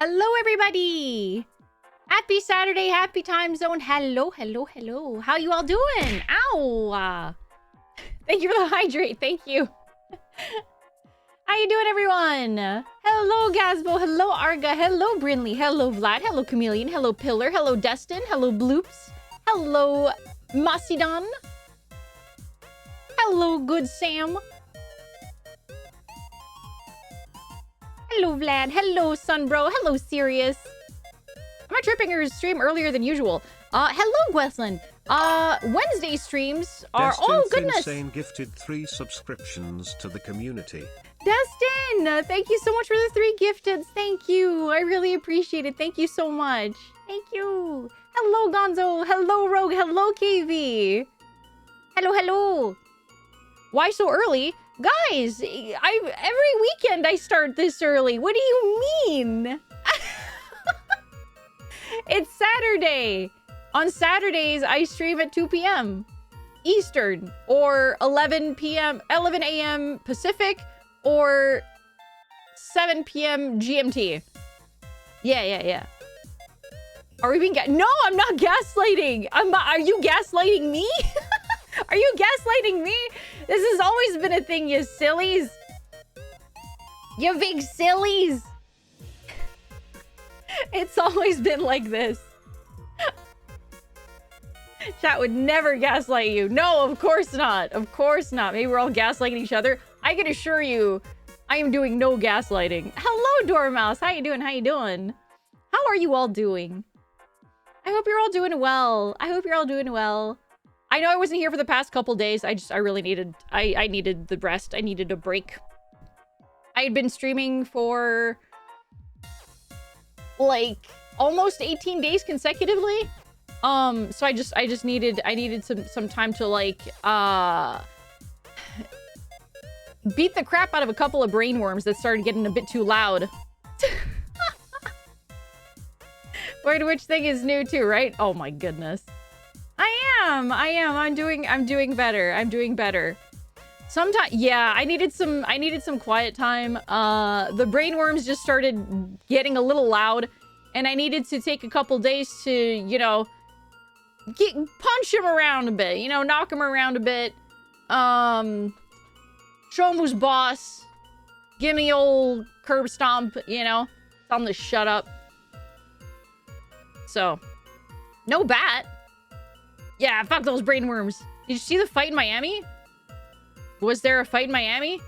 Hello, everybody. Happy Saturday, happy time zone. Hello, hello, hello. How you all doing? Ow. Thank you for the hydrate. Thank you. How you doing, everyone? Hello, Gazbo. Hello, Arga. Hello, Brinley. Hello, Vlad. Hello, Chameleon. Hello, Pillar. Hello, Destin. Hello, Bloops. Hello, Macedon. Hello, Good Sam. Hello, Vlad. Hello, Sunbro. Hello, Sirius. Am I tripping your stream earlier than usual? Hello, Gweslin. Wednesday streams are... Destin oh, goodness. Insane gifted 3 subscriptions to the community. Destin, thank you so much for the 3 gifteds. Thank you. I really appreciate it. Thank you so much. Thank you. Hello, Gonzo. Hello, Rogue. Hello, KV. Hello, hello. Why so early? Guys, every weekend I start this early. What do you mean? It's Saturday. On Saturdays, I stream at 2 p.m. Eastern or 11 a.m. Pacific or 7 p.m. GMT. Yeah. Are we being no, I'm not gaslighting. Are you gaslighting me? Are you gaslighting me? This has always been a thing, you sillies. You big sillies. It's always been like this. Chat would never gaslight you. No, of course not. Of course not. Maybe we're all gaslighting each other. I can assure you, I am doing no gaslighting. Hello, Dormouse. How you doing? How you doing? How are you all doing? I hope you're all doing well. I hope you're all doing well. I know I wasn't here for the past couple days. I really needed... I needed the rest. I needed a break. I had been streaming for... like, almost 18 days consecutively. So I just needed some time to, like, beat the crap out of a couple of brainworms that started getting a bit too loud. Wait, which thing is new too, right? Oh my goodness. I am. I'm doing better. Sometimes, yeah, I needed some quiet time. The brainworms just started getting a little loud, and I needed to take a couple days to, you know, punch him around a bit, you know, knock him around a bit. Show him who's boss. Give me old curb stomp, you know. Tell him to shut up. So, no bat. Yeah, fuck those brainworms. Did you see the fight in Miami? Was there a fight in Miami?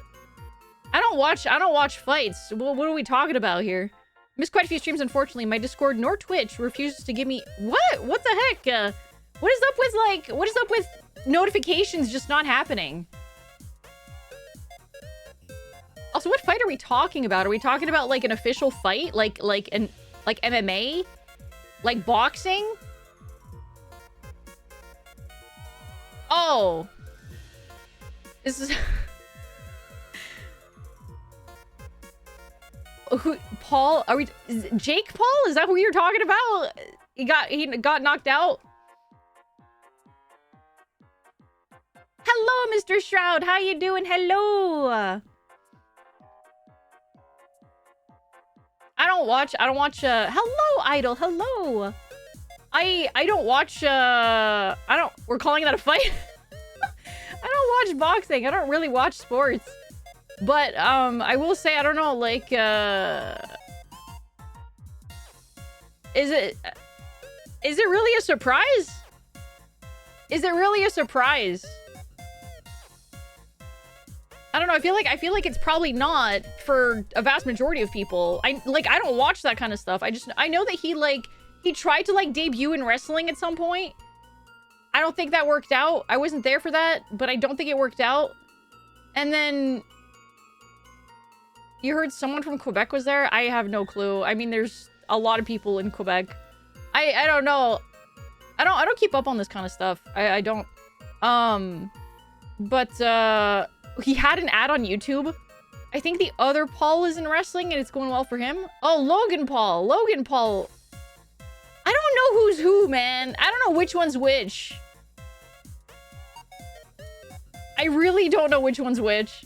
I don't watch fights. Well, what are we talking about here? Missed quite a few streams, unfortunately. My Discord nor Twitch refuses to give me... What? What the heck? What is up with notifications just not happening? Also, what fight are we talking about? Are we talking about, like, an official fight? Like MMA? Like boxing? Oh. This is... Who, Paul? Are we... Jake Paul? Is that who you're talking about? He got knocked out? Hello, Mr. Shroud. How you doing? Hello. I don't watch, hello, Idol. Hello. I don't watch, we're calling that a fight? I don't watch boxing. I don't really watch sports. But, I will say, I don't know, like, is it really a surprise? Is it really a surprise? I don't know. I feel like it's probably not for a vast majority of people. I don't watch that kind of stuff. I know that he tried to, like, debut in wrestling at some point. I don't think that worked out. I wasn't there for that, but I don't think it worked out. And then you heard someone from Quebec was there? I have no clue. I mean, there's a lot of people in Quebec. I don't know. I don't keep up on this kind of stuff. I don't. But he had an ad on YouTube. I think the other Paul is in wrestling and it's going well for him. Oh, Logan Paul. I don't know who's who, man. I don't know which one's which. I really don't know which one's which.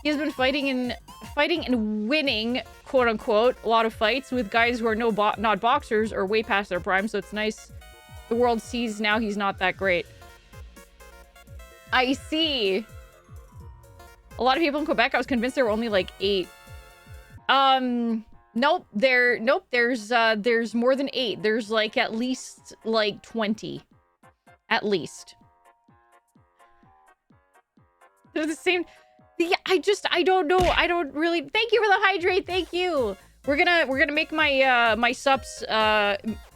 He has been fighting in fighting and winning, quote unquote, a lot of fights with guys who are not boxers or way past their prime, so it's nice the world sees now he's not that great. I see. A lot of people in Quebec, I was convinced there were only like 8. Nope, there's more than 8. There's like at least like 20. At least. They're the same. Yeah, I don't know. I don't really. Thank you for the hydrate. Thank you. We're gonna make my my subs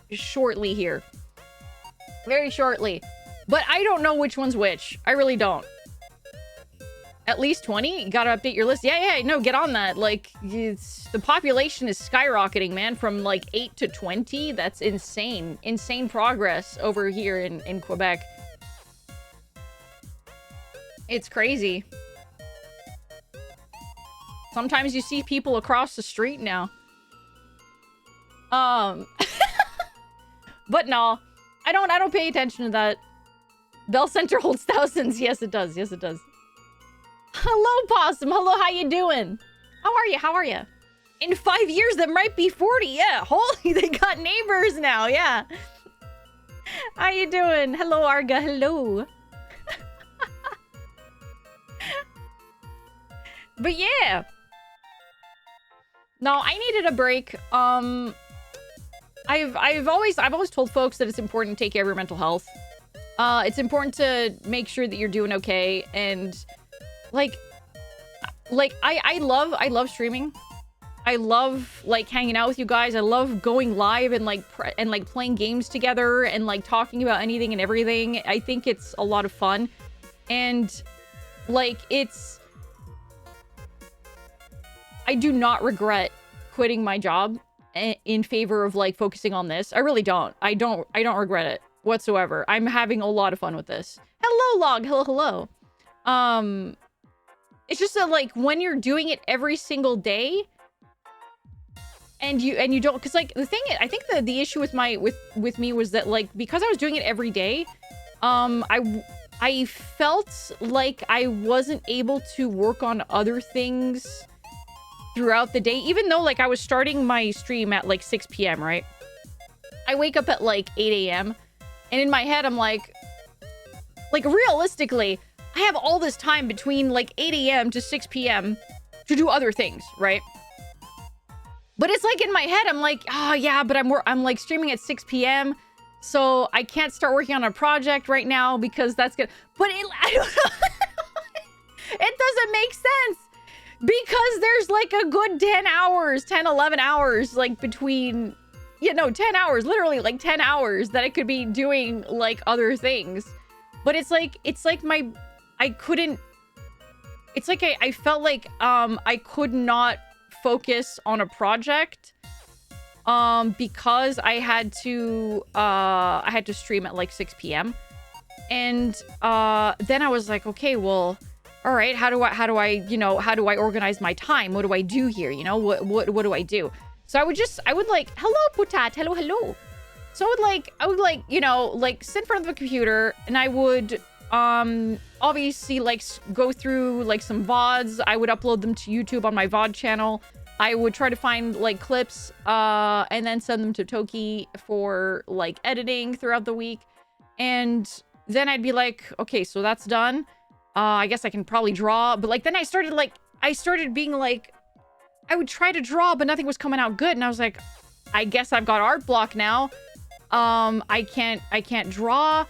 shortly here. Very shortly. But I don't know which one's which. I really don't. At least 20? You gotta update your list. Yeah, no, get on that. Like, the population is skyrocketing, man. From, like, 8 to 20? That's insane. Insane progress over here in Quebec. It's crazy. Sometimes you see people across the street now. But no. I don't pay attention to that. Bell Center holds thousands. Yes, it does. Yes, it does. Hello, Possum. Hello, how you doing? How are you? How are you? In 5 years, that might be 40. Yeah, holy, they got neighbors now. Yeah. How you doing? Hello, Arga. Hello. But yeah. No, I needed a break. I've always told folks that it's important to take care of your mental health. It's important to make sure that you're doing okay, and I love streaming. I love like hanging out with you guys. I love going live and playing games together and like talking about anything and everything. I think it's a lot of fun, and like I do not regret quitting my job in favor of like focusing on this. I really don't. I don't regret it whatsoever. I'm having a lot of fun with this. Hello, Log. Hello. It's just that like when you're doing it every single day and you don't, because like the thing is, I think the issue with me was that like because I was doing it every day, I felt like I wasn't able to work on other things throughout the day, even though like I was starting my stream at like 6 p.m. right? I wake up at like 8 a.m. and in my head I'm like realistically I have all this time between like 8 a.m. to 6 p.m. to do other things, right? But it's like in my head, I'm like, oh yeah, but I'm like streaming at 6 p.m. So I can't start working on a project right now because that's good. But I don't know. It doesn't make sense because there's like a good 10, 11 hours, like between, 10 hours, literally like 10 hours that I could be doing like other things. But it's like I felt like I could not focus on a project because I had to stream at like 6 p.m. and then I was like, okay, well, all right, how do I organize my time? What do I do here? What do I do? So I would like, hello, Putat, hello. So I would sit in front of the computer and I would obviously like go through like some VODs. I would upload them to YouTube on my VOD channel. I would try to find like clips and then send them to Toki for like editing throughout the week. And then I'd be like, okay, so that's done. I guess I can probably draw. But like then I started being like, I would try to draw, but nothing was coming out good. And I was like, I guess I've got art block now. I can't draw.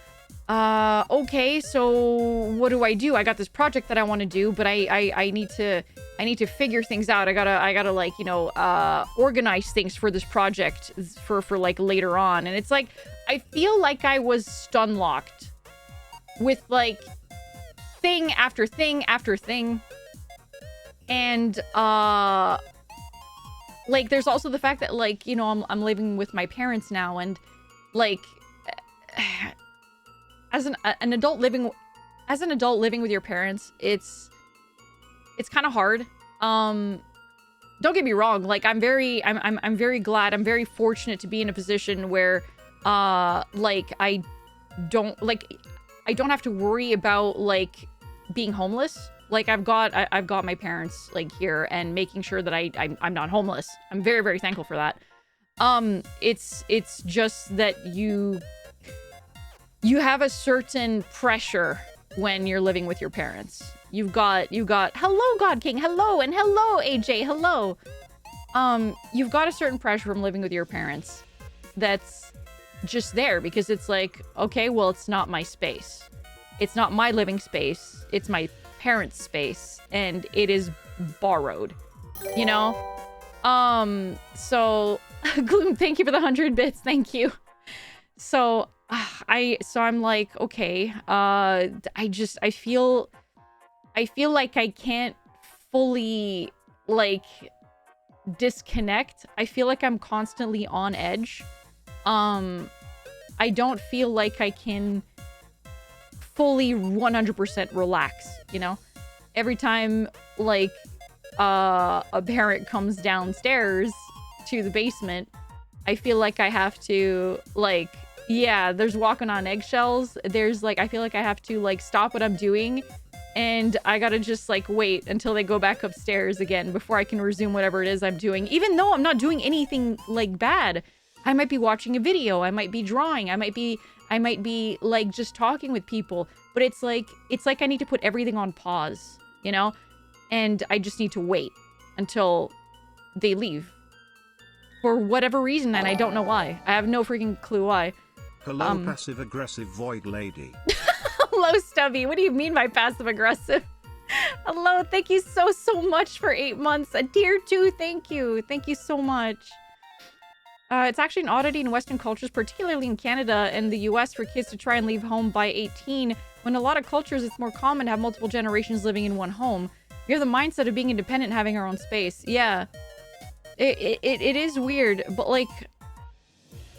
Okay, so what do I do? I got this project that I want to do, but I need to figure things out. I gotta like, organize things for this project for like later on. And it's like, I feel like I was stun locked with like thing after thing after thing. And, like, there's also the fact that like, I'm living with my parents now, and like, as an adult living with your parents, it's kind of hard. Don't get me wrong, like I'm very glad, I'm very fortunate to be in a position where like I don't have to worry about like being homeless Like I've got my parents like here and making sure that I'm not homeless. I'm very, very thankful for that. It's just that you have a certain pressure when you're living with your parents. You've got hello God King, hello, and hello AJ, hello. You've got a certain pressure from living with your parents that's just there because it's like, okay, well, it's not my space. It's not my living space. It's my parents' space, and it is borrowed, you know? So Gloom, thank you for the 100 bits. Thank you. So I'm like, okay, I feel like I can't fully like disconnect. I feel like I'm constantly on edge. I don't feel like I can fully 100% relax, you know? Every time like a parent comes downstairs to the basement, I feel like I have to like, yeah, there's walking on eggshells. There's like, I feel like I have to like stop what I'm doing and I gotta just like wait until they go back upstairs again before I can resume whatever it is I'm doing, even though I'm not doing anything like bad. I might be watching a video, I might be drawing, I might be like just talking with people, but it's like I need to put everything on pause, you know? And I just need to wait until they leave for whatever reason, and I don't know why. I have no freaking clue why. Hello, passive aggressive void lady. Hello, Stubby. What do you mean by passive aggressive? Hello, thank you so much for 8 months. A tier 2, thank you. Thank you so much. It's actually an oddity in Western cultures, particularly in Canada and the US, for kids to try and leave home by 18. When in a lot of cultures, it's more common to have multiple generations living in one home. We have the mindset of being independent and having our own space. Yeah. It is weird, but like,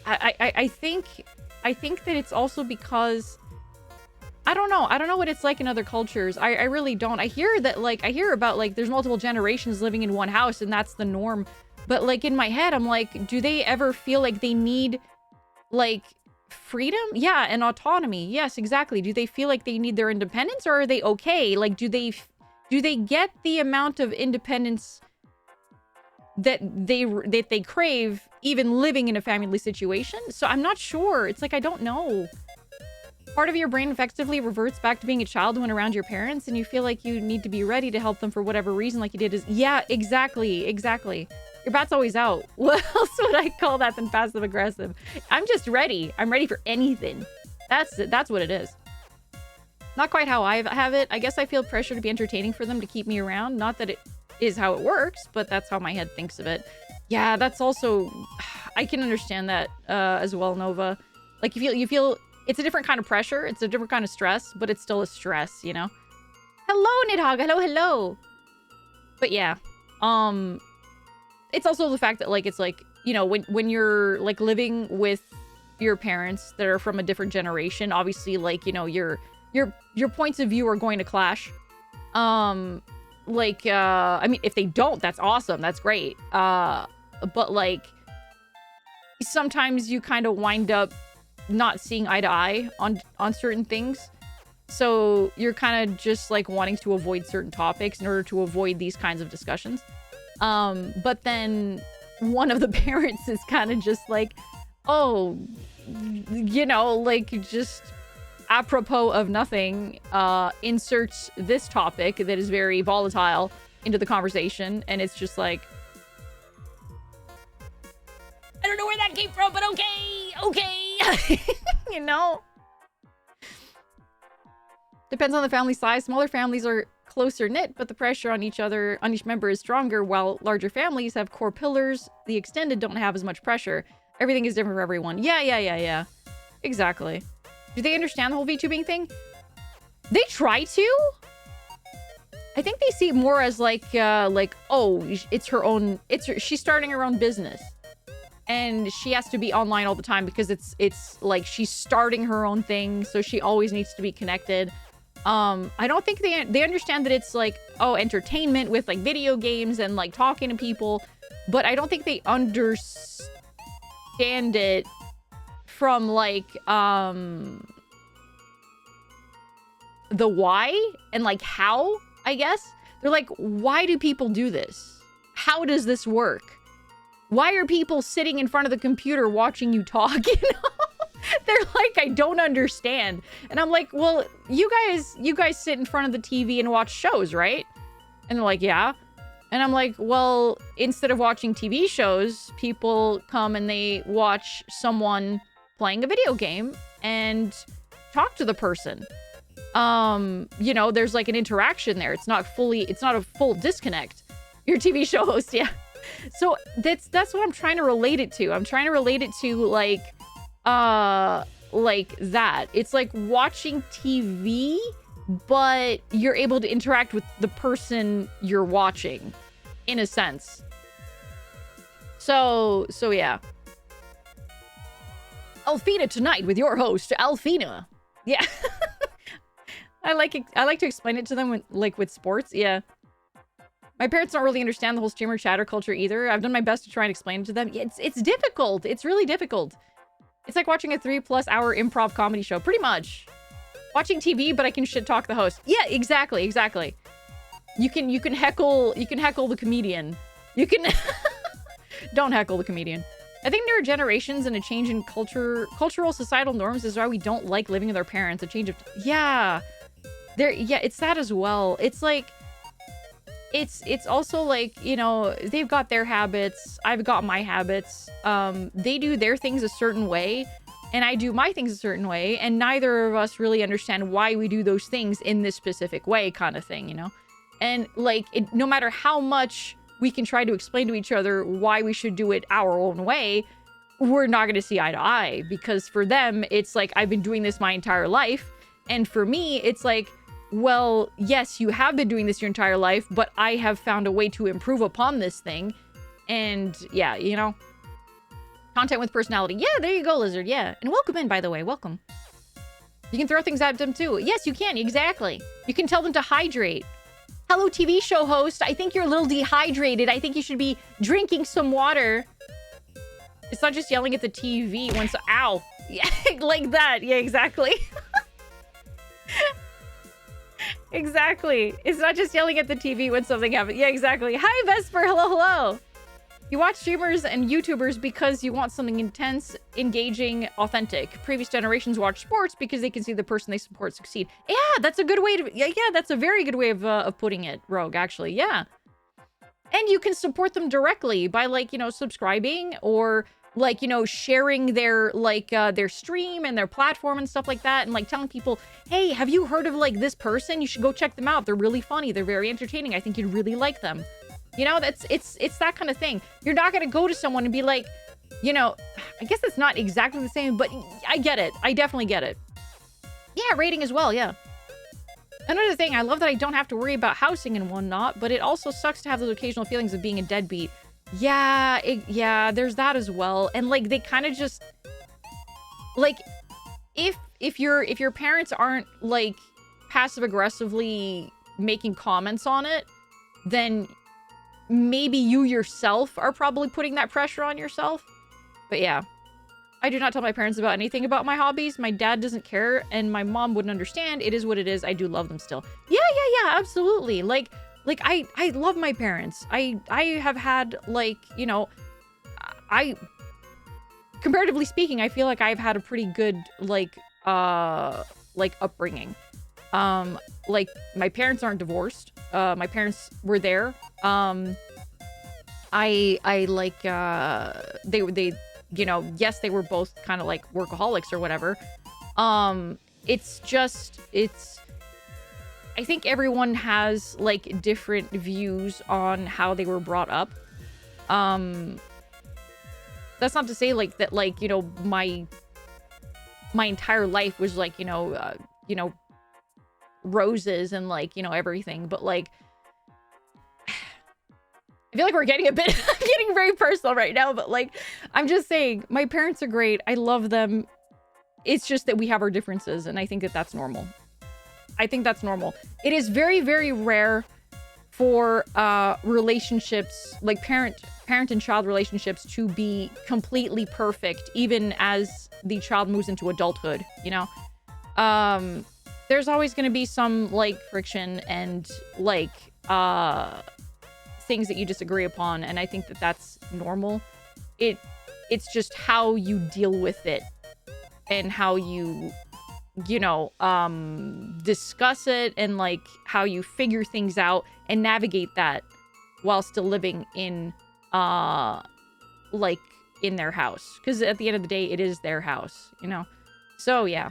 I think that it's also because I don't know what it's like in other cultures. I really don't. I hear about like there's multiple generations living in one house and that's the norm. But like in my head, I'm like, do they ever feel like they need like freedom? Yeah, and autonomy. Yes, exactly. Do they feel like they need their independence, or are they okay? Like, do they get the amount of independence that they crave even living in a family situation? So I'm not sure. It's like, I don't know. Part of your brain effectively reverts back to being a child when around your parents, and you feel like you need to be ready to help them for whatever reason, like you did. Yeah, exactly. Your bat's always out. What else would I call that than passive aggressive? I'm just ready. I'm ready for anything. That's what it is. Not quite how I have it. I guess I feel pressure to be entertaining for them to keep me around. Not that it is how it works, but that's how my head thinks of it. Yeah, that's also... I can understand that as well, Nova. Like, you feel... It's a different kind of pressure. It's a different kind of stress, but it's still a stress, you know? Hello, Nidhogg. Hello. But yeah. It's also the fact that, like, it's like, you know, when you're, like, living with your parents that are from a different generation, obviously, like, you know, your points of view are going to clash. I mean, if they don't, that's awesome. That's great. But, like, sometimes you kind of wind up not seeing eye to eye on certain things. So you're kind of just, like, wanting to avoid certain topics in order to avoid these kinds of discussions. But then one of the parents is kind of just like, oh, you know, like, just apropos of nothing, inserts this topic that is very volatile into the conversation, and it's just like, I don't know where that came from, but okay. You know? Depends on the family size. Smaller families are closer knit, but the pressure on each member is stronger, while larger families have core pillars. The extended don't have as much pressure. Everything is different for everyone. Yeah. Exactly. Do they understand the whole VTubing thing? They try to. I think they see it more as like, oh, it's her own, she's starting her own business. And she has to be online all the time because it's like she's starting her own thing, so she always needs to be connected. I don't think they understand that it's like, oh, entertainment with like video games and like talking to people, but I don't think they understand it from like the why and like how. I guess. They're like, why do people do this? How does this work? Why are people sitting in front of the computer watching you talk? You know? They're like, I don't understand. And I'm like, well, you guys sit in front of the TV and watch shows, right? And they're like, yeah. And I'm like, well, instead of watching TV shows, people come and they watch someone playing a video game and talk to the person. You know, there's like an interaction there. It's not a full disconnect. Your TV show host, yeah. So that's what I'm trying to relate it to. I'm trying to relate it to like that. It's like watching TV, but you're able to interact with the person you're watching, in a sense. So yeah. Alphena tonight with your host, Alphena. Yeah. I like to explain it to them with sports. Yeah. My parents don't really understand the whole streamer chatter culture either. I've done my best to try and explain it to them. It's difficult. It's really difficult. It's like watching a 3+ hour improv comedy show, pretty much. Watching TV, but I can shit talk the host. Yeah, exactly. You can heckle the comedian. You can don't heckle the comedian. I think there are generations and a change in cultural societal norms is why we don't like living with our parents. A change of it's that as well. It's like it's also like, you know, they've got their habits, I've got my habits. They do their things a certain way and I do my things a certain way, and neither of us really understand why we do those things in this specific way, kind of thing, you know? And like, no matter how much we can try to explain to each other why we should do it our own way, we're not going to see eye to eye, because for them, it's like, I've been doing this my entire life. And for me, it's like, well, yes, you have been doing this your entire life, but I have found a way to improve upon this thing. And yeah, you know, content with personality. Yeah, there you go, Lizard. Yeah. And welcome in, by the way. Welcome. You can throw things at them too. Yes, you can. Exactly. You can tell them to hydrate. Hello, TV show host. I think you're a little dehydrated. I think you should be drinking some water. It's not just yelling at the TV once. Ow. Yeah, like that. Yeah, exactly. Exactly. It's not just yelling at the TV when something happens. Yeah, exactly. Hi, Vesper. Hello, hello. You watch streamers and YouTubers because you want something intense, engaging, authentic. Previous generations watch sports because they can see the person they support succeed. Yeah, that's a good way to... Yeah, that's a very good way of putting it, Rogue, actually. Yeah. And you can support them directly by, like, you know, subscribing or... like, you know, sharing their, like, their stream and their platform and stuff like that. And, like, telling people, hey, have you heard of, like, this person? You should go check them out. They're really funny. They're very entertaining. I think you'd really like them. You know, it's that kind of thing. You're not going to go to someone and be like, you know, I guess it's not exactly the same, but I get it. I definitely get it. Yeah, rating as well. Yeah. Another thing, I love that I don't have to worry about housing and whatnot, but it also sucks to have those occasional feelings of being a deadbeat. Yeah, yeah, there's that as well. And like, they kind of just like, if your parents aren't like passive aggressively making comments on it, then maybe you yourself are probably putting that pressure on yourself. But yeah, I do not tell my parents about anything about my hobbies. My dad doesn't care and my mom wouldn't understand. It is what it is. I do love them still. Yeah, absolutely. Like I love my parents. I have had, like, you know, comparatively speaking, I feel like I've had a pretty good, like upbringing. Like, my parents aren't divorced. My parents were there. They, you know, yes, they were both kind of like workaholics or whatever. I think everyone has like different views on how they were brought up. That's not to say like that, like, you know, my entire life was like, you know, roses and like, you know, everything, but like, I feel like we're getting getting very personal right now, but like, I'm just saying, my parents are great. I love them. It's just that we have our differences, and I think that that's normal. I think that's normal. It is very, very rare for relationships, like parent and child relationships, to be completely perfect, even as the child moves into adulthood, you know? there's always going to be some, like, friction and, like, things that you disagree upon, and I think that that's normal. It's just how you deal with it and how you, you know, discuss it and, like, how you figure things out and navigate that while still living in, like, in their house. Because at the end of the day, it is their house, you know? So, yeah.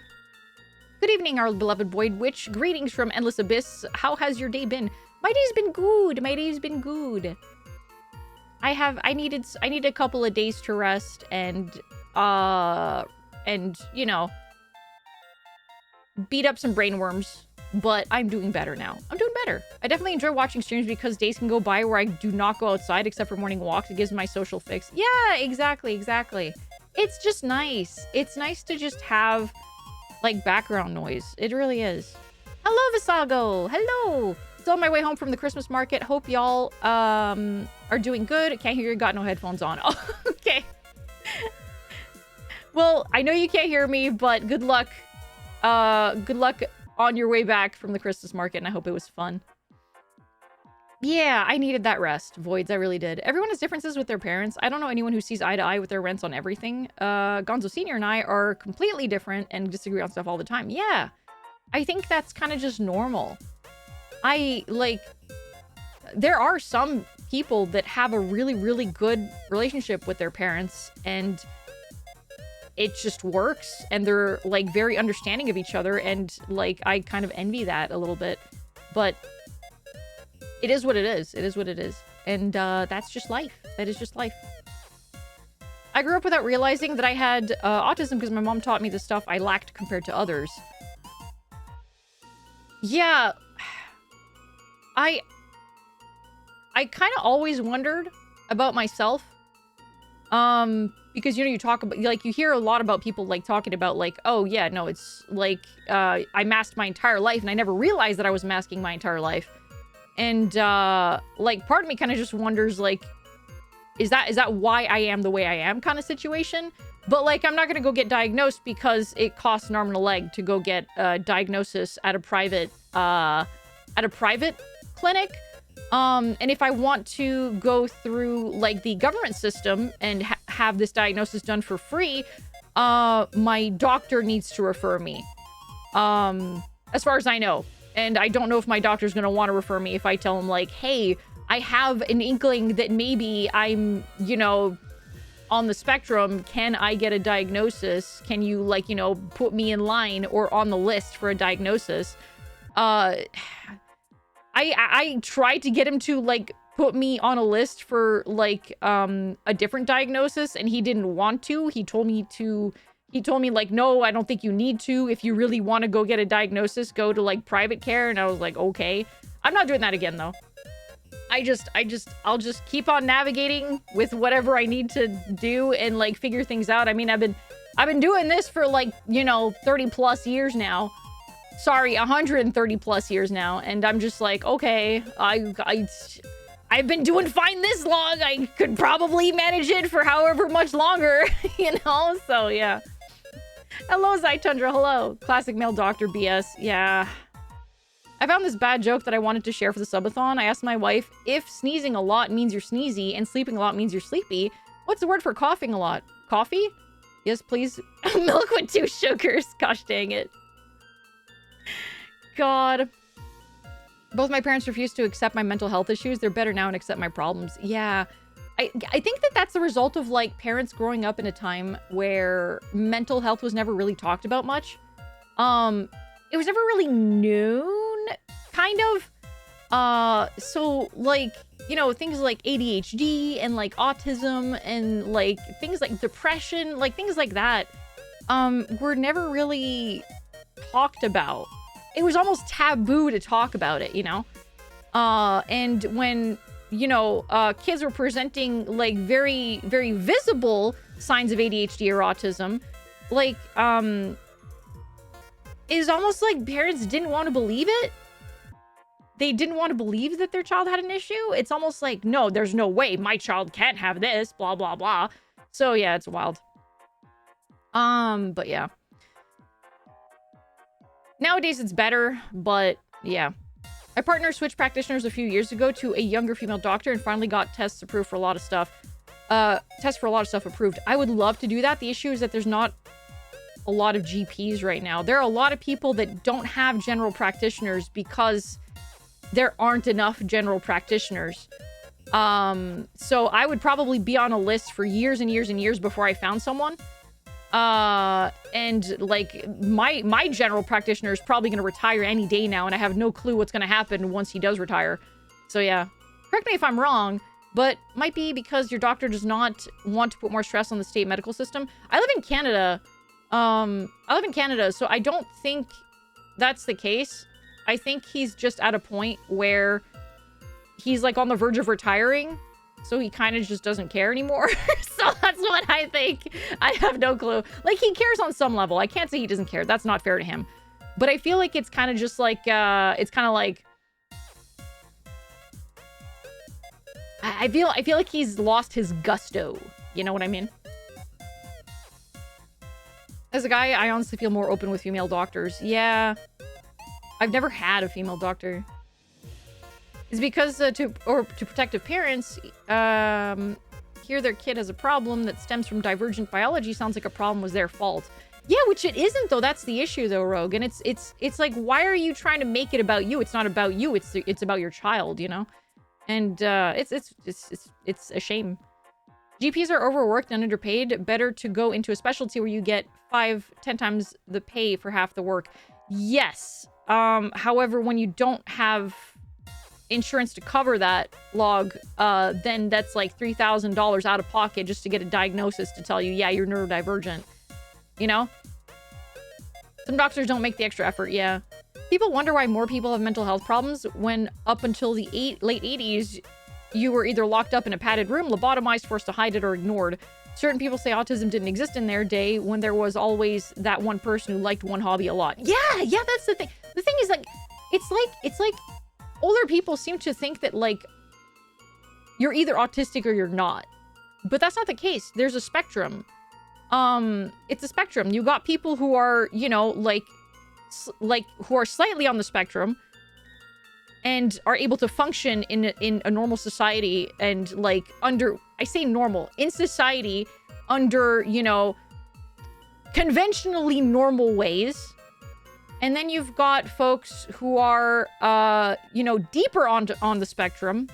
Good evening, our beloved Void Witch. Greetings from Endless Abyss. How has your day been? My day's been good. My day's been good. I needed a couple of days to rest and, you know, beat up some brain worms, but I'm doing better now. I'm doing better. I definitely enjoy watching streams because days can go by where I do not go outside except for morning walks. It gives my social fix. Yeah, exactly. It's just nice. It's nice to just have, like, background noise. It really is. Hello, Visago. Hello. Still on my way home from the Christmas market. Hope y'all are doing good. Can't hear you. Got no headphones on. Oh, okay. Well, I know you can't hear me, but good luck. Good luck on your way back from the Christmas market, and I hope it was fun. Yeah, I needed that rest, Voids. I really did. Everyone has differences with their parents. I don't know anyone who sees eye to eye with their rents on everything. Gonzo Sr. and I are completely different and disagree on stuff all the time. Yeah, I think that's kind of just normal. There are some people that have a really, really good relationship with their parents, and it just works, and they're, like, very understanding of each other, and, like, I kind of envy that a little bit, but it is what it is. It is what it is. And that's just life. That is just life. I grew up without realizing that I had autism because my mom taught me the stuff I lacked compared to others. Yeah. I kind of always wondered about myself. Because, you know, you talk about, like, you hear a lot about people, like, talking about, like, oh, yeah, no, it's, like, I masked my entire life, and I never realized that I was masking my entire life. And, like, part of me kind of just wonders, like, is that why I am the way I am kind of situation? But, like, I'm not gonna go get diagnosed because it costs an arm and a leg to go get a diagnosis at a private clinic. And if I want to go through, like, the government system and have this diagnosis done for free, my doctor needs to refer me. As far as I know. And I don't know if my doctor's going to want to refer me if I tell him, like, hey, I have an inkling that maybe I'm, you know, on the spectrum. Can I get a diagnosis? Can you, like, you know, put me in line or on the list for a diagnosis? I tried to get him to, like, put me on a list for, like, a different diagnosis, and he didn't want to. He told me, like, no, I don't think you need to. If you really want to go get a diagnosis, go to, like, private care. And I was like, okay. I'm not doing that again, though. I'll just keep on navigating with whatever I need to do and, like, figure things out. I mean, I've been doing this for, like, you know, 30 plus years now. Sorry, 130 plus years now. And I'm just like, okay, I've been doing fine this long. I could probably manage it for however much longer, you know? So, yeah. Hello, Zytundra. Hello. Classic male doctor BS. Yeah. I found this bad joke that I wanted to share for the subathon. I asked my wife, if sneezing a lot means you're sneezy and sleeping a lot means you're sleepy, what's the word for coughing a lot? Coffee? Yes, please. Milk with 2 sugars. Gosh dang it. God. Both my parents refused to accept my mental health issues. They're better now and accept my problems. Yeah. I think that that's the result of, like, parents growing up in a time where mental health was never really talked about much. It was never really known, kind of. So, like, you know, things like ADHD and, like, autism and, like, things like depression, like, things like that, were never really talked about. It was almost taboo to talk about it, you know? And when, you know, kids were presenting, like, very, very visible signs of ADHD or autism, like, it's almost like parents didn't want to believe it. They didn't want to believe that their child had an issue. It's almost like, no, there's no way my child can't have this, blah, blah, blah. So, yeah, it's wild. But yeah. Nowadays it's better, but yeah. My partner switched practitioners a few years ago to a younger female doctor and finally got tests approved for a lot of stuff. Tests for a lot of stuff approved. I would love to do that. The issue is that there's not a lot of GPs right now. There are a lot of people that don't have general practitioners because there aren't enough general practitioners. So I would probably be on a list for years and years and years before I found someone. And like my general practitioner is probably going to retire any day now, and I have no clue what's going to happen once he does retire. So yeah, correct me if I'm wrong, but might be because your doctor does not want to put more stress on the state medical system. I live in Canada. So I don't think that's the case. I think he's just at a point where he's like on the verge of retiring. So he kind of just doesn't care anymore. So that's what I think. I have no clue. Like, he cares on some level. I can't say he doesn't care. That's not fair to him. But I feel like it's kind of just like, it's kind of like, I feel like he's lost his gusto. You know what I mean? As a guy, I honestly feel more open with female doctors. Yeah. I've never had a female doctor. It's because to protective parents hear their kid has a problem that stems from divergent biology sounds like a problem was their fault. Yeah, which it isn't though. That's the issue though, Rogue. And it's like, why are you trying to make it about you? It's not about you. It's about your child, you know? And it's a shame. GPs are overworked and underpaid. Better to go into a specialty where you get 5-10 times the pay for half the work. Yes. However, when you don't have insurance to cover that log, then that's like $3,000 out of pocket just to get a diagnosis to tell you, yeah, you're neurodivergent. You know? Some doctors don't make the extra effort, yeah. People wonder why more people have mental health problems when up until the late 80s, you were either locked up in a padded room, lobotomized, forced to hide it, or ignored. Certain people say autism didn't exist in their day when there was always that one person who liked one hobby a lot. Yeah, that's the thing. The thing is, like, it's like older people seem to think that, like, you're either autistic or you're not. But that's not the case. There's a spectrum. It's a spectrum. You got people who are, you know, like who are slightly on the spectrum and are able to function in a normal society and, like, under, I say normal, in society under, you know, conventionally normal ways. And then you've got folks who are, you know, deeper on the spectrum,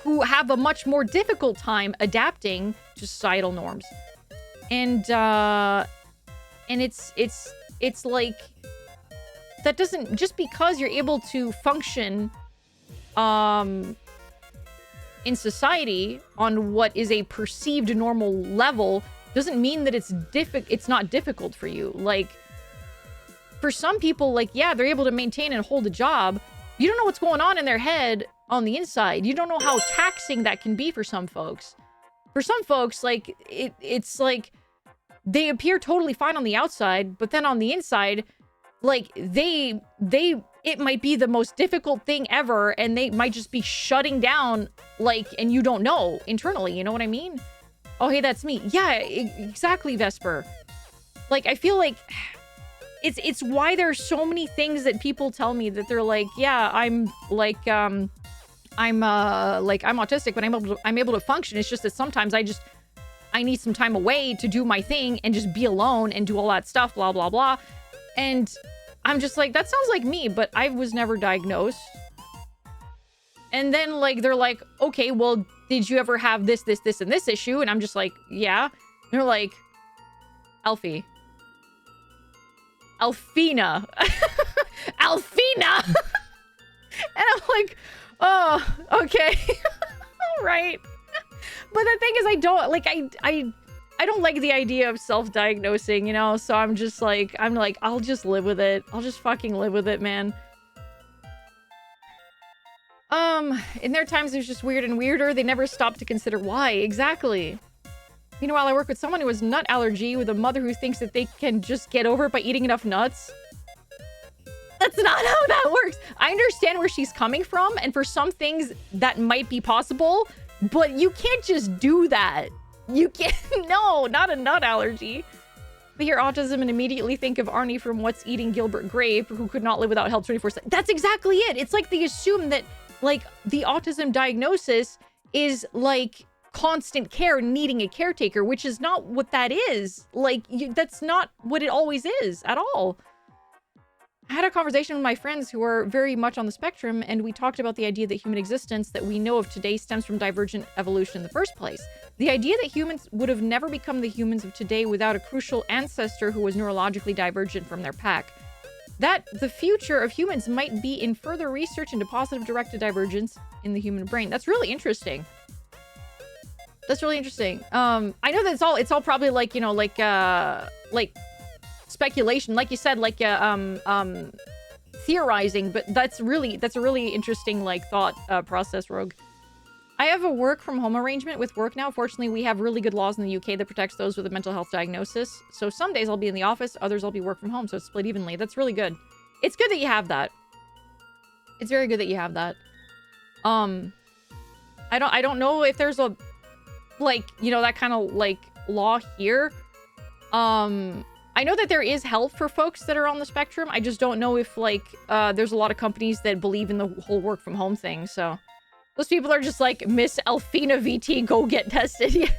who have a much more difficult time adapting to societal norms. And it's like, that doesn't, just because you're able to function in society on what is a perceived normal level doesn't mean that it's not difficult for you. Like, for some people, like, yeah, they're able to maintain and hold a job. You don't know what's going on in their head on the inside. You don't know how taxing that can be for some folks. For some folks, like, it's like they appear totally fine on the outside, but then on the inside, like, it might be the most difficult thing ever, and they might just be shutting down, like, and you don't know internally, you know what I mean? Oh, hey, that's me. Yeah, exactly, Vesper. Like, I feel like it's why there's so many things that people tell me that they're like, yeah, I'm autistic, but I'm able to function. It's just that sometimes I need some time away to do my thing and just be alone and do all that stuff, blah, blah, blah. And I'm just like, that sounds like me, but I was never diagnosed. And then, like, they're like, okay, well, did you ever have this, and this issue? And I'm just like, yeah. And they're like, Alphena. Alphena. And I'm like, oh, okay. All right. But the thing is, I don't, like, I don't like the idea of self-diagnosing, you know? So I'm like, I'll just live with it. I'll just fucking live with it, man. In their times, it was just weird and weirder. They never stopped to consider why. Exactly. Meanwhile, I work with someone who has nut allergy with a mother who thinks that they can just get over it by eating enough nuts. That's not how that works. I understand where she's coming from, and for some things, that might be possible, but you can't just do that. You can't. No, not a nut allergy. We hear autism and immediately think of Arnie from What's Eating Gilbert Grape, who could not live without help 24/7. That's exactly it. It's like they assume that, like, the autism diagnosis is, like, constant care, needing a caretaker, which is not what that is. Like, that's not what it always is at all. I had a conversation with my friends who are very much on the spectrum, and we talked about the idea that human existence that we know of today stems from divergent evolution in the first place. The idea that humans would have never become the humans of today without a crucial ancestor who was neurologically divergent from their pack. That the future of humans might be in further research into positive directed divergence in the human brain. That's really interesting. That's really interesting. I know that it's all probably like, you know, like speculation, like you said, like theorizing, but that's a really interesting, like, thought process, Rogue. I have a work from home arrangement with work now. Fortunately, we have really good laws in the UK that protects those with a mental health diagnosis. So some days I'll be in the office, others I'll be work from home, so it's split evenly. That's really good. It's good that you have that. It's very good that you have that. I don't know if there's a, like, you know, that kind of, like, law here. I know that there is help for folks that are on the spectrum. I just don't know if, like, there's a lot of companies that believe in the whole work from home thing, so those people are just like, Miss AlphenaVT, go get tested.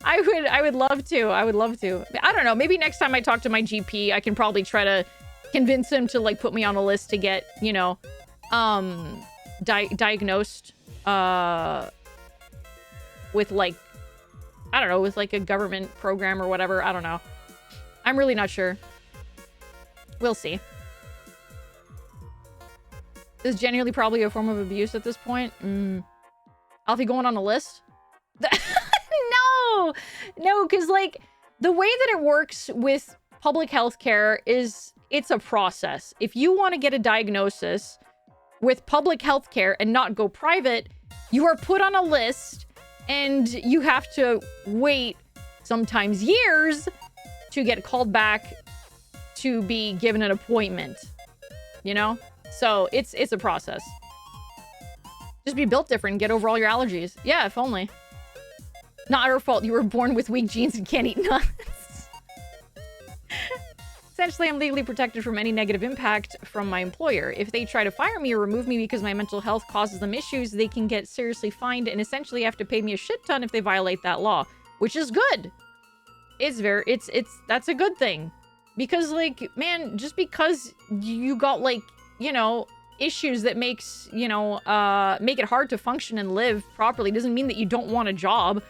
I would love to. I would love to. I don't know. Maybe next time I talk to my GP, I can probably try to convince him to, like, put me on a list to get, you know, diagnosed with, like, I don't know, with, like, a government program or whatever. I don't know. I'm really not sure. We'll see. This is genuinely probably a form of abuse at this point. Alfie going on a list? No, because, like, the way that it works with public health care is it's a process. If you want to get a diagnosis with public health care and not go private, you are put on a list and you have to wait sometimes years to get called back to be given an appointment, you know? So it's a process. Just be built different and get over all your allergies. Yeah, if only. Not her fault. You were born with weak genes and can't eat nuts. Essentially, I'm legally protected from any negative impact from my employer. If they try to fire me or remove me because my mental health causes them issues, they can get seriously fined and essentially have to pay me a shit ton if they violate that law, which is good. That's a good thing. Because, like, man, just because you got, like, you know, issues that makes, you know, make it hard to function and live properly doesn't mean that you don't want a job.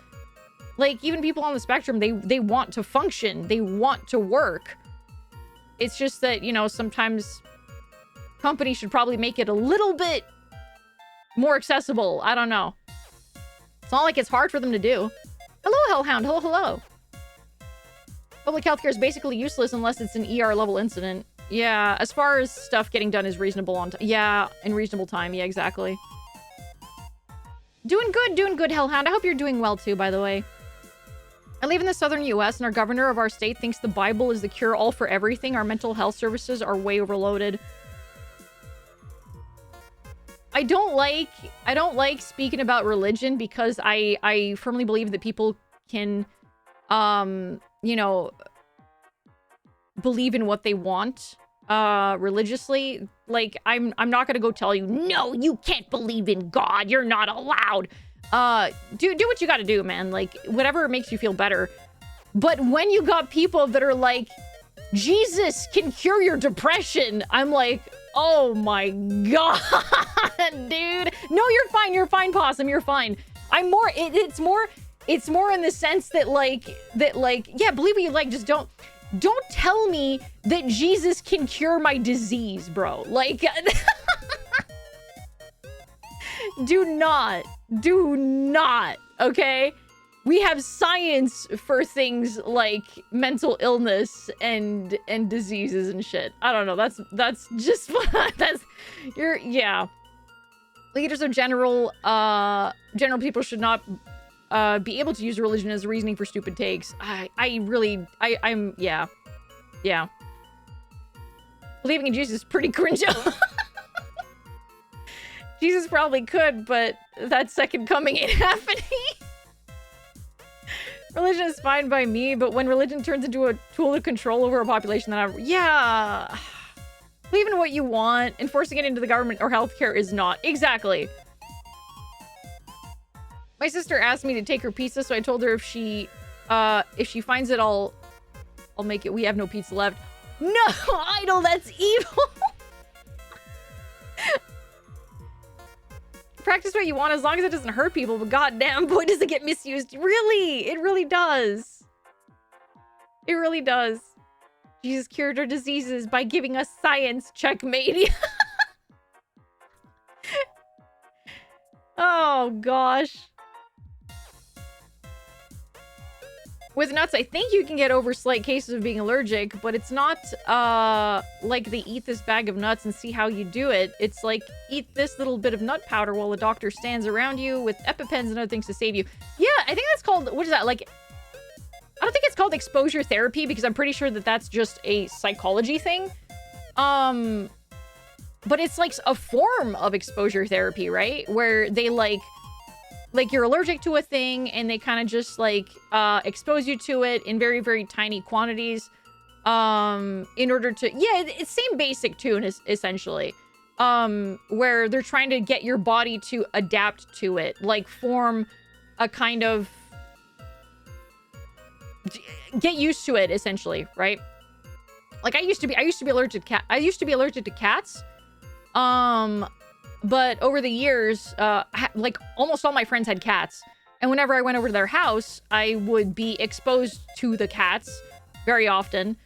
Like, even people on the spectrum, they want to function. They want to work. It's just that, you know, sometimes companies should probably make it a little bit more accessible. I don't know. It's not like it's hard for them to do. Hello, Hellhound. Hello, hello. Public healthcare is basically useless unless it's an ER level incident. Yeah, as far as stuff getting done is reasonable on time. Yeah, in reasonable time. Yeah, exactly. Doing good, Hellhound. I hope you're doing well too, by the way. I live in the southern US and our governor of our state thinks the Bible is the cure-all for everything. Our mental health services are way overloaded. I don't like speaking about religion because I firmly believe that people can, you know, believe in what they want religiously. Like, I'm not gonna go tell you, no, you can't believe in God, you're not allowed. Do what you gotta do, man. Like, whatever makes you feel better. But when you got people that are like, Jesus can cure your depression, I'm like, oh my god, dude. No, you're fine, Possum, you're fine. I'm more, it's more in the sense that like, yeah, believe what you like, just don't tell me that Jesus can cure my disease, bro. Like, do not, okay? We have science for things like mental illness and diseases and shit. I don't know. That's just yeah. Leaders of general people should not be able to use religion as a reasoning for stupid takes. I'm yeah. Believing in Jesus is pretty cringe. Jesus probably could, but that second coming ain't happening. Religion is fine by me, but when religion turns into a tool of control over a population, yeah. Believe in what you want. Enforcing it into the government or healthcare is not. Exactly. My sister asked me to take her pizza, so I told her if she finds it, I'll make it. We have no pizza left. No, Idol, that's evil. Practice what you want as long as it doesn't hurt people, but goddamn, boy, does it get misused. Really, it really does. It really does. Jesus cured our diseases by giving us science. Checkmate. Oh, gosh. With nuts, I think you can get over slight cases of being allergic, but it's not like they eat this bag of nuts and see how you do it. It's like, eat this little bit of nut powder while the doctor stands around you with EpiPens and other things to save you. Yeah, I think that's called, what is that, like, I don't think it's called exposure therapy because I'm pretty sure that that's just a psychology thing. But it's like a form of exposure therapy, right? Where they like you're allergic to a thing and they kind of just like expose you to it in very, very tiny quantities in order to, yeah, it's same basic tune essentially, where they're trying to get your body to adapt to it, like form a kind of, get used to it essentially, right? Like I used to be allergic to cats. But over the years, like almost all my friends had cats. And whenever I went over to their house, I would be exposed to the cats very often.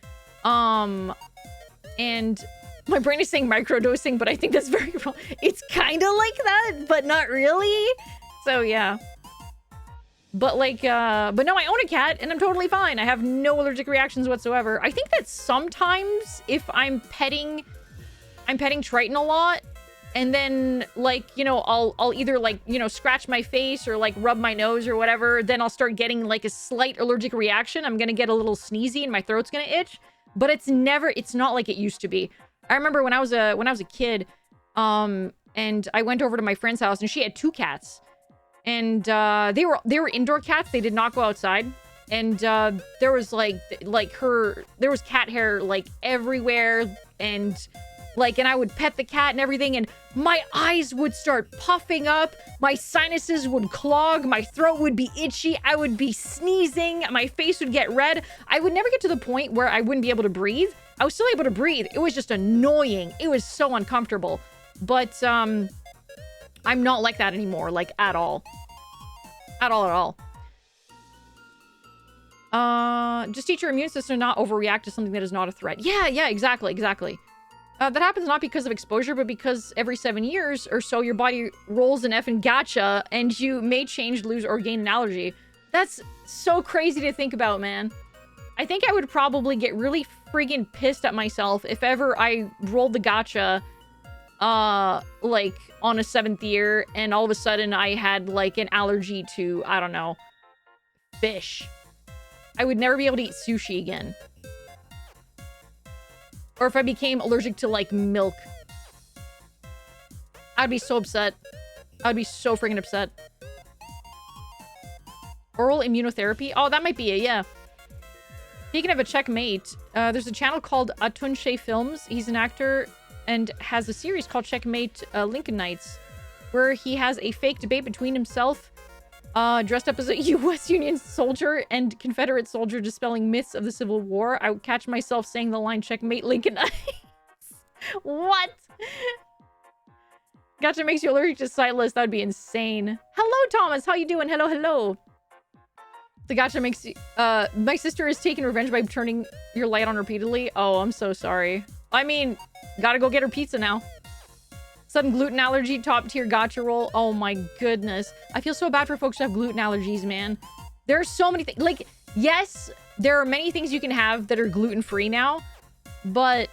And my brain is saying microdosing, but I think that's very wrong. It's kind of like that, but not really. So yeah. But like, but no, I own a cat and I'm totally fine. I have no allergic reactions whatsoever. I think that sometimes if I'm petting Triton a lot, and then, like, you know, I'll either, like, you know, scratch my face or, like, rub my nose or whatever. Then I'll start getting, like, a slight allergic reaction. I'm gonna get a little sneezy and my throat's gonna itch. But it's not like it used to be. I remember when I was a kid, and I went over to my friend's house and she had 2 cats. And they were indoor cats. They did not go outside. And there was, there was cat hair, like, everywhere. And I would pet the cat and everything, and my eyes would start puffing up, my sinuses would clog, my throat would be itchy, I would be sneezing, my face would get red. I would never get to the point where I wouldn't be able to breathe. I was still able to breathe. It was just annoying. It was so uncomfortable. But, I'm not like that anymore, like, at all. At all. Just teach your immune system to not overreact to something that is not a threat. Yeah, exactly. That happens not because of exposure, but because every 7 years or so, your body rolls an effing gacha and you may change, lose, or gain an allergy. That's so crazy to think about, man. I think I would probably get really friggin' pissed at myself if ever I rolled the gacha, like, on a 7th year and all of a sudden I had, like, an allergy to, I don't know, fish. I would never be able to eat sushi again. Or if I became allergic to, like, milk. I'd be so upset. I'd be so freaking upset. Oral immunotherapy? Oh, that might be it, yeah. Speaking of a checkmate, there's a channel called Atunshe Films. He's an actor and has a series called Checkmate Lincoln Nights, where he has a fake debate between himself, dressed up as a U.S. Union soldier and Confederate soldier dispelling myths of the Civil War. I would catch myself saying the line, checkmate Lincoln Nights. What? Gotcha makes you allergic to sightless. That'd be insane. Hello, Thomas. How you doing? Hello. The gotcha makes you... my sister is taking revenge by turning your light on repeatedly. Oh, I'm so sorry. I mean, gotta go get her pizza now. Sudden gluten allergy, top tier gotcha roll. Oh my goodness. I feel so bad for folks who have gluten allergies, man. There are so many things. Like, yes, there are many things you can have that are gluten-free now, but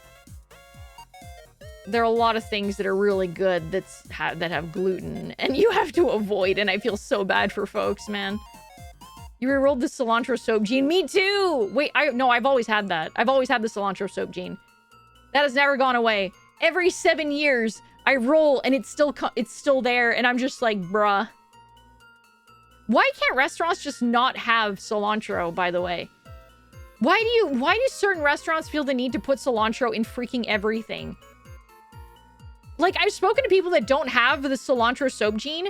there are a lot of things that are really good that have gluten, and you have to avoid, and I feel so bad for folks, man. You re-rolled the cilantro soap gene. Me too! Wait, no, I've always had that. I've always had the cilantro soap gene. That has never gone away. Every 7 years, I roll and it's still there, and I'm just like, bruh. Why can't restaurants just not have cilantro, by the way? Why do certain restaurants feel the need to put cilantro in freaking everything? Like, I've spoken to people that don't have the cilantro soap gene,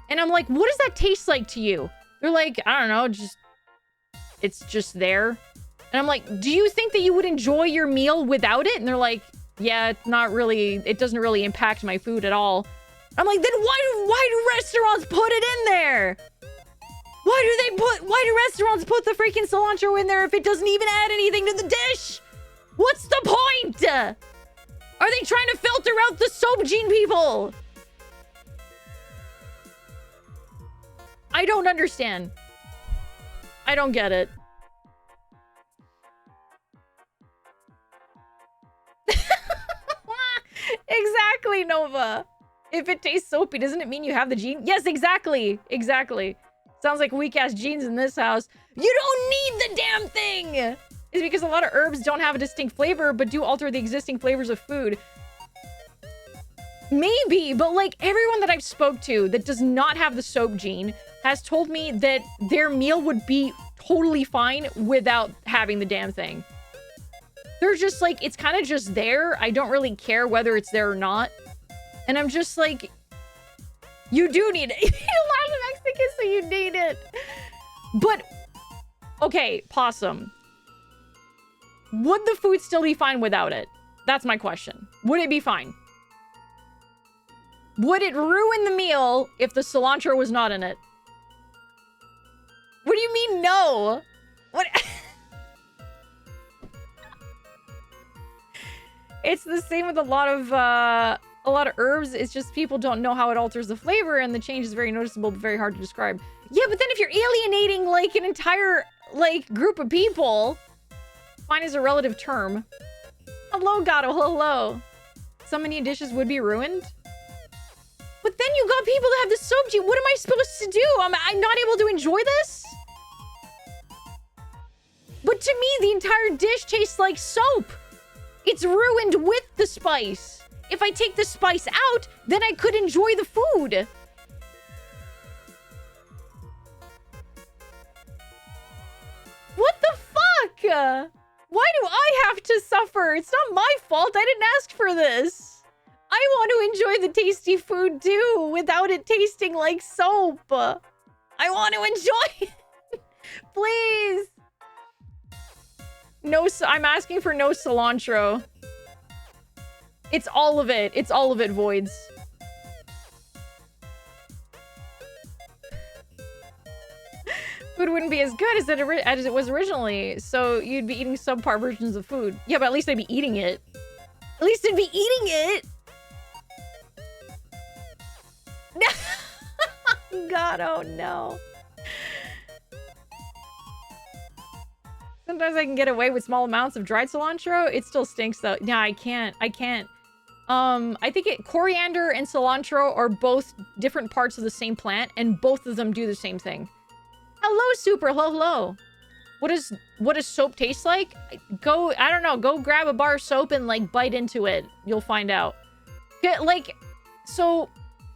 and I'm like, what does that taste like to you? They're like, I don't know, it's just there. And I'm like, do you think that you would enjoy your meal without it? And they're like, yeah, not really, it doesn't really impact my food at all. I'm like, then why do restaurants put it in there? Why do restaurants put the freaking cilantro in there if it doesn't even add anything to the dish? What's the point? Are they trying to filter out the soap gene people? I don't understand. I don't get it. Exactly, Nova. If it tastes soapy, doesn't it mean you have the gene? Yes, exactly. Exactly. Sounds like weak-ass genes in this house. You don't need the damn thing! It's because a lot of herbs don't have a distinct flavor, but do alter the existing flavors of food. Maybe, but like everyone that I've spoke to that does not have the soap gene has told me that their meal would be totally fine without having the damn thing. They're just like, it's kind of just there. I don't really care whether it's there or not. And I'm just like, you do need it. You need a lot of Mexicans, so you need it. But, okay, Possum. Would the food still be fine without it? That's my question. Would it be fine? Would it ruin the meal if the cilantro was not in it? What do you mean no? What? It's the same with a lot of herbs. It's just people don't know how it alters the flavor, and the change is very noticeable but very hard to describe. Yeah, but then if you're alienating like an entire like group of people, fine is a relative term. Hello, Gato. Hello. So many dishes would be ruined. But then you got people that have the soap gene. What am I supposed to do? I'm not able to enjoy this? But to me, the entire dish tastes like soap. It's ruined with the spice. If I take the spice out, then I could enjoy the food. What the fuck? Why do I have to suffer? It's not my fault. I didn't ask for this. I want to enjoy the tasty food too, without it tasting like soap. I want to enjoy it. Please. No, I'm asking for no cilantro. It's all of it. It's all of it, Voids. Food wouldn't be as good as it was originally, so you'd be eating subpar versions of food. Yeah, but at least I'd be eating it. At least I'd be eating it! God, oh no. Sometimes I can get away with small amounts of dried cilantro. It still stinks though. Yeah, I can't. I think coriander and cilantro are both different parts of the same plant, and both of them do the same thing. Hello, Super. Hello. What does soap taste like? I don't know, go grab a bar of soap and like bite into it. You'll find out. Like, so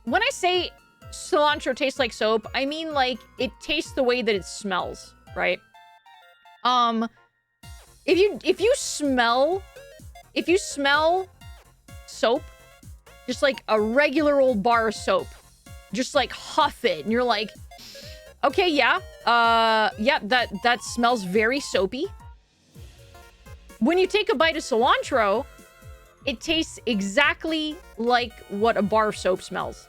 when I say cilantro tastes like soap, I mean like it tastes the way that it smells, right? If you smell soap, just like a regular old bar of soap, just like huff it, and you're like, okay, yeah, that smells very soapy. When you take a bite of cilantro, it tastes exactly like what a bar of soap smells.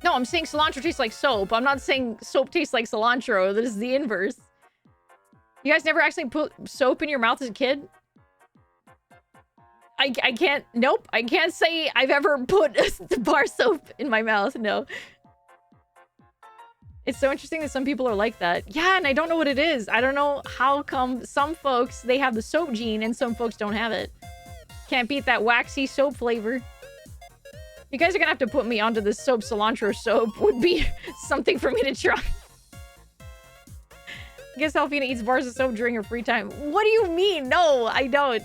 No, I'm saying cilantro tastes like soap. I'm not saying soap tastes like cilantro. That is the inverse. You guys never actually put soap in your mouth as a kid? I can't... Nope. I can't say I've ever put bar soap in my mouth. No. It's so interesting that some people are like that. Yeah, and I don't know what it is. I don't know how come some folks, they have the soap gene and some folks don't have it. Can't beat that waxy soap flavor. You guys are gonna have to put me onto this soap. Cilantro soap would be something for me to try. I guess Alphena eats bars of soap during her free time. What do you mean? No, I don't.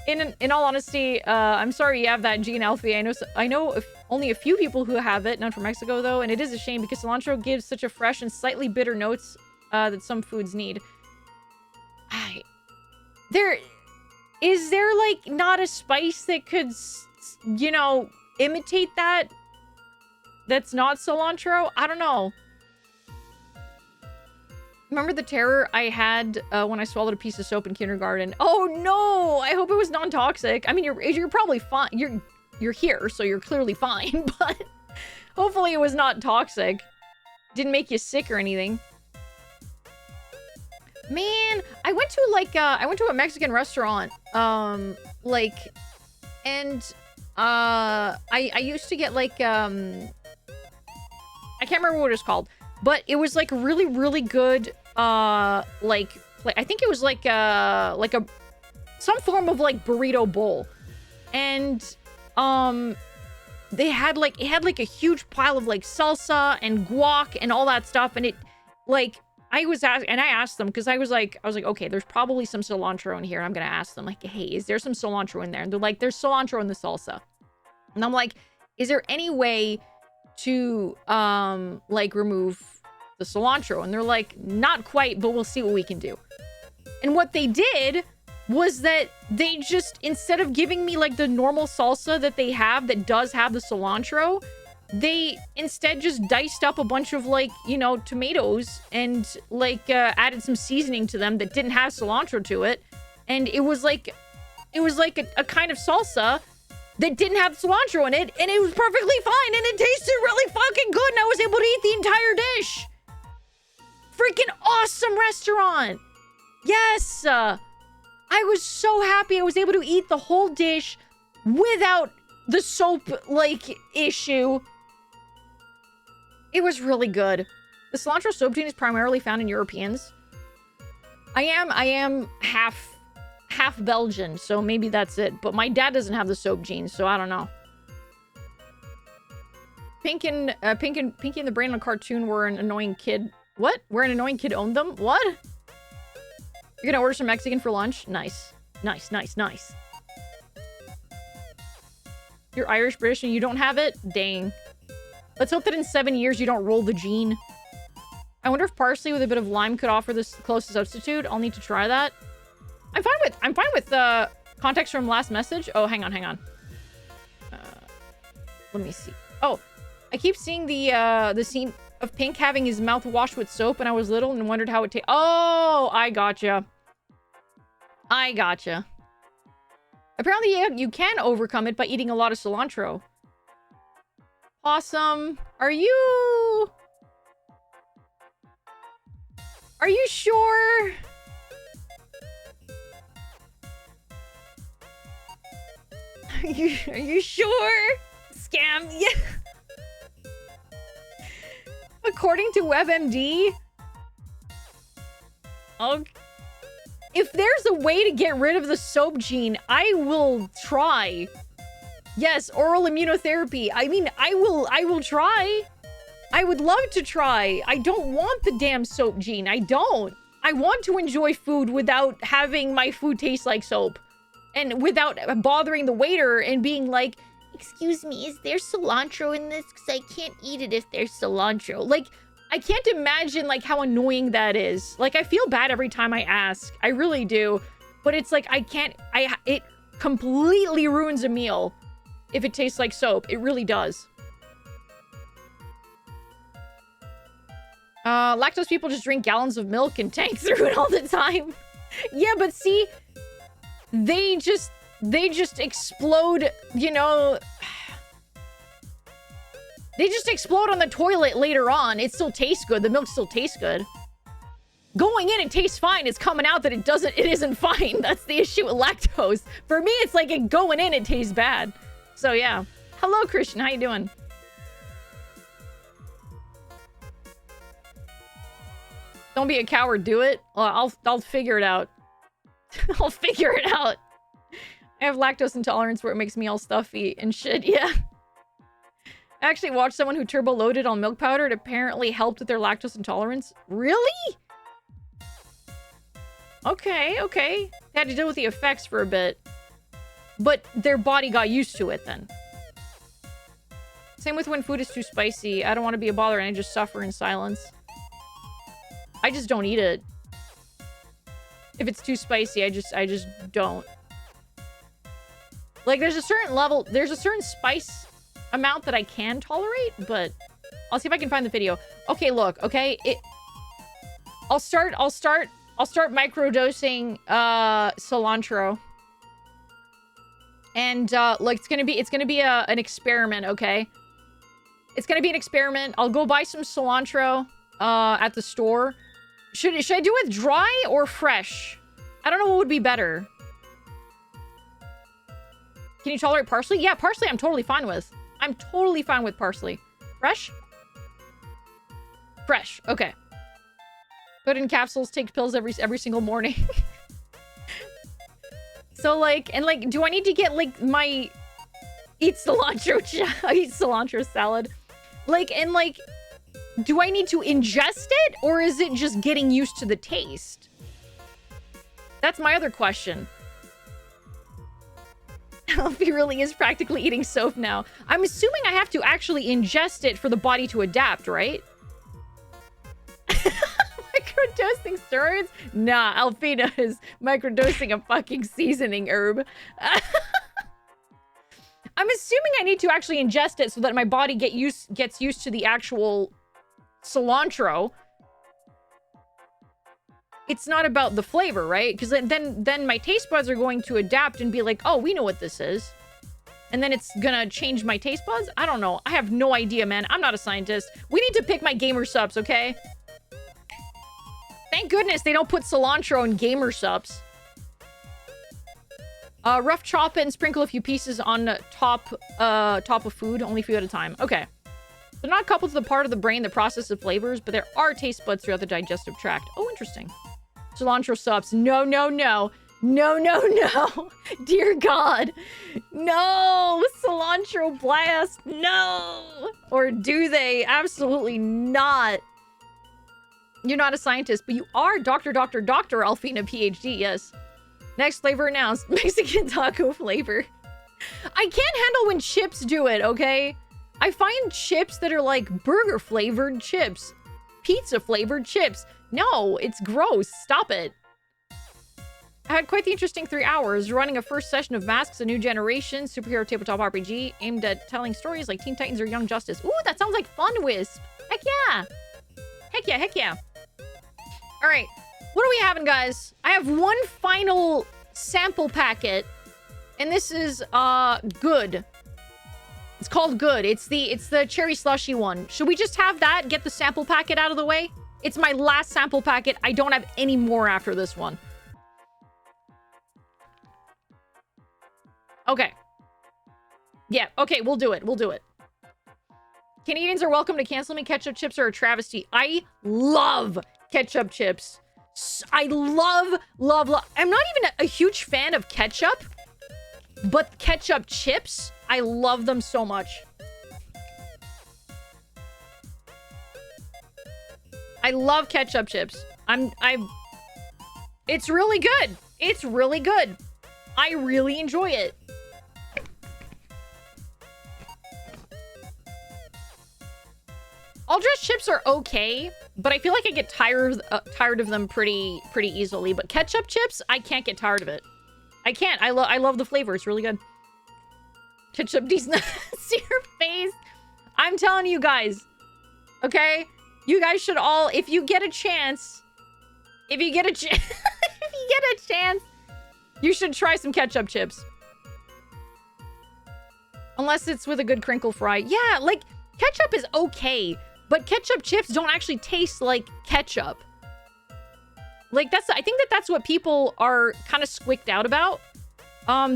In all honesty, I'm sorry you have that gene, Alfie. I know only a few people who have it, none from Mexico though, and it is a shame because cilantro gives such a fresh and slightly bitter notes that some foods need. Is there like not a spice that could, you know, imitate that? That's not cilantro? I don't know. Remember the terror I had when I swallowed a piece of soap in kindergarten? Oh no! I hope it was non-toxic. I mean, you're probably fine. You're here, so you're clearly fine. But hopefully it was not toxic. Didn't make you sick or anything. Man, I went to a Mexican restaurant. I used to get like I can't remember what it was called, but it was like really, really good. I think it was like some form of like burrito bowl, and it had like a huge pile of like salsa and guac and all that stuff, and it like I asked them because I was like, okay, there's probably some cilantro in here. I'm gonna ask them like, hey, is there some cilantro in there? And they're like, there's cilantro in the salsa, and I'm like, is there any way to like remove the cilantro? And they're like, not quite, but we'll see what we can do. And what they did was that they just, instead of giving me like the normal salsa that they have that does have the cilantro, they instead just diced up a bunch of like, you know, tomatoes and like added some seasoning to them that didn't have cilantro to it, and it was like a kind of salsa that didn't have cilantro in it, and it was perfectly fine, and it tasted really fucking good, and I was able to eat the entire dish. Freaking awesome restaurant. Yes. I was so happy I was able to eat the whole dish without the soap, like, issue. It was really good. The cilantro soap gene is primarily found in Europeans. I am half Belgian, so maybe that's it. But my dad doesn't have the soap gene, so I don't know. Pinky and the Brain on a cartoon were an annoying kid. What? Where an annoying kid owned them? What? You're gonna order some Mexican for lunch? Nice. Nice, nice, nice. You're Irish, British, and you don't have it? Dang. Let's hope that in 7 years you don't roll the gene. I wonder if parsley with a bit of lime could offer this close substitute. I'll need to try that. I'm fine with context from last message. Oh, hang on. Let me see. Oh, I keep seeing the scene of Pink having his mouth washed with soap when I was little and wondered how it tastes. Oh, I gotcha. Apparently, you can overcome it by eating a lot of cilantro. Awesome. Are you sure? Are you sure? Scam. Yeah. According to WebMD. Okay. If there's a way to get rid of the soap gene, I will try. Yes, oral immunotherapy. I mean, I will try. I would love to try. I don't want the damn soap gene. I don't. I want to enjoy food without having my food taste like soap. And without bothering the waiter and being like, excuse me, is there cilantro in this? Because I can't eat it if there's cilantro. Like, I can't imagine, like, how annoying that is. Like, I feel bad every time I ask. I really do. But it's like, it completely ruins a meal if it tastes like soap. It really does. Lactose people just drink gallons of milk and tank through it all the time. Yeah, but see, they just explode, you know. They just explode on the toilet later on. It still tastes good. The milk still tastes good. Going in, it tastes fine. It's coming out that it isn't fine. That's the issue with lactose. For me, it's like going in, it tastes bad. So yeah. Hello, Christian. How you doing? Don't be a coward. Do it. Well, I'll figure it out. I'll figure it out. I have lactose intolerance where it makes me all stuffy and shit. Yeah. I actually watched someone who turbo loaded on milk powder. It apparently helped with their lactose intolerance. Really? Okay. They had to deal with the effects for a bit. but their body got used to it then. Same with when food is too spicy. I don't want to be a bother and I just suffer in silence. I just don't eat it. If it's too spicy, I just don't. Like, there's a certain level, there's a certain spice amount that I can tolerate, but I'll see if I can find the video. Okay, look, okay, I'll start microdosing cilantro. And like it's gonna be an experiment, okay? It's gonna be an experiment. I'll go buy some cilantro at the store. Should I do it dry or fresh? I don't know what would be better. Can you tolerate parsley? Yeah, parsley I'm totally fine with. I'm totally fine with parsley. Fresh? Fresh. Okay. Put in capsules, take pills every single morning. So like, and like, do I need to get like my eat cilantro salad? Like, and like, do I need to ingest it or is it just getting used to the taste? That's my other question. Alfie really is practically eating soap now. I'm assuming I have to actually ingest it for the body to adapt, right? Microdosing steroids? Nah, Alphena is microdosing a fucking seasoning herb. I'm assuming I need to actually ingest it so that my body gets used to the actual cilantro. It's not about the flavor, right? Because then my taste buds are going to adapt and be like, oh, we know what this is. And then it's gonna change my taste buds? I don't know. I have no idea, man. I'm not a scientist. We need to pick my gamer subs, okay? Thank goodness they don't put cilantro in gamer subs. Rough chop it and sprinkle a few pieces on top of food. Only a few at a time. Okay. They're not coupled to the part of the brain that processes flavors, but there are taste buds throughout the digestive tract. Oh, interesting. Cilantro subs. No, no, no. No, no, no. Dear God. No. Cilantro blast. No. Or do they? Absolutely not. You're not a scientist, but you are Dr. Alphena PhD, yes. Next flavor announced. Mexican taco flavor. I can't handle when chips do it, okay? I find chips that are like burger flavored chips. Pizza flavored chips. No, it's gross. Stop it. I had quite the interesting 3 hours running a first session of Masks, a New Generation superhero tabletop RPG aimed at telling stories like Teen Titans or Young Justice. Ooh, that sounds like fun, Wisp. Heck yeah. Heck yeah, heck yeah. All right, what are we having, guys? I have one final sample packet, and this is good. It's called good. It's the cherry slushy one. Should we just have that? Get the sample packet out of the way? It's my last sample packet. I don't have any more after this one. Okay. Yeah. Okay, we'll do it. We'll do it. Canadians are welcome to cancel me. Ketchup chips are a travesty. I love ketchup chips. I love. I'm not even a huge fan of ketchup, but ketchup chips, I love them so much. I love ketchup chips. It's really good. It's really good. I really enjoy it. All-dressed chips are okay, but I feel like I get tired of them pretty easily. But ketchup chips, I can't get tired of it. I can't. I love the flavor. It's really good. Ketchup decent. See your face. I'm telling you guys. Okay? You guys should all, if you get a chance, you should try some ketchup chips. Unless it's with a good crinkle fry. Yeah, like, ketchup is okay, but ketchup chips don't actually taste like ketchup. Like, I think that's what people are kind of squicked out about.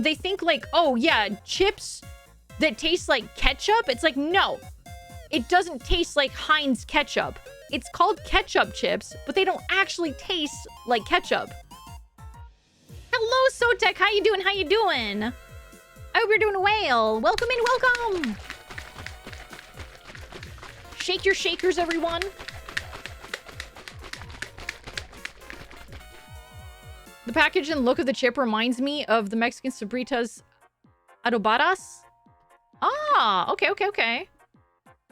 They think like, oh yeah, chips that taste like ketchup. It's like, no, it doesn't taste like Heinz ketchup. It's called ketchup chips, but they don't actually taste like ketchup. Hello, Sotek. How you doing? How you doing? I hope you're doing well. Welcome in, welcome. Shake your shakers, everyone. The package and look of the chip reminds me of the Mexican Sabritas Adobadas? Ah, okay, okay, okay.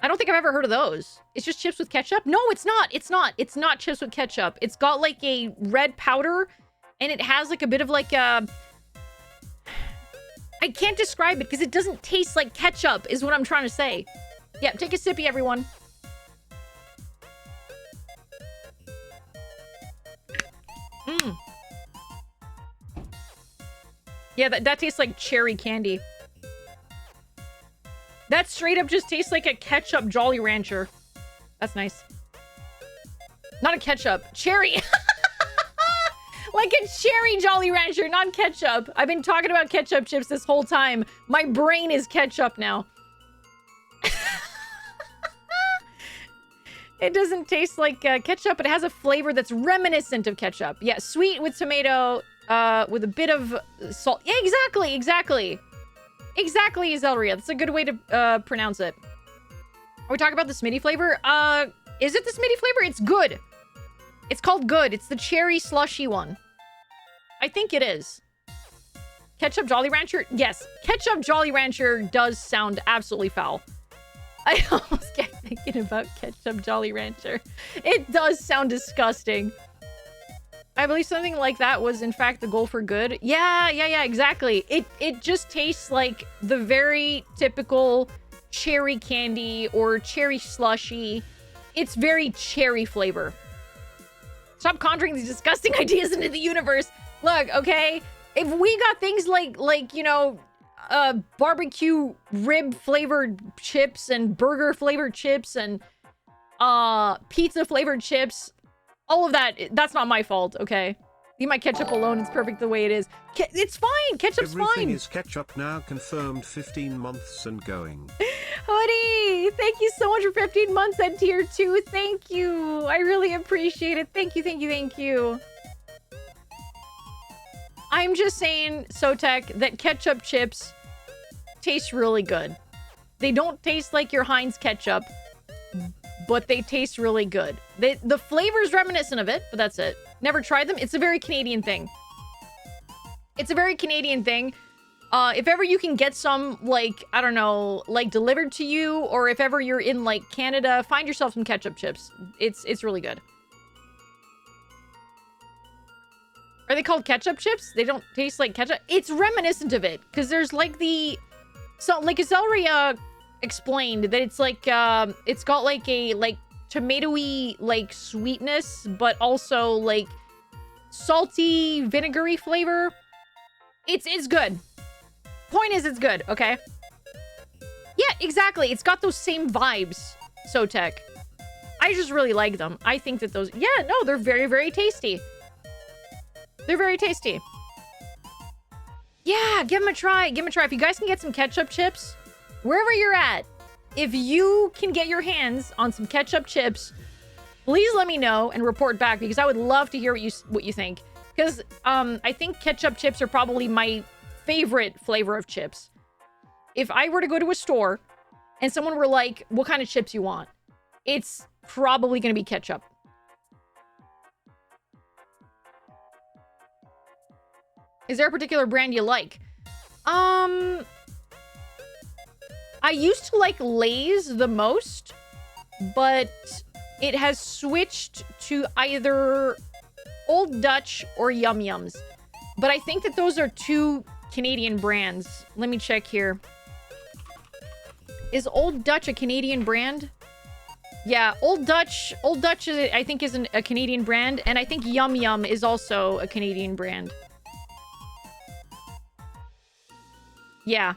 I don't think I've ever heard of those. It's just chips with ketchup? No, it's not. It's not. It's not chips with ketchup. It's got like a red powder and it has like a bit of like a... I can't describe it because it doesn't taste like ketchup is what I'm trying to say. Yeah, take a sippy, everyone. Mmm. Yeah, that tastes like cherry candy. That straight up just tastes like a ketchup Jolly Rancher. That's nice. Not a ketchup. Cherry. Like a cherry Jolly Rancher, not ketchup. I've been talking about ketchup chips this whole time. My brain is ketchup now. It doesn't taste like ketchup. It has a flavor that's reminiscent of ketchup. Yeah, sweet with tomato, with a bit of salt. Yeah, exactly, exactly. Exactly, Zelria. That's a good way to pronounce it. Are we talking about the Smitty flavor? Is it the Smitty flavor? It's good. It's called good. It's the cherry slushy one. I think it is. Ketchup Jolly Rancher? Yes. Ketchup Jolly Rancher does sound absolutely foul. I almost kept thinking about ketchup Jolly Rancher. It does sound disgusting. I believe something like that was in fact the goal for good. Yeah, exactly. It just tastes like the very typical cherry candy or cherry slushy. It's very cherry flavor. Stop conjuring these disgusting ideas into the universe. Look, okay? If we got things like, you know, barbecue rib flavored chips and burger flavored chips and pizza flavored chips, all of that, that's not my fault, okay? Leave my ketchup alone. It's perfect the way it is. It's fine. Ketchup's fine. Everything is ketchup now, confirmed 15 months and going. Hoodie, thank you so much for 15 months and tier 2. Thank you. I really appreciate it. Thank you, thank you, thank you. I'm just saying, Sotek, that ketchup chips taste really good. They don't taste like your Heinz ketchup, but they taste really good. The flavor's reminiscent of it, but that's it. Never tried them. It's a very Canadian thing. It's a very Canadian thing. If ever you can get some, like, I don't know, like delivered to you, or if ever you're in like Canada, find yourself some ketchup chips. It's really good. Are they called ketchup chips? They don't taste like ketchup. It's reminiscent of it because there's like the, so like Zelria explained that it's like it's got like a tomatoey like sweetness, but also like salty vinegary flavor. It's good. Point is, it's good. Okay. Yeah, exactly. It's got those same vibes. Sotek. I just really like them. I think that those. Yeah, no, they're very, very tasty. They're very tasty. Yeah, give them a try. Give them a try. If you guys can get some ketchup chips, wherever you're at, if you can get your hands on some ketchup chips, please let me know and report back because I would love to hear what you think. Because I think ketchup chips are probably my favorite flavor of chips. If I were to go to a store and someone were like, what kind of chips you want? It's probably going to be ketchup. Is there a particular brand you like? I used to like Lay's the most, but it has switched to either Old Dutch or Yum Yums. But I think that those are two Canadian brands. Let me check here. Is Old Dutch a Canadian brand? Yeah, Old Dutch is, I think, is a Canadian brand, and I think Yum Yum is also a Canadian brand. Yeah.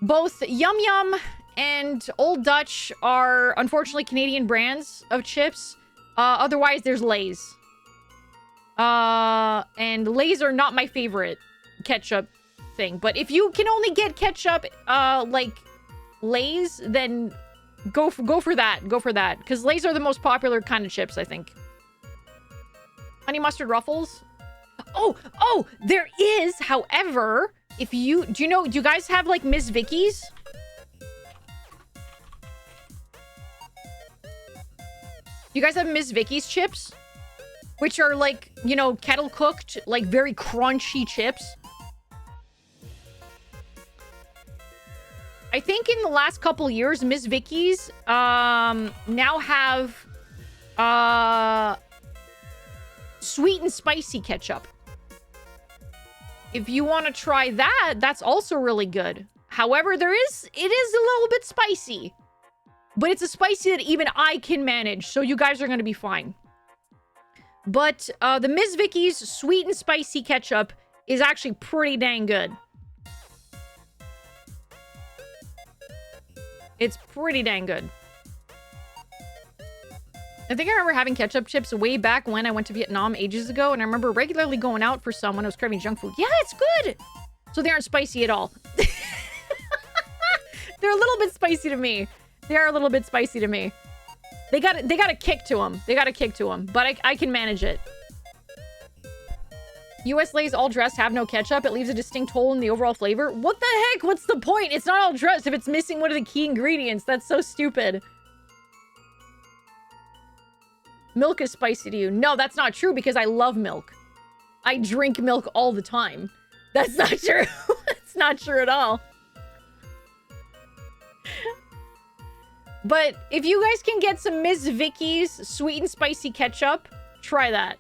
Both Yum Yum and Old Dutch are, unfortunately, Canadian brands of chips. Otherwise, there's Lay's. And Lay's are not my favorite ketchup thing. But if you can only get ketchup, like Lay's, then go for that. Go for that. Because Lay's are the most popular kind of chips, I think. Honey mustard ruffles? Oh, there is, however... If you, do you guys have like Miss Vicky's? You guys have Miss Vicky's chips? Which are like, you know, kettle cooked, like very crunchy chips. I think in the last couple years, Miss Vicky's now have sweet and spicy ketchup. If you want to try that, that's also really good. However, it is a little bit spicy. But it's a spicy that even I can manage, so you guys are going to be fine. But the Miss Vicky's sweet and spicy ketchup is actually pretty dang good. It's pretty dang good. I think I remember having ketchup chips way back when I went to Vietnam ages ago, and I remember regularly going out for some when I was craving junk food. Yeah, it's good! So they aren't spicy at all. They're a little bit spicy to me. They are a little bit spicy to me. They got a kick to them. They got a kick to them, but I can manage it. US Lay's all dressed have no ketchup. It leaves a distinct hole in the overall flavor. What the heck? What's the point? It's not all dressed if it's missing one of the key ingredients. That's so stupid. Milk is spicy to you. No, that's not true because I love milk. I drink milk all the time. That's not true. That's not true at all. But if you guys can get some Miss Vicky's sweet and spicy ketchup, try that.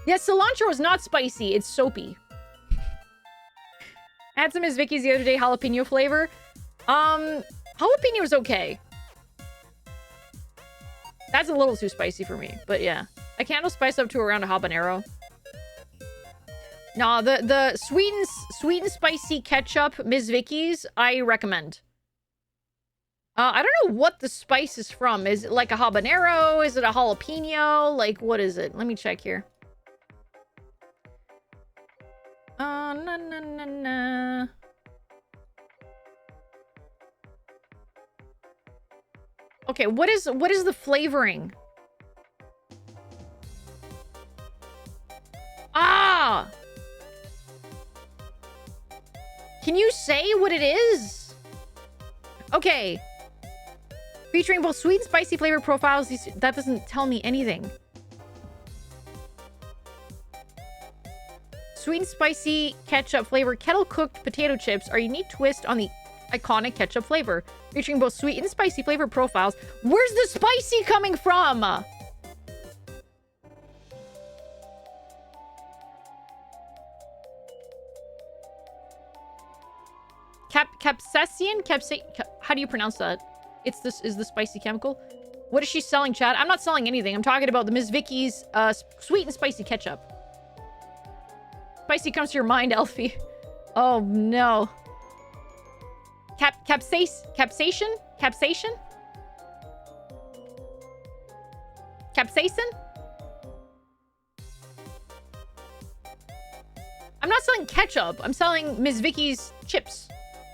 Yes, cilantro is not spicy. It's soapy. I had some Miss Vicky's the other day, jalapeno flavor. Jalapeno is okay. That's a little too spicy for me, but yeah. I can handle spice up to around a habanero. No, the sweet and spicy ketchup Miss Vicky's, I recommend. I don't know what the spice is from. Is it like a habanero? Is it a jalapeno? Like, what is it? Let me check here. Na. Okay, what is the flavoring? Ah! Can you say what it is? Okay. Featuring both sweet and spicy flavor profiles. That doesn't tell me anything. Sweet and spicy ketchup flavor kettle-cooked potato chips are a unique twist on the iconic ketchup flavor. Featuring both sweet and spicy flavor profiles. Where's the spicy coming from? Capsaicin? How do you pronounce that? Is the spicy chemical? What is she selling, Chad? I'm not selling anything. I'm talking about the Miss Vicky's sweet and spicy ketchup. Spicy comes to your mind, Alfie. Oh, no. Capsaicin? Capsaicin? Capsaicin? I'm not selling ketchup. I'm selling Miss Vicky's chips.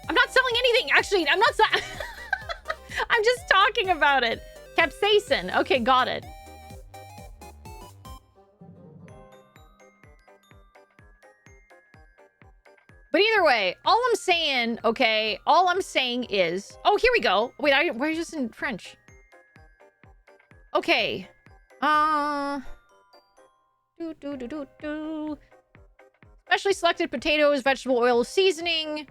I'm not selling anything. Actually, I'm not selling... I'm just talking about it. Capsaicin. Okay, got it. But either way, all I'm saying, okay, all I'm saying is... Oh, here we go. Wait, why is this in French? Okay. Specially selected potatoes, vegetable oil seasoning,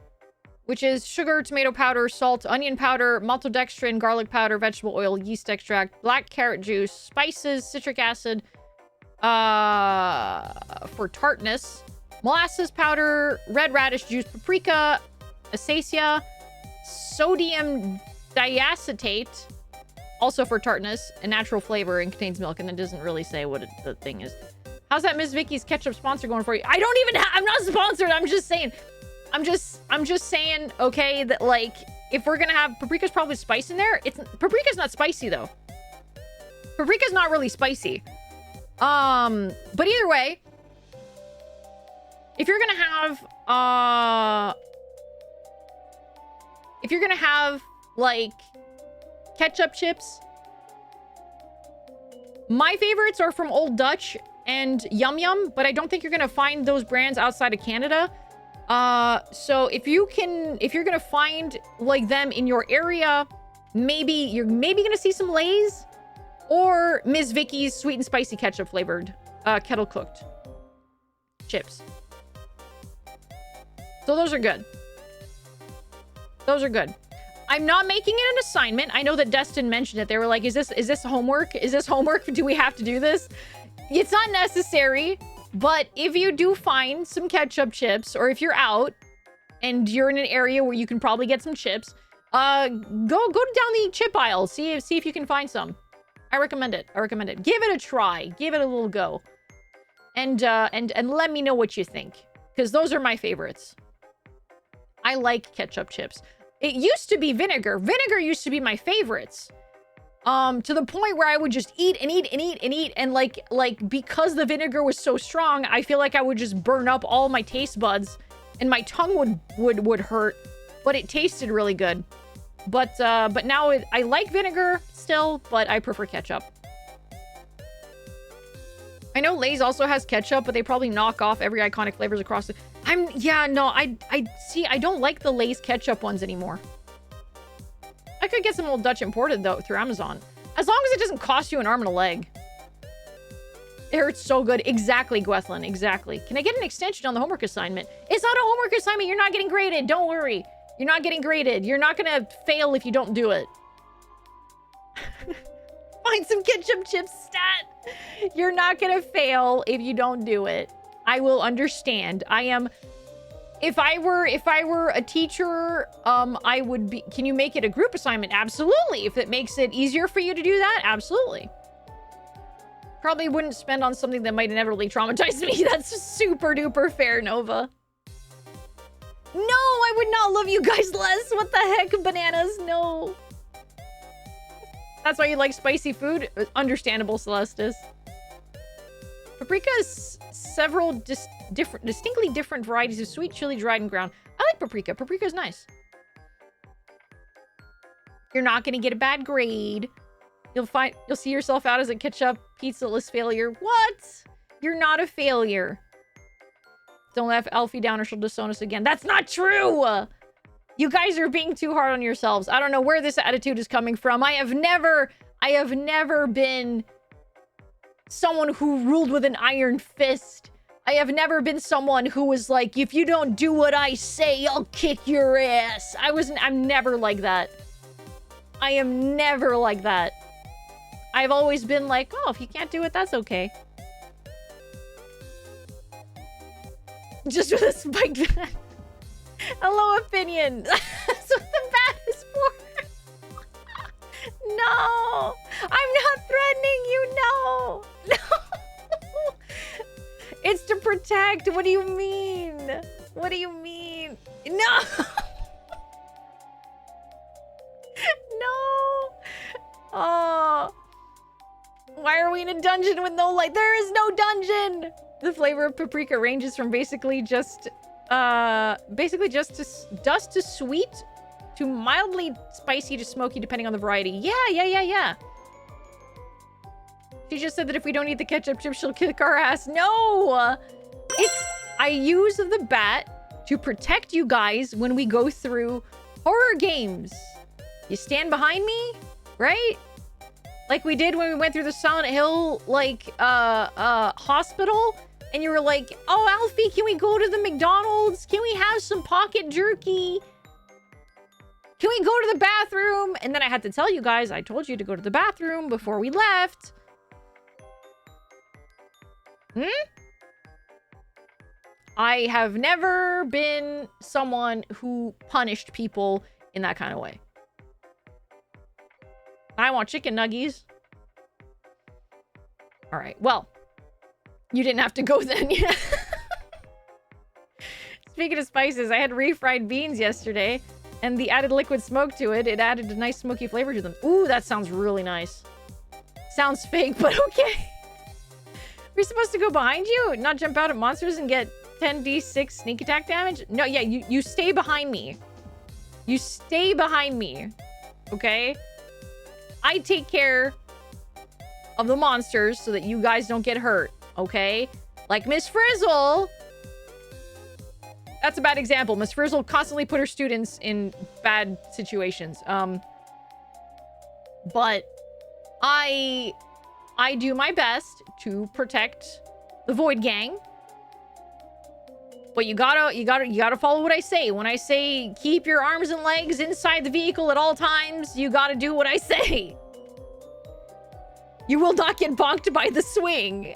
which is sugar, tomato powder, salt, onion powder, maltodextrin, garlic powder, vegetable oil, yeast extract, black carrot juice, spices, citric acid, for tartness, molasses powder, red radish juice, paprika, acacia, sodium diacetate, also for tartness, a natural flavor, and contains milk, and it doesn't really say what the thing is. How's that Miss Vicky's ketchup sponsor going for you? I don't even I'm not sponsored. I'm just saying, okay, that like, if we're gonna have paprika's probably spice in there. Paprika's not spicy though. Paprika's not really spicy. But either way, if you're gonna have like ketchup chips, my favorites are from Old Dutch and Yum Yum, but I don't think you're gonna find those brands outside of Canada. So if you're gonna find like them in your area, you're maybe gonna see some Lay's or Miss Vicky's sweet and spicy ketchup flavored kettle cooked chips. So those are good. Those are good. I'm not making it an assignment. I know that Destin mentioned it. They were like, is this homework? Is this homework? Do we have to do this? It's not necessary, but if you do find some ketchup chips, or if you're out and you're in an area where you can probably get some chips, go down the chip aisle. See if you can find some. I recommend it. I recommend it. Give it a try. Give it a little go. And let me know what you think, because those are my favorites. I like ketchup chips. It used to be vinegar. Vinegar used to be my favorites. To the point where I would just eat and eat and eat and eat, and like because the vinegar was so strong, I feel like I would just burn up all my taste buds and my tongue would hurt, but it tasted really good. But now I like vinegar still, but I prefer ketchup. I know Lay's also has ketchup, but they probably knock off every iconic flavors across the... I don't like the Lay's ketchup ones anymore. I could get some old Dutch imported, though, through Amazon. As long as it doesn't cost you an arm and a leg. It hurts so good. Exactly, Gwethlin. Exactly. Can I get an extension on the homework assignment? It's not a homework assignment. You're not getting graded. Don't worry. You're not getting graded. You're not gonna fail if you don't do it. Find some ketchup chips, stat. You're not gonna fail if you don't do it. I will understand. I am... If I were a teacher, I would be... Can you make it a group assignment? Absolutely. If it makes it easier for you to do that, absolutely. Probably wouldn't spend on something that might inevitably traumatize me. That's super duper fair, Nova. No, I would not love you guys less. What the heck, bananas? No. That's why you like spicy food? Understandable, Celestis. Paprika is several distinctly different varieties of sweet chili, dried and ground. I like paprika. Paprika is nice. You're not going to get a bad grade. You'll see yourself out as a ketchup pizza-less failure. What? You're not a failure. Don't let Alfie down or she'll disown us again. That's not true! You guys are being too hard on yourselves. I don't know where this attitude is coming from. I have never been someone who ruled with an iron fist. I have never been someone who was like, if you don't do what I say, I'll kick your ass. I'm never like that. I am never like that. I've always been like, oh, if you can't do it, that's okay. Just with a spiked bat. A low opinion. That's what the bat is for. No. I'm not threatening you. No. No. It's to protect. What do you mean? What do you mean? No. No. Oh. Why are we in a dungeon with no light? There is no dungeon. The flavor of paprika ranges from basically just dust to sweet to mildly spicy to smoky, depending on the variety. Yeah. She just said that if we don't eat the ketchup chips, she'll kick our ass. No! I use the bat to protect you guys when we go through horror games. You stand behind me, right? Like we did when we went through the Silent Hill, hospital. And you were like, oh, Alfie, can we go to the McDonald's? Can we have some pocket jerky? Can we go to the bathroom? And then I had to tell you guys, I told you to go to the bathroom before we left. I have never been someone who punished people in that kind of way. I want chicken nuggies. All right, well. You didn't have to go then, yeah. Speaking of spices, I had refried beans yesterday, and the added liquid smoke to it, it added a nice smoky flavor to them. Ooh, that sounds really nice. Sounds fake, but okay. We're supposed to go behind you? Not jump out at monsters and get 10d6 sneak attack damage? No, yeah, you stay behind me. You stay behind me, okay? I take care of the monsters so that you guys don't get hurt. Okay? Like Miss Frizzle. That's a bad example. Miss Frizzle constantly put her students in bad situations. But I do my best to protect the Void Gang. But you gotta follow what I say. When I say keep your arms and legs inside the vehicle at all times, you gotta do what I say. You will not get bonked by the swing.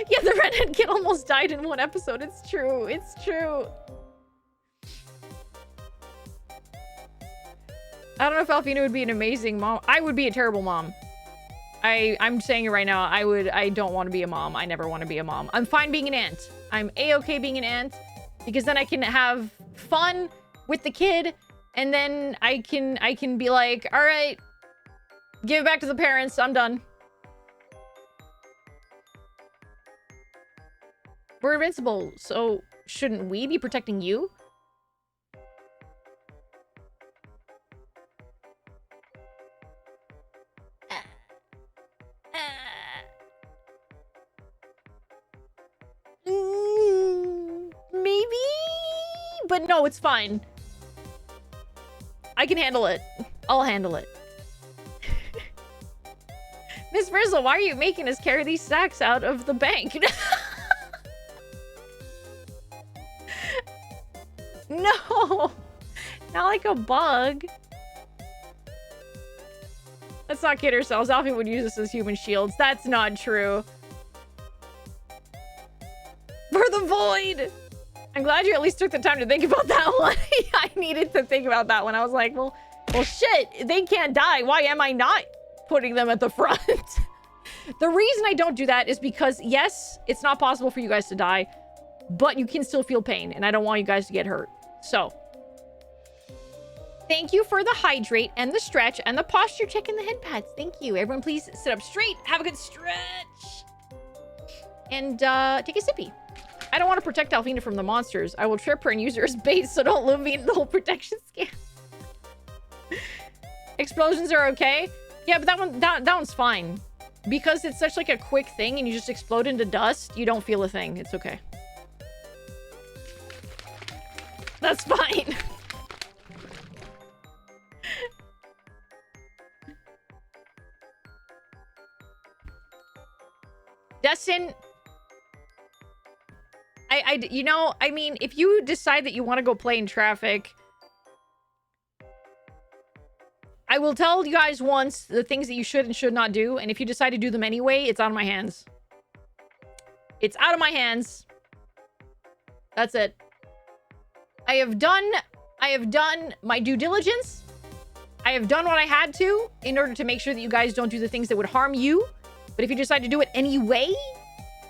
Yeah, the redhead kid almost died in one episode. It's true. It's true. I don't know if Alphena would be an amazing mom. I would be a terrible mom. I'm saying it right now. I don't want to be a mom. I never want to be a mom. I'm fine being an aunt. I'm a-okay being an aunt because then I can have fun with the kid and then I can be like, all right, give it back to the parents. I'm done. We're invincible, so shouldn't we be protecting you? Maybe? But no, it's fine. I can handle it. I'll handle it. Miss Frizzle, why are you making us carry these sacks out of the bank? No! Not like a bug. Let's not kid ourselves. Alfie would use this as human shields. That's not true. For the void! I'm glad you at least took the time to think about that one. I needed to think about that one. I was like, well, shit. They can't die. Why am I not putting them at the front? The reason I don't do that is because, yes, it's not possible for you guys to die, but you can still feel pain, and I don't want you guys to get hurt. So, thank you for the hydrate and the stretch and the posture check and the head pads. Thank you. Everyone, please sit up straight. Have a good stretch. And take a sippy. I don't want to protect Alphena from the monsters. I will trip her and use her as bait, so don't loop me into the whole protection scam. Explosions are okay. Yeah, but that one's fine. Because it's such like a quick thing and you just explode into dust, you don't feel a thing. It's okay. That's fine. Destin, you know, I mean, if you decide that you want to go play in traffic, I will tell you guys once the things that you should and should not do, and if you decide to do them anyway, it's out of my hands. It's out of my hands. That's it. I have done my due diligence. I have done what I had to in order to make sure that you guys don't do the things that would harm you. But if you decide to do it anyway,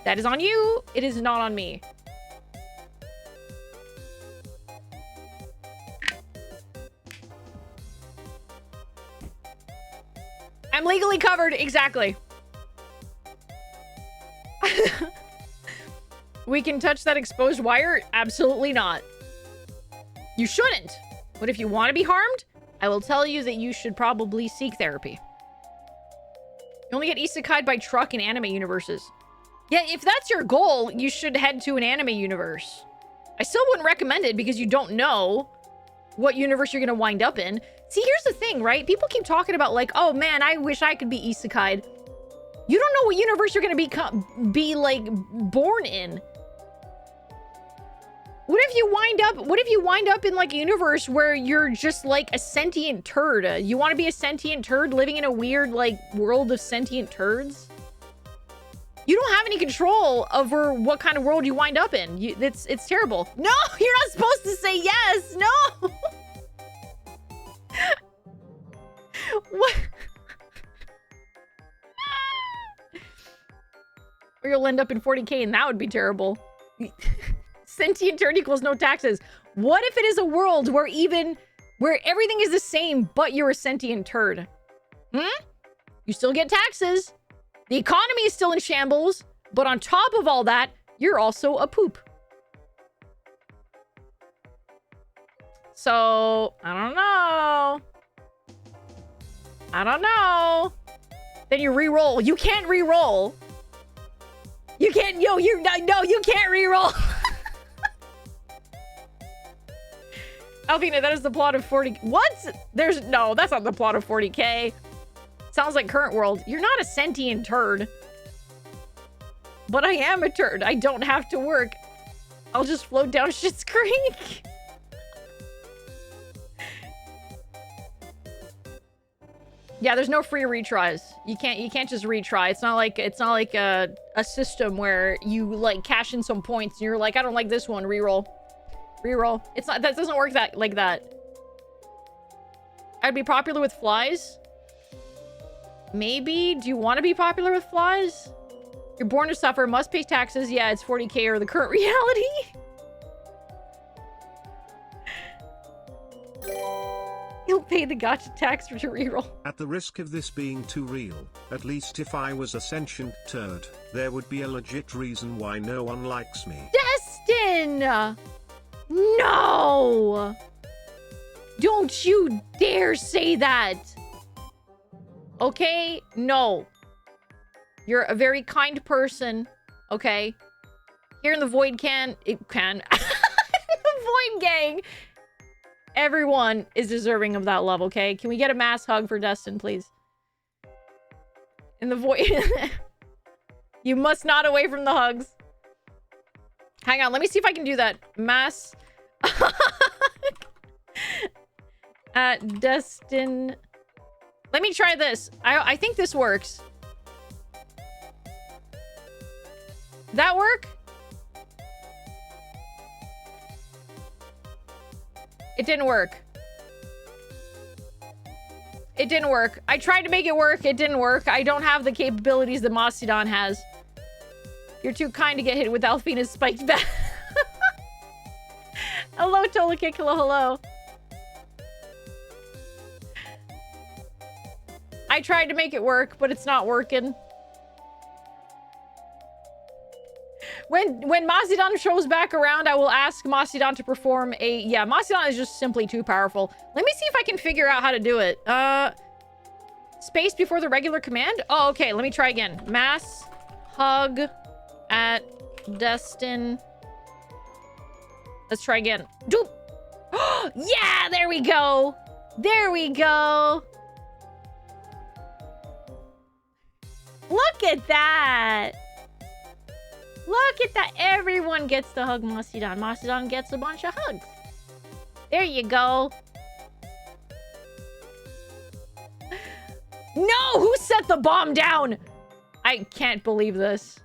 that is on you. It is not on me. I'm legally covered. Exactly. We can touch that exposed wire? Absolutely not. You shouldn't. But if you want to be harmed, I will tell you that you should probably seek therapy. You only get isekai'd by truck in anime universes. Yeah, if that's your goal, you should head to an anime universe. I still wouldn't recommend it because you don't know what universe you're going to wind up in. See, here's the thing, right? People keep talking about like, oh man, I wish I could be isekai'd. You don't know what universe you're going to be like born in. What if you wind up in like a universe where you're just like a sentient turd? You want to be a sentient turd living in a weird like world of sentient turds? You don't have any control over what kind of world you wind up in. It's terrible. No, you're not supposed to say yes. No. What? Or you'll end up in 40K and that would be terrible. Sentient turd equals no taxes. What if it is a world where everything is the same, but you're a sentient turd? You still get taxes. The economy is still in shambles, but on top of all that, you're also a poop. So, I don't know. Then you re-roll. You can't re-roll. You can't, no, you can't re-roll. Alphena, that is the plot of 40... What? No, that's not the plot of 40K. Sounds like current world. You're not a sentient turd. But I am a turd. I don't have to work. I'll just float down Schitt's Creek. Yeah, there's no free retries. You can't just retry. It's not like a system where you like cash in some points and you're like, I don't like this one, reroll. Reroll. It's not, that doesn't work like that. I'd be popular with flies. Maybe. Do you want to be popular with flies? You're born to suffer, must pay taxes. Yeah, it's 40k or the current reality. You'll pay the gotcha tax for your reroll. At the risk of this being too real, at least if I was a sentient turd, there would be a legit reason why no one likes me. Destin! No! Don't you dare say that! Okay? No. You're a very kind person. Okay? Here in the Void the Void Gang! Everyone is deserving of that love, okay? Can we get a mass hug for Destin, please? In the Void... You must not away from the hugs. Hang on, let me see if I can do that. Mass... At Destin... Let me try this. I think this works. That work? It didn't work. It didn't work. I tried to make it work. It didn't work. I don't have the capabilities that Mastodon has. You're too kind to get hit with Alphena's spiked bat. Hello, Tolakik. Hello, hello. I tried to make it work, but it's not working. When Mastodon shows back around, I will ask Mastodon to perform a... Yeah, Mastodon is just simply too powerful. Let me see if I can figure out how to do it. Space before the regular command? Oh, okay. Let me try again. Mass hug at Destin. Let's try again. Doop! Yeah, there we go! There we go! Look at that! Look at that. Everyone gets to hug Mastodon. Mastodon gets a bunch of hugs. There you go. No! Who set the bomb down? I can't believe this.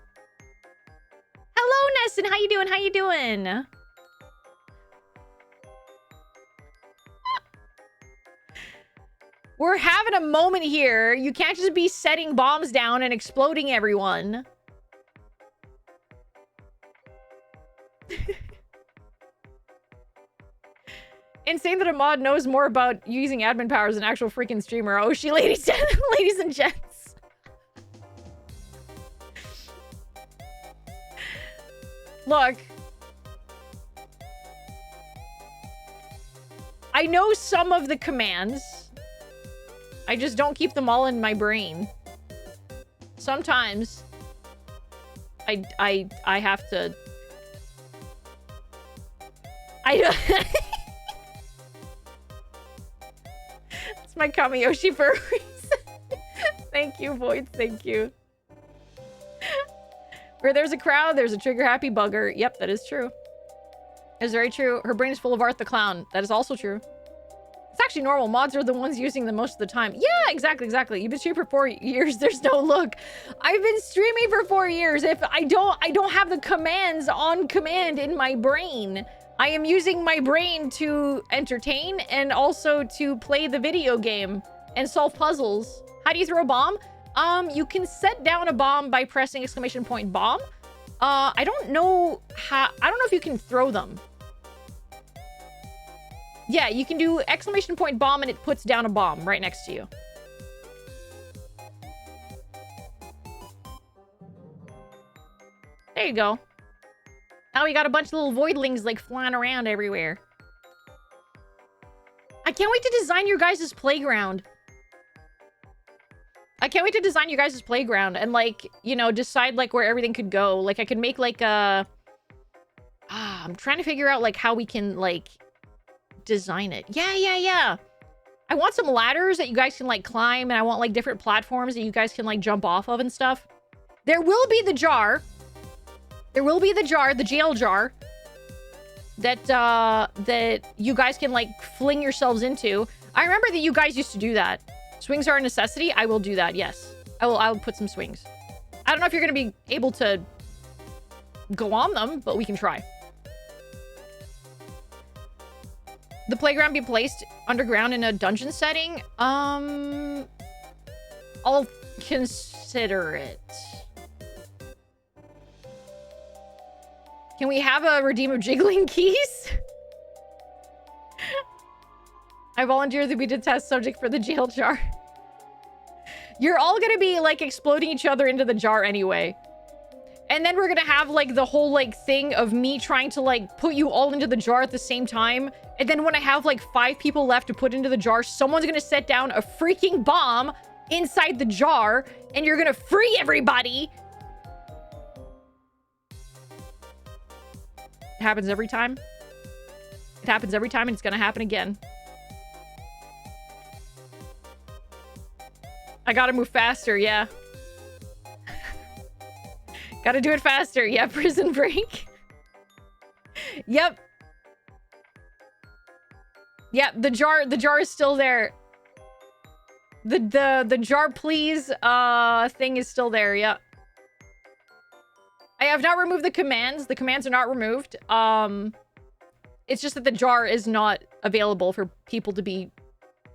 Hello, Neston. How you doing? How you doing? We're having a moment here. You can't just be setting bombs down and exploding everyone. Insane that a mod knows more about using admin powers than actual freaking streamer. Oh, she ladies and gents. Look. I know some of the commands. I just don't keep them all in my brain. Sometimes I have to... It's my Kamiyoshi for a reason. Thank you, Void. Thank you. Where there's a crowd, there's a trigger-happy bugger. Yep, that is true. It's very true. Her brain is full of Art the Clown. That is also true. It's actually normal. Mods are the ones using them most of the time. Yeah, exactly. You've been streaming for 4 years. There's no look. I've been streaming for 4 years. If I don't have the commands on command in my brain. I am using my brain to entertain and also to play the video game and solve puzzles. How do you throw a bomb? You can set down a bomb by pressing !bomb. I don't know if you can throw them. Yeah, you can do !bomb and it puts down a bomb right next to you. There you go. Now we got a bunch of little voidlings like flying around everywhere. I can't wait to design your guys' playground. I can't wait to design you guys' playground and like, you know, decide like where everything could go. Like I could make like a... I'm trying to figure out like how we can like design it. Yeah. I want some ladders that you guys can like climb, and I want like different platforms that you guys can like jump off of and stuff. There will be the jar. There will be the jar, the jail jar, that you guys can, like, fling yourselves into. I remember that you guys used to do that. Swings are a necessity. I will do that, yes. I will put some swings. I don't know if you're going to be able to go on them, but we can try. The playground be placed underground in a dungeon setting? I'll consider it. Can we have a redeem of jiggling keys? I volunteer to be the test subject for the jail jar. You're all gonna be, like, exploding each other into the jar anyway. And then we're gonna have, like, the whole, like, thing of me trying to, like, put you all into the jar at the same time. And then when I have, like, 5 people left to put into the jar, someone's gonna set down a freaking bomb inside the jar, and you're gonna free everybody. It happens every time. It happens every time, and it's gonna happen again. I gotta move faster, yeah. Gotta do it faster. Yeah, prison break. Yep. Yep, the jar is still there. The jar please thing is still there, yeah. I have not removed the commands. The commands are not removed. It's just that the jar is not available for people to be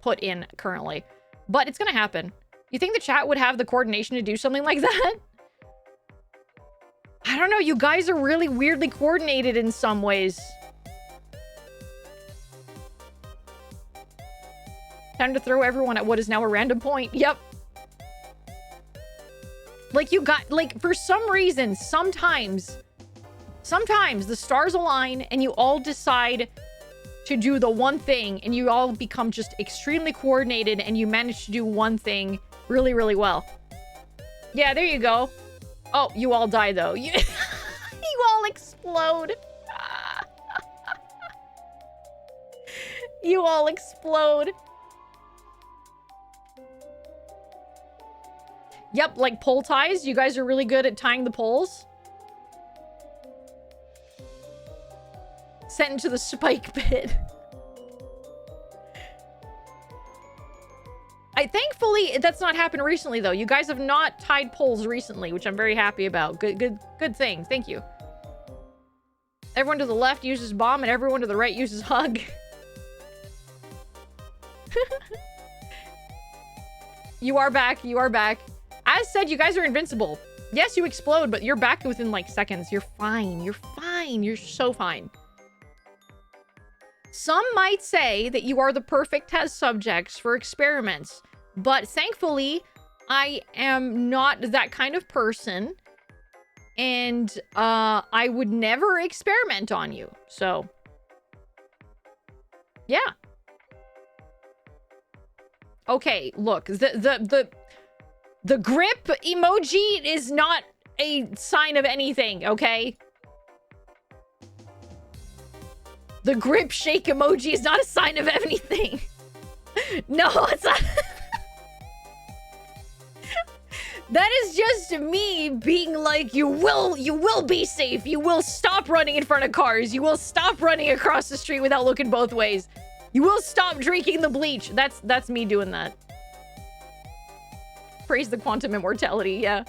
put in currently. But it's gonna happen. You think the chat would have the coordination to do something like that? I don't know, you guys are really weirdly coordinated in some ways. Time to throw everyone at what is now a random point. Yep. Like, you got, like, for some reason, sometimes the stars align and you all decide to do the one thing and you all become just extremely coordinated and you manage to do one thing really, really well. Yeah, there you go. Oh, you all die, though. You all explode. You all explode. Yep, like pole ties. You guys are really good at tying the poles. Sent into the spike pit. Thankfully, that's not happened recently, though. You guys have not tied poles recently, which I'm very happy about. Good thing. Thank you. Everyone to the left uses bomb, and everyone to the right uses hug. You are back. You are back. As said, you guys are invincible. Yes, you explode, but you're back within, like, seconds. You're fine. You're fine. You're so fine. Some might say that you are the perfect test subjects for experiments, but thankfully, I am not that kind of person, and I would never experiment on you. So, yeah. Okay, look, the grip emoji is not a sign of anything, okay? The grip shake emoji is not a sign of anything. No, it's not. That is just me being like, you will be safe. You will stop running in front of cars. You will stop running across the street without looking both ways. You will stop drinking the bleach. That's me doing that. Praise the quantum immortality, yeah.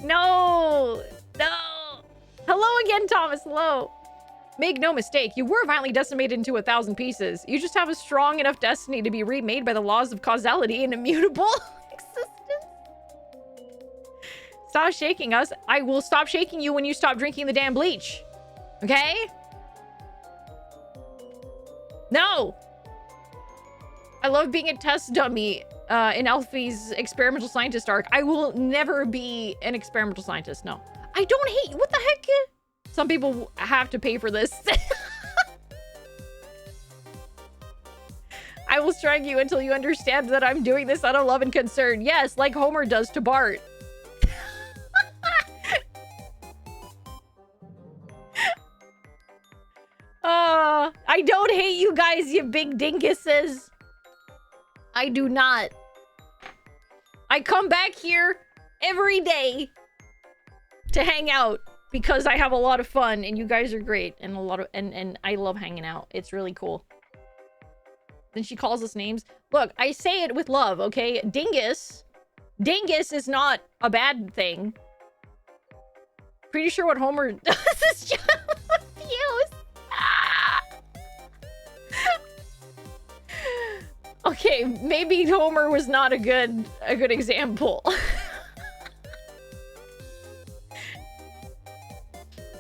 No. Hello again, Thomas. Hello. Make no mistake, you were violently decimated into 1,000 pieces. You just have a strong enough destiny to be remade by the laws of causality and immutable existence. Stop shaking us. I will stop shaking you when you stop drinking the damn bleach. Okay? No. I love being a test dummy in Alfie's experimental scientist arc. I will never be an experimental scientist. No. I don't hate... What the heck? Some people have to pay for this. I will strike you until you understand that I'm doing this out of love and concern. Yes, like Homer does to Bart. I don't hate you guys, you big dinguses. I do not. I come back here every day to hang out because I have a lot of fun and you guys are great and and I love hanging out. It's really cool. Then she calls us names. Look, I say it with love, okay? Dingus. Dingus is not a bad thing. Pretty sure what Homer does is just use. Ah! Okay, maybe Homer was not a good example.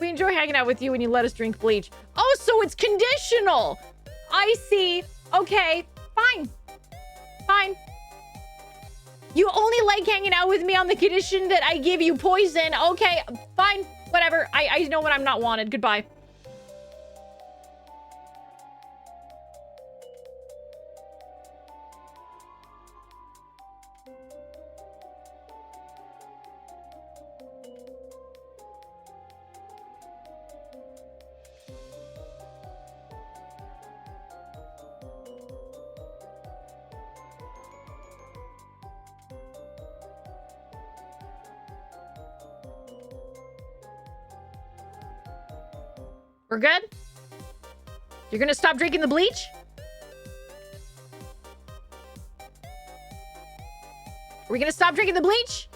We enjoy hanging out with you when you let us drink bleach. Oh, so it's conditional. I see. Okay, fine. Fine. You only like hanging out with me on the condition that I give you poison. Okay, fine. Whatever. I know when I'm not wanted. Goodbye. We're good? You're gonna stop drinking the bleach? Are we gonna stop drinking the bleach?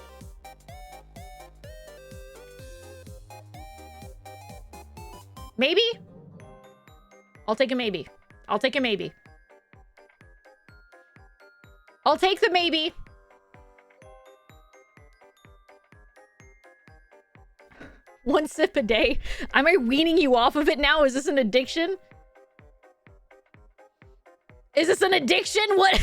Maybe? I'll take a maybe. I'll take a maybe. I'll take the maybe. One sip a day. Am I weaning you off of it now? Is this an addiction? Is this an addiction? What?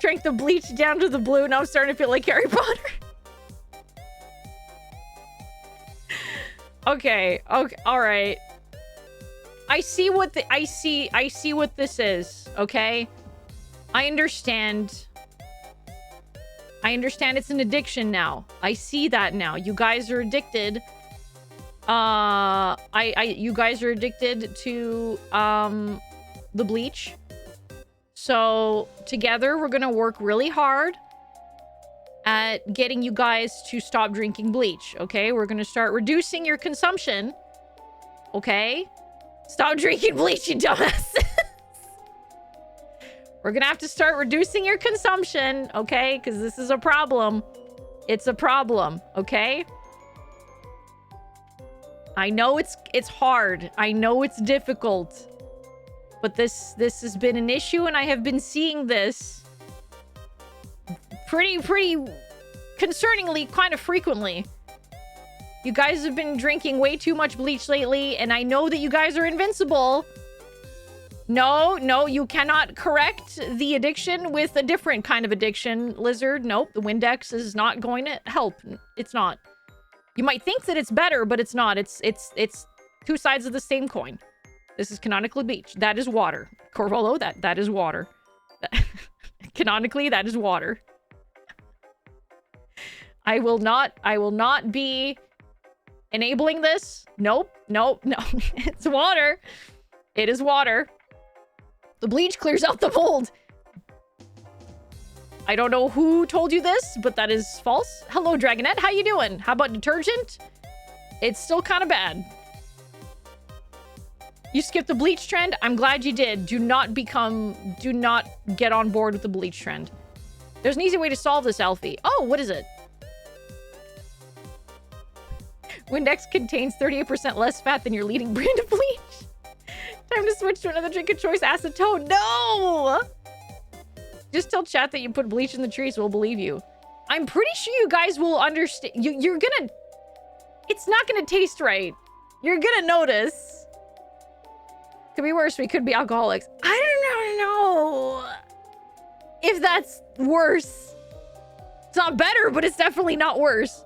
Drank the bleach down to the blue. Now I'm starting to feel like Harry Potter. Okay. Okay. All right. I see what this is, okay? I understand it's an addiction now. I see that now. You guys are addicted. You guys are addicted to the bleach. So together we're gonna work really hard at getting you guys to stop drinking bleach, okay? We're gonna start reducing your consumption, okay? Stop drinking bleach, you dumbass. We're gonna have to start reducing your consumption, okay? Because this is a problem. It's a problem, okay? I know it's hard. I know it's difficult. But this has been an issue, and I have been seeing this pretty concerningly, kind of frequently. You guys have been drinking way too much bleach lately, and I know that you guys are invincible. No, you cannot correct the addiction with a different kind of addiction, Lizard. Nope, the Windex is not going to help. It's not. You might think that it's better, but it's not. It's two sides of the same coin. This is canonically bleach. That is water. Corvolo, that is water. Canonically, that is water. I will not be enabling this. Nope. It's water. It is water. The bleach clears out the mold. I don't know who told you this, but that is false. Hello, Dragonette. How you doing? How about detergent? It's still kind of bad. You skipped the bleach trend? I'm glad you did. Do not get on board with the bleach trend. There's an easy way to solve this, Alfie. Oh, what is it? Windex contains 38% less fat than your leading brand of bleach. Time to switch to another drink of choice, acetone. No! Just tell chat that you put bleach in the trees, we'll believe you. I'm pretty sure you guys will understand. You're gonna... It's not gonna taste right. You're gonna notice. Could be worse. We could be alcoholics. I don't know if that's worse. It's not better, but it's definitely not worse.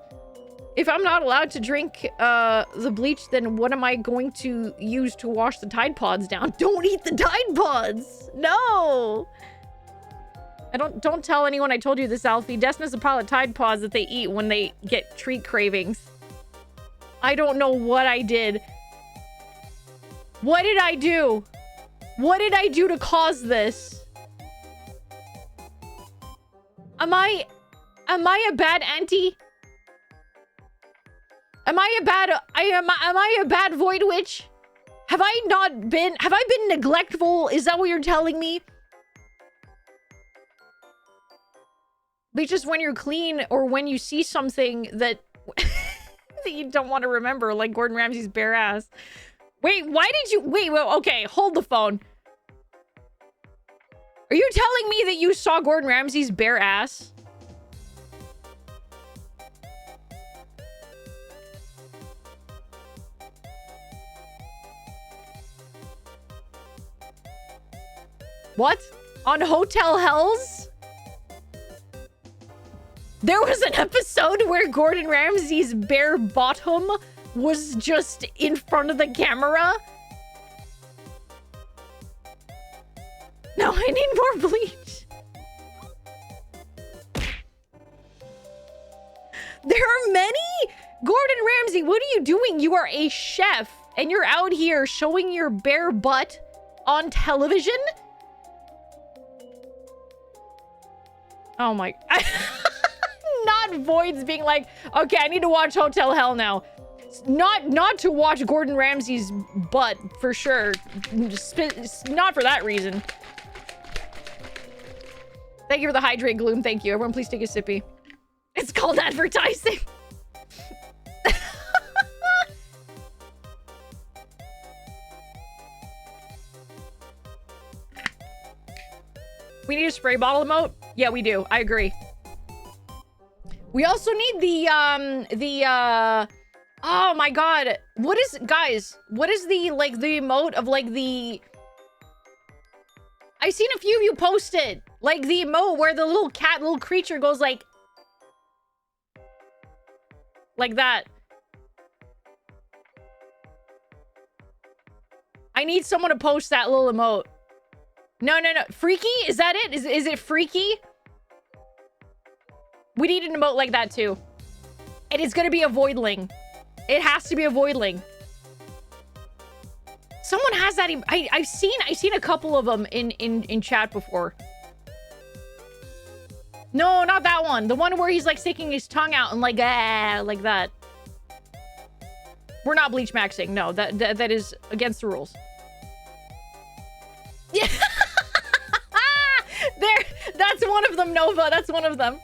If I'm not allowed to drink the bleach, then what am I going to use to wash the Tide Pods down? Don't eat the Tide Pods! No! Don't tell anyone I told you this, Alfie. Destin is a pile of Tide Pods that they eat when they get treat cravings. I don't know what I did. What did I do? What did I do to cause this? Am I a bad auntie? Am I a bad void witch? Have I been neglectful? Is that what you're telling me? But just when you're clean or when you see something that that you don't want to remember, like Gordon Ramsay's bare ass. Wait, why did you wait, well, okay, hold the phone. Are you telling me that you saw Gordon Ramsay's bare ass? What? On Hotel Hells? There was an episode where Gordon Ramsay's bare bottom was just in front of the camera? No, I need more bleach. There are many? Gordon Ramsay, what are you doing? You are a chef and you're out here showing your bare butt on television? Oh my... Not Voids being like, okay, I need to watch Hotel Hell now. Not to watch Gordon Ramsay's butt, for sure. Not for that reason. Thank you for the hydrate, Gloom. Thank you. Everyone, please take a sippy. It's called advertising. We need a spray bottle emote? Yeah, we do. I agree. We also need oh my god. What is, guys, what is the, like, the emote of, like, the... I've seen a few of you post it. Like, the emote where the little cat, little creature goes, like that. I need someone to post that little emote. No. Freaky? Is that it? Is it freaky? We need an emote like that too. And it's gonna be a voidling. It has to be a voidling. Someone has that. I've seen a couple of them in chat before. No, not that one. The one where he's like sticking his tongue out and like that. We're not bleach maxing. No, that is against the rules. Yeah. There, that's one of them, Nova. That's one of them.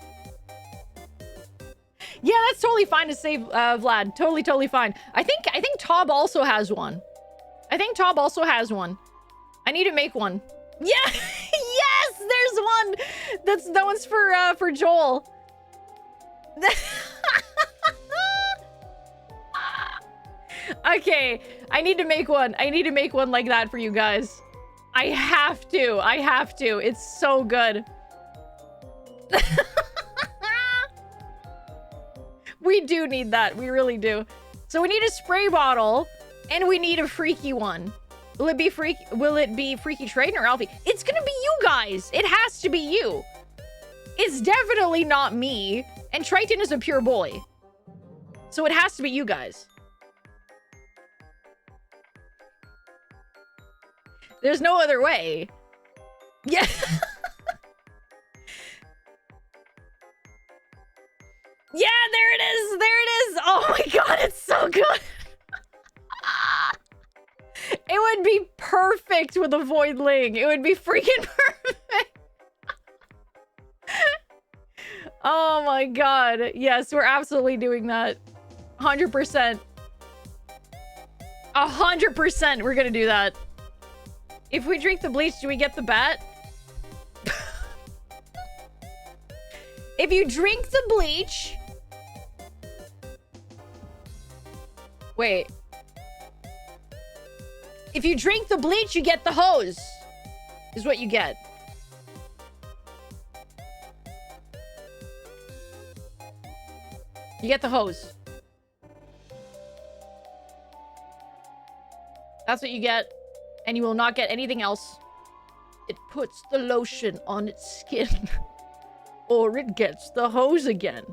Yeah, that's totally fine to save Vlad. Totally fine. I think Tob also has one. I need to make one. Yeah. Yes, there's one. That one's for Joel. Okay, I need to make one. I need to make one like that for you guys. I have to. It's so good. We do need that. We really do. So we need a spray bottle and we need a freaky one. Will it be Freaky Train or Alfie? It's gonna be you guys. It has to be you. It's definitely not me. And Triton is a pure boy. So it has to be you guys. There's no other way. Yeah. Yeah, there it is. There it is. Oh my god, it's so good. It would be perfect with a voidling. It would be freaking perfect. Oh my god. Yes, we're absolutely doing that. 100%. 100% we're gonna do that. If we drink the bleach, do we get the bat? If you drink the bleach... Wait. If you drink the bleach, you get the hose. Is what you get. You get the hose. That's what you get. And you will not get anything else. It puts the lotion on its skin. Or it gets the hose again.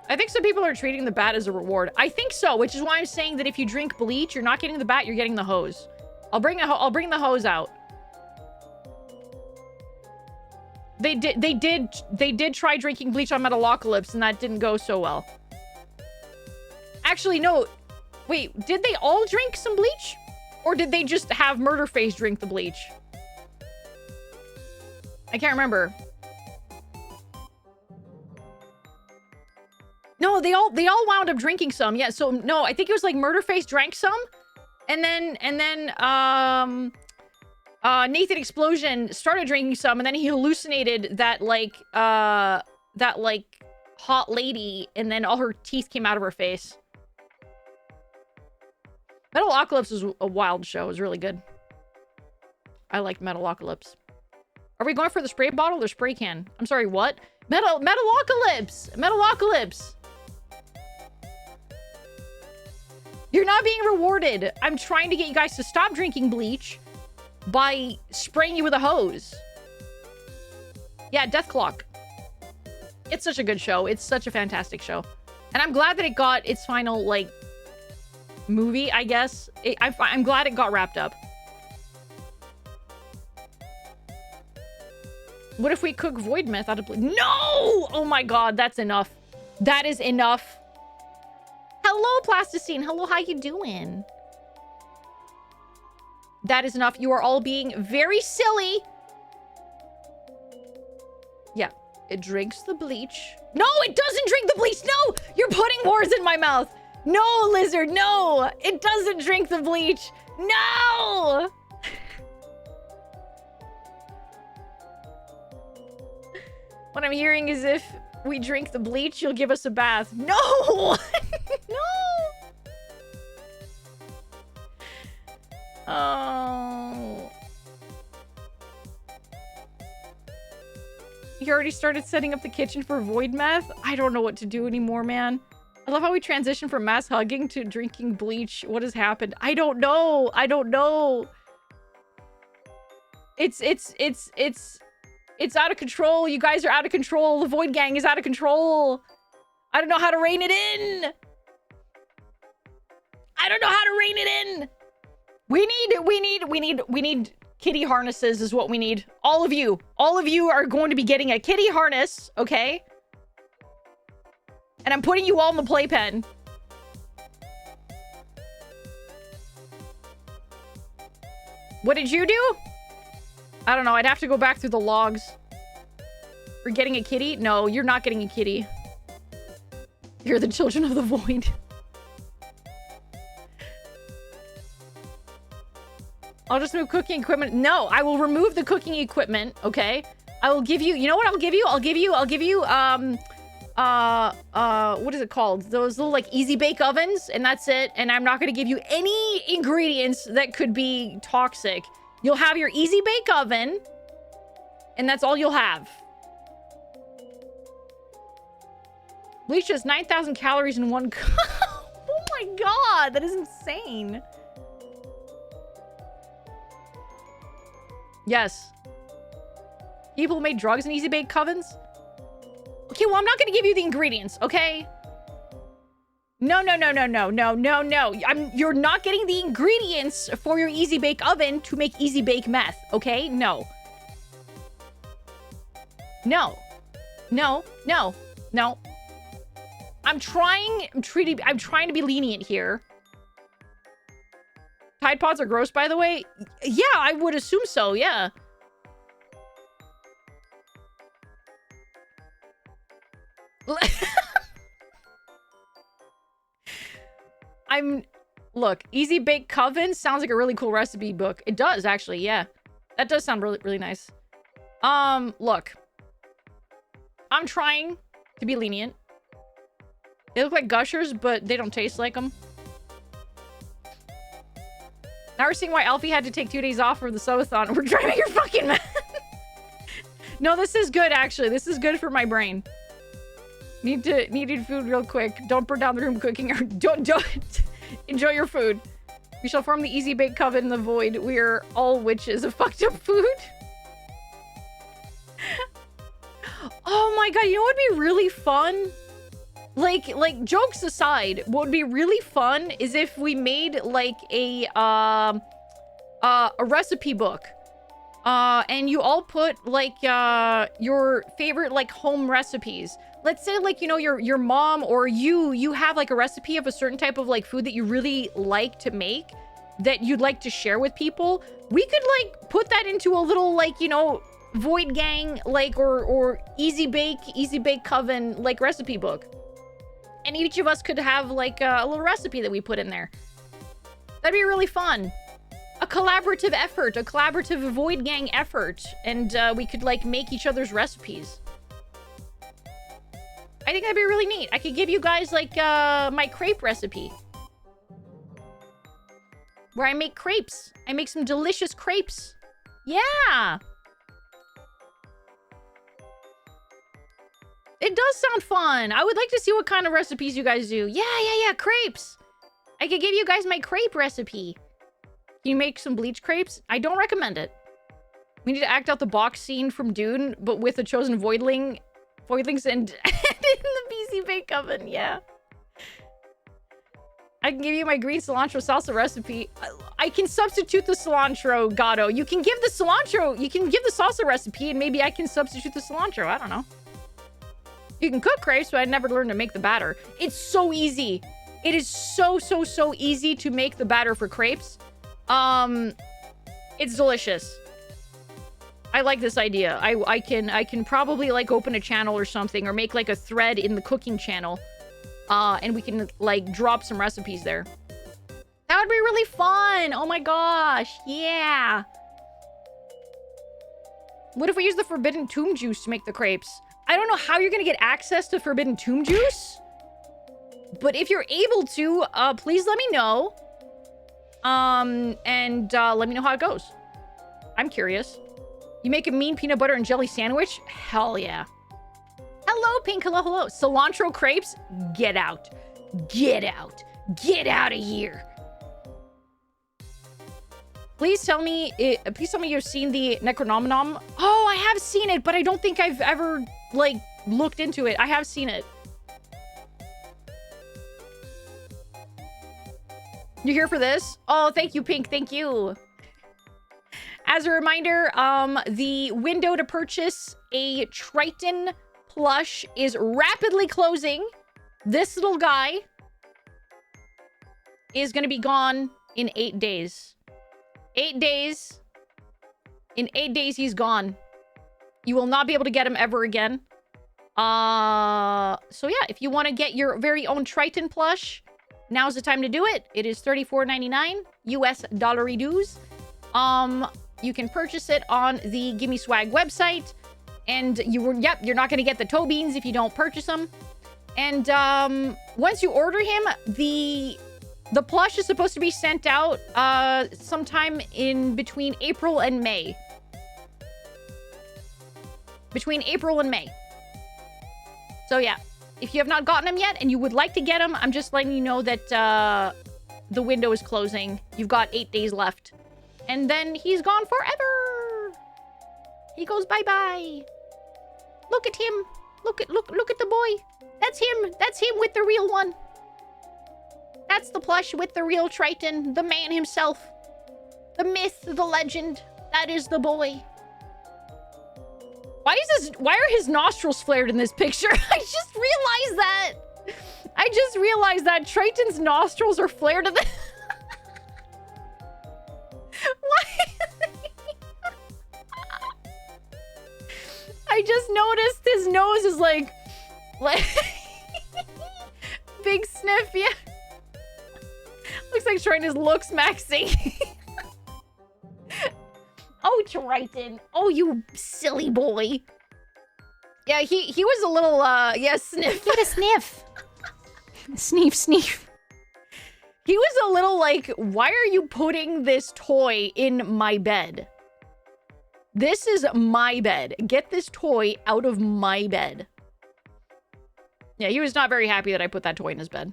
I think some people are treating the bat as a reward. I think so, which is why I'm saying that if you drink bleach, you're not getting the bat, you're getting the hose. I'll bring the hose out. They did try drinking bleach on Metalocalypse, and that didn't go so well. Actually, no. Wait, did they all drink some bleach? Or did they just have Murderface drink the bleach? I can't remember. No, they all wound up drinking some. Yeah, so no, I think it was like Murderface drank some. And then Nathan Explosion started drinking some, and then he hallucinated that like hot lady, and then all her teeth came out of her face. Metalocalypse was a wild show. It was really good. I liked Metalocalypse. Are we going for the spray bottle or spray can? I'm sorry, what? Metalocalypse! Metalocalypse! You're not being rewarded. I'm trying to get you guys to stop drinking bleach by spraying you with a hose. Yeah, Death Clock. It's such a good show. It's such a fantastic show. And I'm glad that it got its final, like, movie, I guess. I'm glad it got wrapped up. What if we cook Void Meth out of bleach? No! Oh my god, that's enough. That is enough. Hello, Plasticine. Hello, how you doing? That is enough. You are all being very silly. Yeah, it drinks the bleach. No, it doesn't drink the bleach. No, you're putting words in my mouth. No, Lizard, no. It doesn't drink the bleach. No! What I'm hearing is if we drink the bleach, you'll give us a bath. No! No! Oh. You already started setting up the kitchen for Void Meth? I don't know what to do anymore, man. I love how we transitioned from mass hugging to drinking bleach. What has happened? I don't know. I don't know. It's out of control. You guys are out of control. The Void Gang is out of control. I don't know how to rein it in. I don't know how to rein it in. We need kitty harnesses is what we need. All of you are going to be getting a kitty harness, okay? And I'm putting you all in the playpen. What did you do? I don't know. I'd have to go back through the logs. We're getting a kitty? No, you're not getting a kitty. You're the children of the void. I'll just move cooking equipment. No, I will remove the cooking equipment, okay? I will give you... You know what I'll give you? I'll give you, what is it called? Those little, like, easy bake ovens, and that's it. And I'm not going to give you any ingredients that could be toxic. You'll have your easy bake oven, and that's all you'll have. Bleach has 9,000 calories in one cup. Oh my god, that is insane. Yes. People made drugs in easy bake ovens? Okay, well, I'm not going to give you the ingredients, okay? No. You're not getting the ingredients for your easy bake oven to make easy bake meth, okay? No. I'm trying to be lenient here. Tide Pods are gross, by the way. Yeah, I would assume so, yeah. Look, Easy Bake Coven sounds like a really cool recipe book. It does, actually, yeah. That does sound really, really nice. Look. I'm trying to be lenient. They look like gushers, but they don't taste like them. Now we're seeing why Alfie had to take 2 days off for the Subathon. We're driving your fucking mad. No, this is good, actually. This is good for my brain. Needed food real quick. Don't burn down the room cooking. Or don't. Enjoy your food. We shall form the Easy Bake Coven in the void. We're all witches of fucked up food. Oh my god, you know what would be really fun? Like jokes aside, what would be really fun is if we made like a recipe book. And you all put like your favorite like home recipes. Let's say like, you know, your mom or you have like a recipe of a certain type of like food that you really like to make that you'd like to share with people. We could like put that into a little like, you know, Void Gang like or Easy Bake Coven like recipe book. And each of us could have like a little recipe that we put in there. That'd be really fun. A collaborative effort, a collaborative Void Gang effort. And we could like make each other's recipes. I think that'd be really neat. I could give you guys like my crepe recipe. Where I make crepes. I make some delicious crepes. Yeah. It does sound fun. I would like to see what kind of recipes you guys do. Yeah, crepes. I could give you guys my crepe recipe. Can you make some bleach crepes? I don't recommend it. We need to act out the box scene from Dune, but with the chosen voidlings and in the BC Bake Oven. Yeah. I can give you my green cilantro salsa recipe. I can substitute the cilantro, Gato. You can give the cilantro. You can give the salsa recipe, and maybe I can substitute the cilantro. I don't know. You can cook crepes, but I never learned to make the batter. It's so easy. It is so easy to make the batter for crepes. It's delicious. I like this idea. I can probably like open a channel or something, or make like a thread in the cooking channel. And we can like drop some recipes there. That would be really fun. Oh my gosh. Yeah. What if we use the forbidden tomb juice to make the crepes? I don't know how you're gonna get access to forbidden tomb juice, but if you're able to, please let me know. And let me know how it goes. I'm curious. You make a mean peanut butter and jelly sandwich? Hell yeah. Hello, Pink. Hello. Cilantro crepes? Get out. Get out. Get out of here. Please tell me you've seen the Necronomicon. Oh, I have seen it, but I don't think I've ever, like, looked into it. I have seen it. You here for this? Oh, thank you, Pink. Thank you. As a reminder, the window to purchase a Triton plush is rapidly closing. This little guy is going to be gone in 8 days. 8 days. In 8 days, he's gone. You will not be able to get him ever again. So yeah, if you want to get your very own Triton plush, now's the time to do it. It is $34.99 US dollary dues. You can purchase it on the Gimme Swag website. And you're not going to get the toe beans if you don't purchase them. And once you order him, the plush is supposed to be sent out sometime in between April and May. Between April and May. So yeah, if you have not gotten him yet and you would like to get him, I'm just letting you know that the window is closing. You've got 8 days left. And then he's gone forever. He goes bye-bye. Look at him. Look at the boy. That's him. That's him with the real one. That's the plush with the real Triton. The man himself. The myth, the legend. That is the boy. Why are his nostrils flared in this picture? I just realized that Triton's nostrils are flared in the... Why? I just noticed his nose is like big sniff, yeah. Looks like Triton looks maxing. Oh, Triton. Oh, you silly boy. Yeah, he was a little, yeah, sniff. Get a sniff. Sneef, sneef. He was a little like, why are you putting this toy in my bed? This is my bed. Get this toy out of my bed. Yeah, he was not very happy that I put that toy in his bed.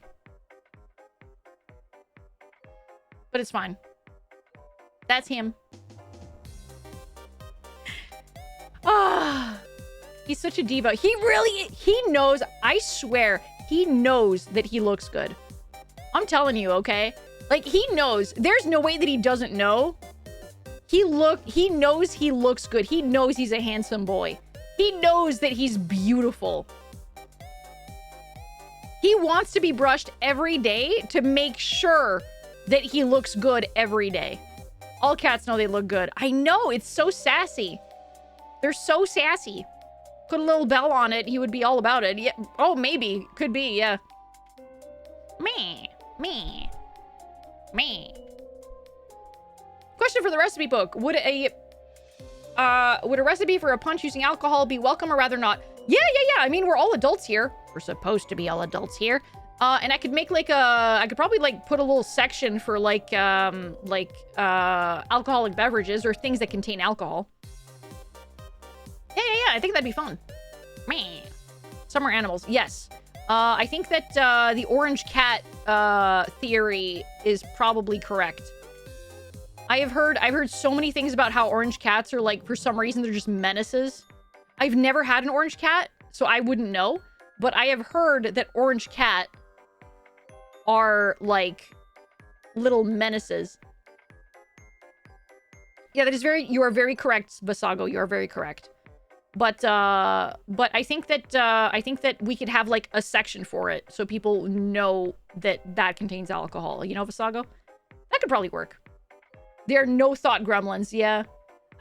But it's fine. That's him. Ah, he's such a diva. He knows, I swear, He knows that he looks good. I'm telling you, okay? Like, he knows. There's no way that he doesn't know. He knows he looks good. He knows he's a handsome boy. He knows that he's beautiful. He wants to be brushed every day to make sure that he looks good every day. All cats know they look good. I know, it's so sassy. They're so sassy. Put a little bell on it, he would be all about it. Yeah. Oh, maybe. Could be, yeah. Me. Question for the recipe book. Would a recipe for a punch using alcohol be welcome or rather not? Yeah. I mean, we're all adults here. We're supposed to be all adults here. And I could make like I could probably like put a little section for like alcoholic beverages or things that contain alcohol. Yeah. I think that'd be fun. Man. Summer animals. Yes. I think that the orange cat theory is probably correct. I've heard so many things about how orange cats are like, for some reason, they're just menaces. I've never had an orange cat, so I wouldn't know. But I have heard that orange cat are like little menaces. Yeah, that is you are very correct, Basago. You are very correct. But I think that we could have like a section for it so people know that contains alcohol. You know, Basago? That could probably work. There are no thought gremlins. Yeah.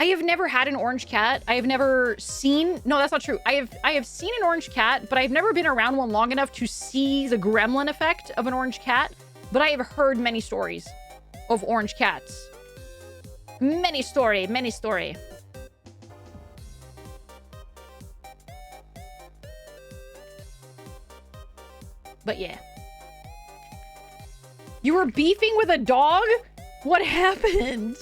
I have never had an orange cat. I have never seen... No, that's not true. I have seen an orange cat, but I've never been around one long enough to see the gremlin effect of an orange cat. But I have heard many stories of orange cats. Many story. But yeah. You were beefing with a dog? What happened?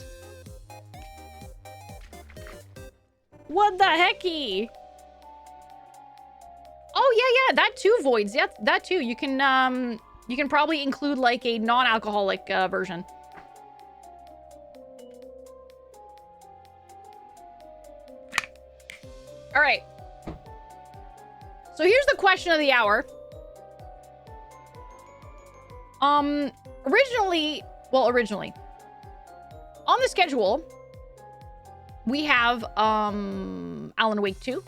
What the hecky? Oh yeah, that too, Voids. Yeah, that too. You can probably include like a non-alcoholic version. All right. So here's the question of the hour. Originally, on the schedule, we have, Alan Wake 2.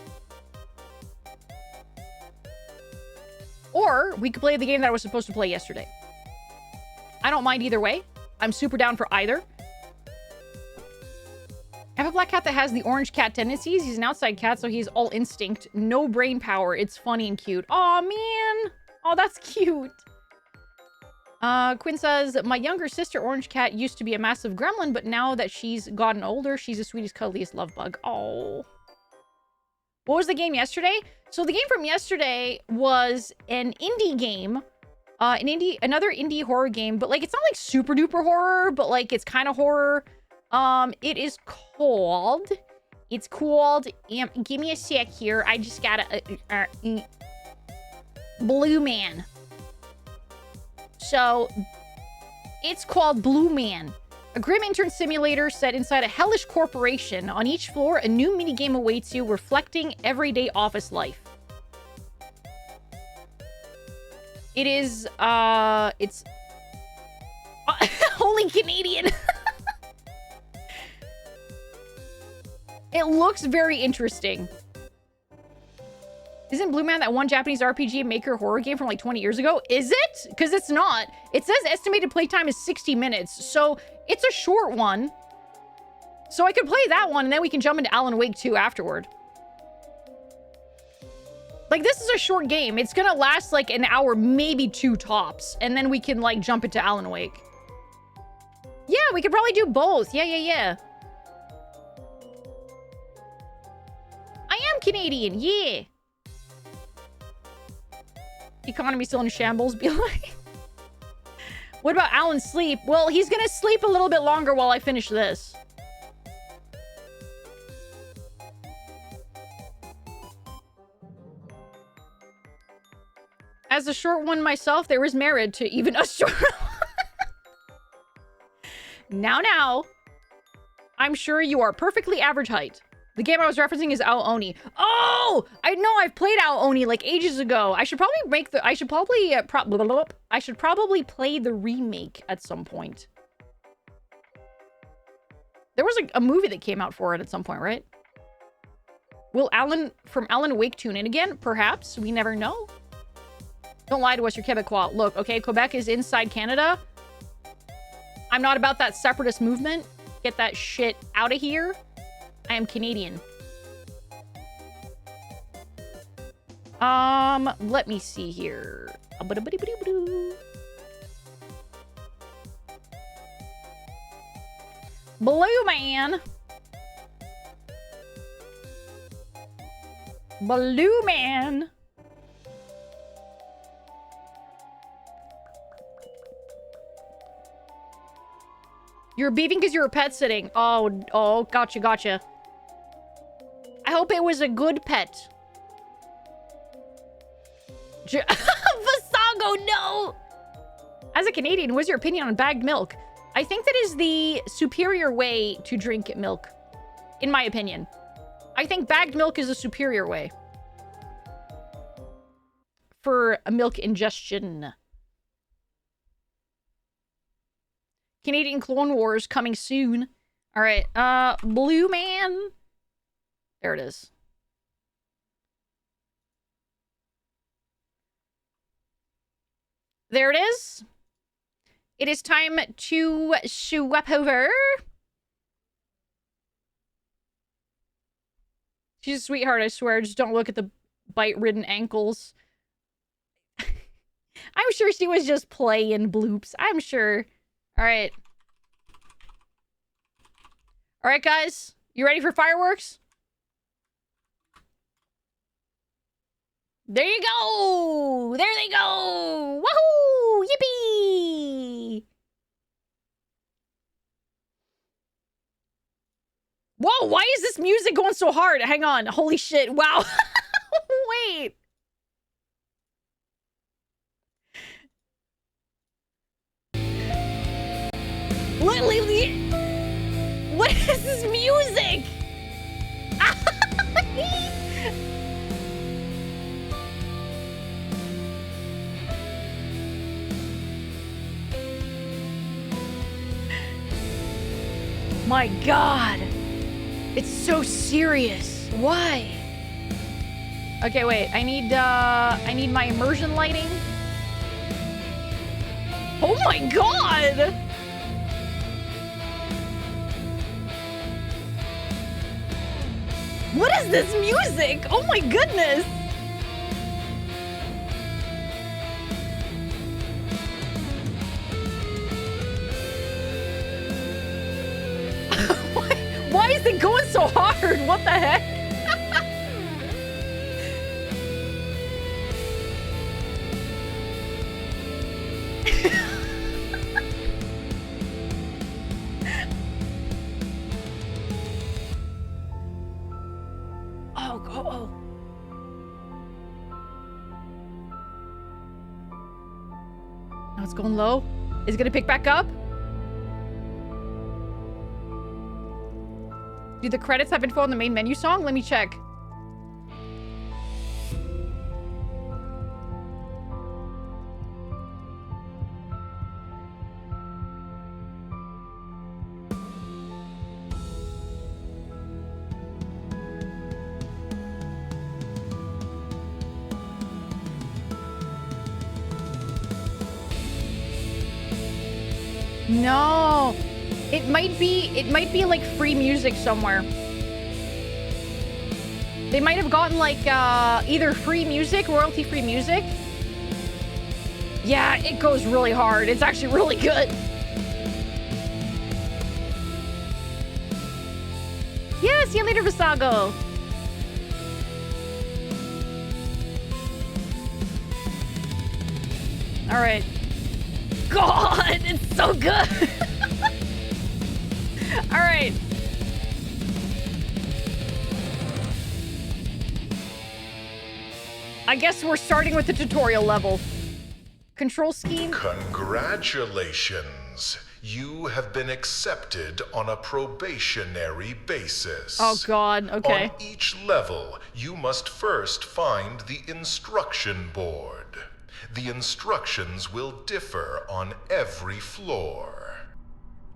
Or we could play the game that I was supposed to play yesterday. I don't mind either way. I'm super down for either. I have a black cat that has the orange cat tendencies. He's an outside cat, so he's all instinct. No brain power. It's funny and cute. Aw, man. Oh, that's cute. Quinn says, my younger sister, Orange Cat, used to be a massive gremlin, but now that she's gotten older, she's the sweetest, cuddliest love bug. Oh. What was the game yesterday? So the game from yesterday was an indie game. Another indie horror game, but like, it's not like super duper horror, but like, it's kind of horror. It's called, give me a sec here. I just gotta, BLUEMAN. So, it's called BLUEMAN, a grim intern simulator set inside a hellish corporation. On each floor, a new minigame awaits you, reflecting everyday office life. It is, it's... Holy Canadian! It looks very interesting. Isn't BLUEMAN that one Japanese RPG maker horror game from like 20 years ago? Is it? Because it's not. It says estimated playtime is 60 minutes. So it's a short one. So I could play that one and then we can jump into Alan Wake 2 afterward. Like, this is a short game. It's gonna last like an hour, maybe 2 tops. And then we can like jump into Alan Wake. Yeah, we could probably do both. Yeah. I am Canadian. Yeah. Economy still in shambles. Be like, what about Alan's sleep? Well, he's gonna sleep a little bit longer while I finish this. As a short one myself, there is merit to even a short Now, I'm sure you are perfectly average height. The game I was referencing is Ao Oni. Oh, I know I've played Ao Oni like ages ago. I should probably make the. I should probably I should probably play the remake at some point. There was a movie that came out for it at some point, right? Will Alan from Alan Wake tune in again? Perhaps. We never know. Don't lie to us, you're Quebecois. Look, okay, Quebec is inside Canada. I'm not about that separatist movement. Get that shit out of here. I am Canadian. Let me see here. BLUEMAN. BLUEMAN. You're beefing because you're pet sitting. Oh, gotcha. I hope it was a good pet. Vasago, no! As a Canadian, what's your opinion on bagged milk? I think that is the superior way to drink milk, in my opinion. I think bagged milk is a superior way for a milk ingestion. Canadian Clone Wars coming soon. All right, BLUEMAN. There it is. There it is. It is time to swap over. She's a sweetheart, I swear. Just don't look at the bite-ridden ankles. I'm sure she was just playing bloops. I'm sure. All right. All right, guys. You ready for fireworks? There you go! There they go! Woohoo! Yippee! Whoa, why is this music going so hard? Hang on. Holy shit. Wow. Wait. Literally, what is this music? My God. It's so serious. Why? Okay, wait. I need my immersion lighting. Oh my God! What is this music? Oh my goodness! Why is it going so hard? What the heck? Oh. Now it's going low. Is it gonna pick back up? Do the credits have info on the main menu song? Let me check. No. It might be like free music somewhere. They might have gotten like either free music, royalty-free music. Yeah, it goes really hard. It's actually really good. Yeah, see you later, Visago. All right. God, it's so good. All right. I guess we're starting with the tutorial level. Control scheme. Congratulations. You have been accepted on a probationary basis. Oh God, okay. On each level, you must first find the instruction board. The instructions will differ on every floor.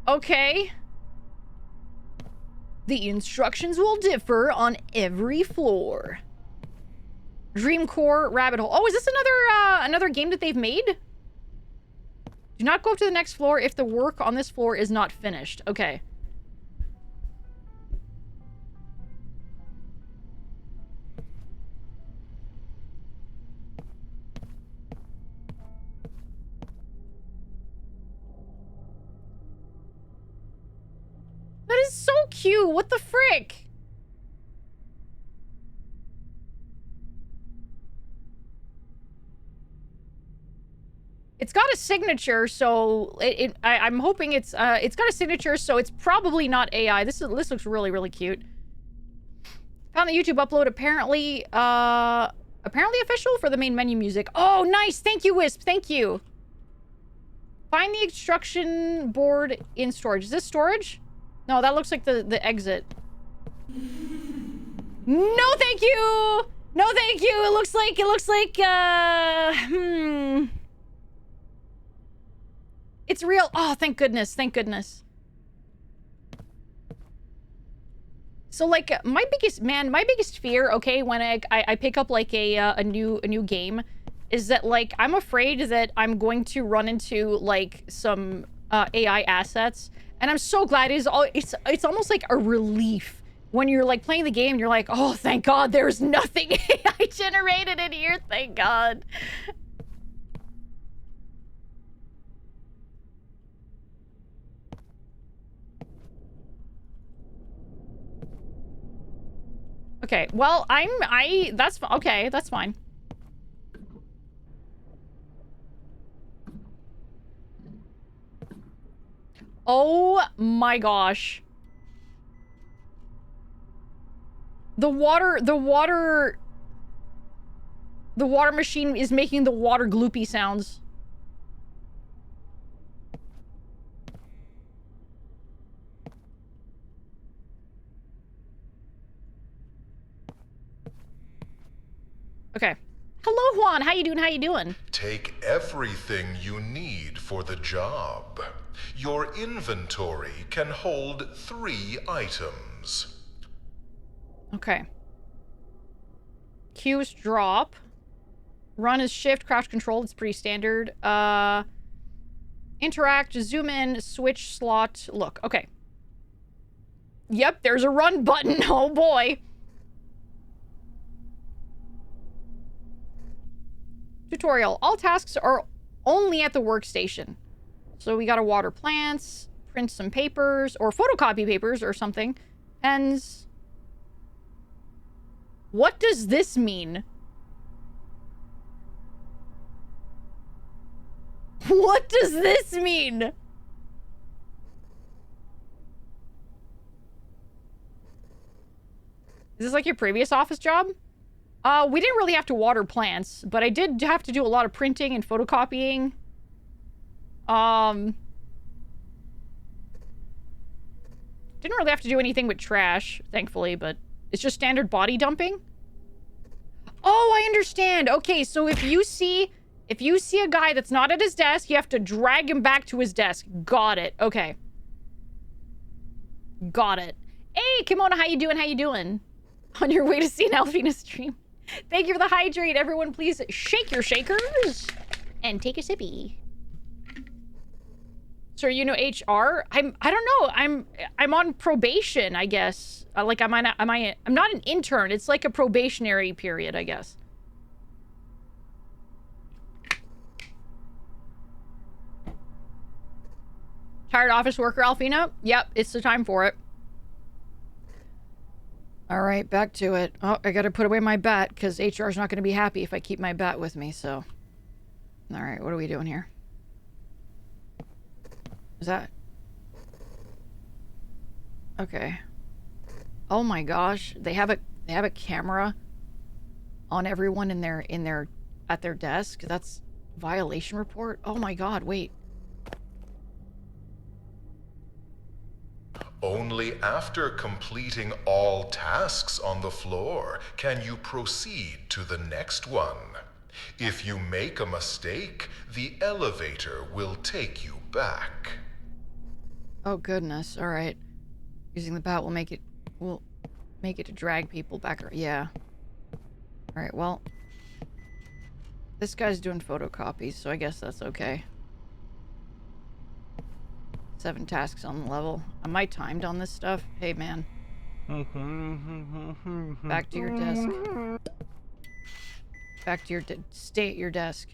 Okay. The instructions will differ on every floor. Dream Core Rabbit Hole. Oh, is this another game that they've made? Do not go up to the next floor if the work on this floor is not finished. Okay. That is so cute. What the frick? It's got a signature, so I'm hoping it's got a signature, so it's probably not AI. This looks really, really cute. Found the YouTube upload apparently official for the main menu music. Oh, nice. Thank you, Wisp. Thank you. Find the instruction board in storage. Is this storage? No, that looks like the exit. No, thank you. No, thank you. It looks like It's real. Oh, thank goodness. Thank goodness. So, like, my biggest fear, okay, when I pick up, like, a new game, is that, like, I'm afraid that I'm going to run into, like, some, AI assets. And I'm so glad it's almost like a relief when you're, like, playing the game and you're like, oh, thank God there's nothing AI generated in here. Thank God. Okay, well, okay, that's fine. Oh my gosh. The water machine is making the water gloopy sounds. Okay. Hello, Juan. How you doing? How you doing? Take everything you need for the job. Your inventory can hold 3 items. Okay. Q is drop. Run is shift, crouch control. It's pretty standard. Interact, zoom in, switch slot. Look, okay. Yep, there's a run button. Oh boy. Tutorial. All tasks are only at the workstation. So we gotta water plants, print some papers, or photocopy papers or something. Pens. What does this mean? What does this mean? Is this like your previous office job? We didn't really have to water plants, but I did have to do a lot of printing and photocopying. Didn't really have to do anything with trash, thankfully, but it's just standard body dumping. Oh, I understand. Okay, so if you see a guy that's not at his desk, you have to drag him back to his desk. Got it. Okay. Got it. Hey, Kimona, how you doing? How you doing? On your way to see an Alphena stream. Thank you for the hydrate. Everyone, please shake your shakers and take a sippy. So you know HR? I don't know. I'm on probation, I guess. Like I'm not an intern. It's like a probationary period, I guess. Tired office worker, Alphena? Yep, it's the time for it. All right, back to it. Oh, I gotta put away my bat because HR's not gonna be happy if I keep my bat with me, so. All right, what are we doing here? Is that? Okay. Oh my gosh, they have a camera on everyone at their desk. That's violation report. Oh my God, wait. Only after completing all tasks on the floor can you proceed to the next one. If you make a mistake, the elevator will take you back. Oh goodness. All right. Using the bat will make it to drag people back. Yeah. All right. Well, this guy's doing photocopies, so I guess that's okay. 7 tasks on the level. Am I timed on this stuff? Hey, man. Back to your desk. Back to your stay at your desk.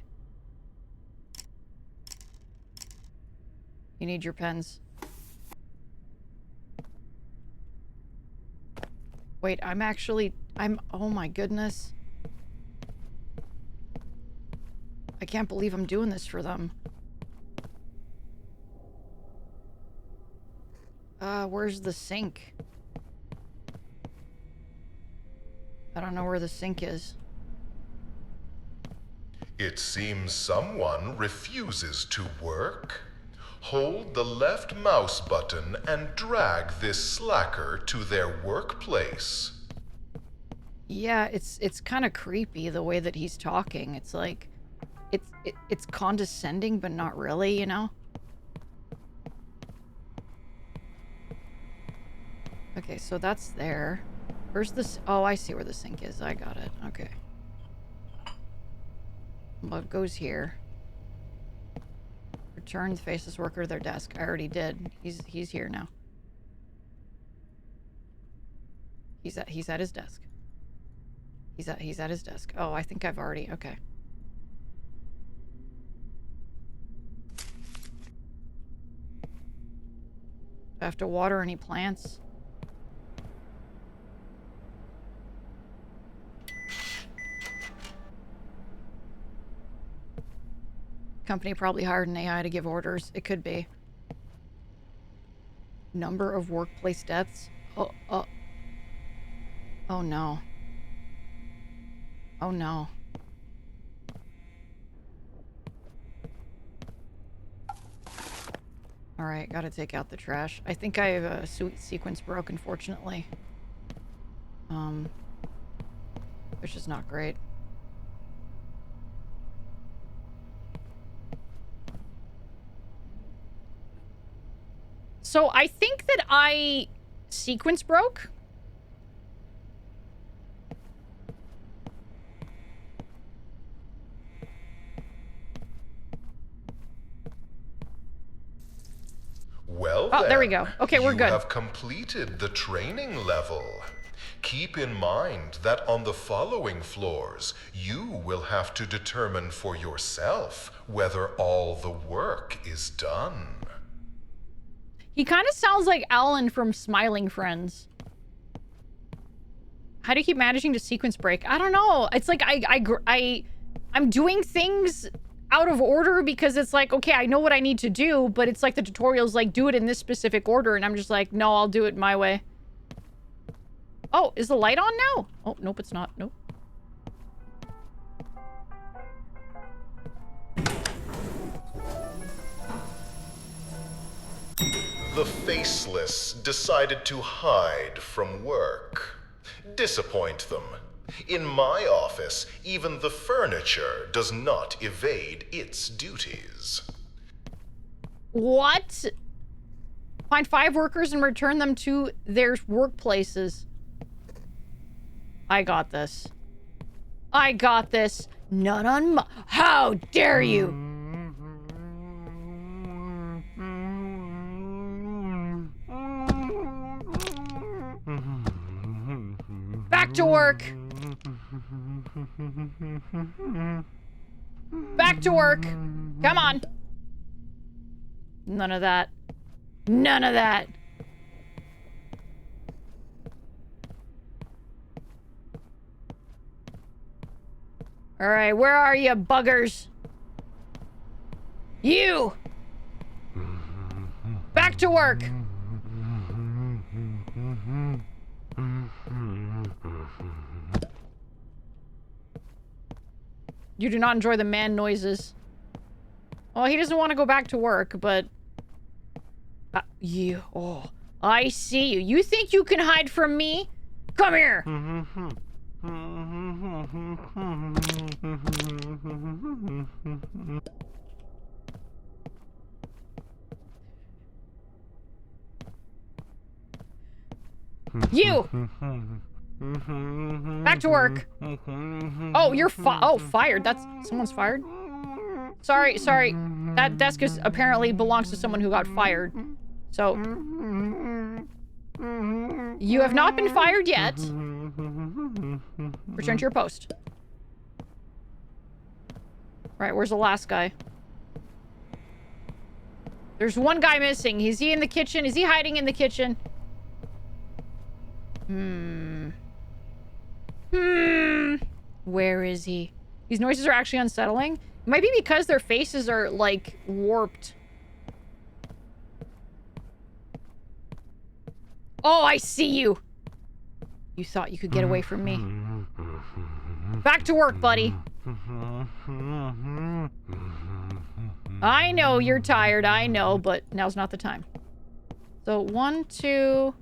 You need your pens. Wait, oh my goodness. I can't believe I'm doing this for them. Where's the sink? I don't know where the sink is. It seems someone refuses to work. Hold the left mouse button and drag this slacker to their workplace. Yeah, it's kind of creepy the way that he's talking. It's like, it's condescending, but not really, you know? Okay, so that's there. Where's this? Oh, I see where the sink is. I got it. Okay. What goes here? Return the faceless worker to their desk. I already did. He's here now. He's at his desk. He's at his desk. Oh, I think I've already. Okay. Do I have to water any plants? Company probably hired an AI to give orders. It could be. Number of workplace deaths? Oh no. Oh no. Alright, gotta take out the trash. I think I have a sequence broke, unfortunately. Which is not great. So I think that sequence broke. Well, oh, there we go. Okay, we're good. You have completed the training level. Keep in mind that on the following floors, you will have to determine for yourself whether all the work is done. He kind of sounds like Alan from Smiling Friends. How do you keep managing to sequence break? I don't know. It's like I'm doing things out of order because it's like, okay, I know what I need to do, but it's like the tutorial's like, do it in this specific order, and I'm just like, no, I'll do it my way. Oh, is the light on now? Oh, nope, it's not. Nope. The faceless decided to hide from work. Disappoint them. In my office, even the furniture does not evade its duties. What? Find 5 workers and return them to their workplaces. I got this. I got this. None on my... How dare you? Back to work. Back to work. Come on. None of that. None of that. All right, where are you, buggers? You! Back to work! You do not enjoy the man noises. Well, he doesn't want to go back to work, but... you... Oh. I see you. You think you can hide from me? Come here. You! Back to work. Oh, you're fired. That's... Someone's fired? Sorry. That desk apparently belongs to someone who got fired. So... You have not been fired yet. Return to your post. Right, where's the last guy? There's one guy missing. Is he in the kitchen? Is he hiding in the kitchen? Where is he? These noises are actually unsettling. It might be because their faces are, like, warped. Oh, I see you! You thought you could get away from me. Back to work, buddy. I know you're tired, I know, but now's not the time. So, 1, 2,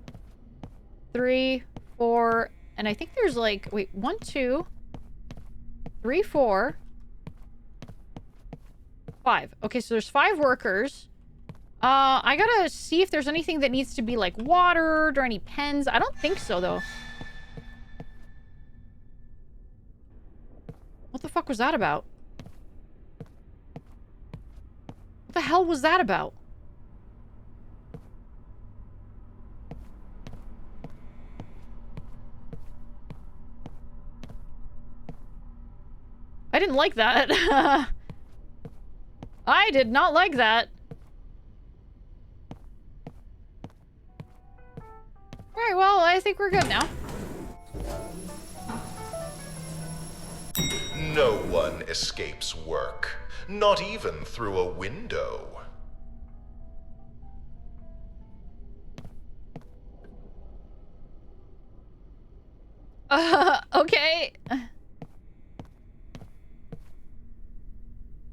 3, 4, and I think there's like, wait, 1, 2, 3, 4, 5. Okay, so there's 5 workers. I gotta see if there's anything that needs to be, like, watered or any pens. I don't think so, though. What the fuck was that about? What the hell was that about? I didn't like that. I did not like that. Alright, well, I think we're good now. No one escapes work, not even through a window. Okay.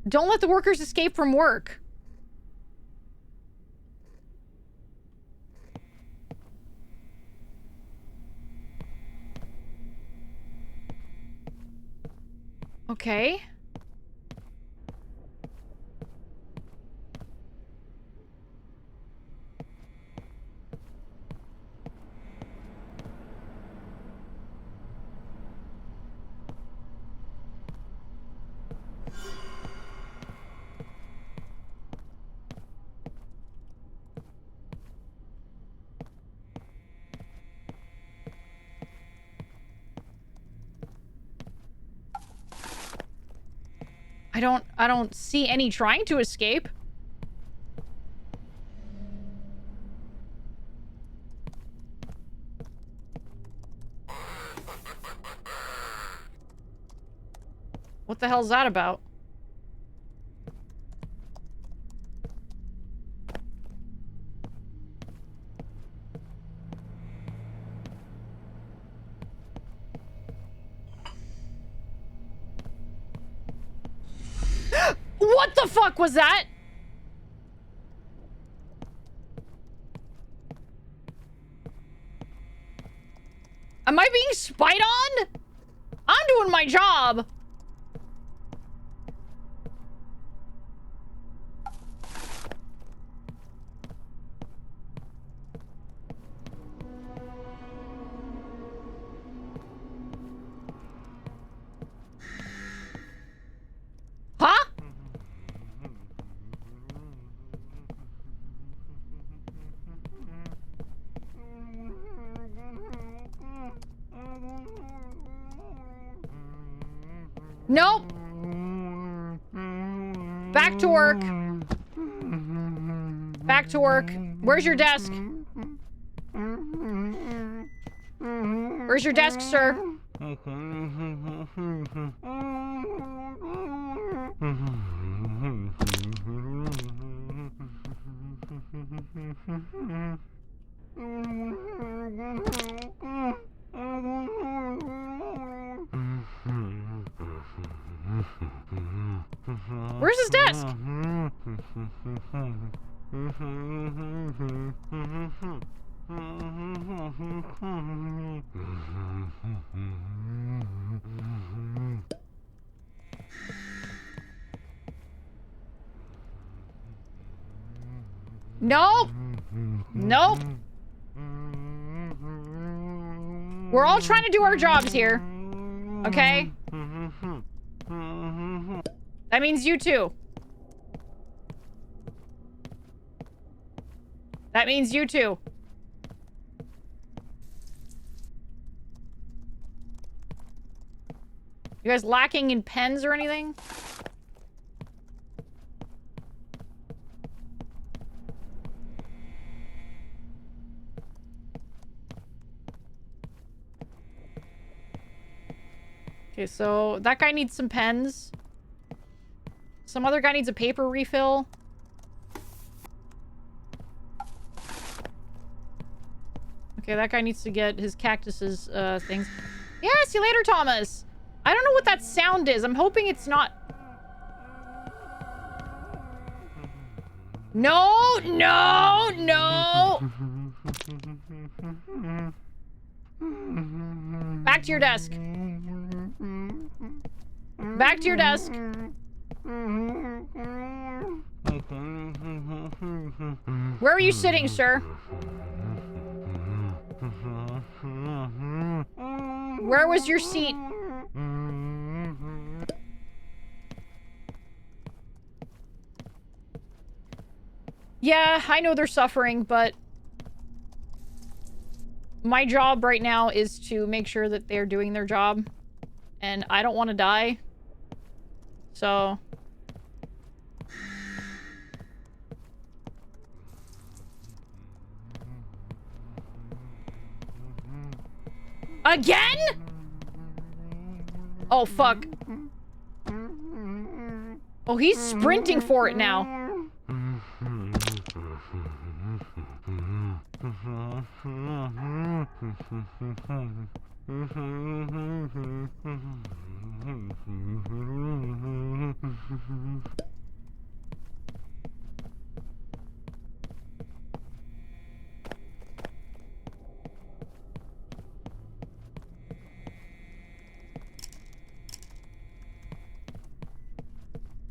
Don't let the workers escape from work. Okay. I don't see any trying to escape. What the hell's that about? What the fuck was that? Am I being spied on? I'm doing my job. Huh? Nope. Back to work. Back to work. Where's your desk? Where's your desk, sir? Where's his desk? Nope. Nope. We're all trying to do our jobs here. Okay? That means you too. That means you too. You guys lacking in pens or anything? Okay, so that guy needs some pens. Some other guy needs a paper refill. Okay, that guy needs to get his cactuses, things. Yeah, see you later, Thomas! I don't know what that sound is. I'm hoping it's not... No! No! No! Back to your desk. Back to your desk. Where are you sitting, sir? Where was your seat? Yeah, I know they're suffering, but my job right now is to make sure that they're doing their job, and I don't want to die. So... Again? Oh, fuck. Oh, he's sprinting for it now.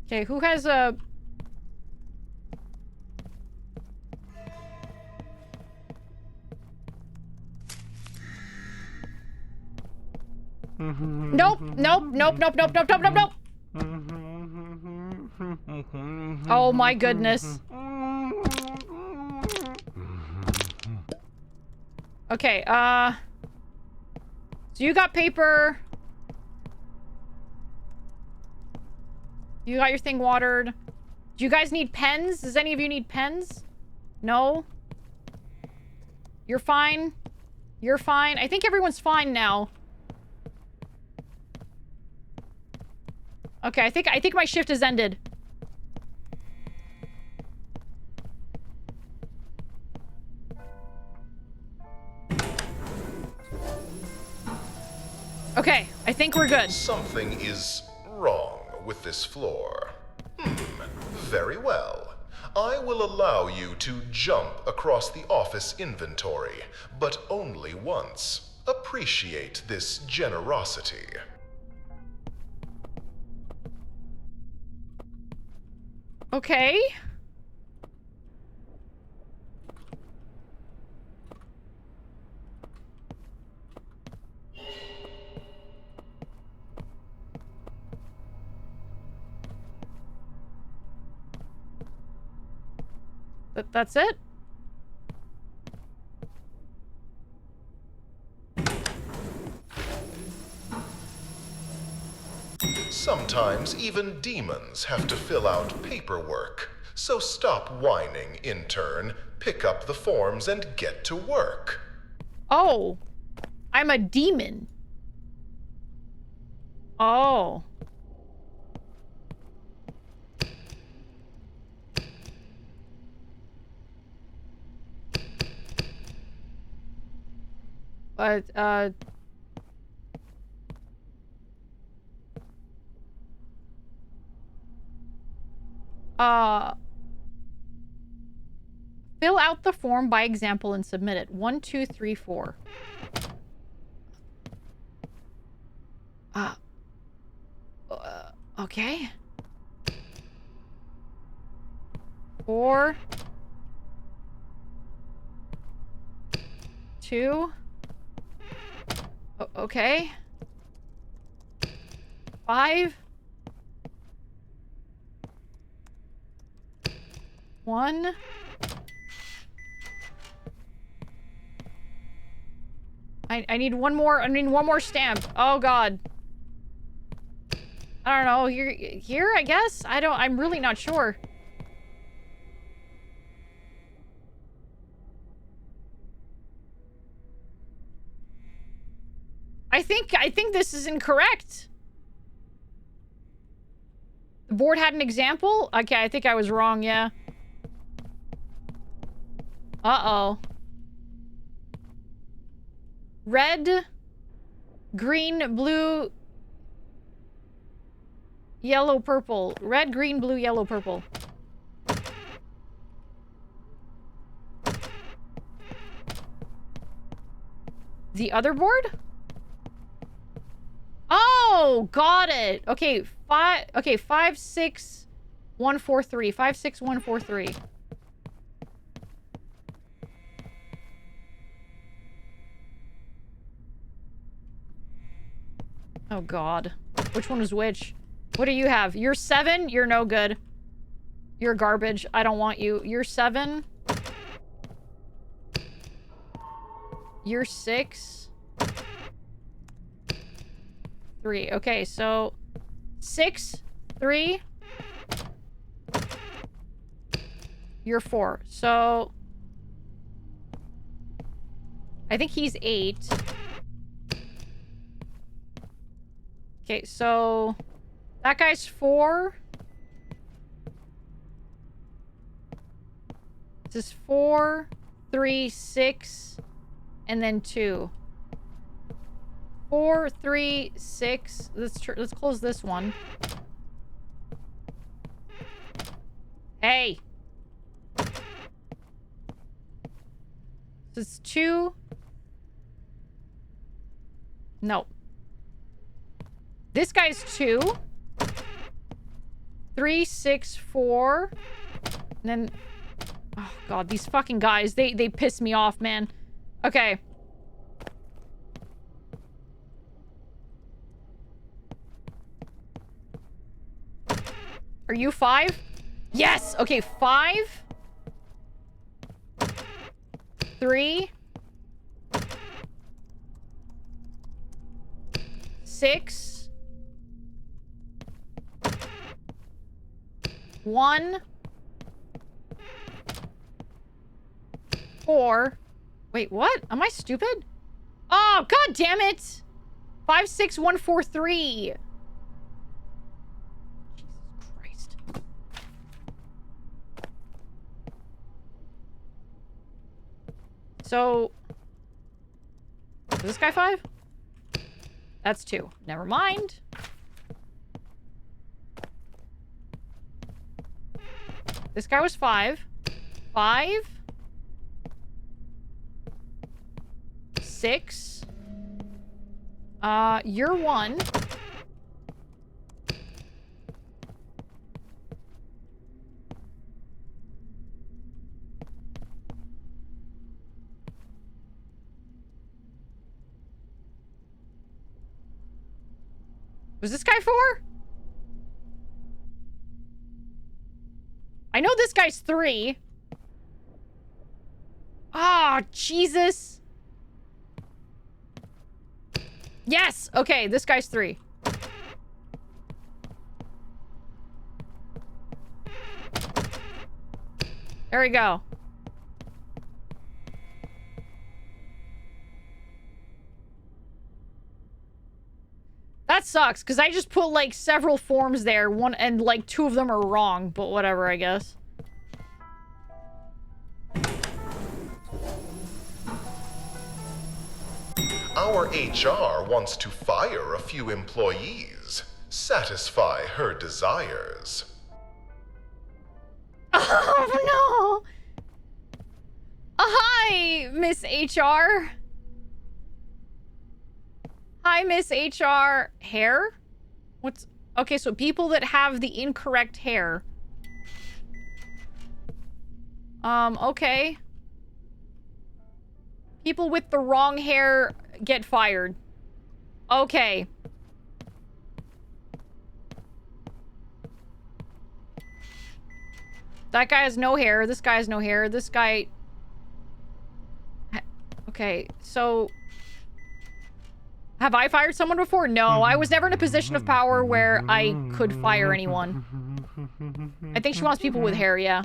Okay, who has a... Nope, nope, nope, nope, nope, nope, nope, nope, nope. Oh my goodness. Okay, so you got paper. You got your thing watered. Do you guys need pens? Does any of you need pens? No? You're fine? You're fine? I think everyone's fine now. Okay, I think my shift has ended. Okay, I think we're good. Something is wrong with this floor. Very well. I will allow you to jump across the office inventory, but only once. Appreciate this generosity. Okay. That's it? Sometimes even demons have to fill out paperwork. So stop whining, intern. Pick up the forms and get to work. Oh. I'm a demon. Oh. But, Fill out the form by example and submit it. 1, 2, 3, 4. Okay. 4. 2. Okay. 5. 1. I need one more. I need one more stamp. Oh god. I don't know. Here, I guess. I'm really not sure. I think this is incorrect. The board had an example? Okay, I think I was wrong, yeah. Uh-oh. Red, green, blue, yellow, purple. Red, green, blue, yellow, purple. The other board? Oh, got it. Okay, 5, 6, 1, 4, 3. 5, 6, 1, 4, 3. Oh god. Which one was which? What do you have? You're 7? You're no good. You're garbage. I don't want you. You're 7. You're 6. 3. Okay, so 6, 3. You're 4. So I think he's 8. Okay, so that guy's 4. This is 4, 3, 6, and then 2. 4, 3, 6. Let's close this one. Hey. This is 2. No. This guy's 2. 3, 6, 4. And then... Oh, God. These fucking guys. They piss me off, man. Okay. Are you 5? Yes! Okay, 5. 3. 6. 1. 4. Wait, what? Am I stupid? Oh, god damn it! 5, 6, 1, 4, 3. Jesus Christ. So... is this guy 5? That's 2. Never mind. This guy was 5. 5. 6. You're 1. Was this guy 4? I know this guy's 3. Ah, Jesus. Yes! Okay, this guy's 3. There we go. That sucks, because I just put, like, several forms there, and, like, 2 of them are wrong, but whatever, I guess. Our HR wants to fire a few employees. Satisfy her desires. Oh, no! Hi, Miss HR. Hi, Miss HR. Hair? What's... Okay, so people that have the incorrect hair. Okay. People with the wrong hair get fired. Okay. That guy has no hair. This guy has no hair. This guy... Okay, so... Have I fired someone before? No, I was never in a position of power where I could fire anyone. I think she wants people with hair, yeah.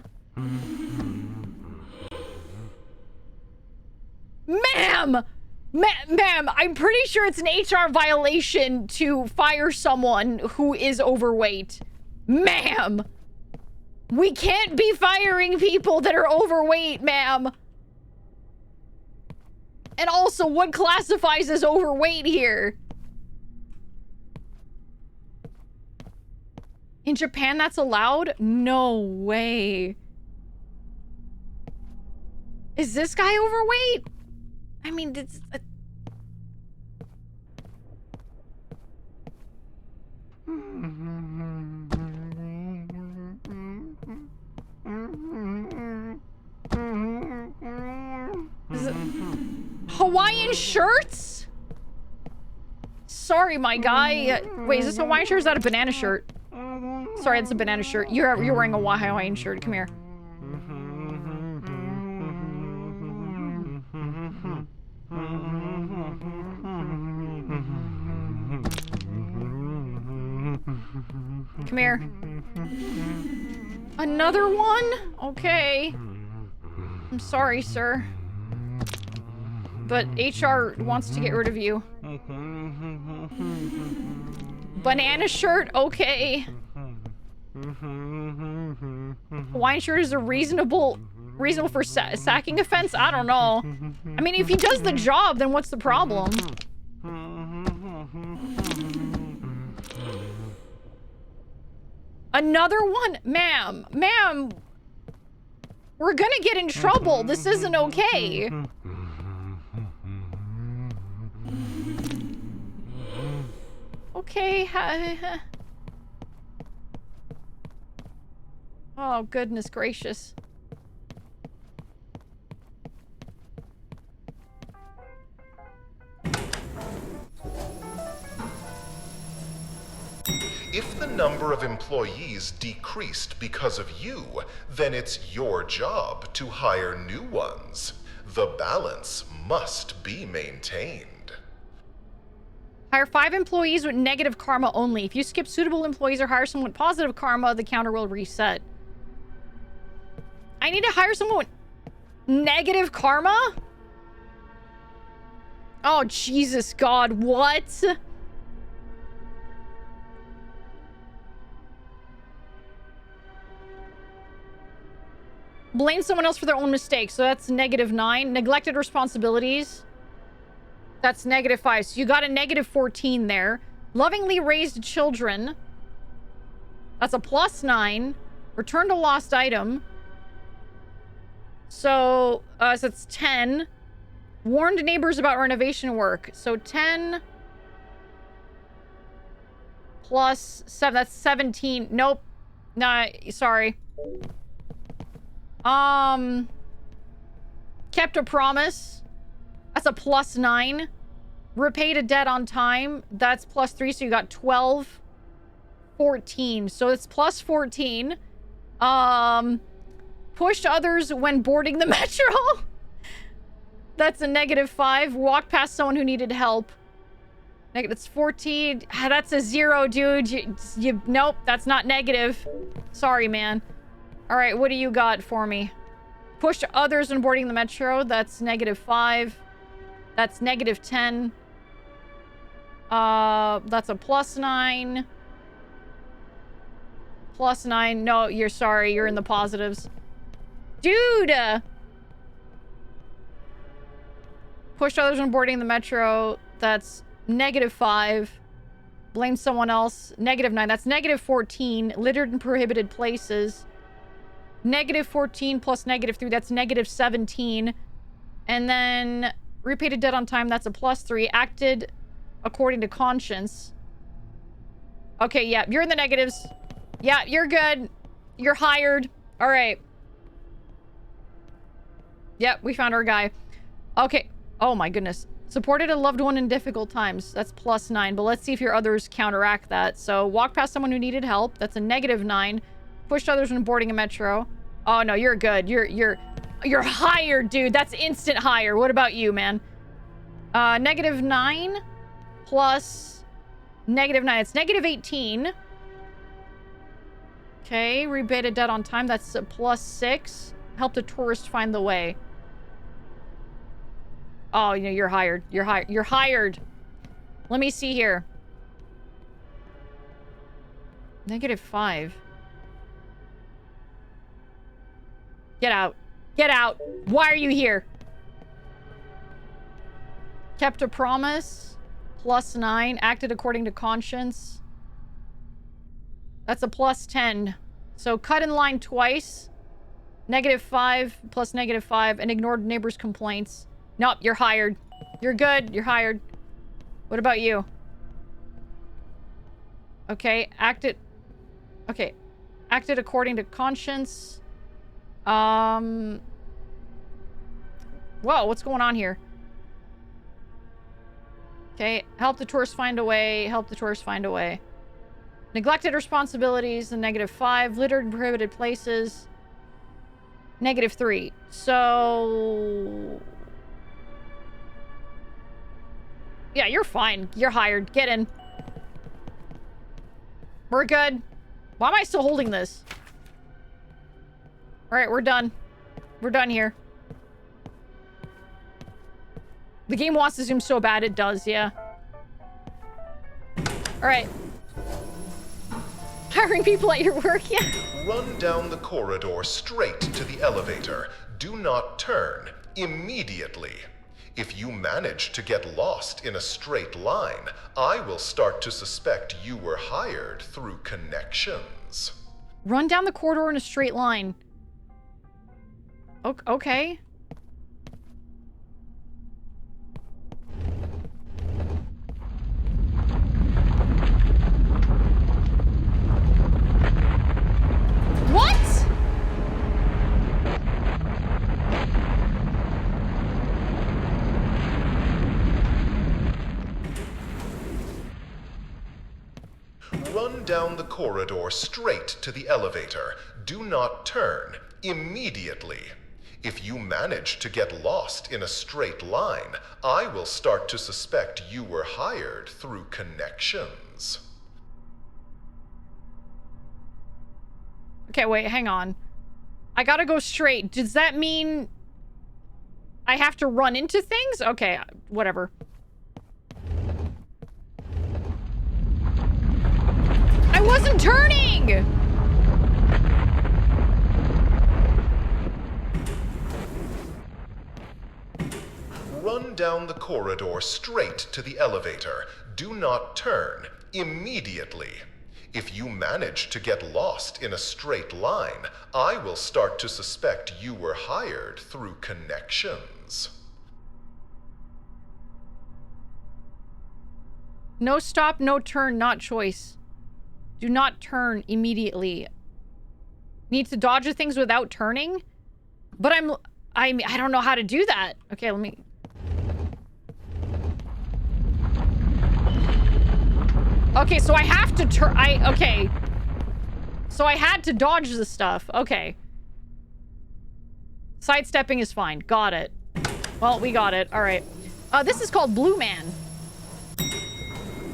Ma'am! Ma'am, I'm pretty sure it's an HR violation to fire someone who is overweight. Ma'am! We can't be firing people that are overweight, ma'am! And also, what classifies as overweight here? In Japan, that's allowed? No way. Is this guy overweight? I mean, it's... Is it... Hawaiian shirts? Sorry, my guy. Wait, is this a Hawaiian shirt or is that a banana shirt? Sorry, it's a banana shirt. You're wearing a Hawaiian shirt. Come here. Come here. Another one? Okay. I'm sorry, sir. But HR wants to get rid of you. Banana shirt? Okay. Hawaiian shirt is a reasonable for sacking offense? I don't know. I mean, if he does the job, then what's the problem? Another one? Ma'am. Ma'am. We're gonna get in trouble. This isn't okay. Okay. Oh, goodness gracious. If the number of employees decreased because of you, then it's your job to hire new ones. The balance must be maintained. Hire 5 employees with negative karma only. If you skip suitable employees or hire someone with positive karma, the counter will reset. I need to hire someone with negative karma? Oh, Jesus God, what? Blame someone else for their own mistakes. So that's -9. Neglected responsibilities. That's -5. So you got a -14 there. Lovingly raised children. That's a +9. Return to lost item. So it's 10. Warned neighbors about renovation work. So 10 plus 7. That's 17. Nope. Nah, sorry. Kept a promise. That's a +9. Repaid a debt on time. That's +3. So you got 12. 14. So it's +14. Pushed others when boarding the metro. That's a -5. Walked past someone who needed help. That's 14. That's a 0, dude. Nope, that's not negative. Sorry, man. All right, what do you got for me? Pushed others when boarding the metro. That's -5. That's -10. That's a +9. +9. No, you're sorry. You're in the positives. Dude! Pushed others when boarding the metro. That's -5. Blame someone else. -9. That's -14. Littered in prohibited places. -14 plus -3. That's -17. And then repaid a debt on time, that's a +3. Acted according to conscience. Okay, yeah, you're in the negatives. Yeah, you're good. You're hired. All right. Yep, we found our guy. Okay. Oh my goodness. Supported a loved one in difficult times. That's +9, but let's see if your others counteract that. So, walk past someone who needed help. That's a -9. Pushed others when boarding a metro. Oh no, you're good. You're hired, dude. That's instant hire. What about you, man? -9 plus -9. It's -18. Okay, rebate a debt on time. That's a +6. Helped a tourist find the way. Oh, you know, you're hired. You're hired. You're hired. Let me see here. -5. Get out. Get out. Why are you here? Kept a promise. +9. Acted according to conscience. That's a +10. So cut in line twice. -5 plus -5 and ignored neighbors' complaints. Nope, you're hired. You're good. You're hired. What about you? Okay, acted... Okay. Acted according to conscience. Whoa, what's going on here? Okay, help the tourist find a way. Help the tourist find a way. Neglected responsibilities, a -5. Littered and prohibited places. -3. So... Yeah, you're fine. You're hired. Get in. We're good. Why am I still holding this? Alright, we're done. We're done here. The game wants to zoom so bad, it does, yeah. Alright. Hiring people at your work, yeah. Run down the corridor straight to the elevator. Do not turn. Immediately. If you manage to get lost in a straight line, I will start to suspect you were hired through connections. Run down the corridor in a straight line. Okay. What? Run down the corridor straight to the elevator. Do not turn. Immediately. If you manage to get lost in a straight line, I will start to suspect you were hired through connections. Okay, wait, hang on. I gotta go straight. Does that mean I have to run into things? Okay, whatever. I wasn't turning! Run down the corridor straight to the elevator. Do not turn. Immediately. If you manage to get lost in a straight line, I will start to suspect you were hired through connections. No stop, no turn, not choice. Do not turn immediately. Need to dodge the things without turning? But I don't know how to do that. Okay, let me... Okay, so I have to turn... Okay. So I had to dodge the stuff. Okay. Sidestepping is fine. Got it. Well, we got it. All right. This is called BLUEMAN.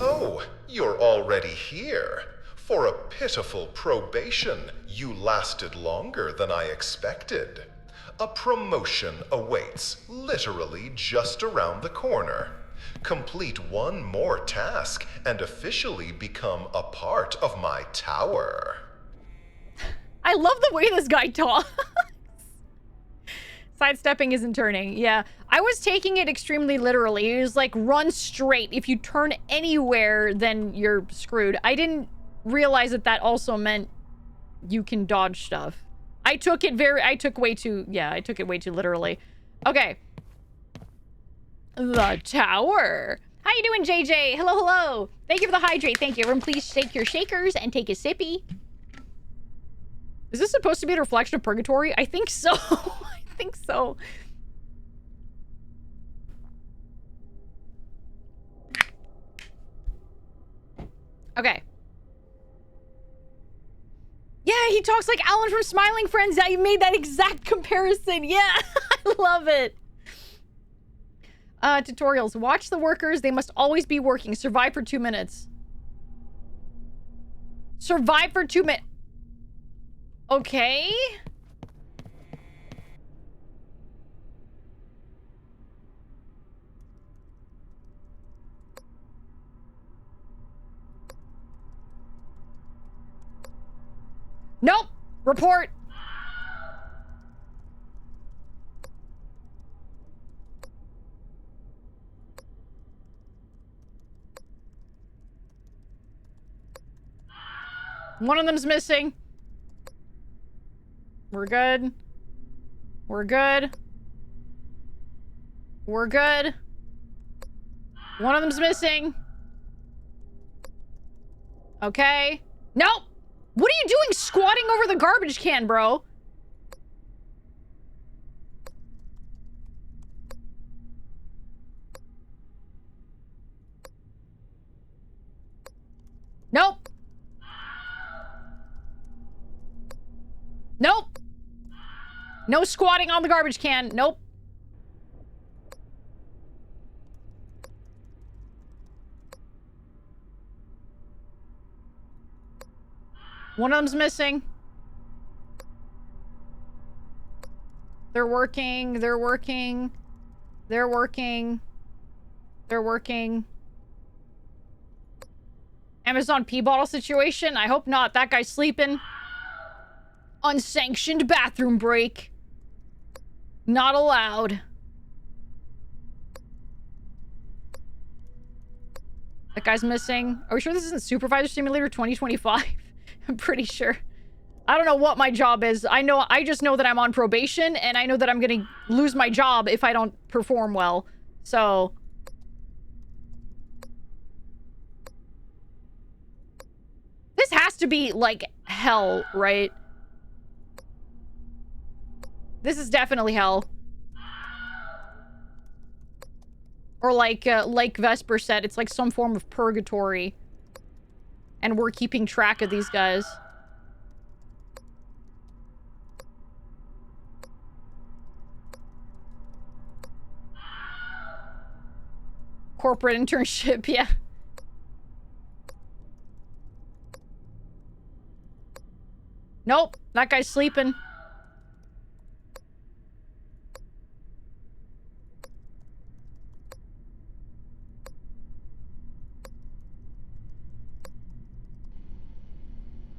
Oh, you're already here. For a pitiful probation, you lasted longer than I expected. A promotion awaits, literally just around the corner. Complete one more task and officially become a part of my tower. I love the way this guy talks. Sidestepping isn't turning. Yeah. I was taking it extremely literally. It was like, run straight. If you turn anywhere, then you're screwed. I didn't realize that that also meant you can dodge stuff. I took it way too literally. Okay. the tower. How you doing, JJ? Hello, hello. Thank you for the hydrate. Thank you. Everyone, please shake your shakers and take a sippy. Is this supposed to be a reflection of purgatory? I think so. I think so. Okay. Yeah, he talks like Alan from Smiling Friends. Yeah, you made that exact comparison. Yeah, I love it. Tutorials. Watch the workers. They must always be working. Survive for 2 minutes. Survive for 2 minutes. Okay. Nope. Report. One of them's missing. We're good. We're good. We're good. One of them's missing. Okay. Nope. What are you doing squatting over the garbage can, bro? Nope. Nope. No squatting on the garbage can. Nope. One of them's missing. They're working. They're working. They're working. They're working. Amazon pee bottle situation? I hope not. That guy's sleeping. Unsanctioned bathroom break. Not allowed. That guy's missing. Are we sure this isn't Supervisor Simulator 2025? I'm pretty sure. I don't know what my job is. I just know that I'm on probation, and I know that I'm gonna lose my job if I don't perform well. So... this has to be, like, hell, right? This is definitely hell. Or like Vesper said, it's like some form of purgatory. And we're keeping track of these guys. Corporate internship, yeah. Nope, that guy's sleeping.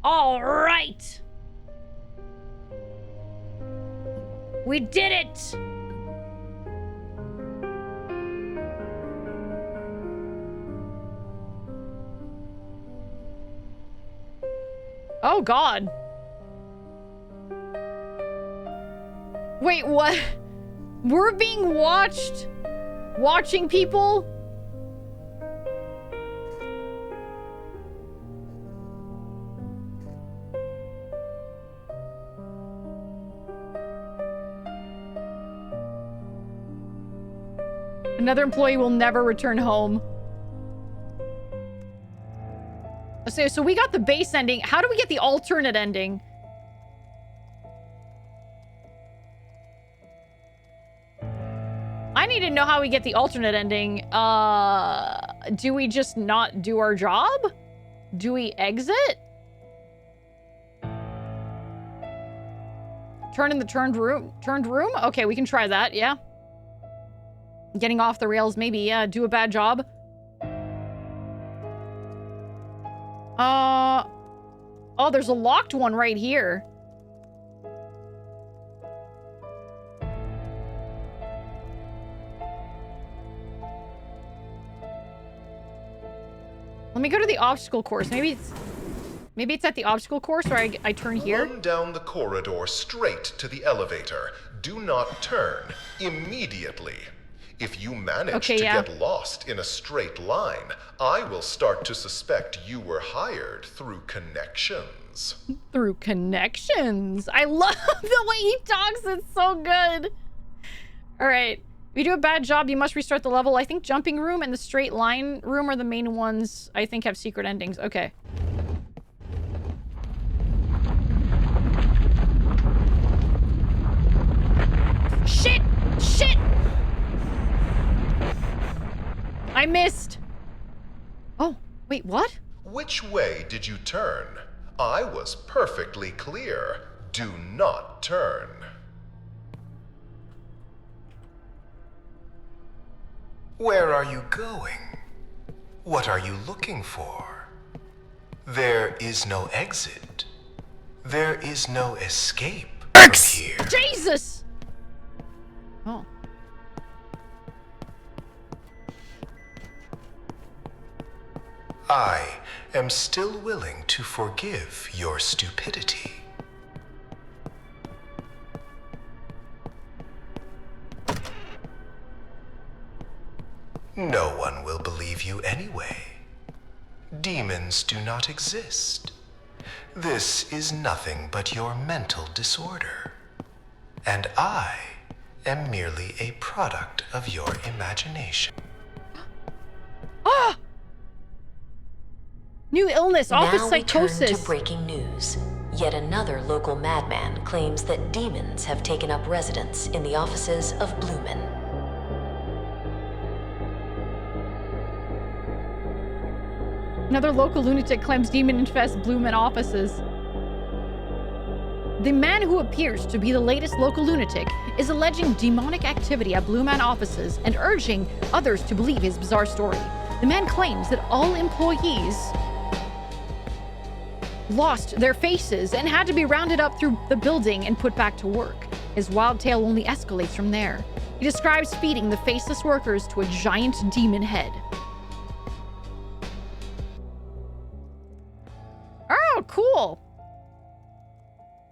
All right. We did it. Oh, God. Wait, what? We're being watched? Watching people? Another employee will never return home. So we got the base ending. How do we get the alternate ending? I need to know how we get the alternate ending. Do we just not do our job? Do we exit? Turn in the turned room? Okay, we can try that, yeah. Getting off the rails, maybe, yeah. Do a bad job. Oh, there's a locked one right here. Let me go to the obstacle course. Maybe it's at the obstacle course where I turn here. Run down the corridor straight to the elevator. Do not turn immediately. If you manage Okay, to yeah. get lost in a straight line, I will start to suspect you were hired through connections. Through connections. I love the way he talks. It's so good. All right. If you do a bad job, you must restart the level. I think jumping room and the straight line room are the main ones I think have secret endings. Okay. Shit! Shit! I missed. Oh, wait, what? Which way did you turn? I was perfectly clear. Do not turn. Where are you going? What are you looking for? There is no exit. There is no escape from here. Jesus! Oh. I am still willing to forgive your stupidity. No one will believe you anyway. Demons do not exist. This is nothing but your mental disorder. And I am merely a product of your imagination. Ah! New illness, office Now we turn psychosis. to breaking news. Yet another local madman claims that demons have taken up residence in the offices of BLUEMAN. Another local lunatic claims demon-infest BLUEMAN offices. The man who appears to be the latest local lunatic is alleging demonic activity at BLUEMAN offices and urging others to believe his bizarre story. The man claims that all employees lost their faces and had to be rounded up through the building and put back to work. His wild tale only escalates from there. He describes feeding the faceless workers to a giant demon head. Oh, cool.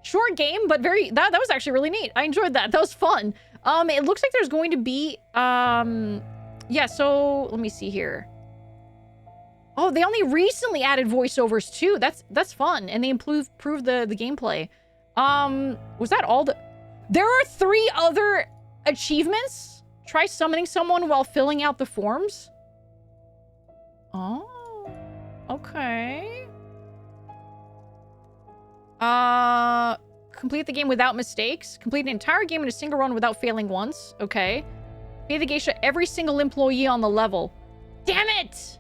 Short game, but that was actually really neat. I enjoyed that. That was fun. It looks like there's going to be, yeah, so let me see here. Oh, they only recently added voiceovers too. That's fun. And they improved the gameplay. Was that all the... There are 3 other achievements? Try summoning someone while filling out the forms? Oh, okay. Complete the game without mistakes. Complete an entire game in a single run without failing once. Okay. Pay the geisha every single employee on the level. Damn it!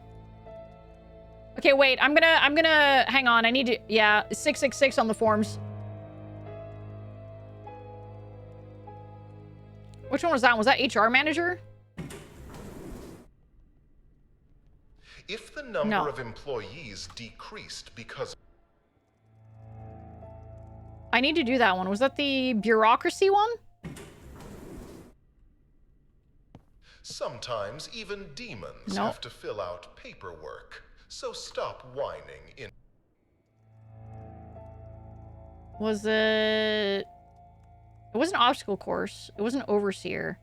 Okay, wait. I'm gonna hang on. I need to, yeah, 666 on the forms. Which one was that? Was that HR manager? If the number of employees decreased because... I need to do that one. Was that the bureaucracy one? Sometimes even demons have to fill out paperwork. So stop whining in... Was it... It wasn't obstacle course. It wasn't overseer.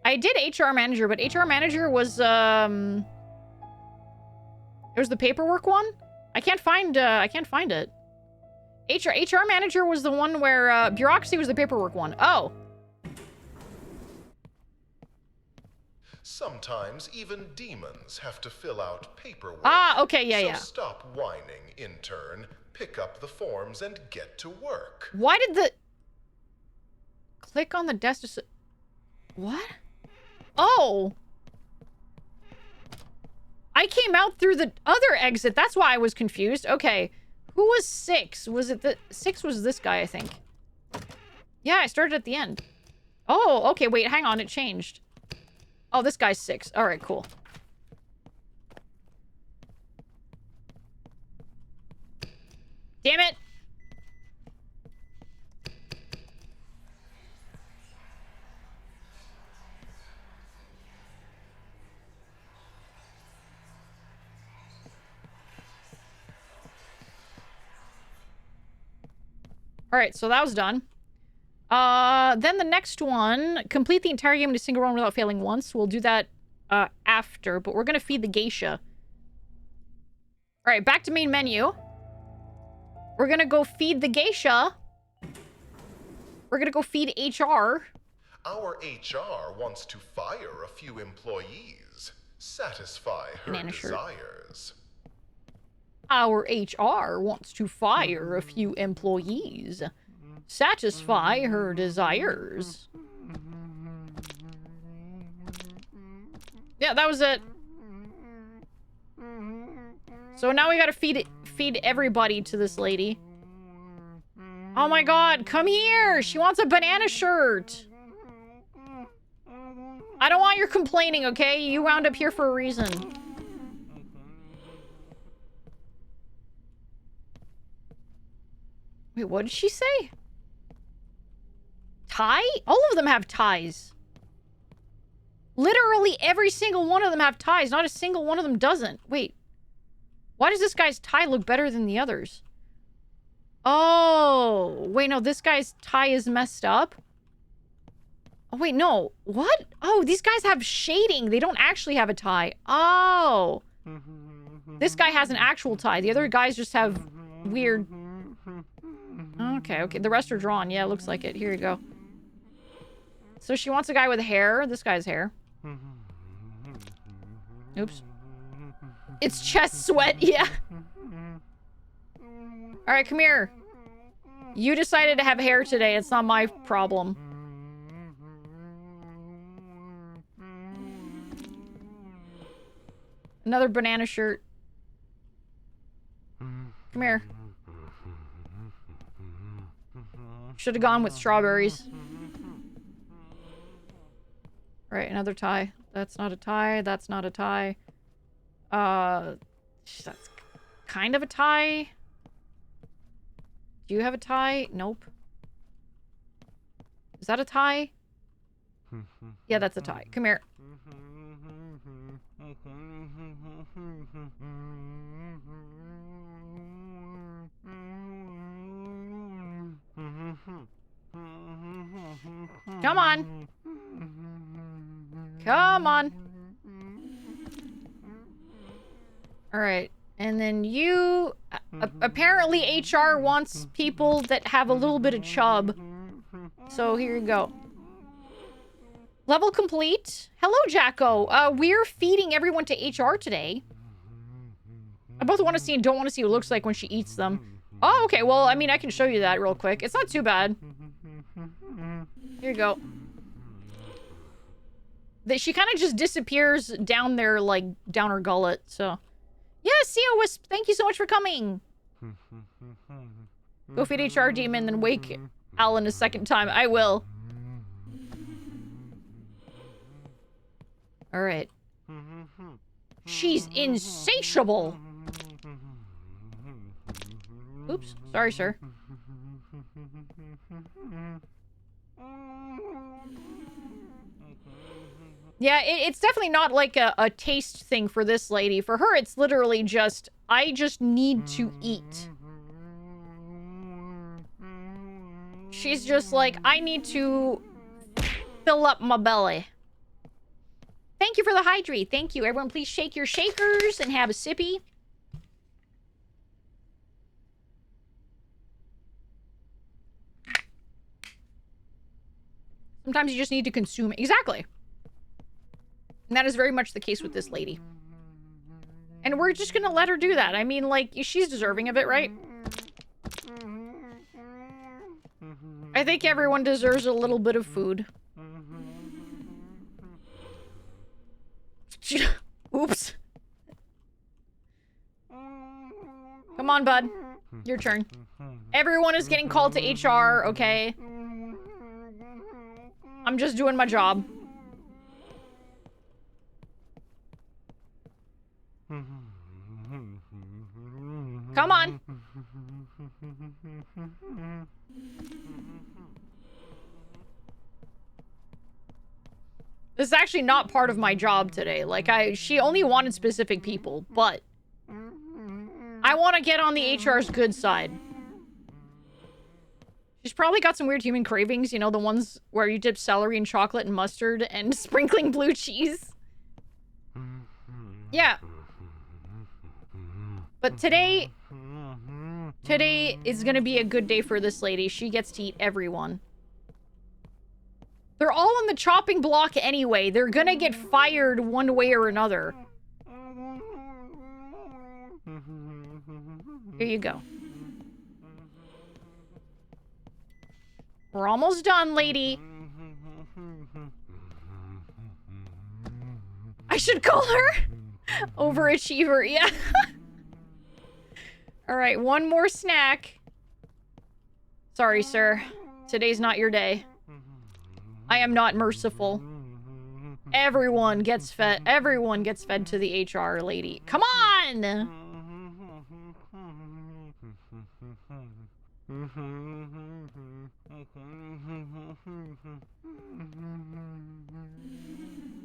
I did HR manager, but HR manager was, it was the paperwork one? I can't find it. HR manager was the one where, bureaucracy was the paperwork one. Oh. Sometimes even demons have to fill out paperwork. Ah, okay, yeah. So stop whining, intern. Pick up the forms and get to work. Why did the... Click on the desk to... What? Oh. I came out through the other exit. That's why I was confused. Okay. Who was 6? Was it the... 6 was this guy, I think. Yeah, I started at the end. Oh, okay, wait, hang on. It changed. Oh, this guy's 6. All right, cool. Damn it. Alright, so that was done. Then the next one, complete the entire game in a single run without failing once. We'll do that after, but we're gonna feed the geisha. Alright, back to main menu. We're gonna go feed the geisha. We're gonna go feed HR. Our HR wants to fire a few employees. Satisfy her Banana shirt. desires. Our HR wants to fire a few employees. Satisfy her desires. Yeah, that was it. So now we gotta feed everybody to this lady. Oh my god, come here! She wants a banana shirt! I don't want your complaining, okay? You wound up here for a reason. Wait, what did she say? Tie? All of them have ties. Literally every single one of them have ties. Not a single one of them doesn't. Wait. Why does this guy's tie look better than the others? Oh. Wait, no. This guy's tie is messed up. Oh, wait, no. What? Oh, these guys have shading. They don't actually have a tie. Oh. This guy has an actual tie. The other guys just have weird... Okay, okay. The rest are drawn. Yeah, it looks like it. Here you go. So she wants a guy with hair. This guy's hair. Oops. It's chest sweat. Yeah. Alright, come here. You decided to have hair today. It's not my problem. Another banana shirt. Come here. Should have gone with strawberries. Right, another tie. That's not a tie. That's not a tie. That's kind of a tie. Do you have a tie? Nope. Is that a tie? Yeah, that's a tie. Come here. Come on. Come on. Alright. And then you... apparently HR wants people that have a little bit of chub. So here you go. Level complete. Hello, Jacko. We're feeding everyone to HR today. I both want to see and don't want to see what it looks like when she eats them. Oh, okay. Well, I mean, I can show you that real quick. It's not too bad. Here you go. She kind of just disappears down there, like, down her gullet, so... Yeah, Sea Wisp, thank you so much for coming! Go feed HR Demon, then wake Alan a second time. I will. Alright. She's insatiable! Oops, sorry, sir. Yeah, it's definitely not like a taste thing for this lady. For her, it's literally just, I just need to eat. She's just like, I need to fill up my belly. Thank you for the hydrate. Thank you. Everyone, please shake your shakers and have a sippy. Sometimes you just need to consume it. Exactly. And that is very much the case with this lady. And we're just gonna let her do that. I mean, like, she's deserving of it, right? I think everyone deserves a little bit of food. Oops. Come on, bud. Your turn. Everyone is getting called to HR, okay? I'm just doing my job. Come on. This is actually not part of my job today. Like, she only wanted specific people, but I want to get on the HR's good side. She's probably got some weird human cravings, you know, the ones where you dip celery in chocolate and mustard and sprinkling blue cheese. Yeah. But today is gonna be a good day for this lady. She gets to eat everyone. They're all on the chopping block anyway. They're gonna get fired one way or another. Here you go. We're almost done, lady. I should call her overachiever. Yeah. All right, one more snack. Sorry, sir. Today's not your day. I am not merciful. Everyone gets fed. Everyone gets fed to the HR lady. Come on!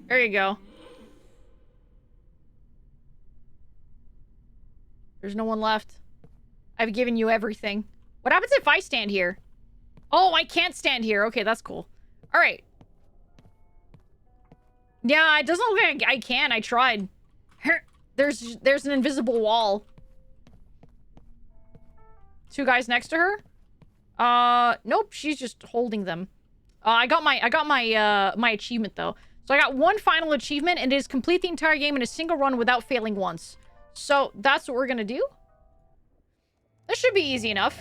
There you go. There's no one left. I've given you everything. What happens if I stand here? Oh, I can't stand here. Okay, that's cool. All right. Yeah, it doesn't look like I can. I tried. There's an invisible wall. Two guys next to her? Nope, she's just holding them. I got my achievement though. So I got one final achievement, and it is complete the entire game in a single run without failing once. So that's what we're gonna do. This should be easy enough.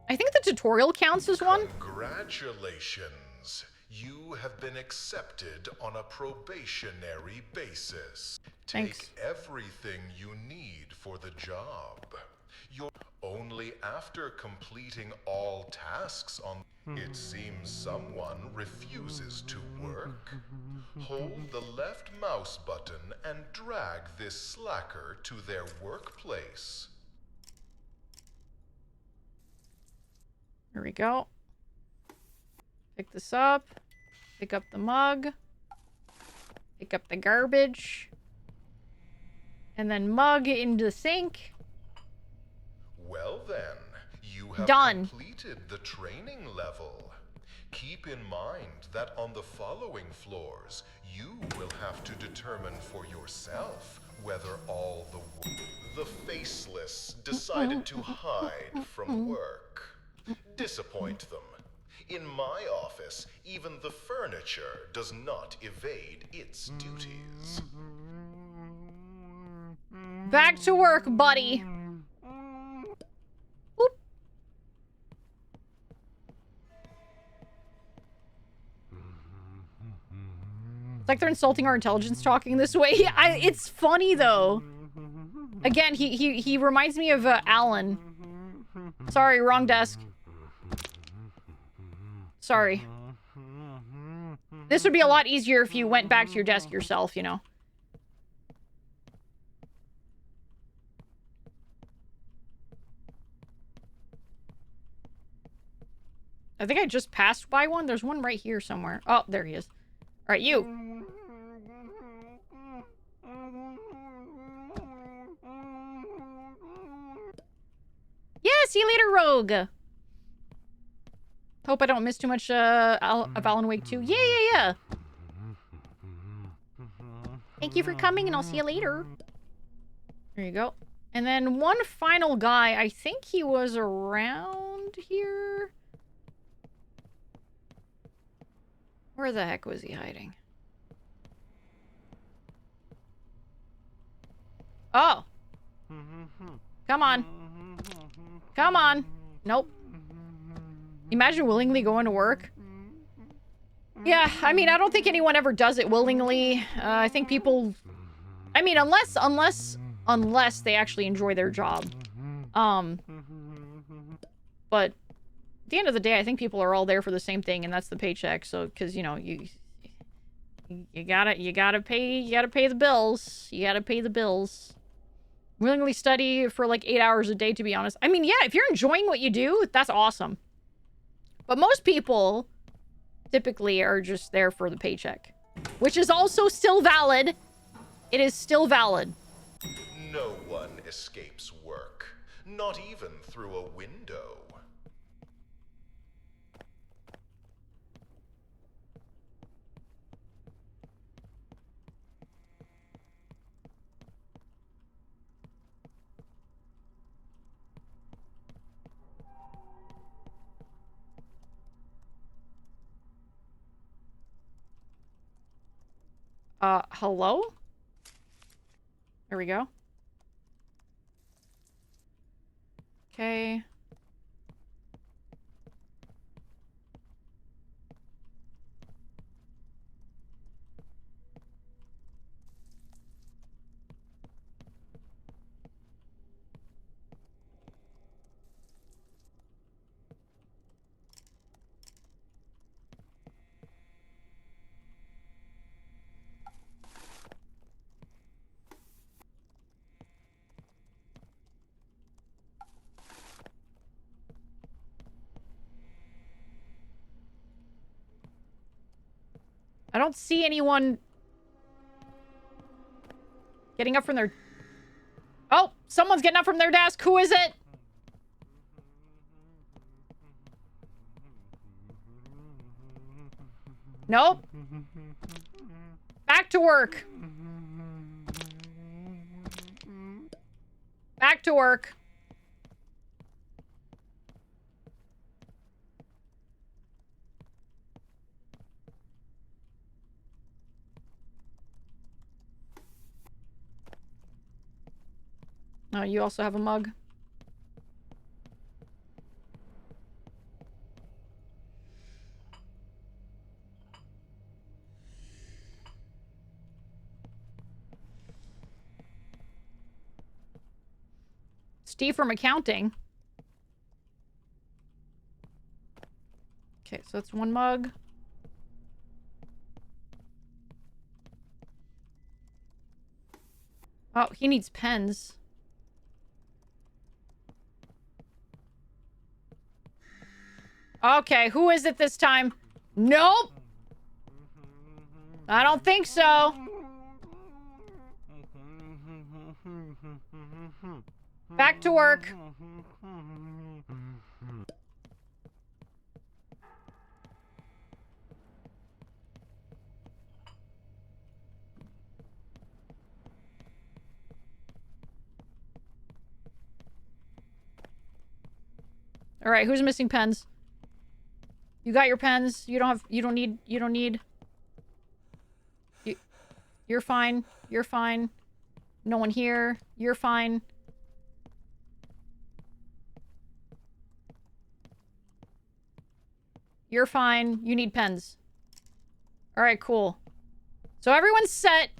I think the tutorial counts as one. Congratulations. You have been accepted on a probationary basis. Thanks. Take everything you need for the job. You're only after completing all tasks on... It seems someone refuses to work. Hold the left mouse button and drag this slacker to their workplace. There we go. Pick this up. Pick up the mug. Pick up the garbage. And then mug into the sink. Well then, you have completed the training level. Keep in mind that on the following floors, you will have to determine for yourself whether all the faceless decided to hide from work. Disappoint them. In my office, even the furniture does not evade its duties. Back to work, buddy. Oop. It's like they're insulting our intelligence talking this way. It's funny though. Again, he reminds me of Alan. Sorry, wrong desk. Sorry. This would be a lot easier if you went back to your desk yourself, you know. I think I just passed by one. There's one right here somewhere. Oh, there he is. All right, you. Yeah, see you later, Rogue. Hope I don't miss too much of Alan Wake 2. Yeah. Thank you for coming, and I'll see you later. There you go. And then one final guy. I think he was around here. Where the heck was he hiding? Oh. Come on. Come on. Nope. Imagine willingly going to work. Yeah, I mean, I don't think anyone ever does it willingly. I think people... I mean, unless they actually enjoy their job. But at the end of the day, I think people are all there for the same thing, and that's the paycheck. So, because, you know, you gotta pay the bills. You gotta pay the bills. Willingly study for like 8 hours a day, to be honest. I mean, yeah, if you're enjoying what you do, that's awesome. But most people typically are just there for the paycheck, which is also still valid. It is still valid. No one escapes work. Not even through a window. Hello? There we go. Okay. I don't see anyone getting up from their... Oh, someone's getting up from their desk. Who is it? Nope. Back to work. Back to work. Oh, you also have a mug. Steve from accounting. Okay, so that's one mug. Oh, he needs pens. Okay, who is it this time? Nope. I don't think so. Back to work. All right, who's missing pens? You got your pens. You don't need. You're fine. You're fine. No one here. You're fine. You're fine. You need pens. All right, cool. So everyone's set.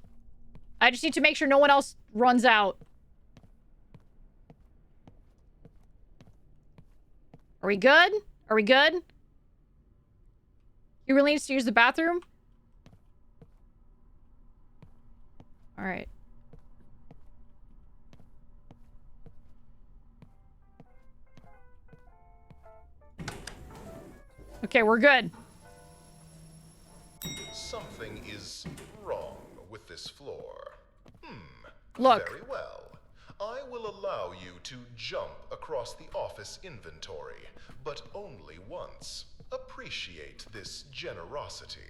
I just need to make sure no one else runs out. Are we good? Are we good? He really needs to use the bathroom? All right. Okay, we're good. Something is wrong with this floor. Look. Very well. I will allow you to jump across the office inventory, but only once. Appreciate this generosity.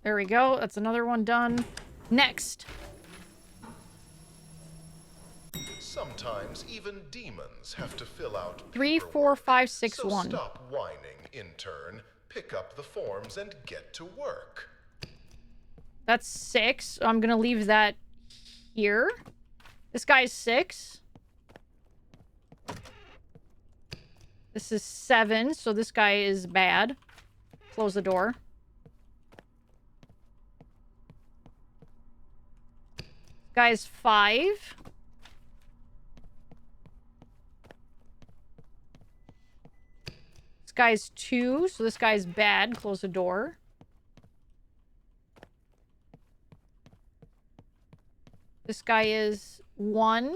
There we go. That's another one done. Next. Sometimes even demons have to fill out 3, 4, paperwork. 5, 6, So 1. stop whining, intern. Pick up the forms and get to work. That's 6. I'm gonna leave that here. This guy's 6. This is 7, so this guy is bad. Close the door. Guy's 5. This guy's 2, so this guy's bad. Close the door. This guy is 1.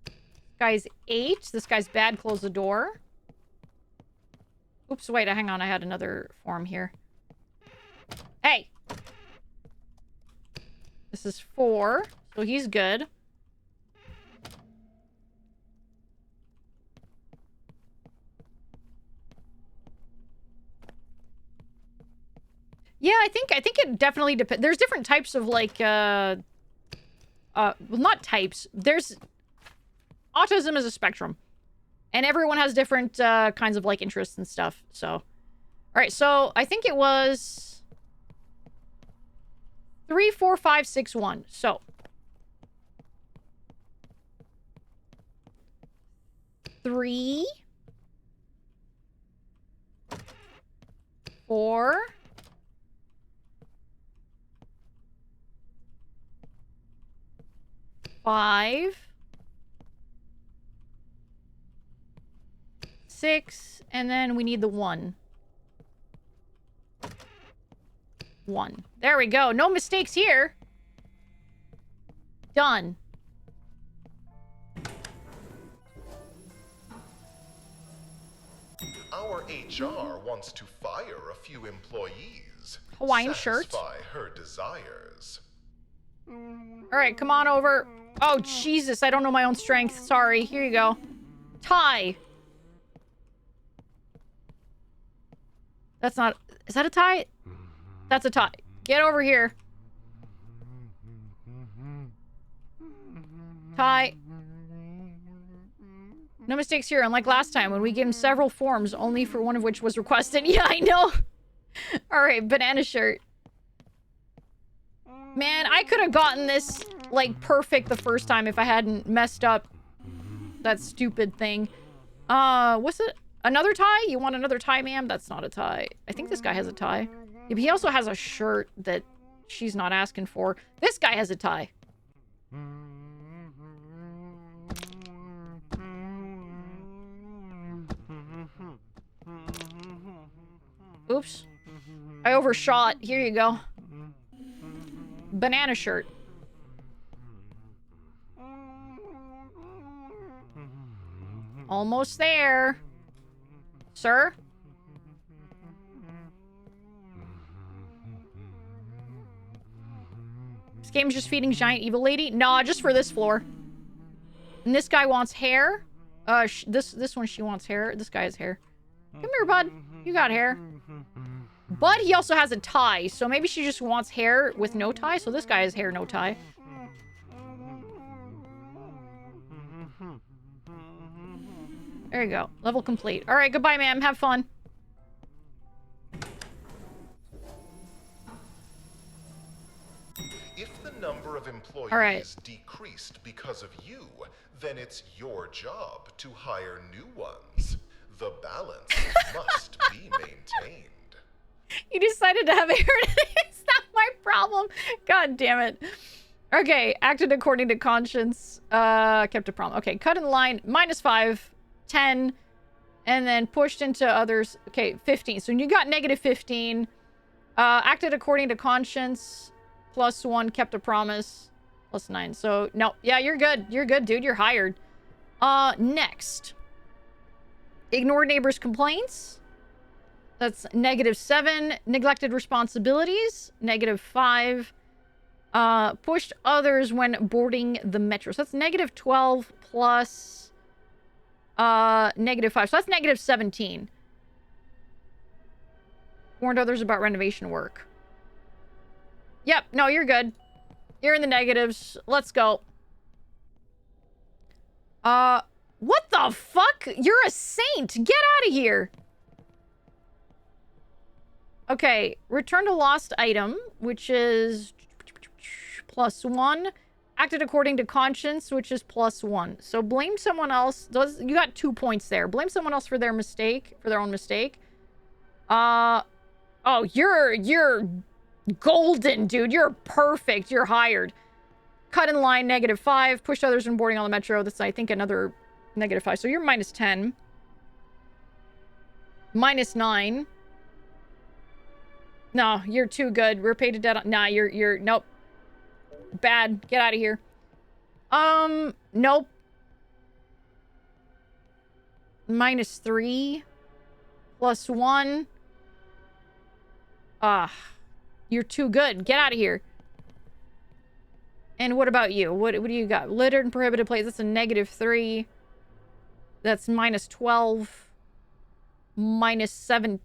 This guy's 8. This guy's bad. Close the door. Oops, wait, hang on. I had another form here. Hey! This is 4, so he's good. Yeah, I think it definitely depends. There's different types of, like, well, not types. There's... Autism is a spectrum. And everyone has different, kinds of, like, interests and stuff, so... Alright, so I think it was... 3, 4, 5, 6, 1. So... 3... 4... 5... 6, and then we need the 1. 1. There we go. No mistakes here. Done. Our HR wants to fire a few employees. Hawaiian shirt. Satisfy her desires. Alright, come on over. Oh, Jesus, I don't know my own strength. Sorry. Here you go. Tie. That's not... Is that a tie? That's a tie. Get over here. Tie. No mistakes here, unlike last time when we gave him several forms, only for one of which was requested. Yeah, I know. Alright, banana shirt. Man, I could have gotten this, like, perfect the first time if I hadn't messed up that stupid thing. What's it? Another tie? You want another tie, ma'am? That's not a tie. I think this guy has a tie. Yeah, but he also has a shirt that she's not asking for. This guy has a tie. Oops. I overshot. Here you go. Banana shirt. Almost there. Sir? This game's just feeding giant evil lady? Nah, just for this floor. And this guy wants hair. This one, she wants hair. This guy has hair. Come here, bud. You got hair. But he also has a tie, so maybe she just wants hair with no tie. So this guy has hair, no tie. There you go. Level complete. Alright, goodbye, ma'am. Have fun. If the number of employees decreased because of you, then it's your job to hire new ones. The balance must be maintained. You decided to have hair today. It's not my problem. God damn it. Okay, acted according to conscience. Kept a promise. Okay, cut in line. -5, 10, and then pushed into others. Okay, 15. So you got -15. Acted according to conscience. +1, kept a promise. +9. So, no. Yeah, you're good. You're good, dude. You're hired. Next. Ignored neighbors' complaints. That's -7. Neglected responsibilities. -5. Pushed others when boarding the metro. So that's -12 plus -5. So that's -17. Warned others about renovation work. Yep, no, you're good. You're in the negatives. Let's go. What the fuck? You're a saint. Get out of here. Okay, return to lost item, which is +1. Acted according to conscience, which is +1. So blame someone else. You got 2 points there. Blame someone else for their mistake, for their own mistake. Oh, you're golden, dude. You're perfect. You're hired. Cut in line, -5. Pushed others when boarding on the metro. That's, I think, another -5. So you're -10. -9. No, you're too good. We're paid to dead. Nah, you're nope. Bad. Get out of here. Nope. -3. +1. You're too good. Get out of here. And what about you? What do you got? Littered and prohibited places. That's a -3. That's -12. -17.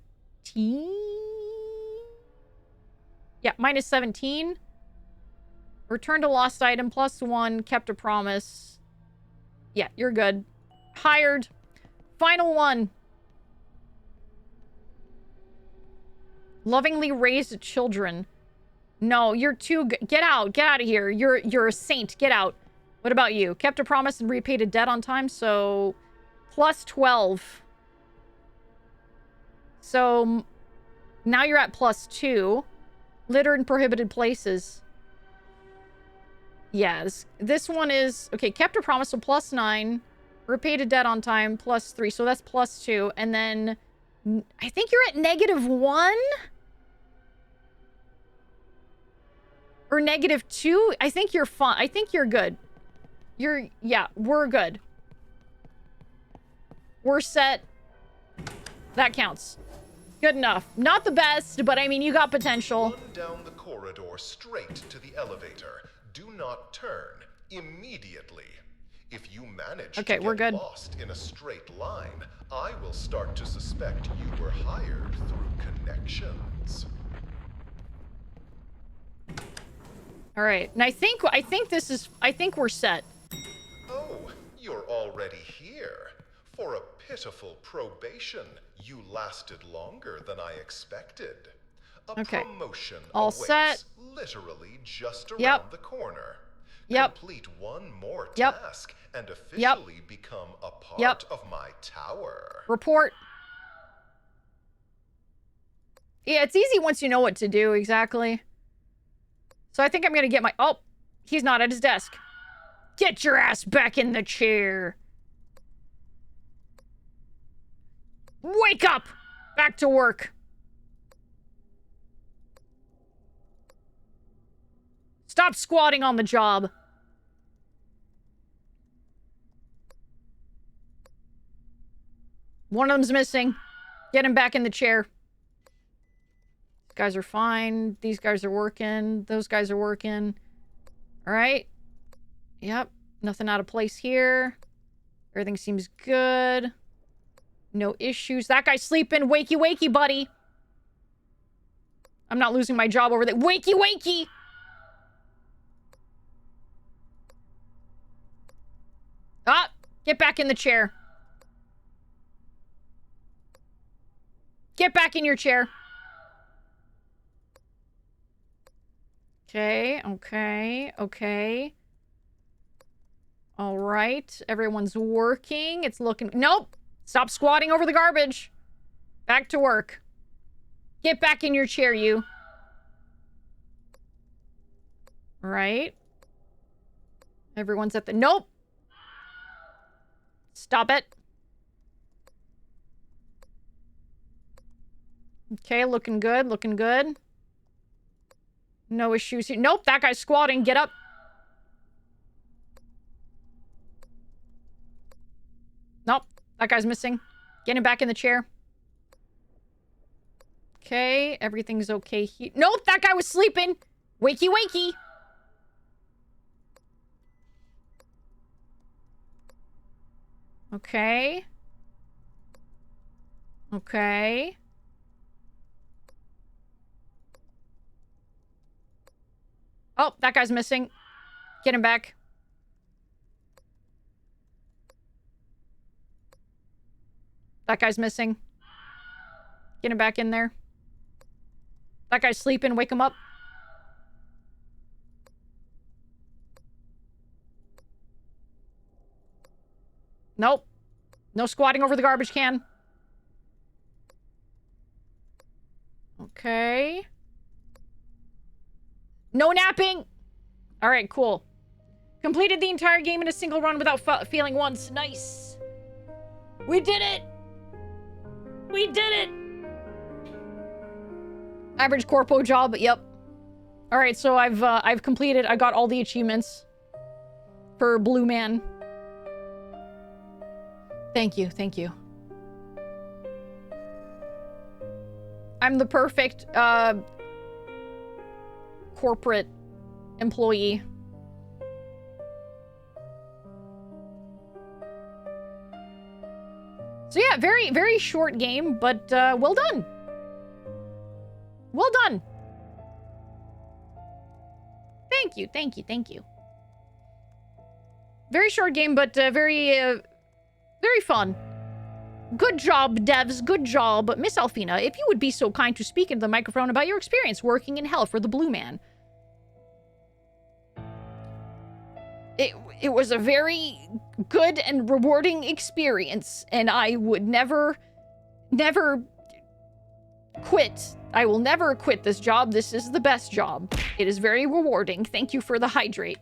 Yeah, -17. Returned a lost item. +1. Kept a promise. Yeah, you're good. Hired. Final one. Lovingly raised children. No, you're too good. Get out. Get out of here. You're a saint. Get out. What about you? Kept a promise and repaid a debt on time, so +12. So now you're at +2. Litter in prohibited places. Yes. This one is... Okay, kept a promise, so +9. Repaid a debt on time, +3. So that's +2. And then I think you're at -1? Or -2? I think you're fine. I think you're good. Yeah, we're good. We're set. That counts. Good enough. Not the best, but I mean, you got potential. Run down the corridor straight to the elevator. Do not turn. Immediately. If you manage to we're get good. lost in a straight line, I will start to suspect you were hired through connections. All right. And I think we're set. Oh, you're already here. For a pitiful probation, you lasted longer than I expected. A promotion All awaits set. literally just around Yep. the corner. Yep. Complete one more Yep. task and officially become a part Yep. of my tower. Report. Yeah, it's easy once you know what to do, exactly. So I think I'm gonna get my... Oh, he's not at his desk. Get your ass back in the chair. Wake up! Back to work. Stop squatting on the job. One of them's missing. Get him back in the chair. These guys are fine. These guys are working. Those guys are working. All right. Yep. Nothing out of place here. Everything seems good. No issues. That guy's sleeping. Wakey, wakey, buddy. I'm not losing my job over there. Wakey, wakey. Ah, get back in the chair. Get back in your chair. Okay, okay, okay. All right, everyone's working. It's looking... Nope! Stop squatting over the garbage. Back to work. Get back in your chair, you. All right. Everyone's at the... Nope! Stop it. Okay, looking good, looking good. No issues here. Nope, that guy's squatting. Get up. Nope, that guy's missing. Get him back in the chair. Okay, everything's okay here. Nope, that guy was sleeping. Wakey, wakey. Okay. Okay. Oh, that guy's missing. Get him back. That guy's missing. Get him back in there. That guy's sleeping. Wake him up. Nope. No squatting over the garbage can. Okay. No napping! Alright, cool. Completed the entire game in a single run without failing once. Nice. We did it! We did it! Average corpo job, yep. Alright, so I've completed, I got all the achievements for BLUEMAN. Thank you, thank you. I'm the perfect, corporate employee. So yeah, very, very short game, but, well done. Well done. Thank you, thank you, thank you. Very short game, but, very fun. Good job, devs. Good job. Miss Alphena, if you would be so kind to speak into the microphone about your experience working in hell for the Blue Man. It was a very good and rewarding experience, and I would never quit. I will never quit this job. This is the best job. It is very rewarding. Thank you for the hydrate.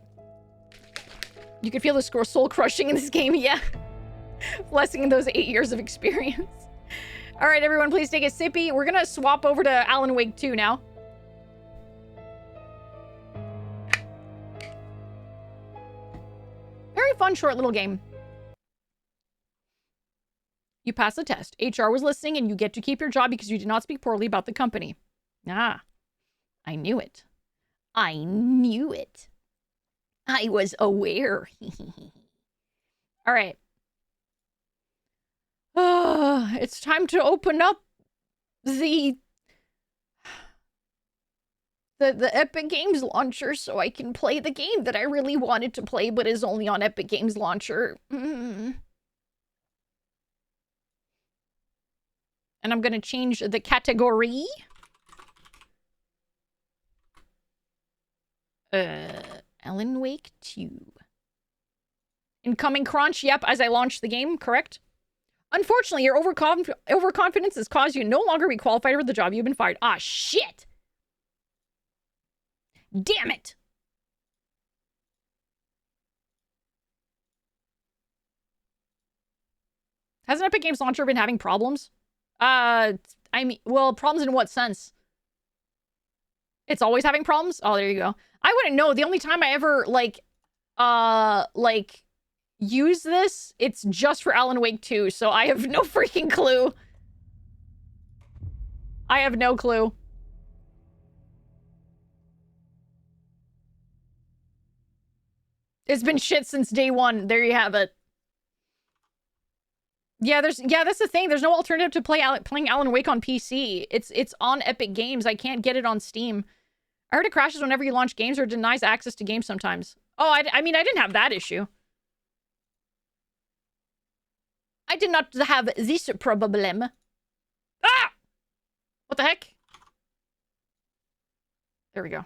You can feel the soul crushing in this game, yeah. Blessing in those 8 years of experience. All right, everyone, please take a sippy. We're gonna swap over to Alan Wake 2 now. Very fun, short little game. You pass the test. HR was listening, and you get to keep your job because you did not speak poorly about the company. Ah, I knew it. I knew it. I was aware. All right. It's time to open up the Epic Games launcher so I can play the game that I really wanted to play but is only on Epic Games launcher. And I'm going to change the category. Alan Wake 2. Incoming crunch, yep, as I launch the game, correct? Unfortunately, your overconfidence has caused you to no longer be qualified for the job. You've been fired. Ah, shit! Damn it! Hasn't Epic Games Launcher been having problems? I mean, well, problems in what sense? It's always having problems? Oh, there you go. I wouldn't know. The only time I ever, use this, it's just for Alan Wake 2, so I have no freaking clue. I have no clue. It's been shit since day one. There you have it. Yeah, that's the thing. There's no alternative to playing Alan Wake on PC. It's on Epic Games. I can't get it on Steam. I heard it crashes whenever you launch games or denies access to games sometimes. Oh, I mean, I didn't have that issue. I did not have this problem. Ah! What the heck? There we go.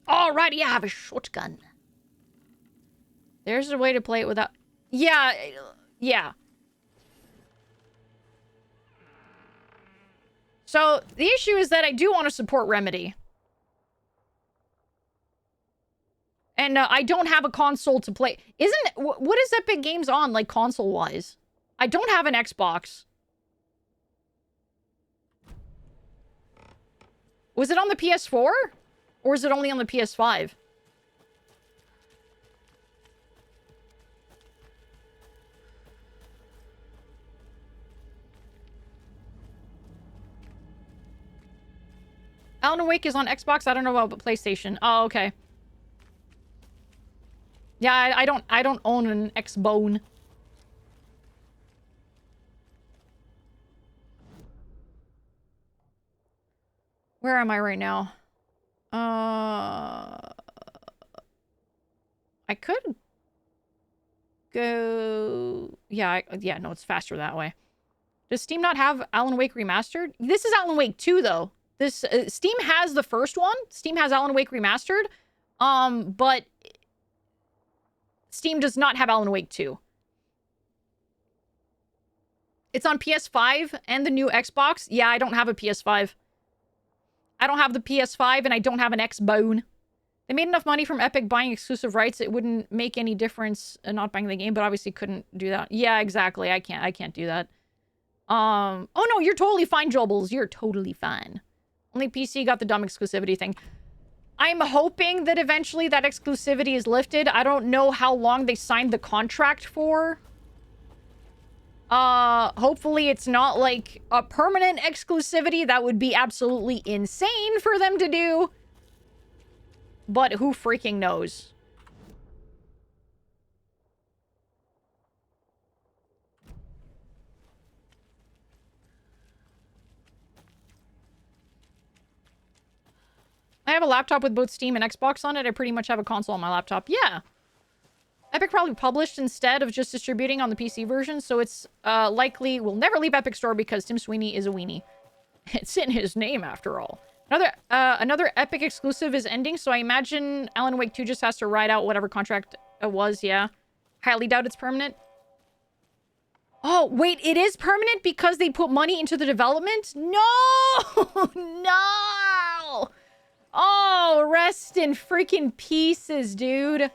Alrighty, I have a shotgun. There's a way to play it without... Yeah. So, the issue is that I do want to support Remedy. And I don't have a console to play. What is Epic Games on, like, console-wise? I don't have an Xbox. Was it on the PS4? Or is it only on the PS5? Alan Wake is on Xbox? I don't know about PlayStation. Oh, okay. Yeah, I don't own an Xbone. Where am I right now? I could go... Yeah, no, it's faster that way. Does Steam not have Alan Wake Remastered? This is Alan Wake 2, though. This Steam has the first one. Steam has Alan Wake Remastered. But Steam does not have Alan Wake 2. It's on PS5 and the new Xbox. Yeah, I don't have a PS5. I don't have the PS5 and I don't have an Xbone. They made enough money from Epic buying exclusive rights. It wouldn't make any difference not buying the game, but obviously couldn't do that. Yeah, exactly. I can't do that. Oh no, you're totally fine, Jobles. You're totally fine. Only PC got the dumb exclusivity thing. I'm hoping that eventually that exclusivity is lifted. I don't know how long they signed the contract for. Hopefully it's not like a permanent exclusivity. That would be absolutely insane for them to do. But who freaking knows? I have a laptop with both Steam and Xbox on it. I pretty much have a console on my laptop. Yeah. Epic probably published instead of just distributing on the PC version, so it's likely will never leave Epic Store because Tim Sweeney is a weenie. It's in his name, after all. Another Epic exclusive is ending, so I imagine Alan Wake 2 just has to ride out whatever contract it was, yeah. Highly doubt it's permanent. Oh, wait, it is permanent because they put money into the development? No! No! Oh, rest in freaking pieces, dude.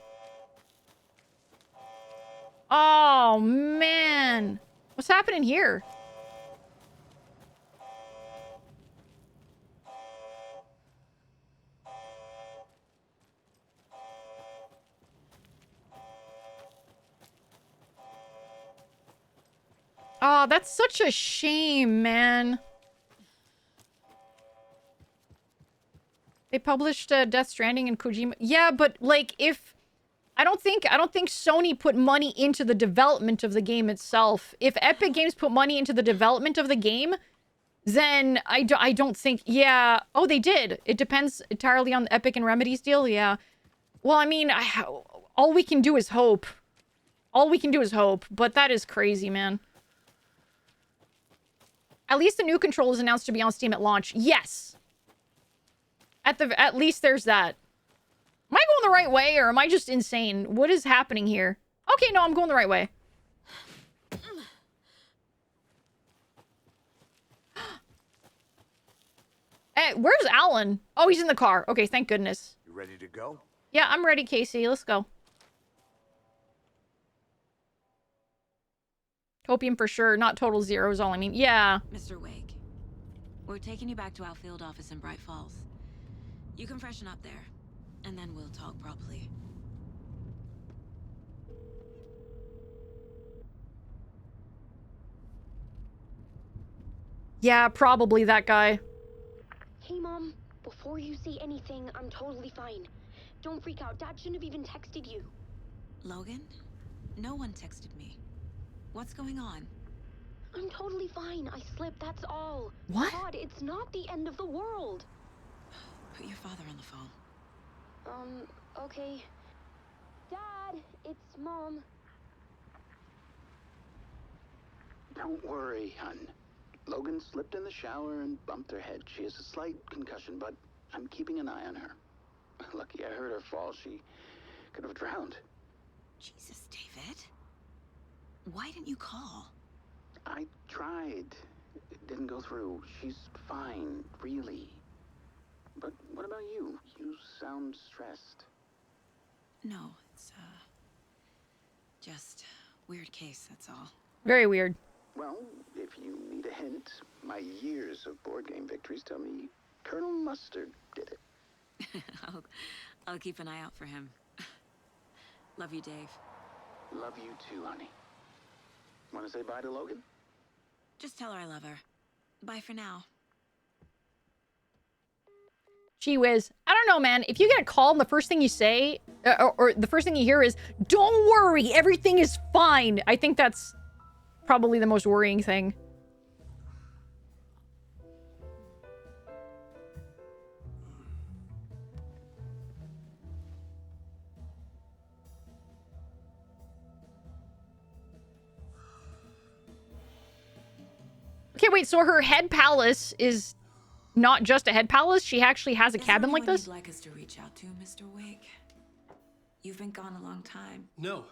Oh, man. What's happening here? Oh, that's such a shame, man. They published Death Stranding and Kojima. Yeah, but like if I don't think Sony put money into the development of the game itself. If Epic Games put money into the development of the game, then I don't think... Yeah. Oh, they did. It depends entirely on the Epic and Remedy's deal. Yeah. Well, I mean, all we can do is hope. All we can do is hope. But that is crazy, man. At least the new control is announced to be on Steam at launch. Yes. At least there's that. Am I going the right way, or am I just insane? What is happening here? Okay, no, I'm going the right way. Hey, where's Alan? Oh, he's in the car. Okay, thank goodness. You ready to go? Yeah, I'm ready, Casey. Let's go. Copium for sure, not total zero is all I mean. Yeah. Mr. Wake, we're taking you back to our field office in Bright Falls. You can freshen up there, and then we'll talk properly. Yeah, probably that guy. Hey, Mom. Before you say anything, I'm totally fine. Don't freak out. Dad shouldn't have even texted you. Logan? No one texted me. What's going on? I'm totally fine. I slipped, that's all. What? God, it's not the end of the world. Put your father on the phone. Okay. Dad, it's Mom. Don't worry, hun. Logan slipped in the shower and bumped her head. She has a slight concussion, but I'm keeping an eye on her. Lucky I heard her fall. She could have drowned. Jesus, David. Why didn't you call? I tried. It didn't go through. She's fine, really. But what about you? You sound stressed. No, it's, just weird case, that's all. Very weird. Well, if you need a hint, my years of board game victories tell me Colonel Mustard did it. I'll keep an eye out for him. Love you, Dave. Love you too, honey. Want to say bye to Logan? Just tell her I love her. Bye for now. Gee whiz. I don't know, man. If you get a call and the first thing you say, or the first thing you hear is, don't worry, everything is fine. I think that's probably the most worrying thing. Okay, wait, so her head palace is not just a head palace? She actually has a cabin like this? You'd like us to reach out to, Mr. Wake? You've been gone a long time. No.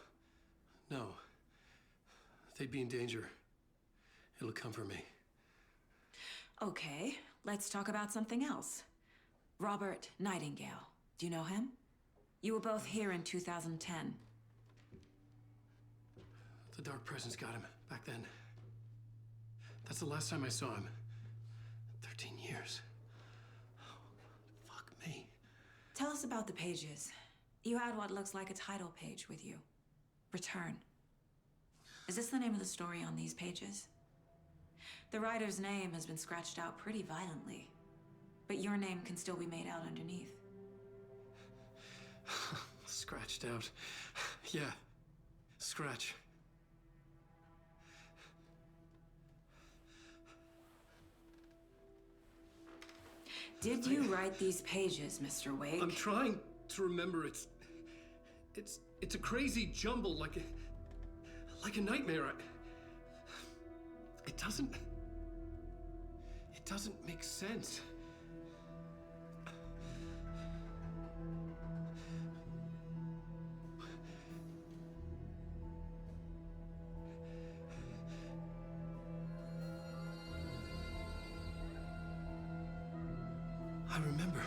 They'd be in danger. It'll come for me. Okay, let's talk about something else. Robert Nightingale. Do you know him? You were both here in 2010. The Dark Presence got him back then. That's the last time I saw him. 13 years. Oh, fuck me. Tell us about the pages. You had what looks like a title page with you. Return. Is this the name of the story on these pages? The writer's name has been scratched out pretty violently, but your name can still be made out underneath. Scratched out. Yeah. Scratch. Did you write these pages, Mr. Wake? I'm trying to remember. It's a crazy jumble, like a nightmare. It doesn't make sense. I remember.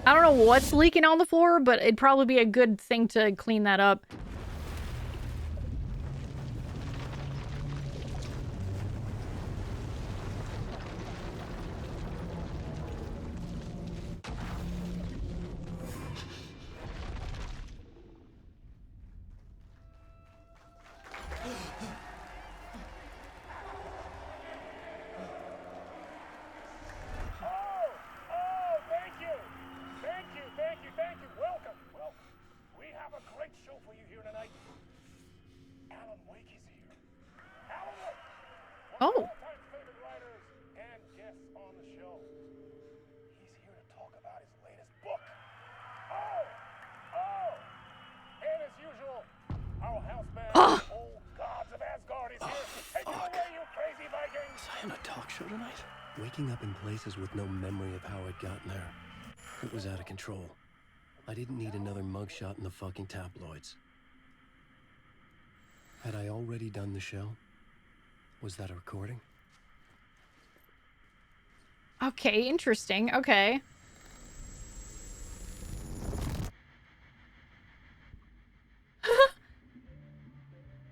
I don't know what's leaking on the floor, but it'd probably be a good thing to clean that up. Oh. Oh, fuck. Was I on a talk show tonight? Waking up in places with no memory of how I'd gotten there. It was out of control. I didn't need another mugshot in the fucking tabloids. Had I already done the show? Was that a recording? Okay, interesting. Okay.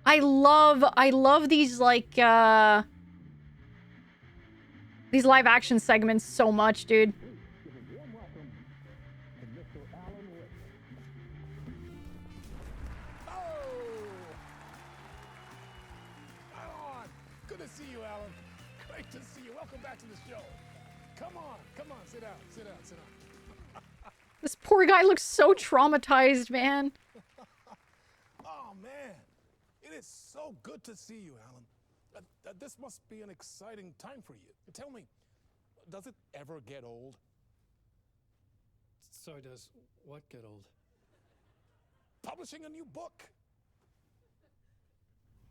I love these like these live action segments so much, dude. Good to see you, Alan. Great to see you. Welcome back to the show. Come on, sit down, sit down, sit down. This poor guy looks so traumatized, man. Oh, man. It is so good to see you, Alan. This must be an exciting time for you. Tell me, does it ever get old? Sorry, does what get old? Publishing a new book.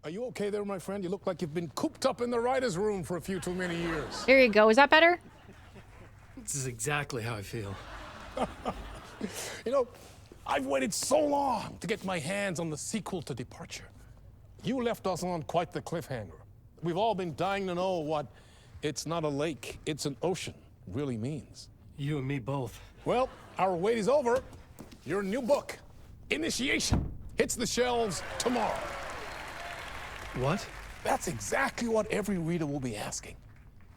Are you okay there, my friend? You look like you've been cooped up in the writer's room for a few too many years. There you go. Is that better? This is exactly how I feel. You know, I've waited so long to get my hands on the sequel to Departure. You left us on quite the cliffhanger. We've all been dying to know what "it's not a lake, it's an ocean" really means. You and me both. Well, our wait is over. Your new book, Initiation, hits the shelves tomorrow. What? That's exactly what every reader will be asking.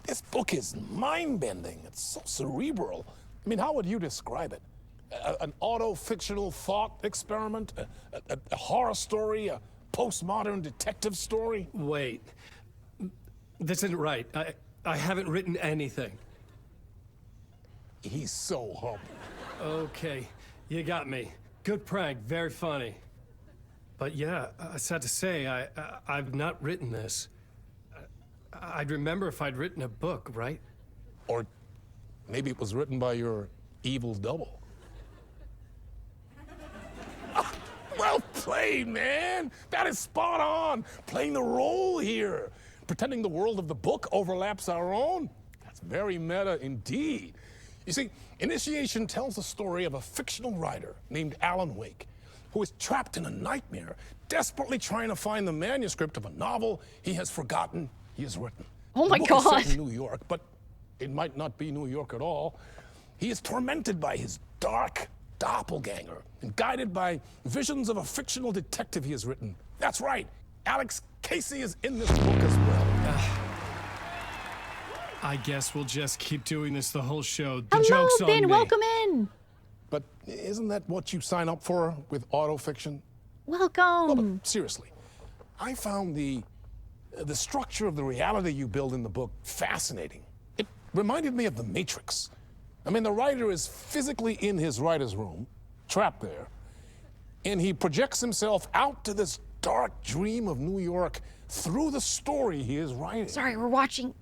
This book is mind-bending. It's so cerebral. I mean, how would you describe it? An auto-fictional thought experiment? A horror story? A postmodern detective story? Wait. This isn't right. I haven't written anything. He's so humble. Okay, you got me. Good prank, very funny. But yeah, sad to say, I've not written this. I'd remember if I'd written a book, right? Or maybe it was written by your evil double. Well played, man. That is spot on. Playing the role here. Pretending the world of the book overlaps our own. That's very meta indeed. You see, Initiation tells the story of a fictional writer named Alan Wake, who is trapped in a nightmare, desperately trying to find the manuscript of a novel he has forgotten he has written. Oh my The book is God. set in New York, but it might not be New York at all. He is tormented by his dark doppelganger and guided by visions of a fictional detective he has written. That's right, Alex Casey is in this book as well. I guess we'll just keep doing this the whole show. The Hello, joke's on Ben. me. Welcome in. But isn't that what you sign up for with autofiction? Welcome. No, but seriously, I found the structure of the reality you build in the book fascinating. It reminded me of The Matrix. I mean, the writer is physically in his writer's room, trapped there, and he projects himself out to this dark dream of New York through the story he is writing. Sorry, we're watching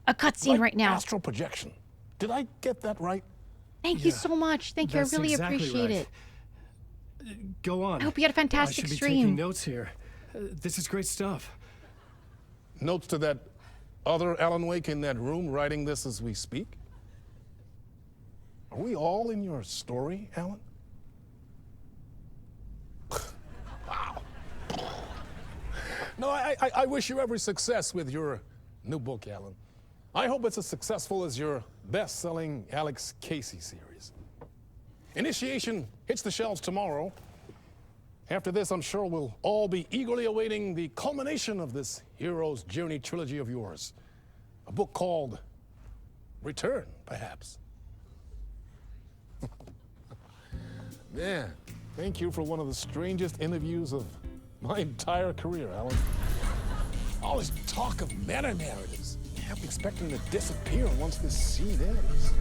a cutscene right now. Astral projection. Did I get that right? Thank you so much. Thank you. I That's really exactly appreciate right. it. Go on. I hope you had a fantastic I should be stream. taking notes here. This is great stuff. Notes to that other Alan Wake in that room writing this as we speak? Are we all in your story, Alan? Wow. No, I wish you every success with your new book, Alan. I hope it's as successful as your best-selling Alex Casey series. Initiation hits the shelves tomorrow. After this, I'm sure we'll all be eagerly awaiting the culmination of this hero's journey trilogy of yours. A book called Return, perhaps. Man, thank you for one of the strangest interviews of my entire career, Alan. All this talk of meta-narratives. I'm expecting to disappear once this scene ends.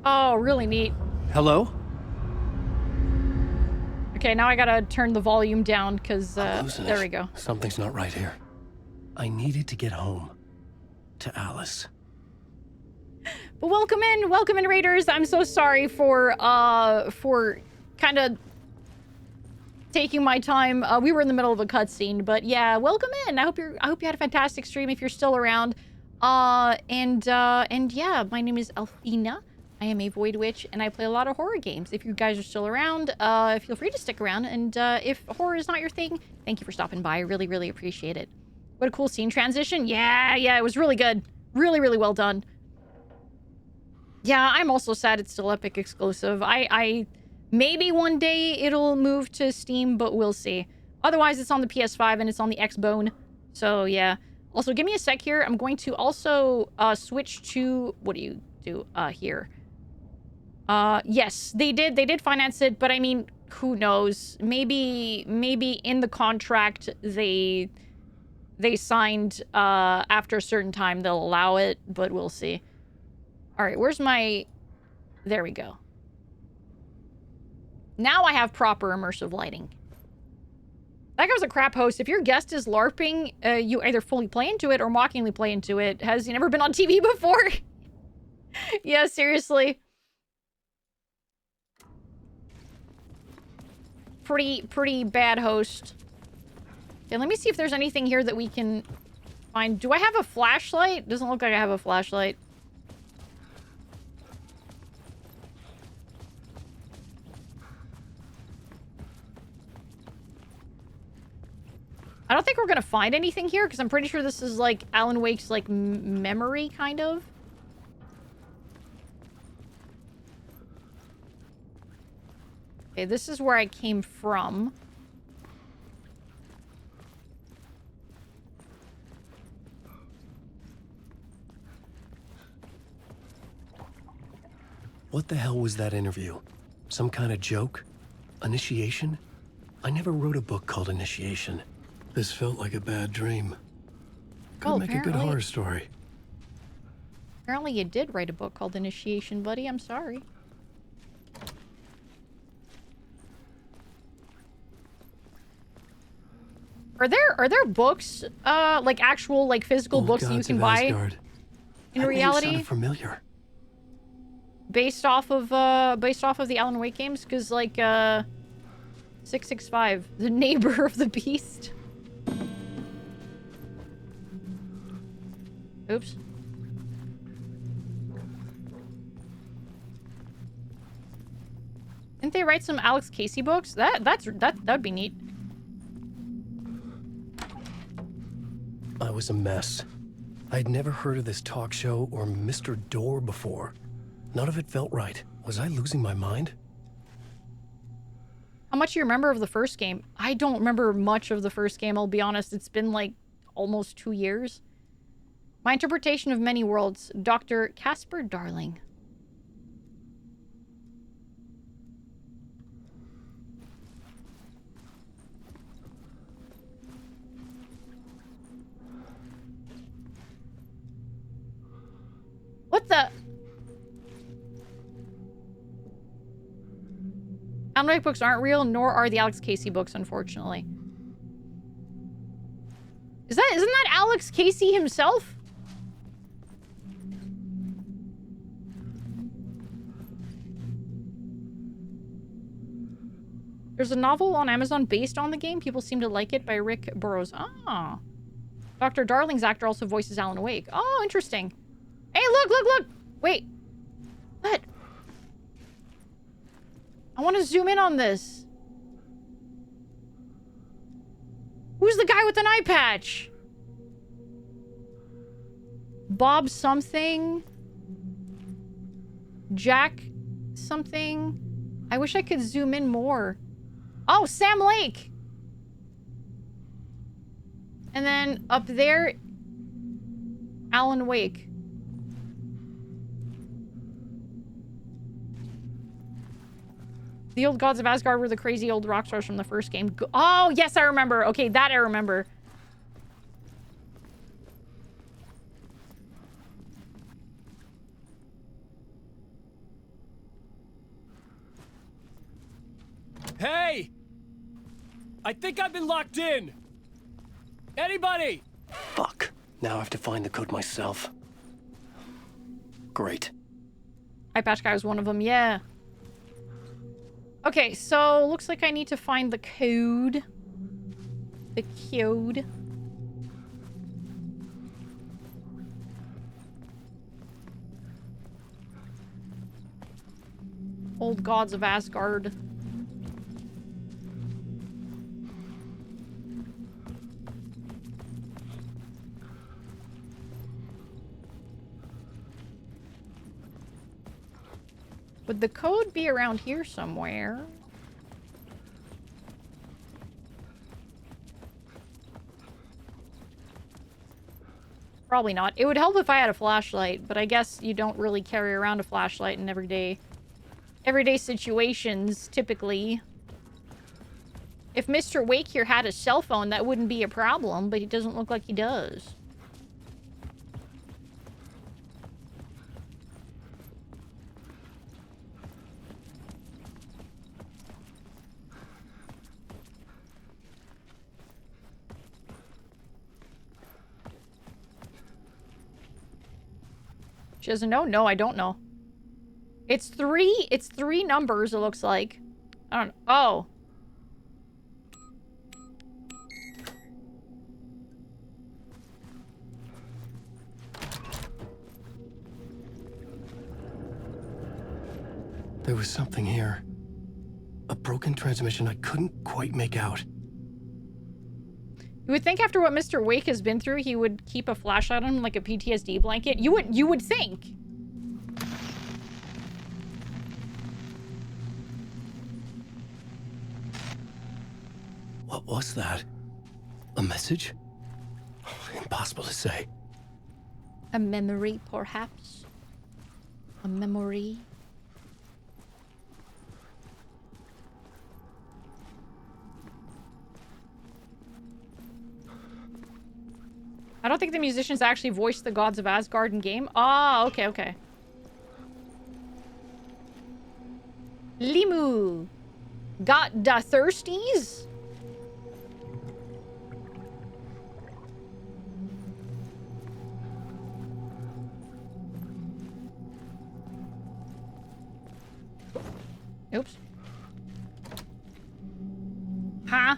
Oh, really neat. Hello? Okay, now I gotta turn the volume down because there we go. Something's not right here. I needed to get home. To Alice. But welcome in, Raiders. I'm so sorry for kind of taking my time. We were in the middle of a cutscene, but yeah, welcome in. I hope you had a fantastic stream if you're still around. And yeah, my name is Alphena. I am a Void Witch, and I play a lot of horror games. If you guys are still around, feel free to stick around. And if horror is not your thing, thank you for stopping by. I really, really appreciate it. What a cool scene transition. Yeah, it was really good. Really, really well done. Yeah, I'm also sad it's still Epic exclusive. I maybe one day it'll move to Steam, but we'll see. Otherwise, it's on the PS5 and it's on the Xbone. So, yeah. Also, give me a sec here. I'm going to also switch to... What do you do here? Yes, they did finance it, but I mean, who knows? Maybe in the contract they signed after a certain time they'll allow it, but we'll see. All right, where's my... There we go. Now I have proper immersive lighting. That guy's a crap host. If your guest is LARPing, you either fully play into it or mockingly play into it. Has he never been on TV before? Yeah, seriously. Pretty bad host. Okay, let me see if there's anything here that we can find. Do I have a flashlight? Doesn't look like I have a flashlight. I don't think we're gonna find anything here because I'm pretty sure this is like Alan Wake's like memory kind of. Okay, this is where I came from. What the hell was that interview? Some kind of joke? Initiation? I never wrote a book called Initiation. This felt like a bad dream. Could make a good horror story. Apparently you did write a book called Initiation, buddy. I'm sorry. Are there books, like actual, like physical books that you can buy in reality? Sounded familiar. Based off of the Alan Wake games, because like 665, the neighbor of the beast. Oops. Didn't they write some Alex Casey books? That'd be neat. was a mess. I'd never heard of this talk show or Mr. Door before. None of it felt right. Was I losing my mind? How much do you remember of the first game? I don't remember much of the first game, I'll be honest. It's been like almost 2 years. My interpretation of many worlds, Dr. Casper Darling. What the? Alan Wake books aren't real, nor are the Alex Casey books, unfortunately. Isn't that Alex Casey himself? There's a novel on Amazon based on the game. People seem to like it, by Rick Burroughs. Ah. Dr. Darling's actor also voices Alan Wake. Oh, interesting. Hey, look! Wait. What? I want to zoom in on this. Who's the guy with an eye patch? Bob something. Jack something. I wish I could zoom in more. Oh, Sam Lake. And then up there, Alan Wake. The old gods of Asgard were the crazy old rock stars from the first game. Oh, yes, I remember. Okay, that I remember. Hey! I think I've been locked in. Anybody? Fuck. Now I have to find the code myself. Great. Eye patch guy was one of them, yeah. Okay, so looks like I need to find the code. The code. Old gods of Asgard. Would the code be around here somewhere? Probably not. It would help if I had a flashlight, but I guess you don't really carry around a flashlight in everyday situations, typically. If Mr. Wake here had a cell phone, that wouldn't be a problem, but it doesn't look like he does. She doesn't know? No, I don't know. It's three numbers, it looks like. I don't know. Oh. There was something here. A broken transmission I couldn't quite make out. You would think after what Mr. Wake has been through, he would keep a flashlight on him like a PTSD blanket. You would think. What was that? A message? Impossible to say. A memory, perhaps? A memory? I don't think the musicians actually voiced the gods of Asgard in game. Ah, okay, okay. Limu. Got da thirsties? Oops. Huh?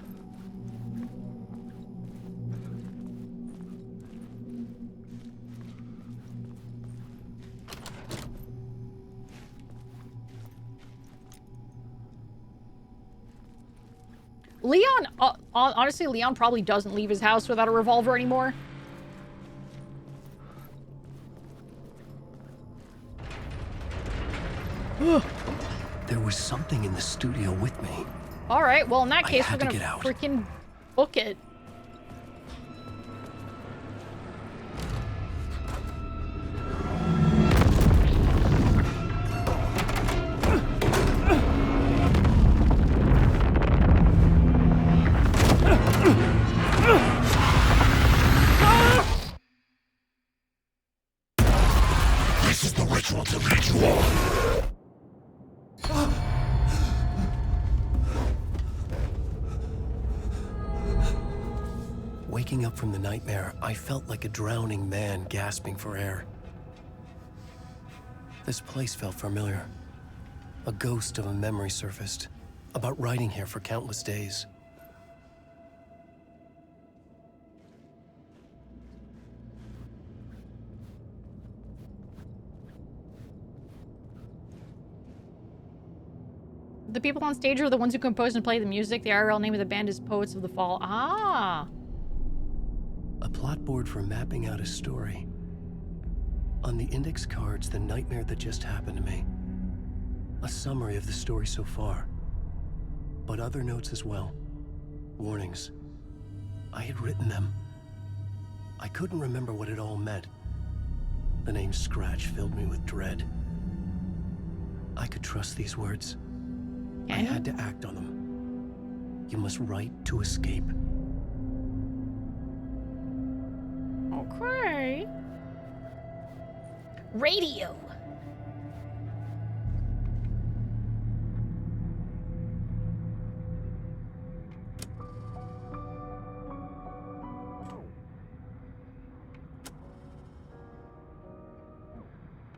Leon, honestly, Leon probably doesn't leave his house without a revolver anymore. There was something in the studio with me. All right, well, in that I case, we're had to gonna get out. freaking book it. This is the ritual to lead you on. Waking up from the nightmare, I felt like a drowning man gasping for air. This place felt familiar. A ghost of a memory surfaced, about writing here for countless days. The people on stage are the ones who compose and play the music. The IRL name of the band is Poets of the Fall. Ah! A plot board for mapping out a story. On the index cards, the nightmare that just happened to me. A summary of the story so far. But other notes as well. Warnings. I had written them. I couldn't remember what it all meant. The name Scratch filled me with dread. I could trust these words. I had to act on them. You must write to escape. Okay. Radio.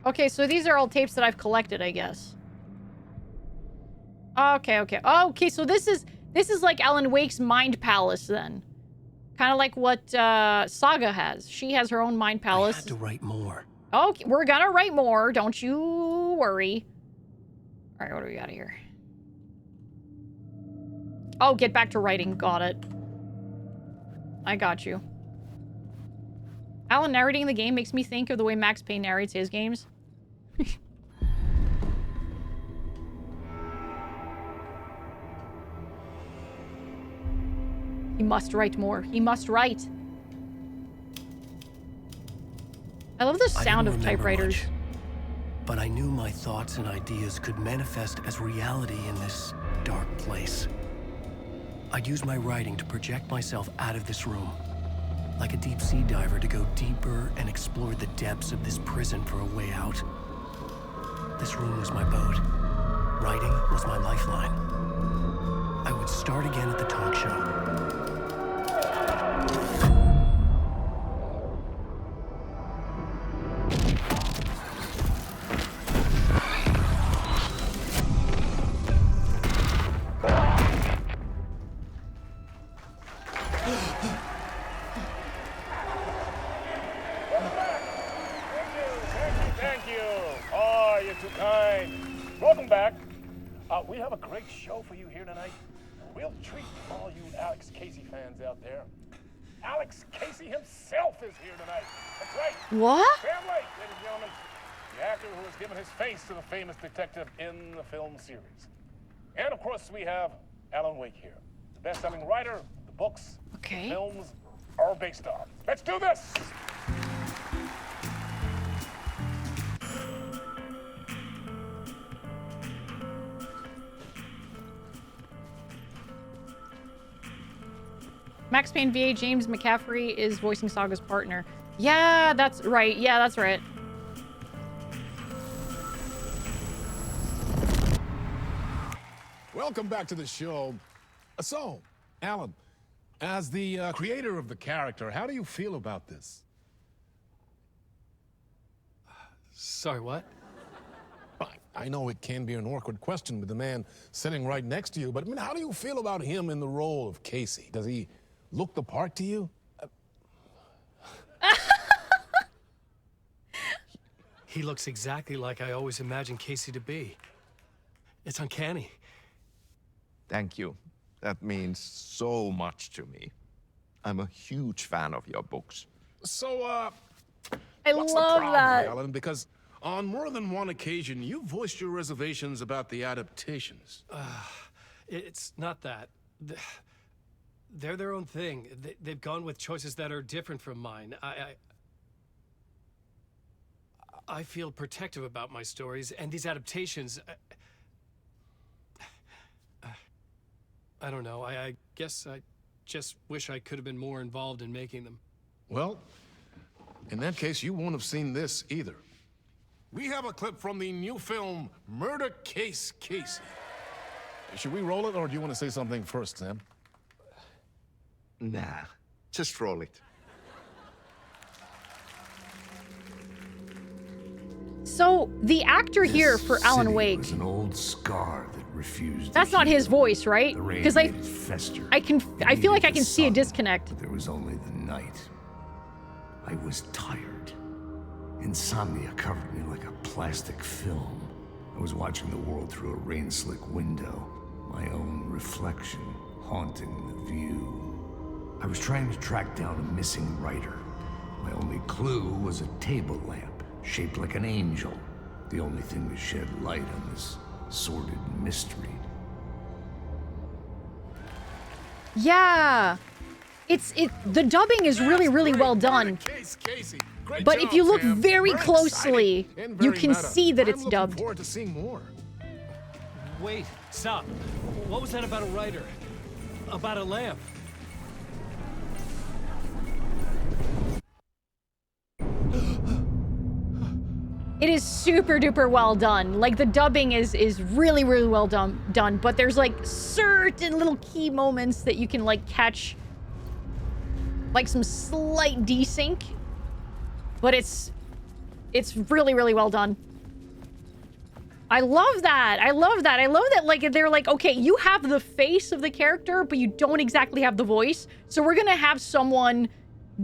Okay, so these are all tapes that I've collected, I guess. Okay, okay. Okay, so this is like Alan Wake's Mind Palace then. Kind of like what Saga has. She has her own Mind Palace. I had to write more. Okay, we're gonna write more. Don't you worry. All right, what do we got here? Oh, get back to writing. Got it. I got you. Alan narrating the game makes me think of the way Max Payne narrates his games. He must write more. He must write. I love the sound of typewriters. Much, but I knew my thoughts and ideas could manifest as reality in this dark place. I'd use my writing to project myself out of this room. Like a deep sea diver to go deeper and explore the depths of this prison for a way out. This room was my boat. Writing was my lifeline. I would start again at the talk show. We have a great show for you here tonight. We'll treat all you Alex Casey fans out there. Alex Casey himself is here tonight. That's right. What? Sam Lake, ladies and gentlemen. The actor who has given his face to the famous detective in the film series. And of course, we have Alan Wake here. The best-selling writer, the books, the films are based on. Let's do this! Max Payne VA James McCaffrey is voicing Saga's partner. Yeah, that's right. Yeah, that's right. Welcome back to the show. So, Alan, as the creator of the character, how do you feel about this? Sorry, what? I know it can be an awkward question with the man sitting right next to you, but I mean, how do you feel about him in the role of Casey? Does he look the part to you? He looks exactly like I always imagined Casey to be. It's uncanny. Thank you. That means so much to me. I'm a huge fan of your books. So, I what's love the problem, that. Alan? Because On more than one occasion, you voiced your reservations about the adaptations. It's not that. They're their own thing. They've gone with choices that are different from mine. I feel protective about my stories, and these adaptations... I don't know. I guess I just wish I could have been more involved in making them. Well, in that case, you won't have seen this either. We have a clip from the new film, Murder Case Casey. Should we roll it, or do you want to say something first, Sam? Nah, just roll it. So the actor here for Alan Wake was an old scar that refused. That's not his voice, right? Because I feel like I can see a disconnect. But there was only the night. I was tired. Insomnia covered me like a plastic film. I was watching the world through a rain-slick window, my own reflection haunting the view. I was trying to track down a missing writer. My only clue was a table lamp, shaped like an angel. The only thing to shed light on this sordid mystery. Yeah. The dubbing is really well done. But if you look very closely, you can see that it's dubbed. Forward to seeing more. Wait, stop. What was that about a writer? About a lamp? It is super duper well done. Like the dubbing is really well done, but there's like certain little key moments that you can like catch like some slight desync. But it's really well done. I love that. I love that like they're like, okay, you have the face of the character, but you don't exactly have the voice. So we're gonna have someone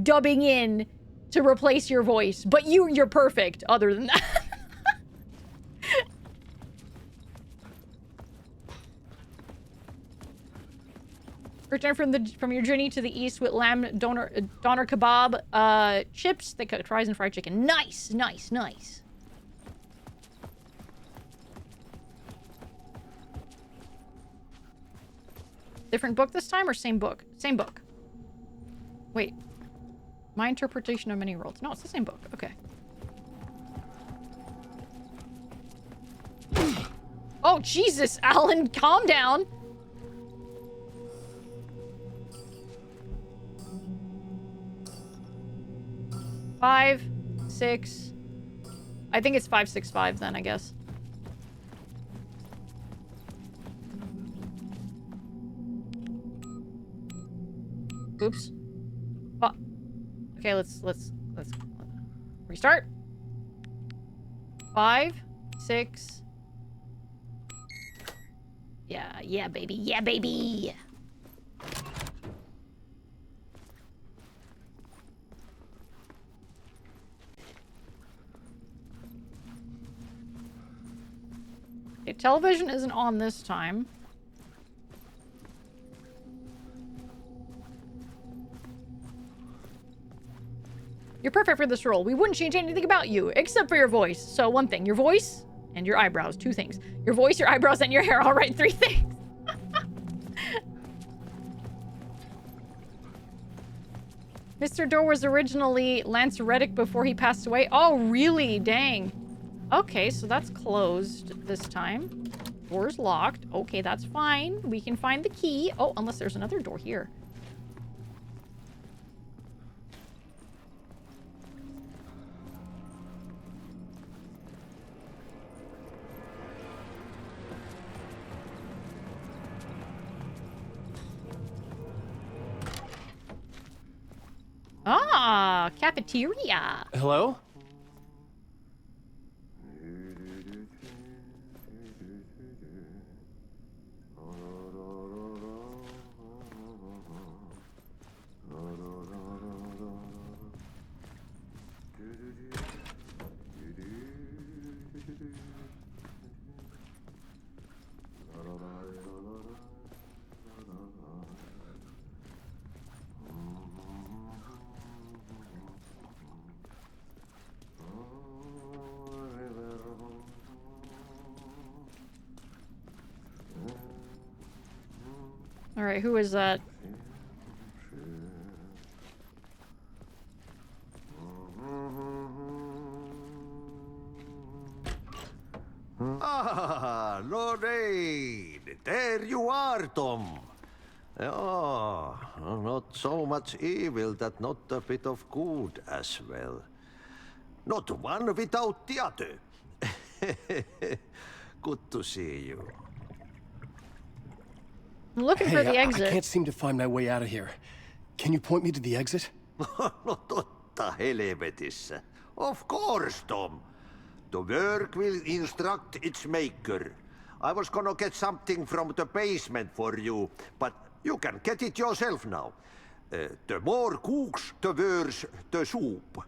dubbing in to replace your voice, but you're perfect other than that. Return from your journey to the east with lamb doner kebab, chips, they cooked fries and fried chicken. Nice. Different book this time or same book? Same book. Wait. My interpretation of many worlds. No, it's the same book. Okay. Oh, Jesus, Alan, calm down. Five, 6. I think it's 565 then, I guess. Oops. Oh. Okay, let's restart. 5, 6. Yeah, baby. Okay, television isn't on this time. You're perfect for this role. We wouldn't change anything about you, except for your voice. So one thing, your voice and your eyebrows. 2 things. Your voice, your eyebrows, and your hair. All right, 3 things. Mr. Dorr was originally Lance Reddick before he passed away. Oh, really? Dang. Okay, so that's closed this time. Door's locked. Okay, that's fine. We can find the key. Oh, unless there's another door here. Ah, cafeteria. Hello? Alright, who is that? Ah, Lorraine! There you are, Tom. Oh, not so much evil that not a bit of good as well. Not one without the other. Good to see you. I'm looking for the exit. I can't seem to find my way out of here. Can you point me to the exit? No totta helvetissä. Of course, Tom. The work will instruct its maker. I was gonna get something from the basement for you, but you can get it yourself now. The more cooks, the worse the soup.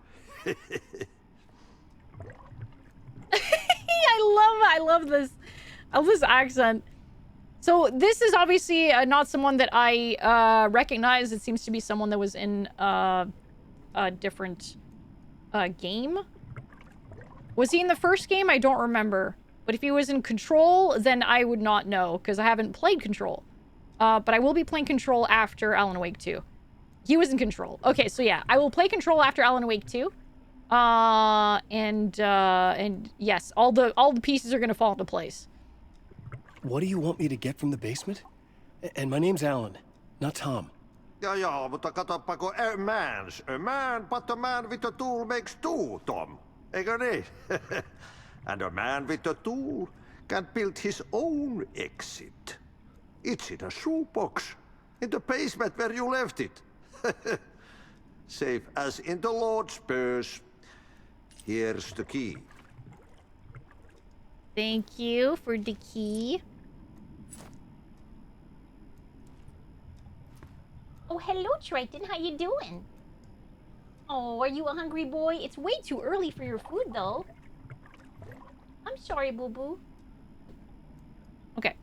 I love this. I love this accent. So this is obviously not someone that I recognize. It seems to be someone that was in a different game. Was he in the first game? I don't remember. But if he was in Control, then I would not know, because I haven't played Control. But I will be playing Control after Alan Wake 2. He was in Control. Okay, so yeah, I will play Control after Alan Wake 2. And yes, all the pieces are gonna fall into place. What do you want me to get from the basement? And my name's Alan, not Tom. Ja, mutta katsoppa, a man's a man, but a man with a tool makes two, Tom. Eikö niin? And a man with a tool can build his own exit. It's in a shoebox, in the basement where you left it. Safe as in the Lord's purse. Here's the key. Thank you for the key. Oh, hello, Triton. How you doing? Oh, are you a hungry boy? It's way too early for your food, though. I'm sorry, boo-boo. Okay.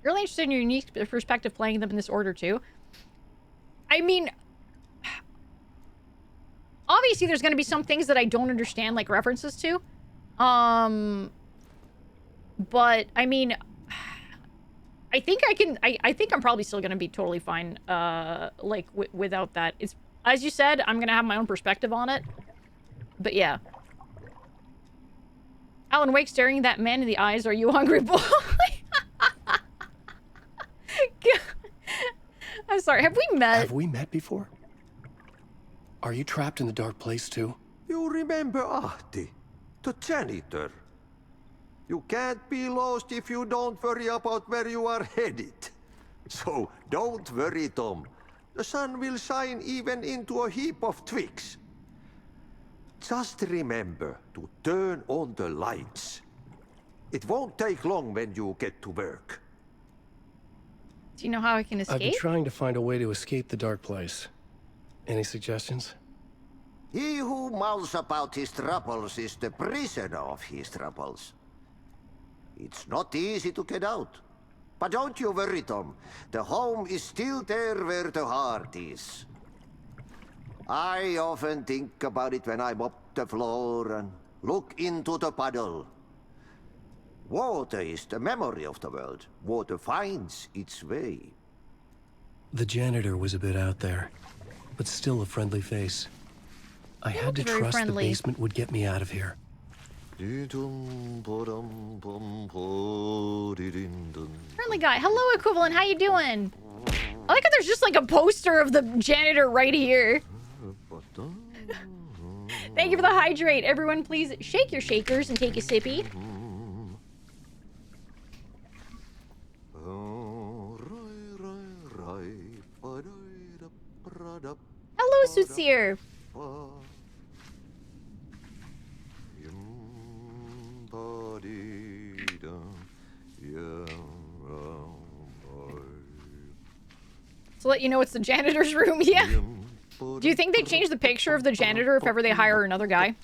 Really interested in your unique perspective playing them in this order, too. I mean, obviously there's going to be some things that I don't understand, like references to. But, I mean, I think I can... I think I'm probably still going to be totally fine, like, without that. It's... As you said, I'm going to have my own perspective on it. But yeah. Alan Wake staring that man in the eyes. Are you hungry, boy? I'm sorry. Have we met? Have we met before? Are you trapped in the dark place too? You remember Ahti, the janitor. You can't be lost if you don't worry about where you are headed. So don't worry, Tom. The sun will shine even into a heap of twigs. Just remember to turn on the lights. It won't take long when you get to work. Do you know how I can escape? I've been trying to find a way to escape the dark place. Any suggestions? He who mouths about his troubles is the prisoner of his troubles. It's not easy to get out. But don't you worry, Tom. The home is still there where the heart is. I often think about it when I mop the floor and look into the puddle. Water is the memory of the world. Water finds its way. The janitor was a bit out there, but still a friendly face. I had to trust the basement would get me out of here. Friendly guy. Hello, Equivalent. How you doing? I like how there's just like a poster of the janitor right here. Thank you for the hydrate. Everyone, please shake your shakers and take a sippy. Hello, Sootsier. To let you know it's the janitor's room, yeah. Do you think they change the picture of the janitor if ever they hire another guy?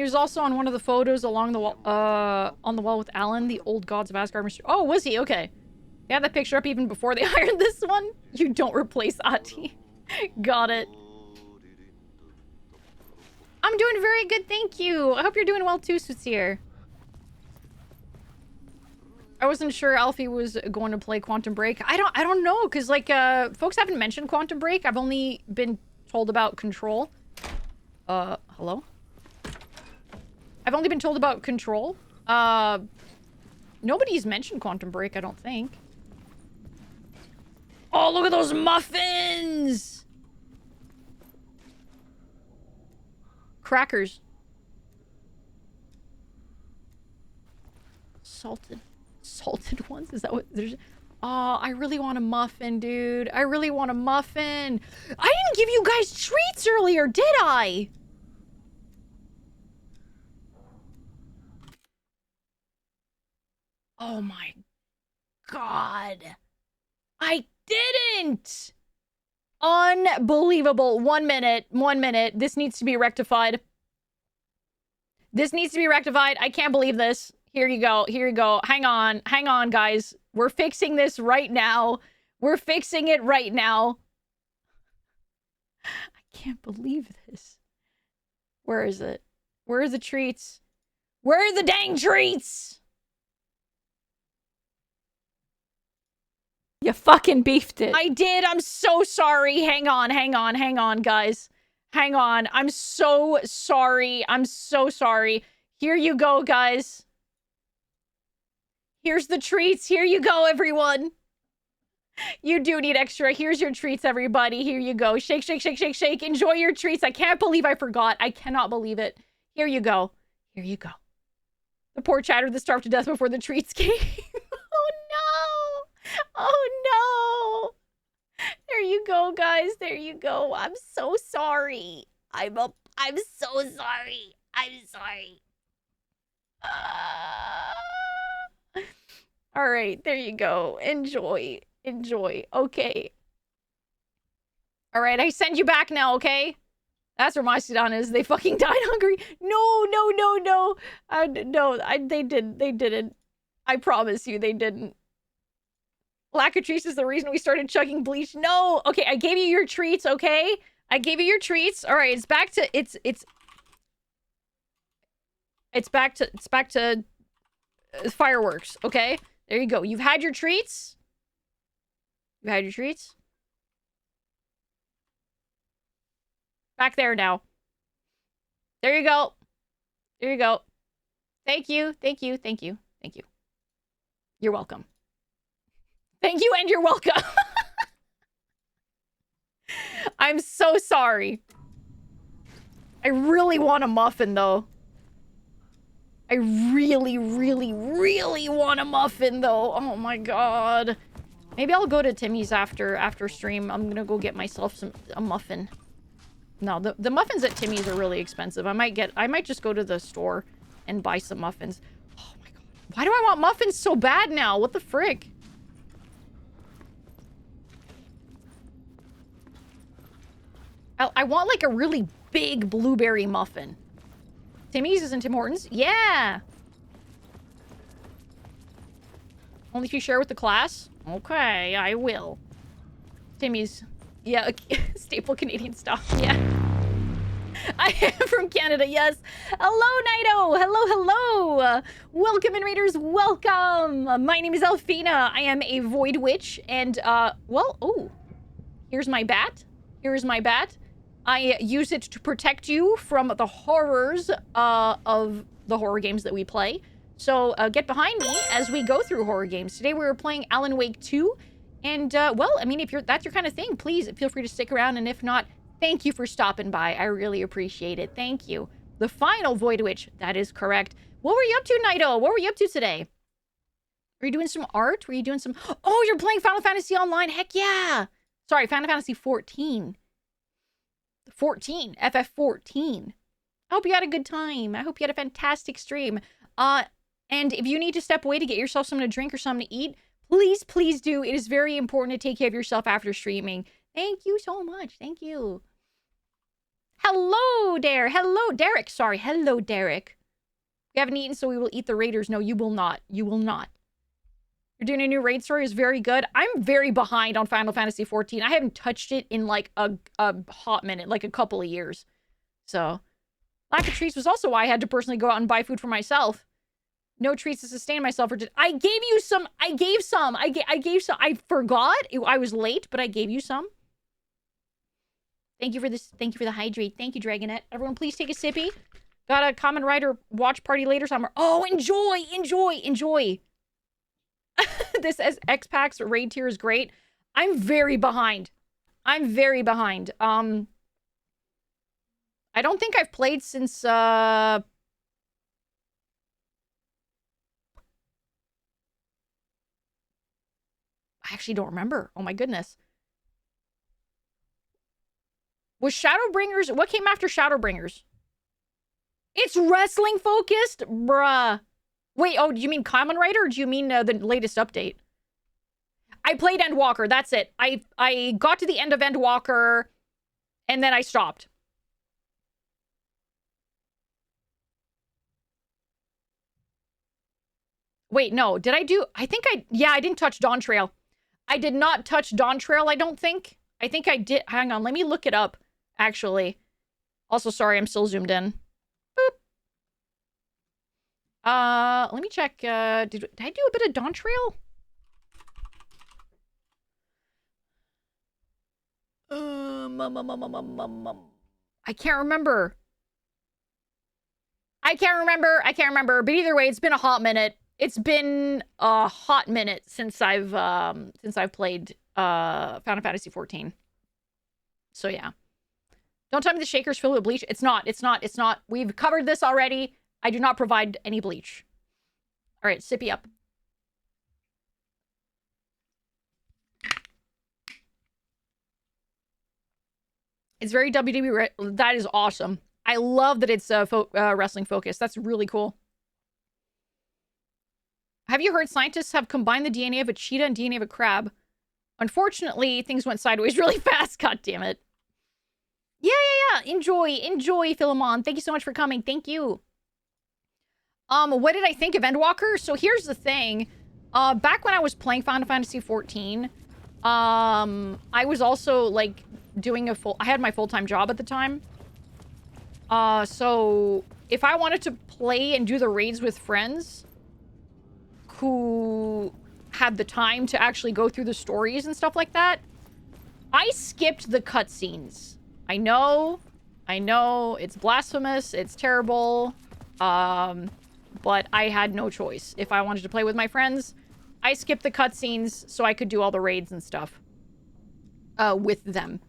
He was also on one of the photos along the wall, on the wall with Alan, the old gods of Asgard. Oh, was he? Okay. They had that picture up even before they hired this one. You don't replace Ati. Got it. I'm doing very good, thank you. I hope you're doing well too, Sutsier. I wasn't sure Alfie was going to play Quantum Break. I don't know, because like folks haven't mentioned Quantum Break. I've only been told about Control. Hello? I've only been told about Control. Nobody's mentioned Quantum Break, I don't think. Oh, look at those muffins! Crackers. Salted ones? Is that what there's... Oh, I really want a muffin, dude. I really want a muffin. I didn't give you guys treats earlier, did I? Oh my god. I didn't! Unbelievable. 1 minute. 1 minute. This needs to be rectified. This needs to be rectified. I can't believe this. Here you go. Here you go. Hang on. Hang on, guys. We're fixing this right now. We're fixing it right now. I can't believe this. Where is it? Where are the treats? Where are the dang treats? You fucking beefed it. I did. I'm so sorry. Hang on, hang on, hang on, guys. Hang on. I'm so sorry. I'm so sorry. Here you go, guys. Here's the treats. Here you go, everyone. You do need extra. Here's your treats, everybody. Here you go. Shake, shake, shake, shake, shake. Enjoy your treats. I can't believe I forgot. I cannot believe it. Here you go. Here you go. The poor chatter that starved to death before the treats came. Oh, no. Oh, no. There you go, guys. There you go. I'm so sorry. I'm so sorry. I'm sorry. All right, there you go. Enjoy. Enjoy. Okay. All right, I send you back now, okay? That's where my Sudan is. They fucking died hungry. No, no, no, no. They didn't. I promise you, they didn't. Lacatrice is the reason we started chugging bleach. No. Okay, I gave you your treats, okay? I gave you your treats. All right, it's back to fireworks, okay? There you go. You've had your treats. You had your treats. Back there now. There you go. There you go. Thank you. Thank you. Thank you. Thank you. You're welcome. Thank you and you're welcome. I'm so sorry. I really want a muffin, though. I really, really, really want a muffin, though. Oh my god. Maybe I'll go to Timmy's after stream. I'm gonna go get myself a muffin. No, the muffins at Timmy's are really expensive. I might just go to the store and buy some muffins. Oh my god. Why do I want muffins so bad now? What the frick? I want like a really big blueberry muffin. Timmy's isn't Tim Hortons? Yeah! Only if you share with the class? Okay, I will. Timmy's. Yeah, staple Canadian stuff. Yeah. I am from Canada, yes. Hello, Nido! Hello, hello! Welcome in, Raiders, welcome! My name is Alphena. I am a Void Witch, and, well, oh. Here's my bat. Here's my bat. I use it to protect you from the horrors of the horror games that we play. So get behind me as we go through horror games. Today we were playing Alan Wake 2. And, well, I mean, if that's your kind of thing, please feel free to stick around. And if not, thank you for stopping by. I really appreciate it. Thank you. The final Void Witch. That is correct. What were you up to, Nido? What were you up to today? Were you doing some art? Were you doing some... Oh, you're playing Final Fantasy Online? Heck yeah! Sorry, Final Fantasy 14. 14. FF14. I hope you had a good time. I hope you had a fantastic stream. And if you need to step away to get yourself something to drink or something to eat, please, please do. It is very important to take care of yourself after streaming. Thank you so much. Thank you. Hello there. Hello, Derek. Sorry. Hello, Derek. We haven't eaten, so we will eat the raiders. No, you will not. You will not. You're doing a new raid story is very good. I'm very behind on Final Fantasy XIV. I haven't touched it in like a hot minute, like a couple of years. So, lack of treats was also why I had to personally go out and buy food for myself. No treats to sustain myself. I gave you some. I gave some. I gave some. I forgot. I was late, but I gave you some. Thank you for this. Thank you for the hydrate. Thank you, Dragonette. Everyone, please take a sippy. Got a Common Rider watch party later summer. Oh, enjoy, enjoy, enjoy. This as X-Pax raid tier is great. I'm very behind. I'm very behind. I don't think I've played since I actually don't remember. Oh my goodness. Was Shadowbringers, what came after Shadowbringers? It's wrestling focused? Bruh. Wait, oh, do you mean Kamen Rider or do you mean the latest update? I played Endwalker, that's it. I got to the end of Endwalker and then I stopped. Wait, no, did I do, I didn't touch Dawn Trail. I did not touch Dawn Trail, I don't think. I think I did, hang on, let me look it up, actually. Also, sorry, I'm still zoomed in. Let me check, did I do a bit of Dawn Trail? I can't remember. I can't remember, but either way, it's been a hot minute. It's been a hot minute since I've played, Final Fantasy XIV. So yeah. Don't tell me the shaker's filled with bleach. It's not. We've covered this already. I do not provide any bleach. All right, sippy up. It's very WWE. That is awesome. I love that it's wrestling focused. That's really cool. Have you heard scientists have combined the DNA of a cheetah and DNA of a crab? Unfortunately, things went sideways really fast. God damn it. Yeah. Enjoy, Philemon. Thank you so much for coming. Thank you. What did I think of Endwalker? So here's the thing. Back when I was playing Final Fantasy XIV, I was also, like, doing I had my full-time job at the time. So if I wanted to play and do the raids with friends who had the time to actually go through the stories and stuff like that, I skipped the cutscenes. I know, it's blasphemous, it's terrible, but I had no choice. If I wanted to play with my friends, I skipped the cutscenes so I could do all the raids and stuff with them.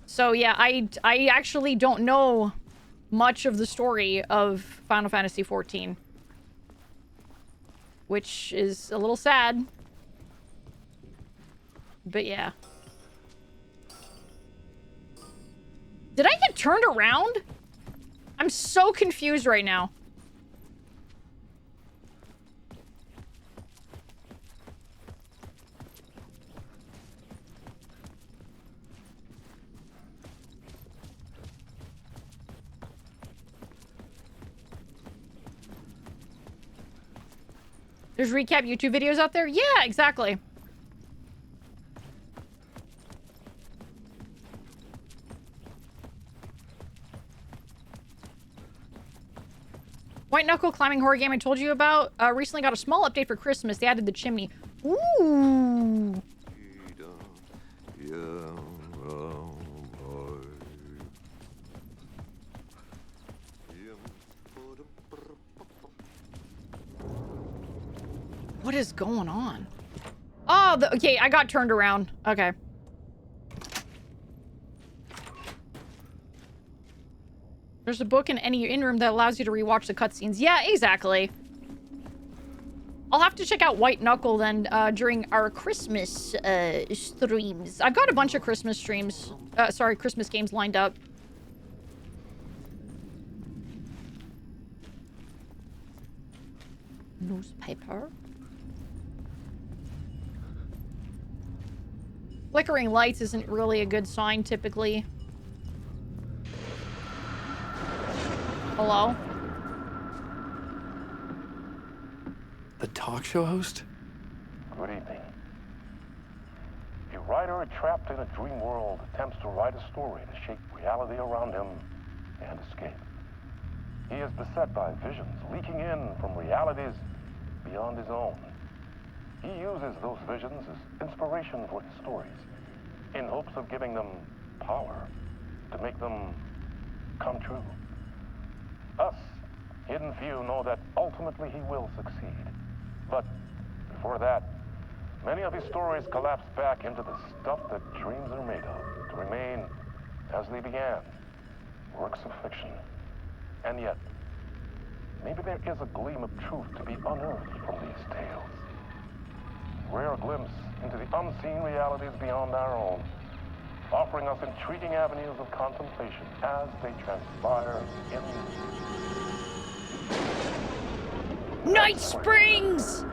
So yeah, I actually don't know much of the story of Final Fantasy XIV. Which is a little sad. But yeah. Did I get turned around? I'm so confused right now. There's recap YouTube videos out there? Yeah, exactly. White Knuckle climbing horror game I told you about. Recently got a small update for Christmas. They added the chimney. Ooh. What is going on? Oh, okay, I got turned around. Okay. There's a book in any in-room that allows you to rewatch the cutscenes. Yeah, exactly. I'll have to check out White Knuckle then during our Christmas streams. I've got a bunch of Christmas streams. Sorry, Christmas games lined up. Newspaper. Flickering lights isn't really a good sign, typically. Hello? The talk show host? Good evening. A writer trapped in a dream world attempts to write a story to shape reality around him and escape. He is beset by visions leaking in from realities beyond his own. He uses those visions as inspiration for his stories, in hopes of giving them power to make them come true. Us, hidden few, know that ultimately he will succeed. But before that, many of his stories collapse back into the stuff that dreams are made of, to remain as they began, works of fiction. And yet, maybe there is a gleam of truth to be unearthed from these tales. Rare glimpse into the unseen realities beyond our own, offering us intriguing avenues of contemplation as they transpire in Night Springs!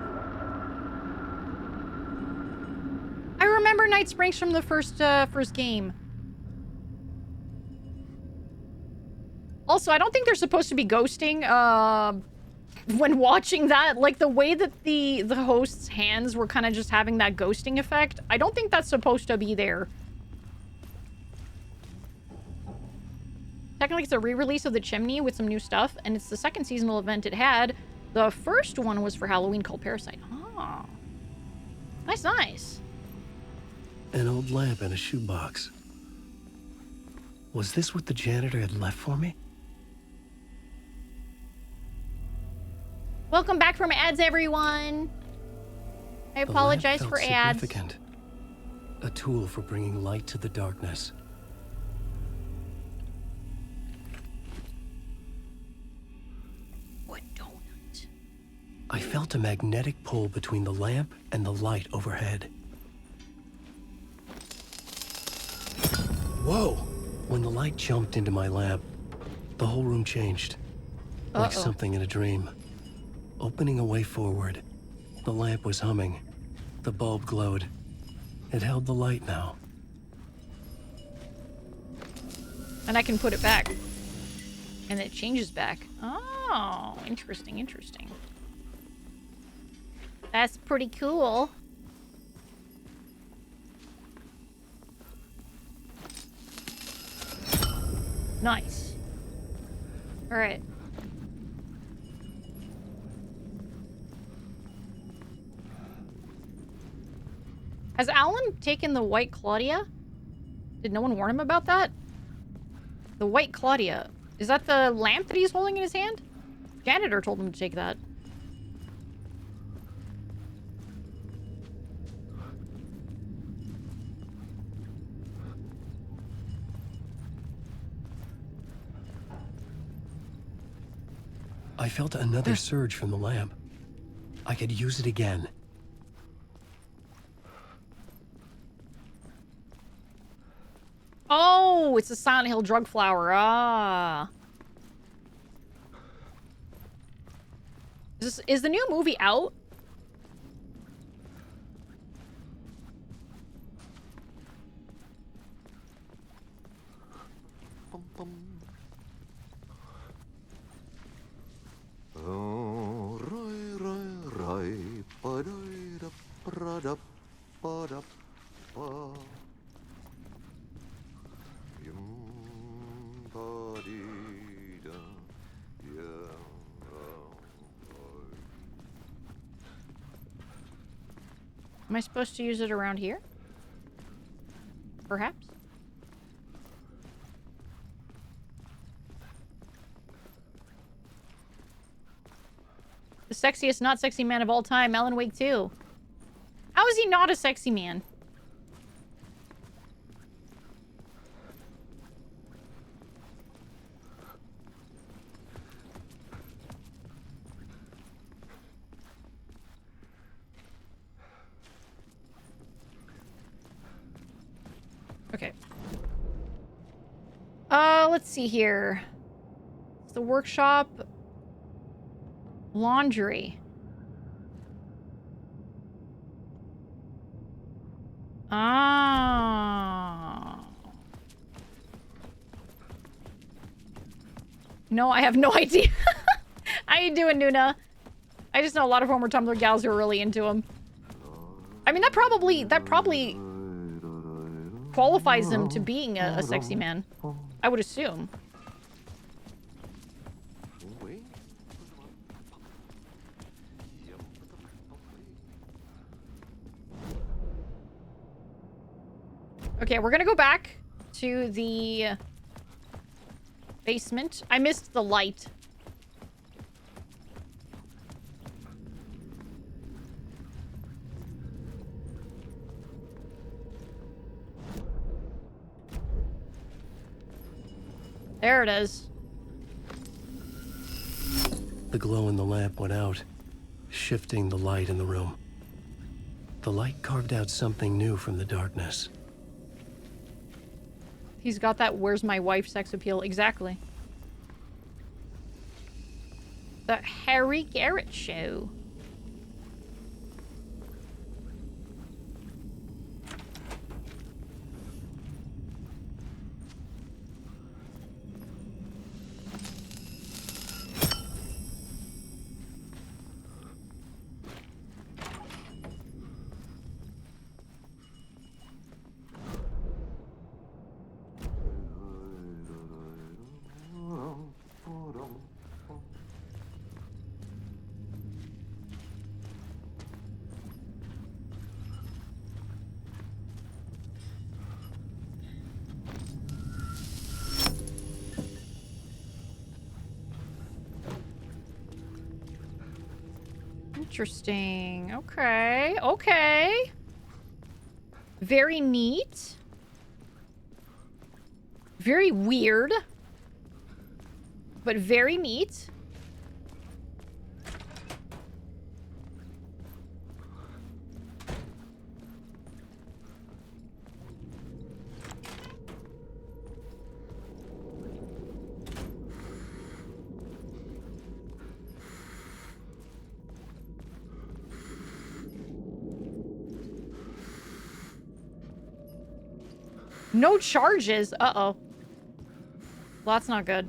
I remember Night Springs from the first game. Also, I don't think they're supposed to be ghosting when watching that. Like, the way that the host's hands were kind of just having that ghosting effect, I don't think that's supposed to be there. Technically, it's a re-release of The Chimney with some new stuff, and it's the second seasonal event it had. The first one was for Halloween called Parasite. Oh. Nice, nice. An old lamp in a shoebox. Was this what the janitor had left for me? Welcome back from ads, everyone. I apologize for ads. Significant. A tool for bringing light to the darkness. What donut? I felt a magnetic pull between the lamp and the light overhead. Whoa! When the light jumped into my lamp, the whole room changed. Like something in a dream. Opening a way forward, the lamp was humming. The bulb glowed. It held the light now. And I can put it back. And it changes back. Oh, interesting, interesting. That's pretty cool. Nice. All right. Has Alan taken the white Claudia? Did no one warn him about that? The white Claudia. Is that the lamp that he's holding in his hand? Janitor told him to take that. I felt another surge from the lamp. I could use it again. Oh, it's a Silent Hill drug flower. Ah. Is the new movie out? Am I supposed to use it around here? Perhaps? The sexiest not sexy man of all time, Alan Wake 2. How is he not a sexy man? Okay. Let's see here. It's the workshop. Laundry. Ah. No, I have no idea. How you doing, Nuna? I just know a lot of former Tumblr gals who are really into him. I mean, that probably qualifies him to being a sexy man. I would assume. Okay, we're gonna go back to the basement. I missed the light. There it is. The glow in the lamp went out, shifting the light in the room. The light carved out something new from the darkness. He's got that "where's my wife" sex appeal. Exactly. The Harry Garrett Show. Interesting. Okay. Okay. Very neat. Very weird. But very neat. No charges. Uh-oh. Well, that's not good.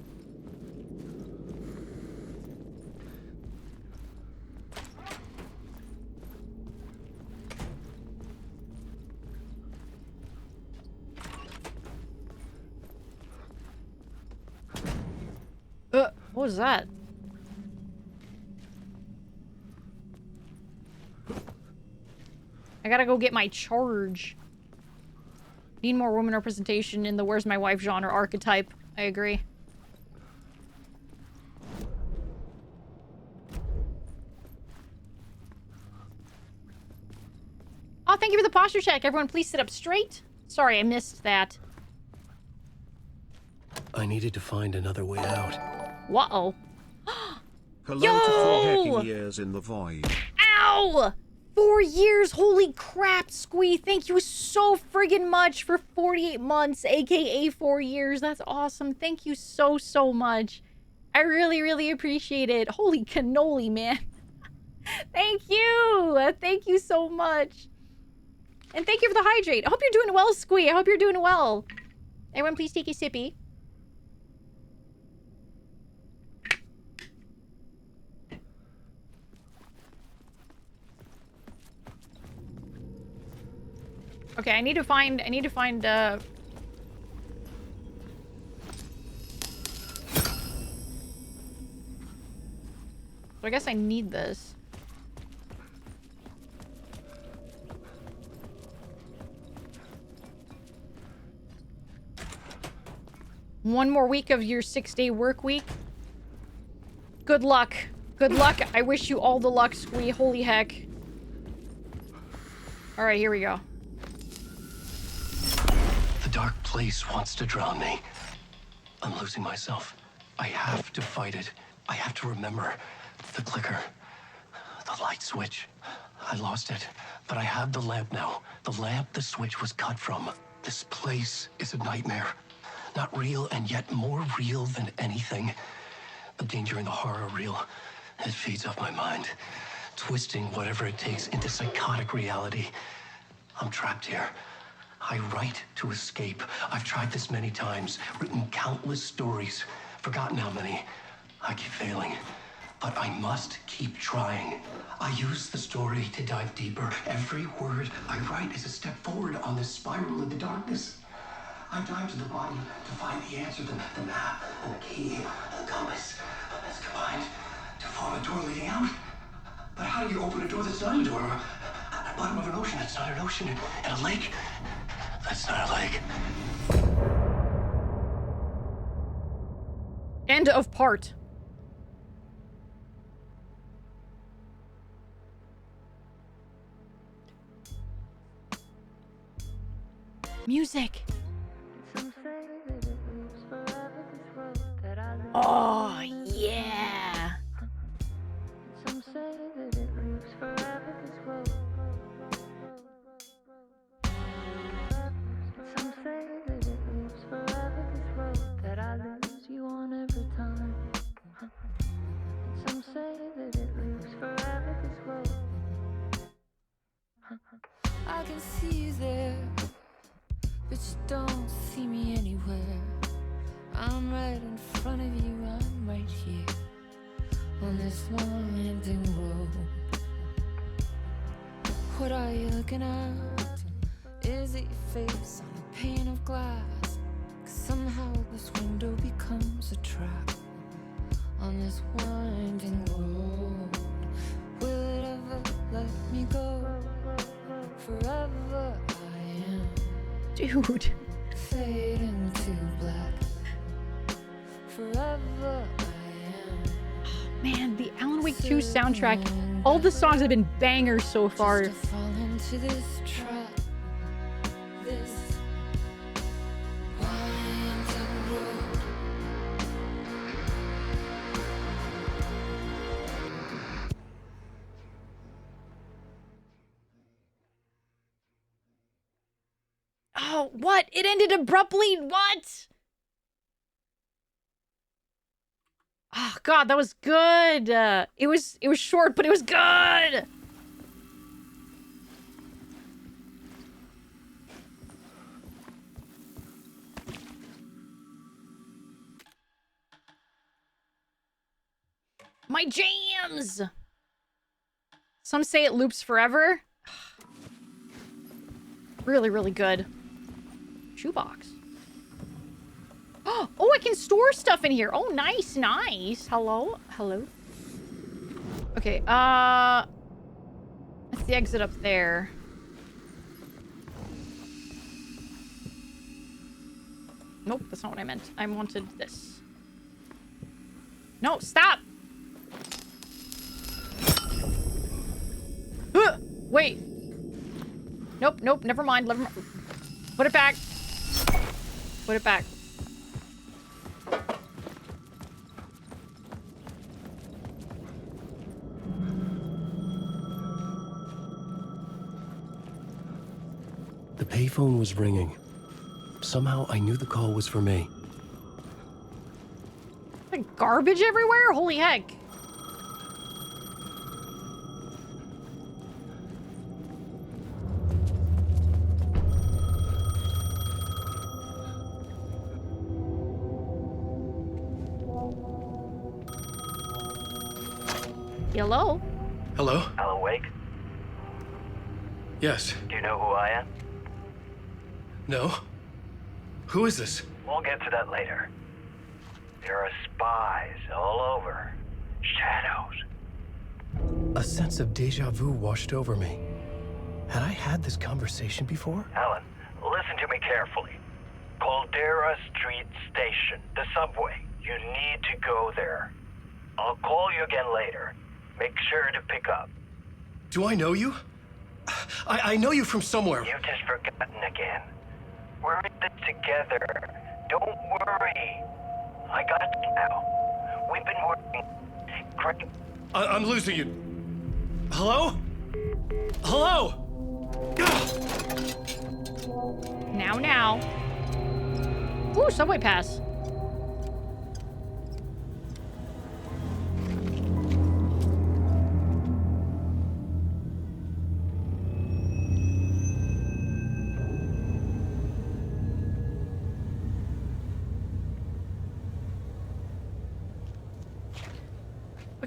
What was that? I gotta go get my charge. Need more woman representation in the "where's my wife" genre archetype. I agree. Oh, thank you for the posture check. Everyone, please sit up straight. Sorry, I missed that. I needed to find another way out. Whoa. Hello Yo! to 4 hecking years in the void. Ow! 4 years? Holy crap, Squee. Thank you so friggin' much for 48 months, aka 4 years. That's awesome. Thank you so, so much. I really, really appreciate it. Holy cannoli, man. Thank you. Thank you so much. And thank you for the hydrate. I hope you're doing well, Squee. I hope you're doing well. Everyone, please take a sippy. Okay, I need to find, So I guess I need this. One more week of your 6-day work week. Good luck. Good luck. I wish you all the luck, Squee. Holy heck. Alright, here we go. The dark place wants to drown me. I'm losing myself. I have to fight it. I have to remember. The clicker. The light switch. I lost it. But I have the lamp now. The lamp the switch was cut from. This place is a nightmare. Not real, and yet more real than anything. The danger and the horror real. It feeds off my mind. Twisting whatever it takes into psychotic reality. I'm trapped here. I write to escape. I've tried this many times. Written countless stories. forgotten how many. I keep failing. But I must keep trying. I use the story to dive deeper. Every word I write is a step forward on this spiral in the darkness. I dive to the bottom to find the answer, the map, and the key, the compass. That's combined to form a door leading out. But how do you open a door that's not a door? At the bottom of an ocean that's not an ocean. And a lake that's not a lake. End of part. Music. Oh, yeah. Some say that it lives forever this road. Some say that it lives forever this road that I lose you on every time. Some say that it lives forever this road. I can see you there, but you don't see me anywhere. I'm right in front of you, I'm right here on this winding road. What are you looking at? Is it your face on a pane of glass? 'Cause somehow this window becomes a trap on this winding road. Will it ever let me go? Forever I am. Dude. Fade into black. Forever I am. Man, the Alan Wake 2 soundtrack, all the songs have been bangers so far. Just to fall into this trap. This winding road. Oh, what? It ended abruptly? What? Oh, God, that was good. It was short, but it was good. My jams! Some say it loops forever. Really, really good. Shoebox. Oh, I can store stuff in here. Oh, nice, nice. Hello? Hello? Okay, that's the exit up there. Nope, that's not what I meant. I wanted this. No, stop! Wait. Nope, nope, never mind. Put it back. Put it back. The payphone was ringing. Somehow I knew the call was for me. Like garbage everywhere? Holy heck. Hello? Hello? Alan Wake? Yes. Do you know who I am? No? Who is this? We'll get to that later. There are spies all over. Shadows. A sense of deja vu washed over me. Had I had this conversation before? Alan, listen to me carefully. Caldera Street Station, the subway. You need to go there. I'll call you again later. Make sure to pick up. Do I know you? I know you from somewhere. You've just forgotten again. We're in this together. Don't worry. I got you now. We've been working. Great. I'm losing you. Hello? Hello? Now. Ooh, subway pass.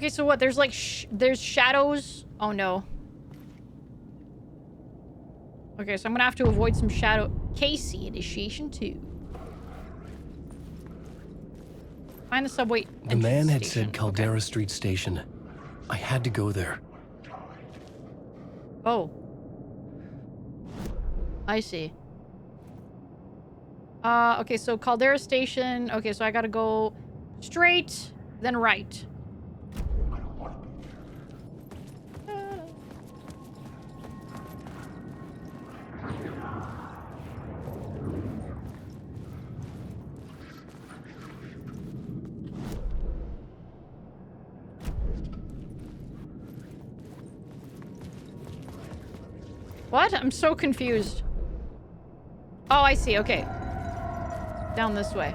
Okay, so what? There's like there's shadows. Oh no. Okay, so I'm gonna have to avoid some shadow. Casey, initiation 2. Find the subway. The man had station. said Caldera Street Station. I had to go there. Oh. I see. Okay, so Caldera Station. Okay, so I gotta go straight, then right. What? I'm so confused. Oh, I see. Okay. Down this way.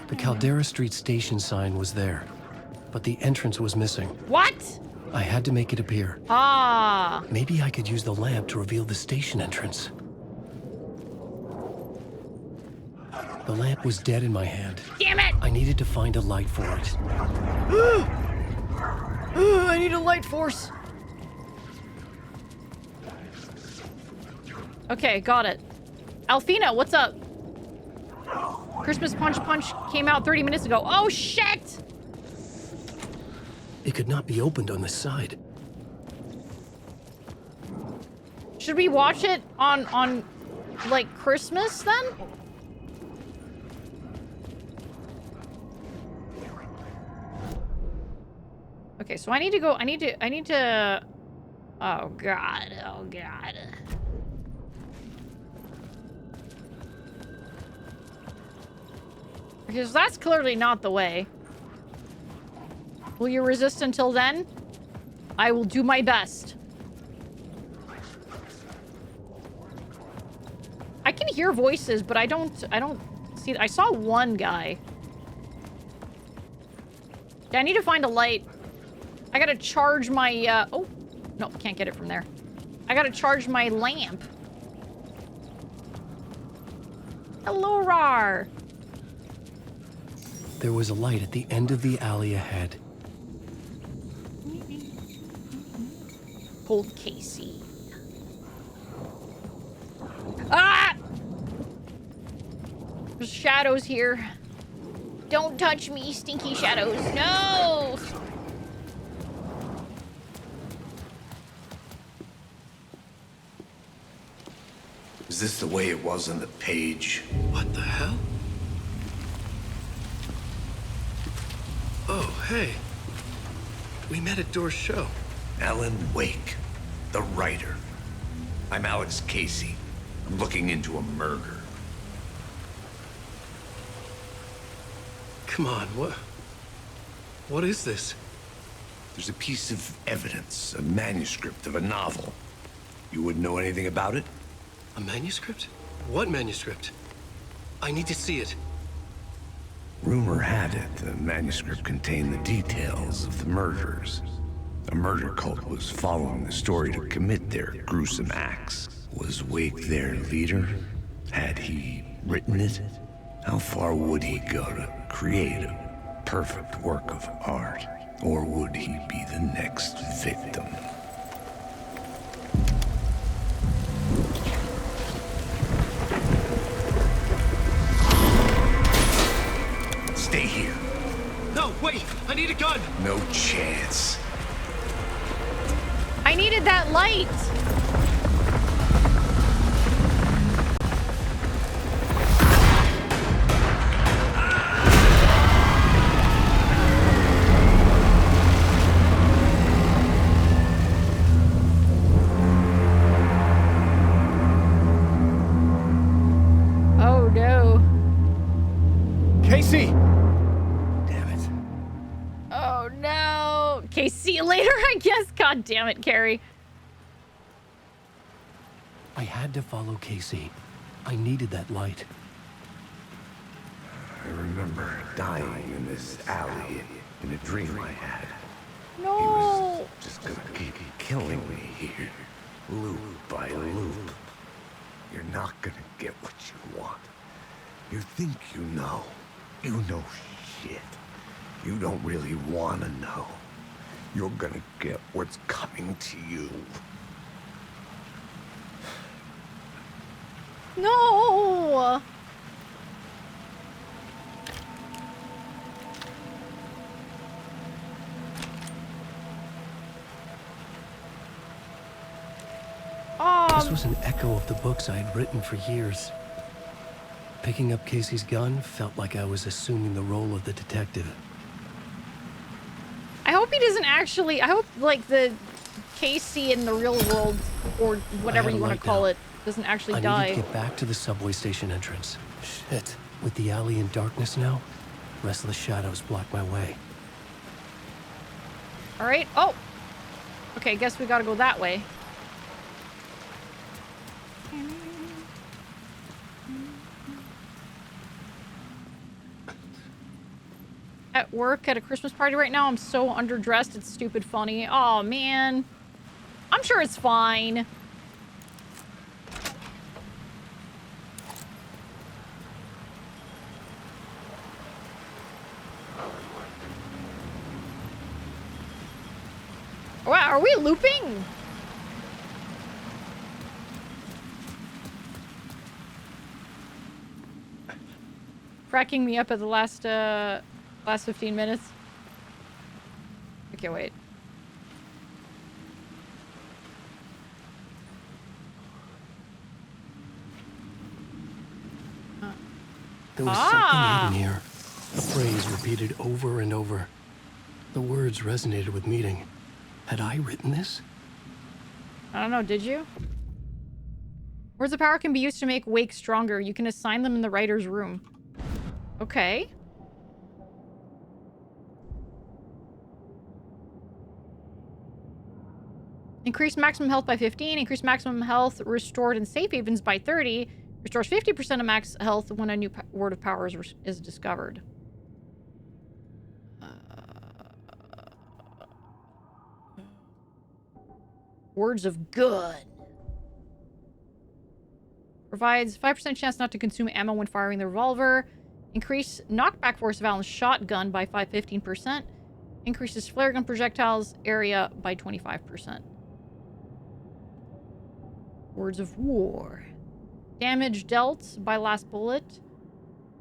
The Caldera Street Station sign was there, but the entrance was missing. What? I had to make it appear. Ah. Maybe I could use the lamp to reveal the station entrance. The lamp was dead in my hand. Damn it! I needed to find a light for it. I need a light force. Okay, got it. Alphena, what's up? Christmas Punch came out 30 minutes ago. Oh, shit! It could not be opened on this side. Should we watch it on like, Christmas, then? Okay, so I need to go, I need to, oh god, oh god. Because that's clearly not the way. Will you resist until then? I will do my best. I can hear voices, but I don't see, I saw one guy. Yeah, I need to find a light. I gotta charge my, oh, no, can't get it from there. I gotta charge my lamp. Hello, Rar. There was a light at the end of the alley ahead. Cold Casey. Ah! There's shadows here. Don't touch me, stinky shadows. No! Is this the way it was on the page? What the hell? Oh, hey. We met at Door's show. Alan Wake, the writer. I'm Alex Casey. I'm looking into a murder. Come on, what is this? There's a piece of evidence, a manuscript of a novel. You wouldn't know anything about it? A manuscript? What manuscript? I need to see it. Rumor had it the manuscript contained the details of the murders. A murder cult was following the story to commit their gruesome acts. Was Wake their leader? Had he written it? How far would he go to create a perfect work of art? Or would he be the next victim? Stay here. No, wait! I need a gun! No chance. I needed that light. Oh no. Casey! Oh no. Okay, see you later, I guess. God damn it, Carrie. I had to follow Casey. I needed that light. I remember dying in this alley in a dream I had. No. He was just gonna keep killing me here, loop by loop. You're not gonna get what you want. You think you know, You know shit. You don't really want to know. You're gonna get what's coming to you. No! This was an echo of the books I had written for years. Picking up Casey's gun felt like I was assuming the role of the detective. I hope he doesn't actually... I hope, like, the Casey in the real world, or whatever you want to call it, doesn't actually die. I needed to get back to the subway station entrance. Shit. With the alley in darkness now, restless shadows block my way. Alright. Oh! Okay, guess we gotta go that way. At work at a Christmas party right now. I'm so underdressed. It's stupid funny. Oh, man. I'm sure it's fine. Wow, are we looping? Cracking me up at the last 15 minutes. Okay, wait. There was something hidden here. A phrase repeated over and over. The words resonated with meaning. Had I written this? I don't know, did you? Words of power can be used to make Wake stronger. You can assign them in the writer's room. Okay. Increase maximum health by 15. Increase maximum health restored in safe havens by 30. Restores 50% of max health when a new word of power is discovered. Words of good. Provides 5% chance not to consume ammo when firing the revolver. Increase knockback force of Alan's shotgun by 15%. Increases flare gun projectiles area by 25%. Words of war. Damage dealt by last bullet.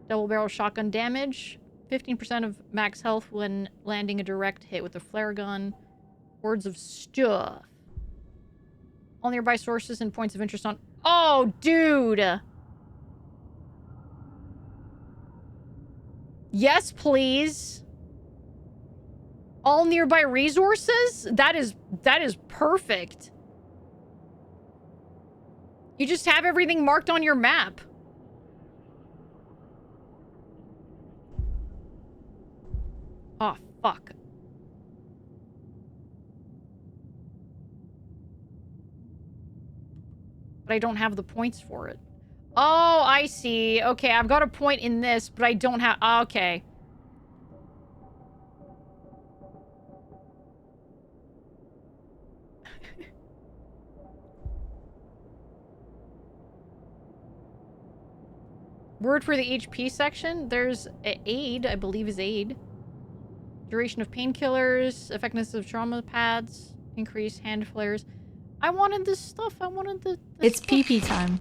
Double barrel shotgun damage. 15% of max health when landing a direct hit with a flare gun. Words of stuff. All nearby sources and points of interest on... Oh, dude! Yes, please. All nearby resources? That is perfect. You just have everything marked on your map. Oh, fuck. But I don't have the points for it. Oh, I see. Okay, I've got a point in this, but I don't have... Okay. Word for the HP section. There's aid, I believe is aid. Duration of painkillers. Effectiveness of trauma pads. Increase hand flares. I wanted this stuff. I wanted the It's pee-pee time.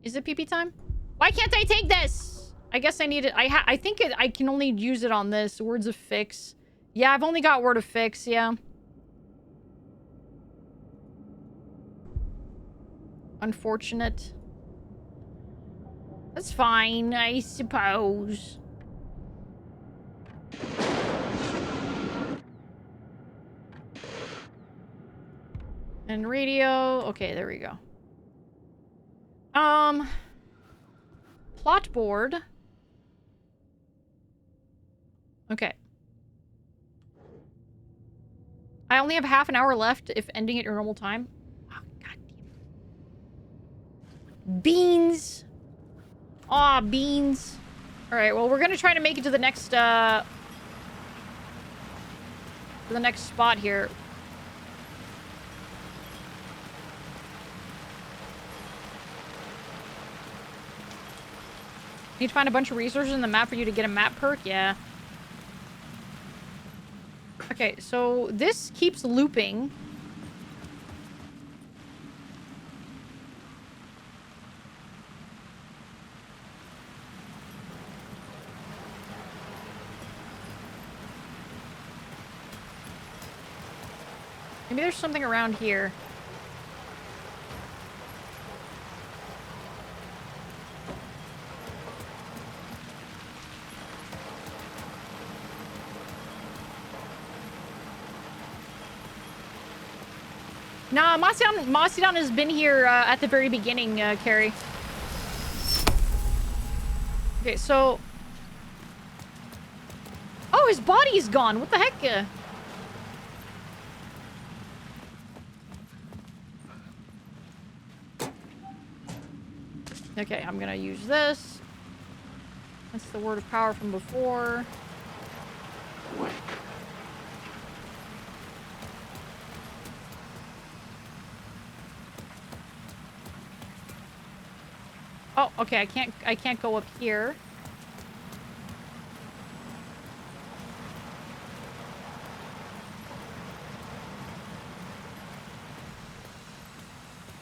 Is it pee-pee time? Why can't I take this? I guess I need it. I think I can only use it on this. Words of fix. Yeah, I've only got word of fix, yeah. Unfortunate. That's fine, I suppose. And radio. Okay, there we go. Plot board. Okay. I only have half an hour left if ending at your normal time. Oh, God damn. Beans. Aw, beans. Alright, well, we're gonna try to make it to the next, spot here. Need to find a bunch of resources in the map for you to get a map perk? Yeah. Okay, so this keeps looping. Maybe there's something around here. Nah, Masidan has been here at the very beginning, Carrie. Okay, so... Oh, his body's gone. What the heck? Okay, I'm gonna use this. That's the word of power from before. Oh, okay, I can't go up here.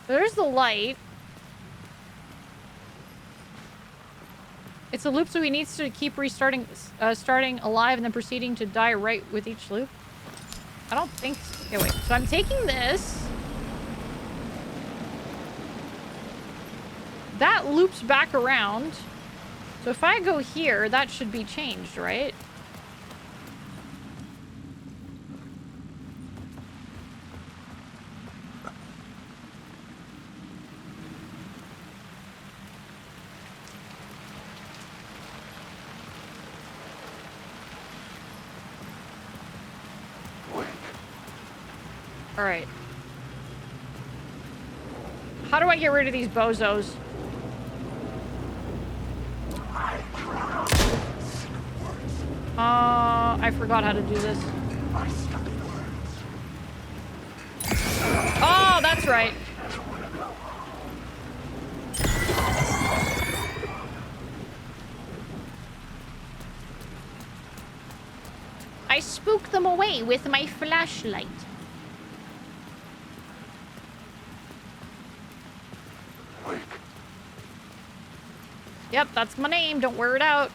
There's the light. It's a loop, so he needs to keep restarting, starting alive and then proceeding to die right with each loop. I don't think so. Okay, wait. So I'm taking this. That loops back around. So if I go here, that should be changed, right? All right. How do I get rid of these bozos? I forgot how to do this. Oh, that's right. I spook them away with my flashlight. Yep, that's my name. Don't wear it out.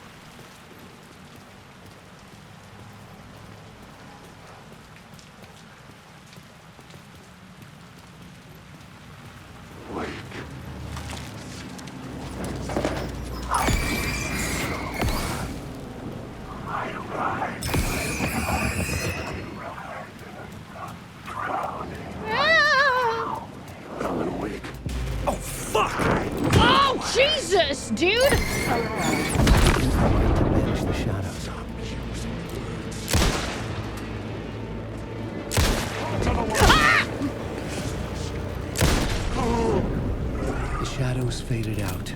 Faded out.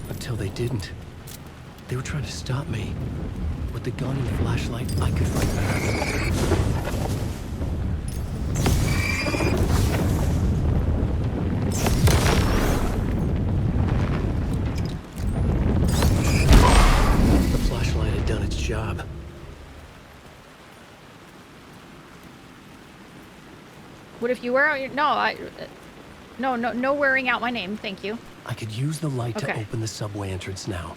Until they didn't. They were trying to stop me. With the gun and flashlight, I could fight back. The flashlight had done its job. What if you wear out your... No, no wearing out my name. Thank you. I could use the light Okay. to open the subway entrance now.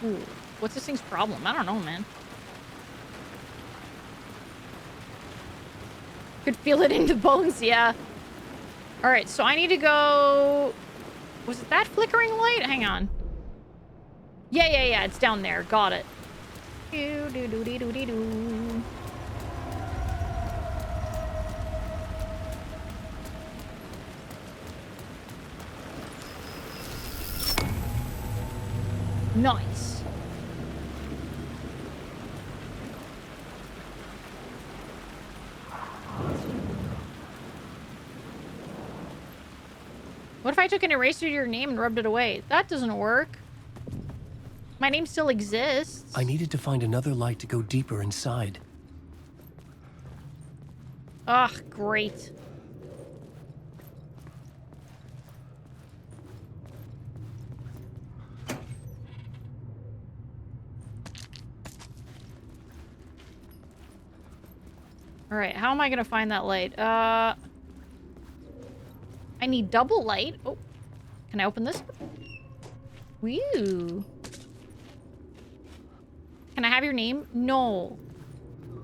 Ooh, what's this thing's problem? I don't know, man. Could feel it in the bones, yeah. All right, so I need to go... Was it that flickering light? Hang on. Yeah, it's down there. Got it. Do. Nice. What if I took an eraser to your name and rubbed it away? That doesn't work. My name still exists. I needed to find another light to go deeper inside. Ugh, great. Alright, how am I gonna find that light? I need double light. Oh, can I open this? Woo. Can I have your name? No.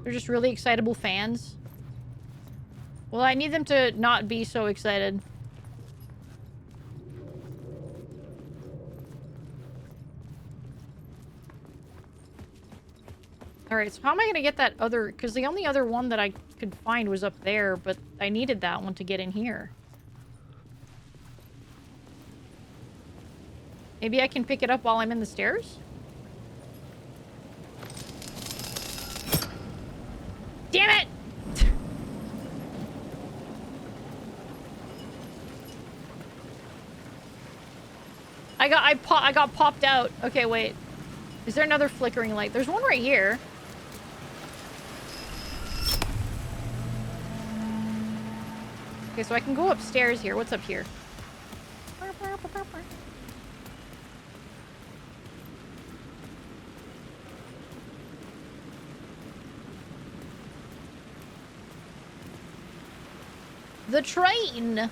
They're just really excitable fans. Well, I need them to not be so excited. Alright, so how am I gonna get that other... Because the only other one that I could find was up there, but I needed that one to get in here. Maybe I can pick it up while I'm in the stairs? Damn it! I got popped out. Okay, wait. Is there another flickering light? There's one right here. Okay, so I can go upstairs here. What's up here? The train!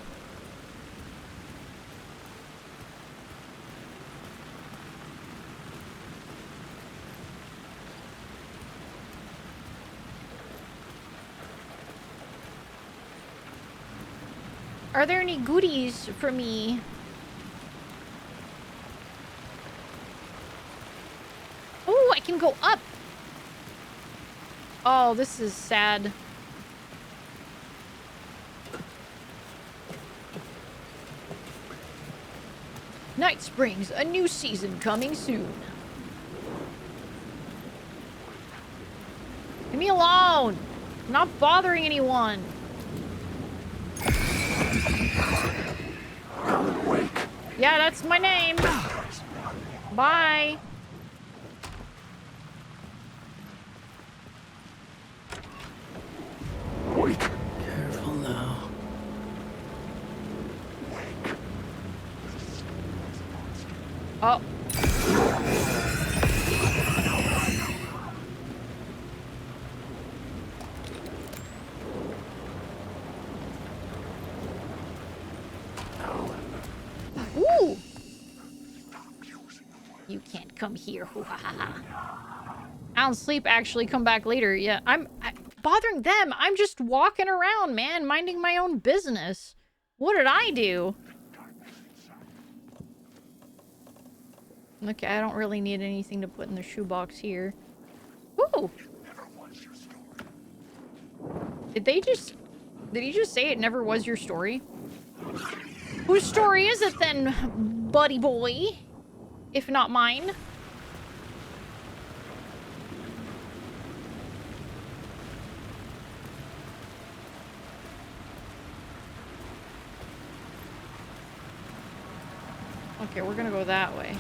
Are there any goodies for me? Oh, I can go up! Oh, this is sad. Night Springs, a new season coming soon. Leave me alone! I'm not bothering anyone. Yeah, that's my name. Bye. Careful now. Oh. Ooh. You can't come here. I'll sleep actually come back later. Yeah, I'm bothering them. I'm just walking around, man, minding my own business. What did I do? Okay, I don't really need anything to put in the shoebox here. Ooh! Did he just say it never was your story? Whose story is it then, buddy boy? If not mine? Okay, we're gonna go that way.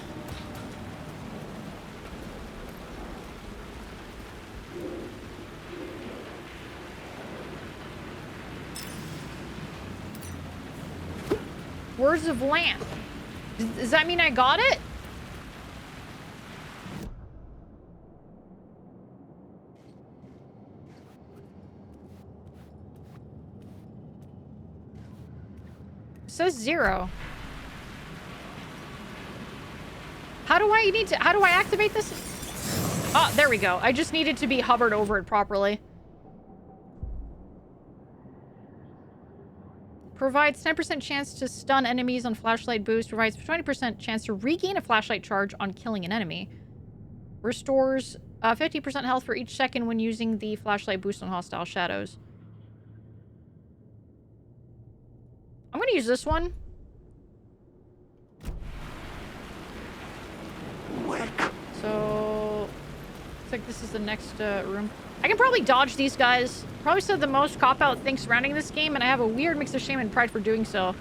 Words of Lamp. Does that mean I got it? It says 0. How do I activate this? Oh, there we go. I just needed to be hovered over it properly. Provides 10% chance to stun enemies on flashlight boost. Provides 20% chance to regain a flashlight charge on killing an enemy. Restores 50% health for each second when using the flashlight boost on hostile shadows. I'm gonna use this one. So, looks like this is the next room. I can probably dodge these guys. Probably said the most cop-out thing surrounding this game, and I have a weird mix of shame and pride for doing so.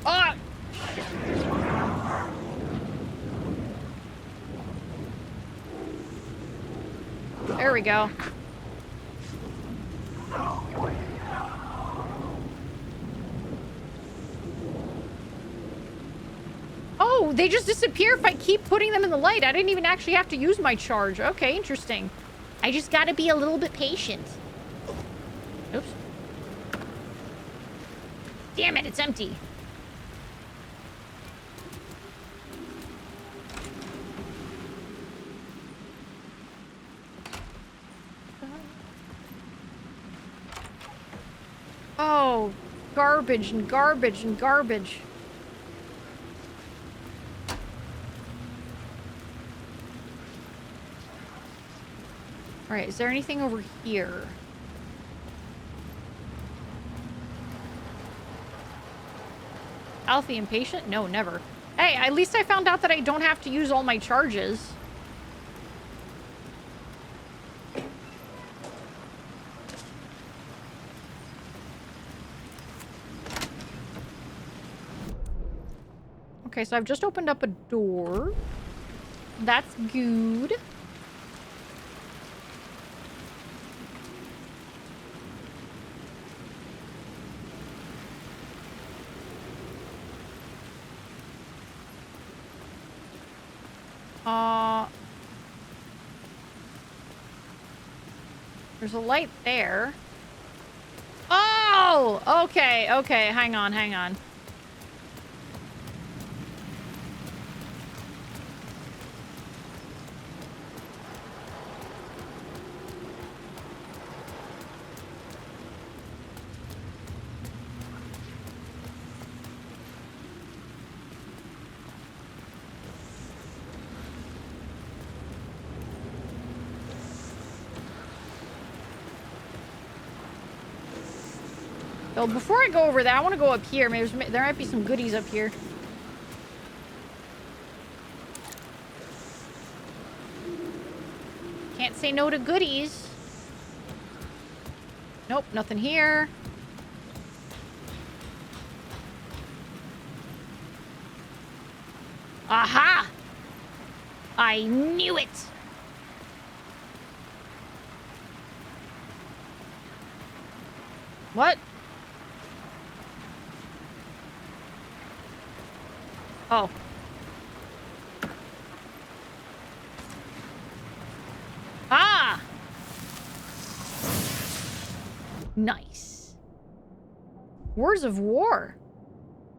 Ah! There we go. Oh, they just disappear if I keep putting them in the light. I didn't even actually have to use my charge. Okay, interesting. I just gotta be a little bit patient. Oops. Damn it, it's empty. Oh, garbage and garbage and garbage. All right, is there anything over here? Alfie impatient? No, never. Hey, at least I found out that I don't have to use all my charges. Okay, so I've just opened up a door. That's good. There's a light there. Oh! Okay, okay. Hang on, hang on. So before I go over there, I want to go up here. Maybe there might be some goodies up here. Can't say no to goodies. Nope, nothing here. Aha! I knew it! What? Oh. Ah! Nice. Words of War.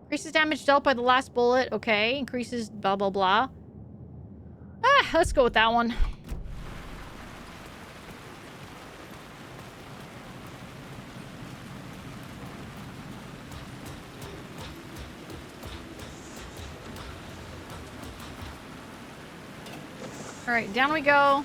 Increases damage dealt by the last bullet. Okay. Increases blah, blah, blah. Ah, let's go with that one. All right, down we go.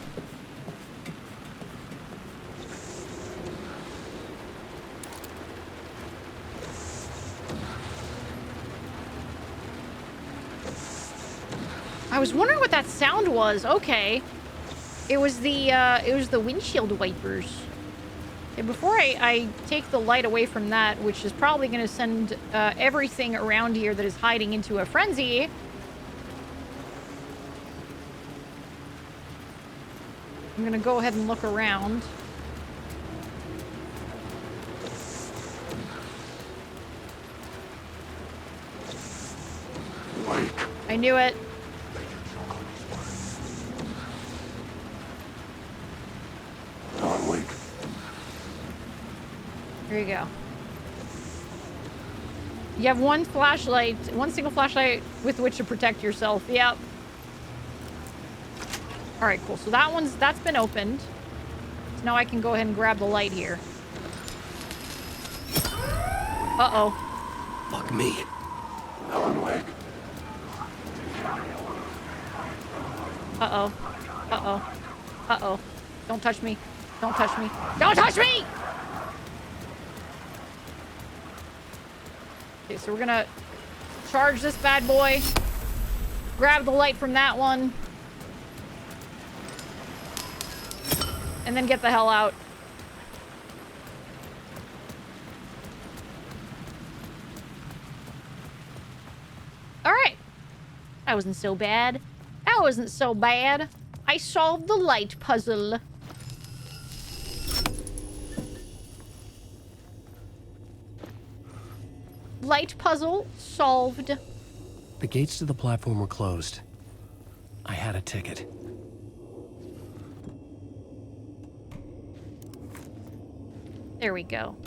I was wondering what that sound was. Okay. It was the windshield wipers. Okay, before I take the light away from that, which is probably going to send everything around here that is hiding into a frenzy. I'm gonna go ahead and look around. I knew it. Here you go. You have one flashlight, one single flashlight with which to protect yourself. Yep. All right, cool. So that's been opened. So now I can go ahead and grab the light here. Uh-oh. Fuck me. Uh-oh. Uh-oh. Uh-oh. Don't touch me. Don't touch me. Don't touch me! Okay, so we're gonna charge this bad boy. Grab the light from that one. And then get the hell out. Alright. That wasn't so bad. That wasn't so bad. I solved the light puzzle. Light puzzle solved. The gates to the platform were closed. I had a ticket. There we go.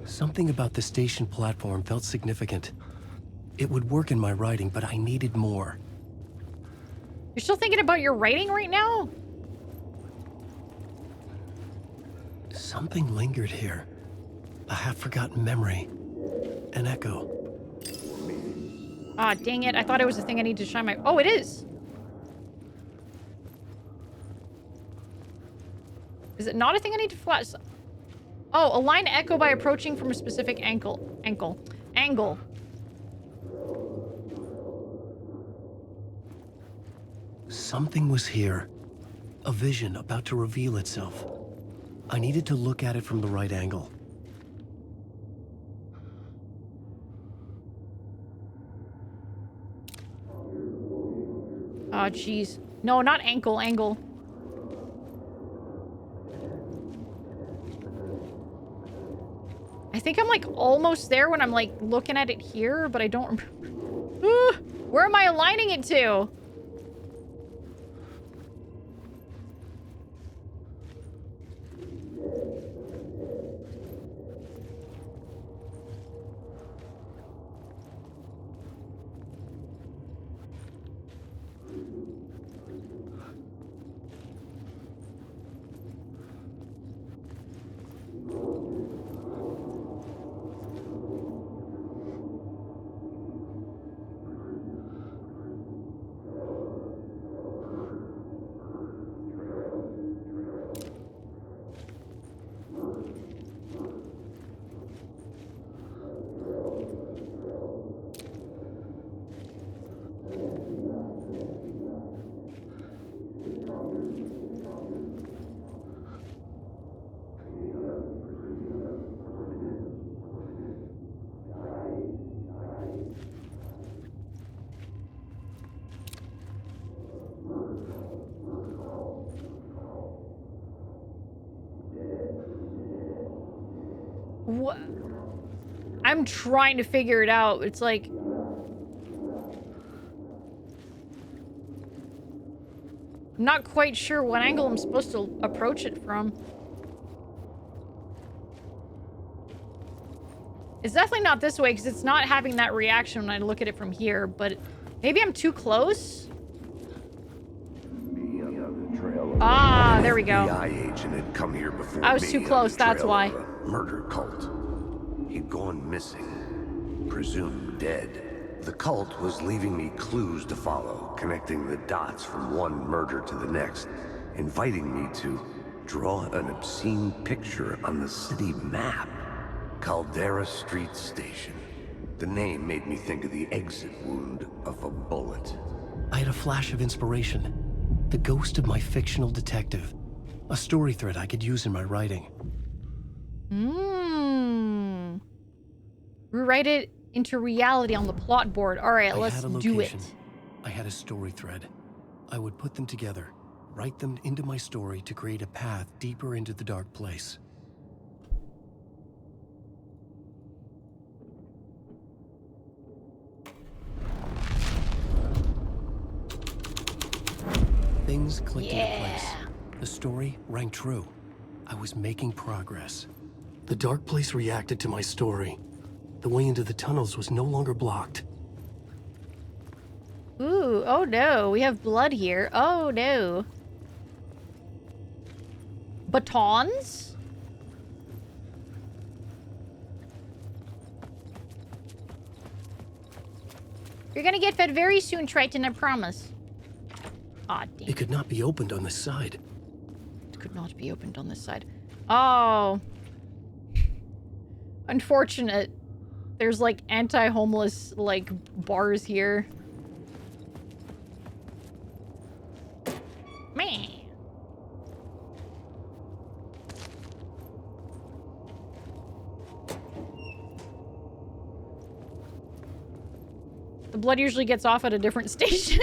Something about the station platform felt significant. It would work in my writing, but I needed more. You're still thinking about your writing right now? Something lingered here. A half-forgotten memory. An echo. Ah, dang it. I thought it was the thing I need to shine my... Oh, it is! Is it not a thing I need to flash? Oh, align echo by approaching from a specific angle. Angle. Something was here. A vision about to reveal itself. I needed to look at it from the right angle. Oh, jeez. No, not ankle, angle. I think I'm like almost there when I'm like looking at it here, but I don't remember. Where am I aligning it to? What? I'm trying to figure it out. It's like... I'm not quite sure what angle I'm supposed to approach it from. It's definitely not this way, because it's not having that reaction when I look at it from here, but maybe I'm too close? Ah, there we go. FBI agent had come here before I was too close, that's why. Murder cult. He'd gone missing, presumed dead. The cult was leaving me clues to follow, connecting the dots from one murder to the next, inviting me to draw an obscene picture on the city map. Caldera Street Station. The name made me think of the exit wound of a bullet. I had a flash of inspiration. The ghost of my fictional detective. A story thread I could use in my writing. Rewrite it into reality on the plot board. Alright, let's do it. I had a story thread. I would put them together, write them into my story to create a path deeper into the dark place. Things clicked into place. The story rang true. I was making progress. The dark place reacted to my story. The way into the tunnels was no longer blocked. Ooh, oh no, we have blood here. Oh no. Batons? You're gonna get fed very soon, Triton, I promise. Aw, damn. It could not be opened on this side. It could not be opened on this side. Oh. Unfortunate. There's like anti-homeless like bars here. Man. The blood usually gets off at a different station.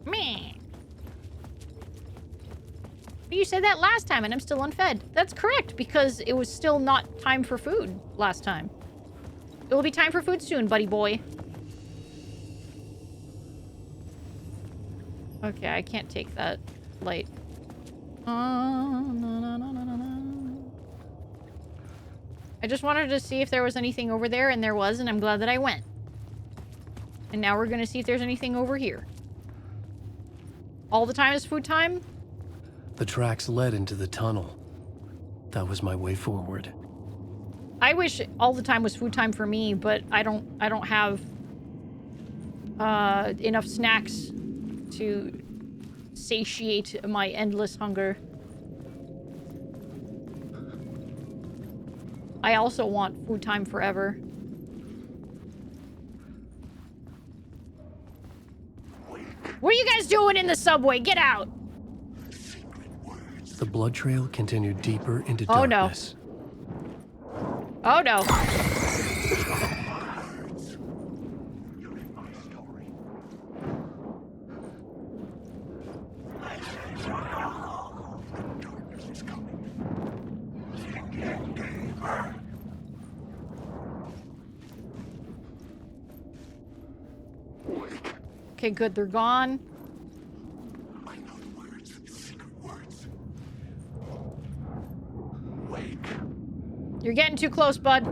Man. You said that last time and I'm still unfed. That's correct, because it was still not time for food last time. It will be time for food soon, buddy boy. Okay, I can't take that light. I just wanted to see if there was anything over there, and there was, and I'm glad that I went. And now we're gonna see if there's anything over here. All the time is food time? The tracks led into the tunnel. That was my way forward. I wish all the time was food time for me, but I don't have enough snacks to satiate my endless hunger. I also want food time forever. What are you guys doing in the subway? Get out! The blood trail continued deeper into Oh, darkness. no. Oh, no. Okay, good. They're gone. You're getting too close, bud.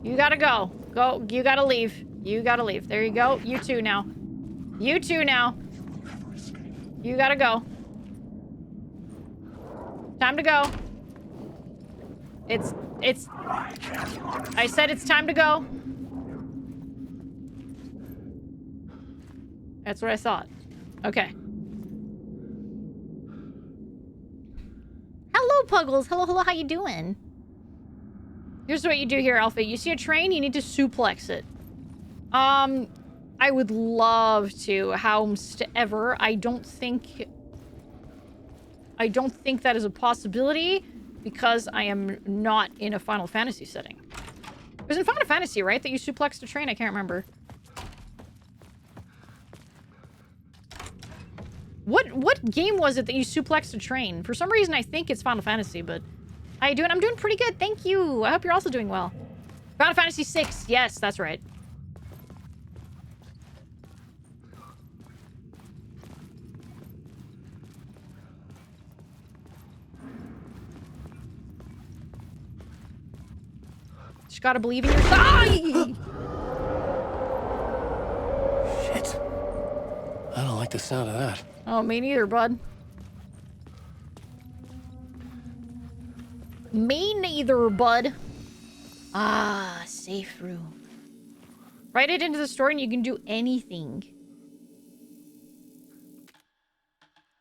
You gotta go. Go. You gotta leave. You gotta leave. There you go. You too now. You too now. You gotta go. Time to go. It's... I said it's time to go. That's what I thought. Okay. Hello, Puggles. Hello, hello. How you doing? Here's what you do here, Alpha. You see a train, you need to suplex it. I would love to. However, I don't think that is a possibility because I am not in a Final Fantasy setting. It was in Final Fantasy, right? That you suplexed a train? I can't remember. What game was it that you suplexed a train? For some reason, I think it's Final Fantasy, but... How you doing? I'm doing pretty good, thank you. I hope you're also doing well. Final Fantasy VI. Yes, that's right. Just gotta believe in yourself. Shit. I don't like the sound of that. Oh, me neither, bud. Me neither, bud. Ah, safe room. Write it into the story and you can do anything.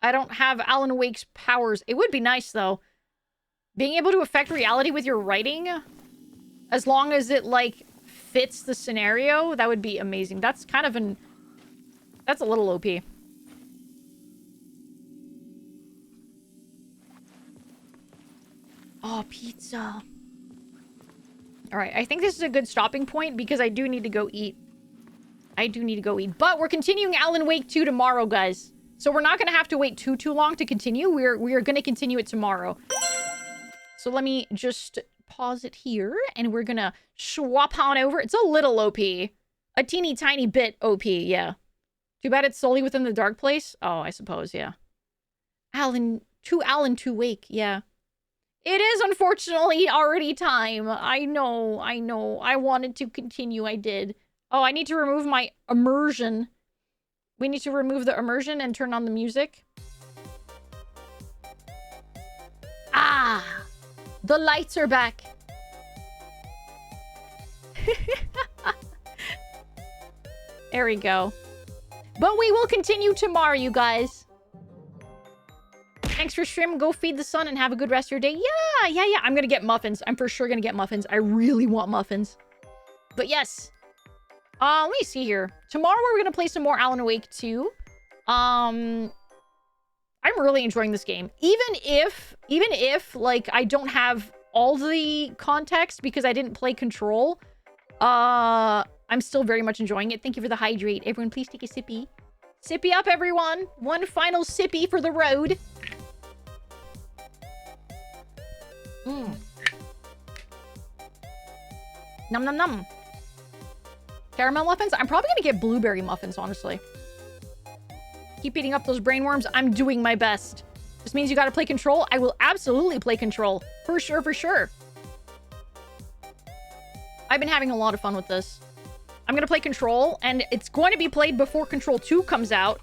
I don't have Alan Wake's powers. It would be nice, though. Being able to affect reality with your writing, as long as it, like, fits the scenario, that would be amazing. That's kind of an... That's a little OP. Oh, pizza. Alright, I think this is a good stopping point because I do need to go eat. I do need to go eat. But we're continuing Alan Wake 2 tomorrow, guys. So we're not going to have to wait too long to continue. We are going to continue it tomorrow. So let me just pause it here. And we're going to swap on over. It's a little OP. A teeny tiny bit OP, yeah. Too bad it's solely within the dark place. Oh, I suppose, yeah. Alan 2 Wake, yeah. It is unfortunately already time. I know. I wanted to continue, I did. Oh, I need to remove my immersion. We need to remove the immersion and turn on the music. Ah! The lights are back. There we go. But we will continue tomorrow, you guys. Thanks for stream. Go feed the sun and have a good rest of your day. Yeah. I'm gonna get muffins. I'm for sure gonna get muffins. I really want muffins. But yes. Let me see here. Tomorrow we're gonna play some more Alan Wake 2. I'm really enjoying this game. Even if like I don't have all the context because I didn't play Control, I'm still very much enjoying it. Thank you for the hydrate. Everyone, please take a sippy. Sippy up, everyone. One final sippy for the road. Nom nom nom. Caramel muffins? I'm probably gonna get blueberry muffins, honestly. Keep eating up those brain worms. I'm doing my best. This means you gotta play Control. I will absolutely play Control. For sure, for sure. I've been having a lot of fun with this. I'm gonna play Control, and it's going to be played before Control 2 comes out.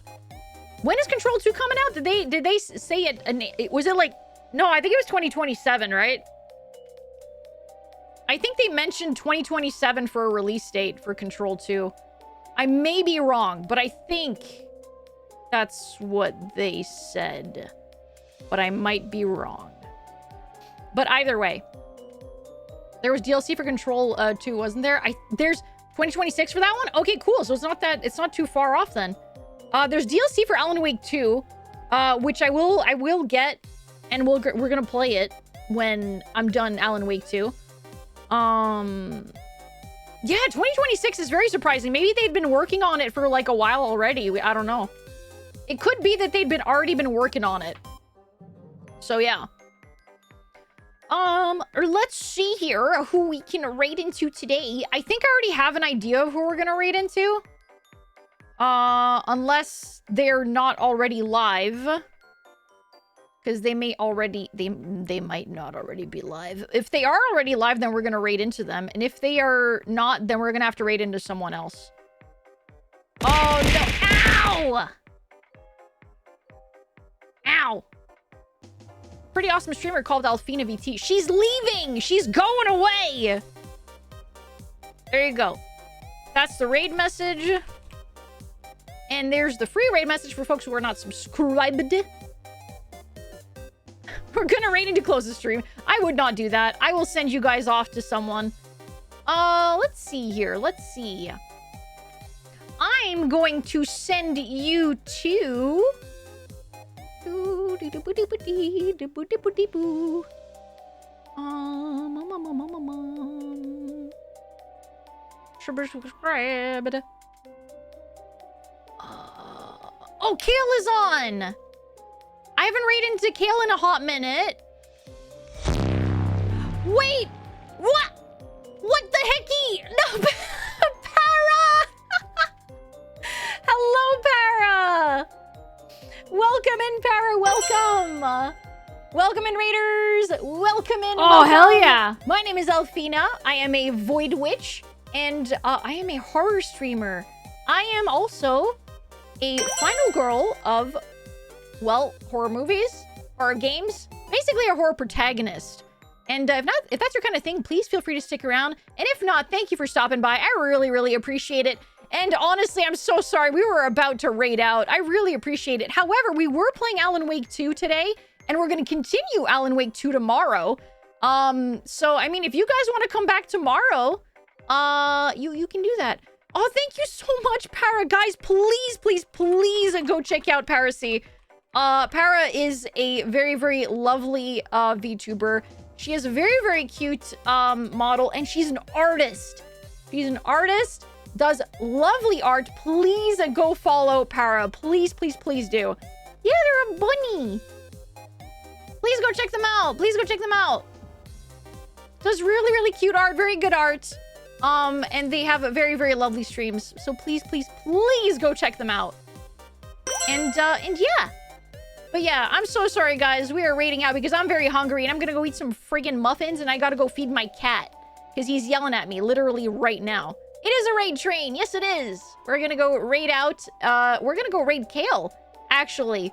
When is Control 2 coming out? Did they say it? Was it like... No, I think it was 2027, right? I think they mentioned 2027 for a release date for Control 2. I may be wrong, but I think that's what they said. But I might be wrong. But either way, there was DLC for Control 2, wasn't there? There's 2026 for that one? Okay, cool. So it's not too far off then. There's DLC for Alan Wake 2, which I will get, and we're gonna play it when I'm done Alan Wake 2. Yeah, 2026 is very surprising. Maybe they'd been working on it for like a while already. I don't know. It could be that they'd already been working on it. So yeah. Or let's see here who we can raid into today. I think I already have an idea of who we're gonna raid into. Unless they're not already live. Because they may already... They might not already be live. If they are already live, then we're gonna raid into them. And if they are not, then we're gonna have to raid into someone else. Oh, no. Ow! Ow! Pretty awesome streamer called AlphenaVT. She's leaving! She's going away! There you go. That's the raid message. And there's the free raid message for folks who are not subscribed. We're gonna raid into close the stream. I would not do that. I will send you guys off to someone. Let's see here. Let's see. I'm going to send you to... Subscribed. Oh, Kale is on! I haven't raided into Kale in a hot minute. Wait! What? What the hecky? No, Para! Hello, Para! Welcome in, Para. Welcome. Welcome in, Raiders. Welcome in. Oh, hell yeah. My name is Alphena. I am a Void Witch, and I am a horror streamer. I am also a final girl of, well, horror movies, horror games, basically a horror protagonist. And if that's your kind of thing, please feel free to stick around. And if not, thank you for stopping by. I really, really appreciate it. And honestly, I'm so sorry. We were about to raid out. I really appreciate it. However, we were playing Alan Wake 2 today, and we're going to continue Alan Wake 2 tomorrow. So, I mean, if you guys want to come back tomorrow, you can do that. Oh, thank you so much, Para. Guys, please, please, please go check out Paracy. Para is a very, very lovely VTuber. She is a very, very cute model, and she's an artist. She's an artist, does lovely art. Please go follow Para. Please, please, please do. Yeah, they're a bunny. Please go check them out. Please go check them out. Does really, really cute art, very good art. And they have very, very lovely streams. So please, please, please go check them out. And yeah. But yeah, I'm so sorry, guys. We are raiding out because I'm very hungry and I'm gonna go eat some friggin' muffins and I gotta go feed my cat because he's yelling at me literally right now. It is a raid train. Yes, it is. We're gonna go raid out. We're gonna go raid Kale, actually.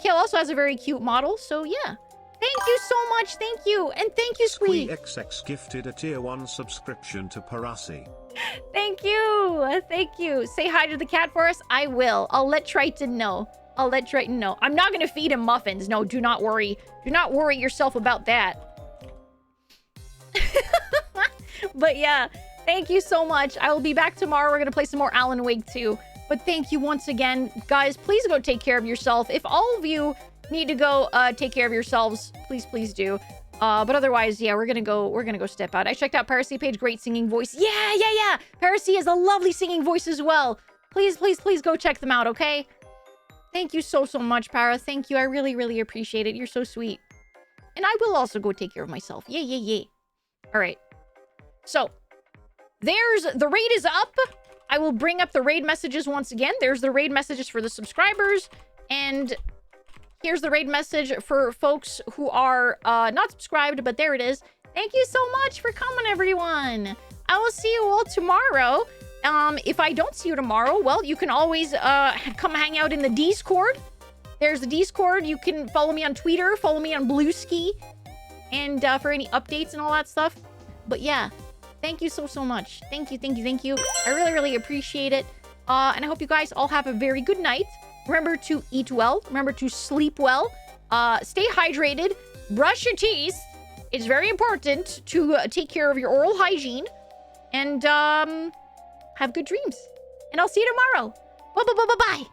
Kale also has a very cute model, so yeah. Thank you so much. Thank you. And thank you, Squee. XX gifted a tier 1 subscription to Parasi. Thank you. Thank you. Say hi to the cat for us. I will. I'll let Triton know. I'll let Triton know. I'm not going to feed him muffins. No, do not worry. Do not worry yourself about that. But yeah, thank you so much. I will be back tomorrow. We're going to play some more Alan Wake 2. But thank you once again. Guys, please go take care of yourself. If all of you need to go take care of yourselves, please, please do. But otherwise, yeah, we're gonna go step out. I checked out Paracy page, great singing voice. Yeah. Paracy has a lovely singing voice as well. Please, please, please go check them out, okay? Thank you so, so much, Para. Thank you. I really, really appreciate it. You're so sweet. And I will also go take care of myself. Yeah. All right. So, the raid is up. I will bring up the raid messages once again. There's the raid messages for the subscribers, and here's the raid message for folks who are not subscribed, but there it is. Thank you so much for coming, everyone. I will see you all tomorrow. If I don't see you tomorrow, well, you can always come hang out in the Discord. There's the Discord. You can follow me on Twitter, follow me on Blueski, and for any updates and all that stuff. But yeah, thank you so much. Thank you. I really appreciate it. And I hope you guys all have a very good night. Remember to eat well. Remember to sleep well. Stay hydrated. Brush your teeth. It's very important to take care of your oral hygiene. And have good dreams. And I'll see you tomorrow. Bye.